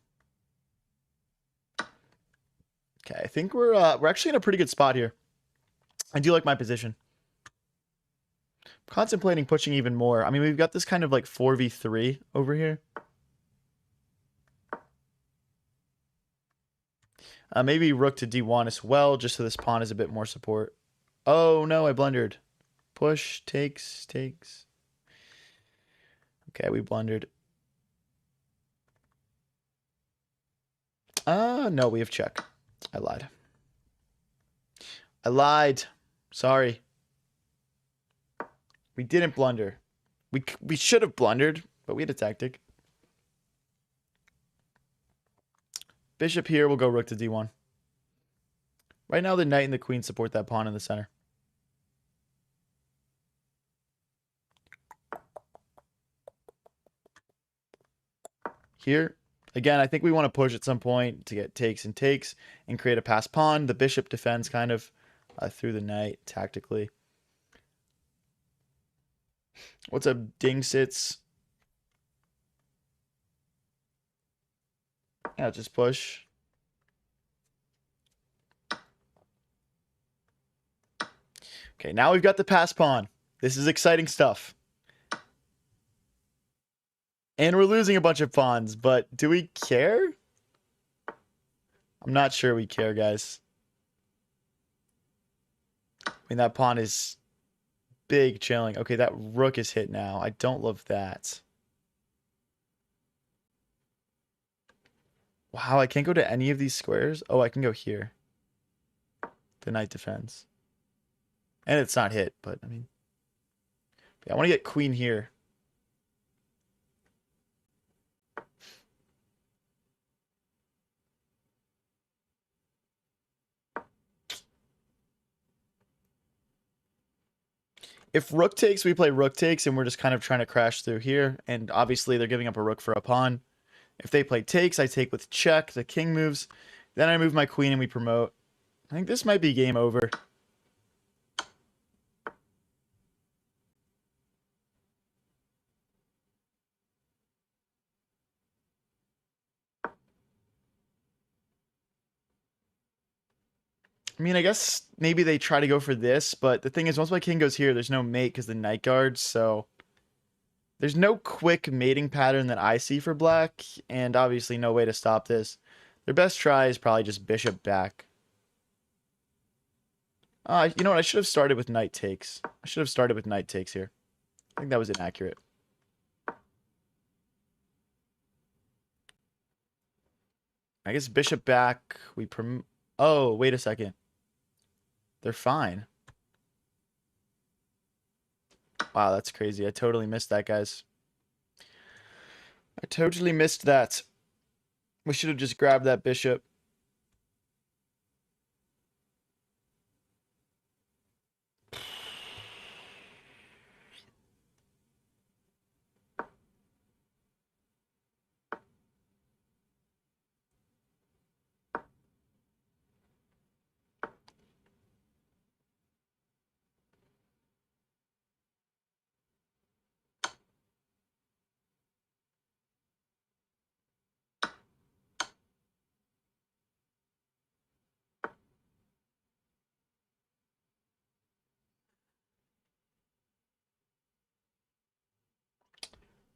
Okay, I think we're actually in a pretty good spot here. I do like my position. Contemplating pushing even more. I mean, we've got this kind of like 4v3 over here. Maybe rook to d1 as well, just so this pawn has a bit more support. Oh, no, I blundered. Push, takes. Okay, we blundered. No, we have check. I lied. Sorry. We didn't blunder. We should have blundered, but we had a tactic. Bishop here, we'll go rook to d1. Right now, the knight and the queen support that pawn in the center. Here, again, I think we want to push at some point to get takes and create a passed pawn. The bishop defends kind of through the knight tactically. What's up, ding sits? Yeah, just push. Okay, now we've got the passed pawn. This is exciting stuff. And we're losing a bunch of pawns, but do we care? I'm not sure we care, guys. I mean, that pawn is big chilling. Okay, that rook is hit now. I don't love that. Wow, I can't go to any of these squares. Oh, I can go here. The knight defends. And it's not hit, but I mean, yeah, I want to get queen here. If rook takes, we play rook takes, and we're just kind of trying to crash through here. And obviously, they're giving up a rook for a pawn. If they play takes, I take with check. The king moves. Then I move my queen, and we promote. I think this might be game over. I mean, I guess maybe they try to go for this, but the thing is, once my king goes here, there's no mate because the knight guards, so there's no quick mating pattern that I see for black, and obviously no way to stop this. Their best try is probably just bishop back. You know what? I should have started with knight takes. I should have started with knight takes here. I think that was inaccurate. I guess bishop back. Oh, wait a second. They're fine. Wow, that's crazy. I totally missed that, guys. I totally missed that. We should have just grabbed that bishop.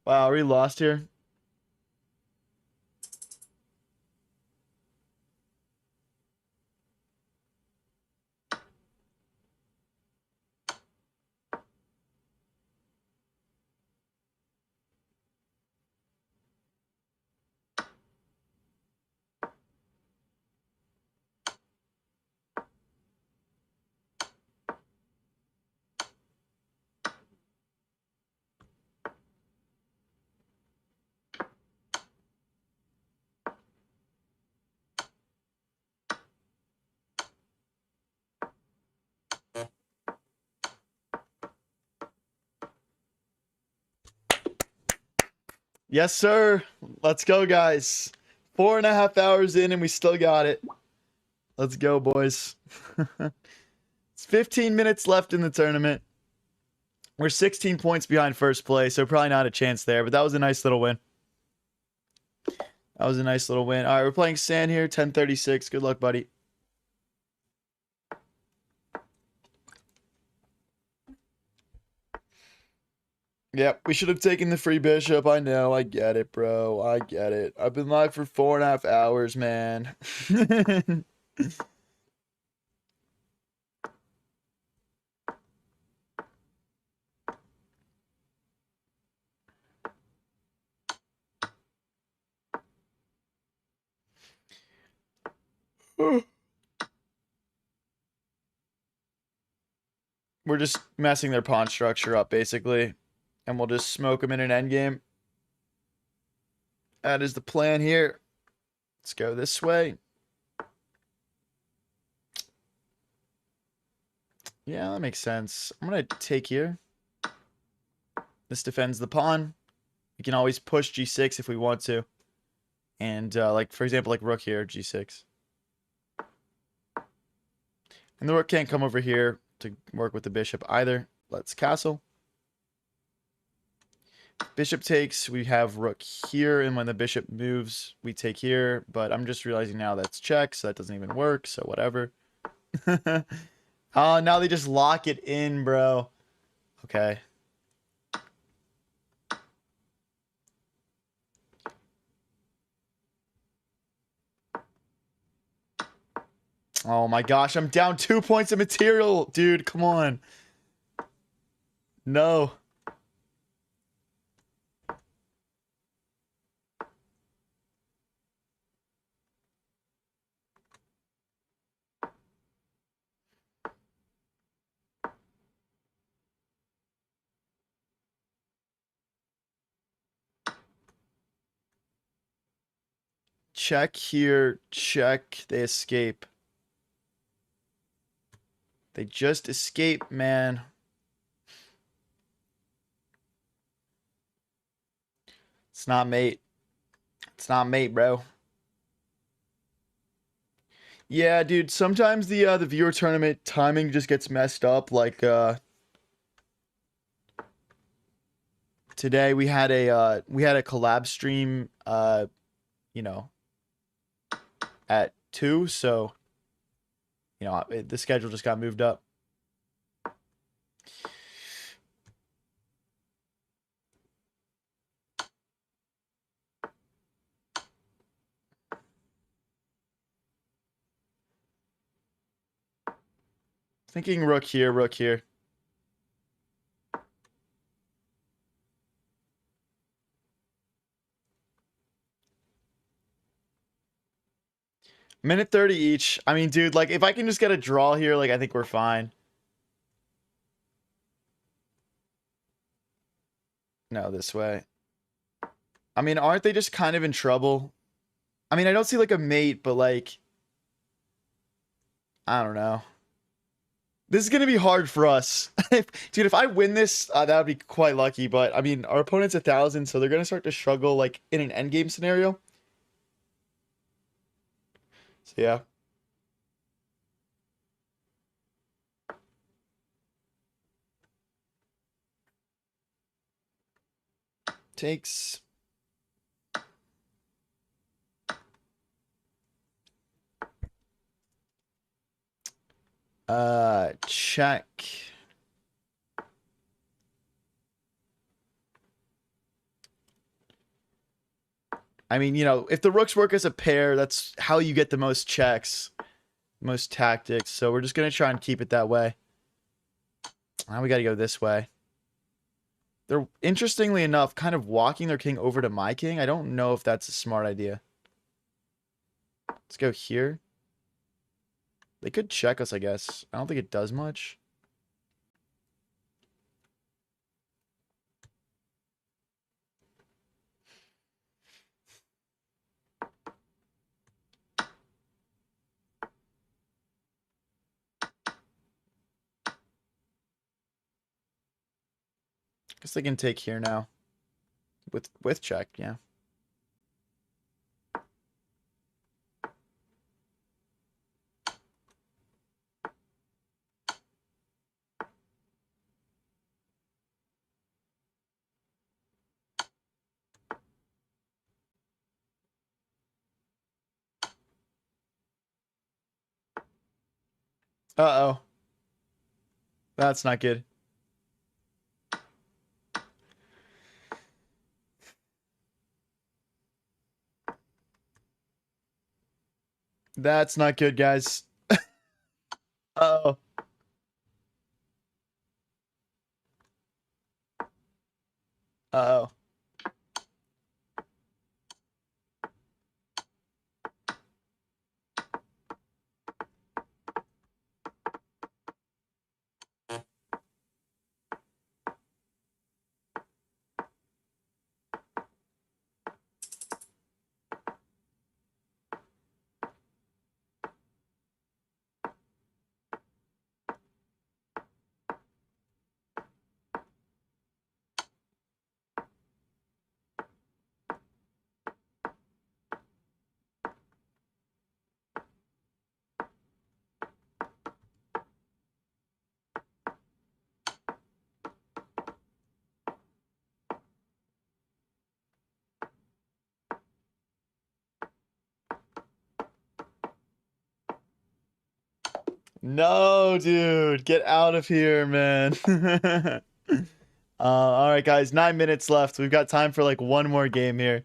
Wow, are we lost here? Yes, sir. Let's go, guys. 4.5 hours in, and we still got it. Let's go, boys. It's 15 minutes left in the tournament. We're 16 points behind first place, so probably not a chance there, but that was a nice little win. That was a nice little win. All right, we're playing Sand here, 10:36. Good luck, buddy. Yep, we should have taken the free bishop. I know. I get it, bro. I get it. I've been live for 4.5 hours, man. We're just messing their pawn structure up, basically. And we'll just smoke them in an endgame. That is the plan here. Let's go this way. Yeah, that makes sense. I'm going to take here. This defends the pawn. We can always push g6 if we want to. And, like, for example, like rook here, g6. And the rook can't come over here to work with the bishop either. Let's castle. Bishop takes, we have rook here, and when the bishop moves, we take here. But I'm just realizing now that's check, so that doesn't even work, so whatever. Oh, now they just lock it in, bro. Okay. Oh my gosh, I'm down 2 points of material. Dude, come on. No. Check here, check. They escape. They just escape, man. It's not mate. It's not mate, bro. Yeah, dude, sometimes the viewer tournament timing just gets messed up. Like today we had a collab stream you know, at 2, so the schedule just got moved up. Thinking rook here, rook here. Minute 30 each. I mean, dude, like if I can just get a draw here, like I think we're fine. No, this way. I mean, aren't they just kind of in trouble? I mean, I don't see like a mate, but like I don't know. This is gonna be hard for us. Dude, if I win this, that would be quite lucky. But I mean, our opponent's 1,000, so they're gonna start to struggle like in an endgame scenario. So yeah. Takes. Check. I mean, if the rooks work as a pair, that's how you get the most checks, most tactics. So we're just gonna try and keep it that way. Now we gotta go this way. They're, interestingly enough, kind of walking their king over to my king. I don't know if that's a smart idea. Let's go here. They could check us, I guess. I don't think it does much. Guess they can take here now. With check, yeah. Uh-oh. That's not good. That's not good, guys. Uh-oh. Uh-oh. No, dude. Get out of here, man. All right, guys. 9 minutes left. We've got time for like one more game here.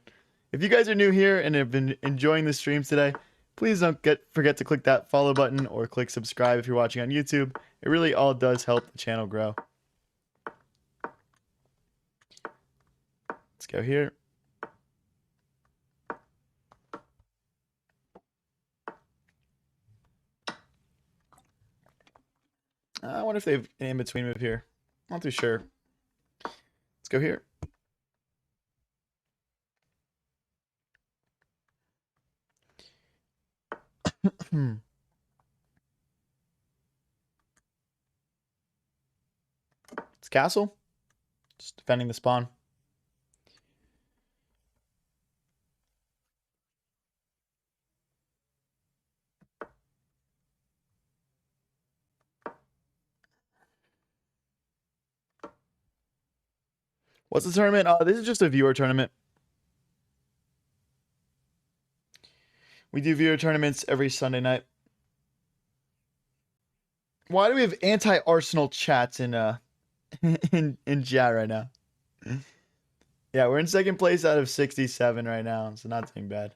If you guys are new here and have been enjoying the streams today, please don't forget to click that follow button or click subscribe if you're watching on YouTube. It really all does help the channel grow. Let's go here. I wonder if they have an in-between move here. Not too sure. Let's go here. It's castle. Just defending the spawn. What's the tournament? This is just a viewer tournament. We do viewer tournaments every Sunday night. Why do we have anti-Arsenal chats in in chat right now? Yeah, we're in second place out of 67 right now, so not doing bad.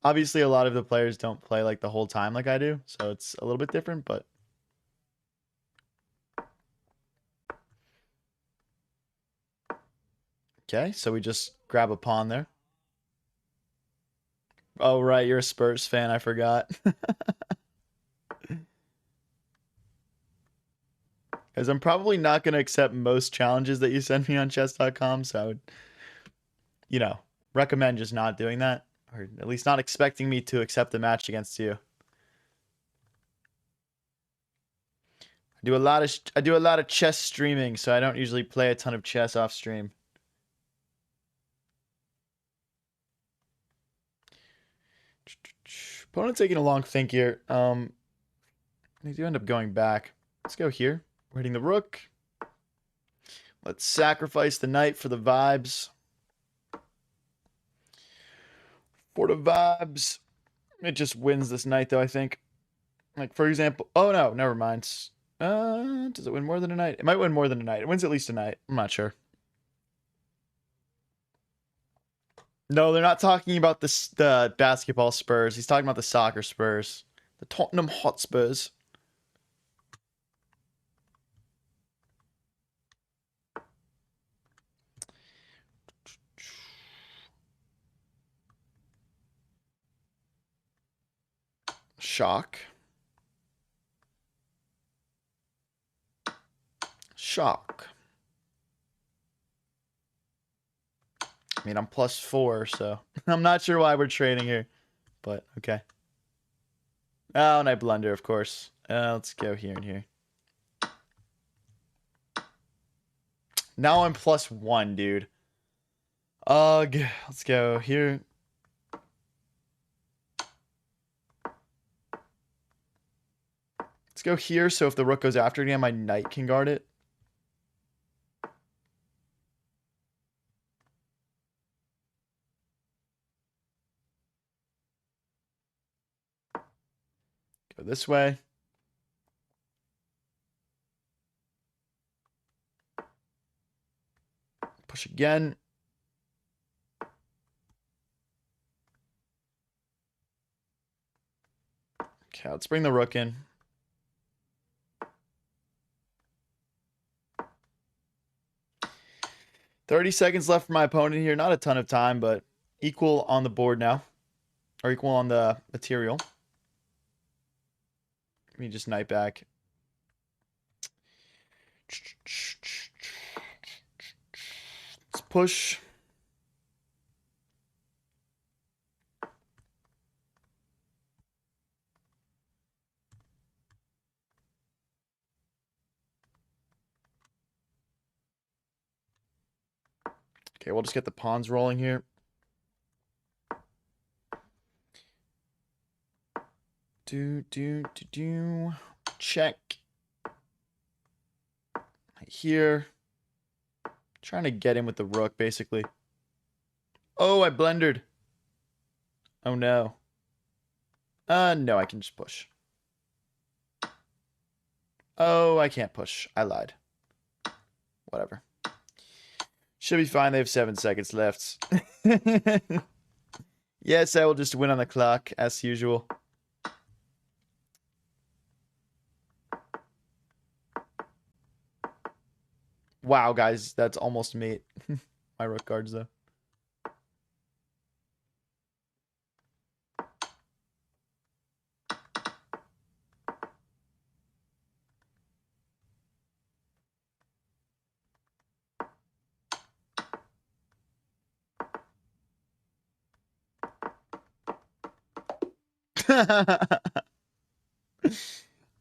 Obviously, a lot of the players don't play like the whole time like I do, so it's a little bit different, but okay, so we just grab a pawn there. Oh, right, you're a Spurs fan, I forgot. Because I'm probably not going to accept most challenges that you send me on chess.com, so I would, you know, recommend just not doing that, or at least not expecting me to accept a match against you. I do a lot of chess streaming, so I don't usually play a ton of chess off stream. Opponent taking a long think here. They do end up going back. Let's go here. We're hitting the rook. Let's sacrifice the knight for the vibes. For the vibes. It just wins this knight, though, I think. Like, for example... Oh, no. Never mind. Does it win more than a knight? It might win more than a knight. It wins at least a knight. I'm not sure. No, they're not talking about the basketball Spurs. He's talking about the soccer Spurs. The Tottenham Hotspurs. Shock. Shock. I mean, I'm +4, so I'm not sure why we're trading here, but okay. Oh, and I blunder, of course. Let's go here and here. Now I'm +1, dude. Ugh. Let's go here. Let's go here, so if the rook goes after it again, my knight can guard it. Go this way. Push again. Okay, let's bring the rook in. $30 left for my opponent here. Not a ton of time, but equal on the board now. Or equal on the material. Let me just knight back. Let's push. Okay, we'll just get the pawns rolling here. Check. Right here. Trying to get in with the rook, basically. Oh, I blendered. Oh, no. No, I can just push. Oh, I can't push. I lied. Whatever. Should be fine. They have 7 seconds left. Yes, I will just win on the clock, as usual. Wow, guys, that's almost mate. My rook guards, though.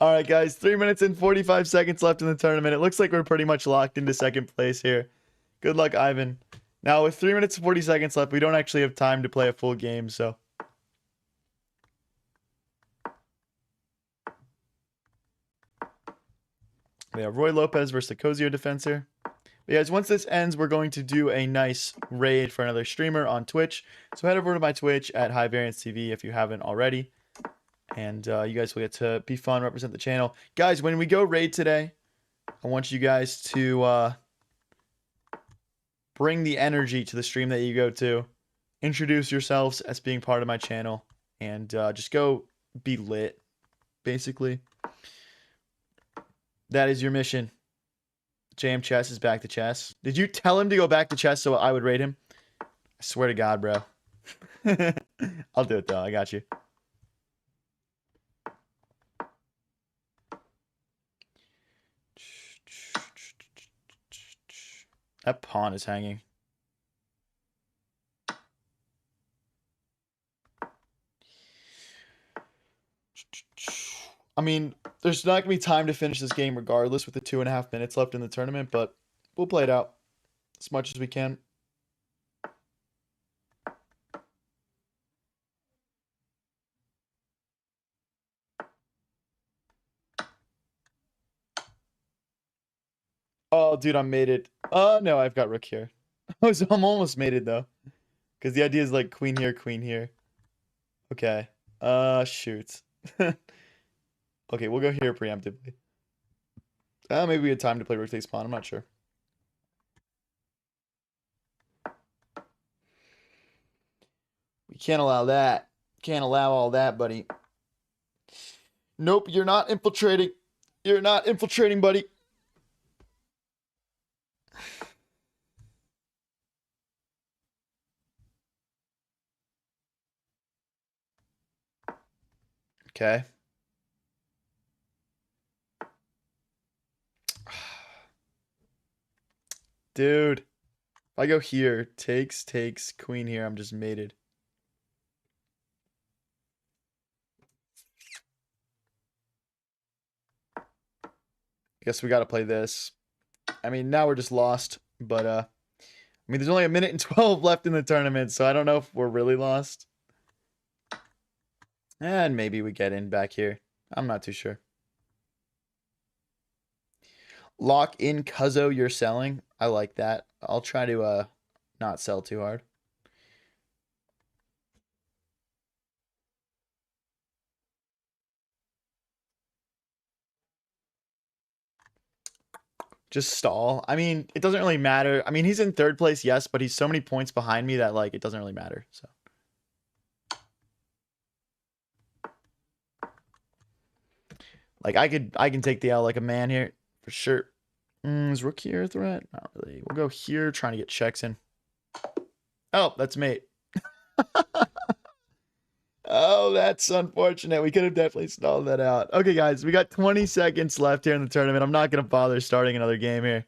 All right, guys, 3 minutes and 45 seconds left in the tournament. It looks like we're pretty much locked into second place here. Good luck, Ivan. Now, with 3 minutes and 40 seconds left, we don't actually have time to play a full game, so. We have Roy Lopez versus the Kozio defense here. But guys, once this ends, we're going to do a nice raid for another streamer on Twitch. So head over to my Twitch at HighVarianceTV if you haven't already. And you guys will get to be fun, represent the channel. Guys, when we go raid today, I want you guys to bring the energy to the stream that you go to. Introduce yourselves as being part of my channel. And just go be lit, basically. That is your mission. JM Chess is back to chess. Did you tell him to go back to chess so I would raid him? I swear to God, bro. I'll do it, though. I got you. That pawn is hanging. I mean, there's not going to be time to finish this game regardless with the 2.5 minutes left in the tournament, but we'll play it out as much as we can. Oh, dude, I'm mated. Oh, no, I've got rook here. I'm almost mated, though. Because the idea is like queen here, queen here. Okay. Shoot. Okay, we'll go here preemptively. Maybe we had time to play rook takes pawn. I'm not sure. We can't allow that. Can't allow all that, buddy. Nope, you're not infiltrating. You're not infiltrating, buddy. Okay. Dude. If I go here, takes, queen here, I'm just mated. Guess we gotta play this. I mean, now we're just lost, but I mean, there's only 1:12 left in the tournament, so I don't know if we're really lost. And maybe we get in back here. I'm not too sure. Lock in Cuzzo you're selling. I like that. I'll try to not sell too hard. Just stall. I mean, it doesn't really matter. I mean, he's in third place, yes, but he's so many points behind me that like it doesn't really matter. So like I can take the L like a man here for sure. Is rook here a threat? Not really. We'll go here, trying to get checks in. Oh, that's mate. Oh, that's unfortunate. We could have definitely stalled that out. Okay, guys, we got 20 seconds left here in the tournament. I'm not gonna bother starting another game here.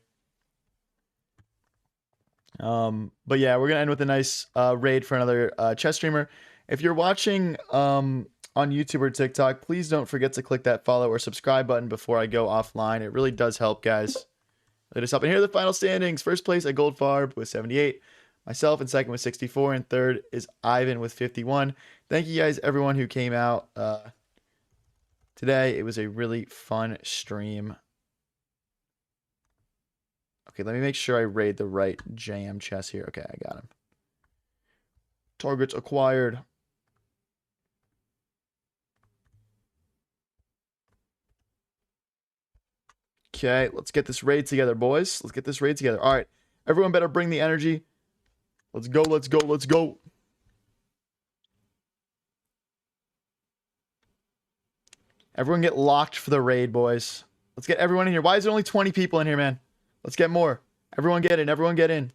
But yeah, we're gonna end with a nice raid for another chess streamer. If you're watching on YouTube or TikTok, please don't forget to click that follow or subscribe button before I go offline. It really does help, guys. Let us help. And here are the final standings. First place at Goldfarb with 78. Myself in second with 64. And third is Ivan with 51. Thank you guys, everyone who came out today. It was a really fun stream. Okay, let me make sure I raid the right JM chess here. Okay, I got him. Targets acquired. Okay, let's get this raid together, boys. Let's get this raid together. All right, everyone better bring the energy. Let's go, let's go, let's go. Everyone get locked for the raid, boys. Let's get everyone in here. Why is there only 20 people in here, man? Let's get more. Everyone get in, everyone get in.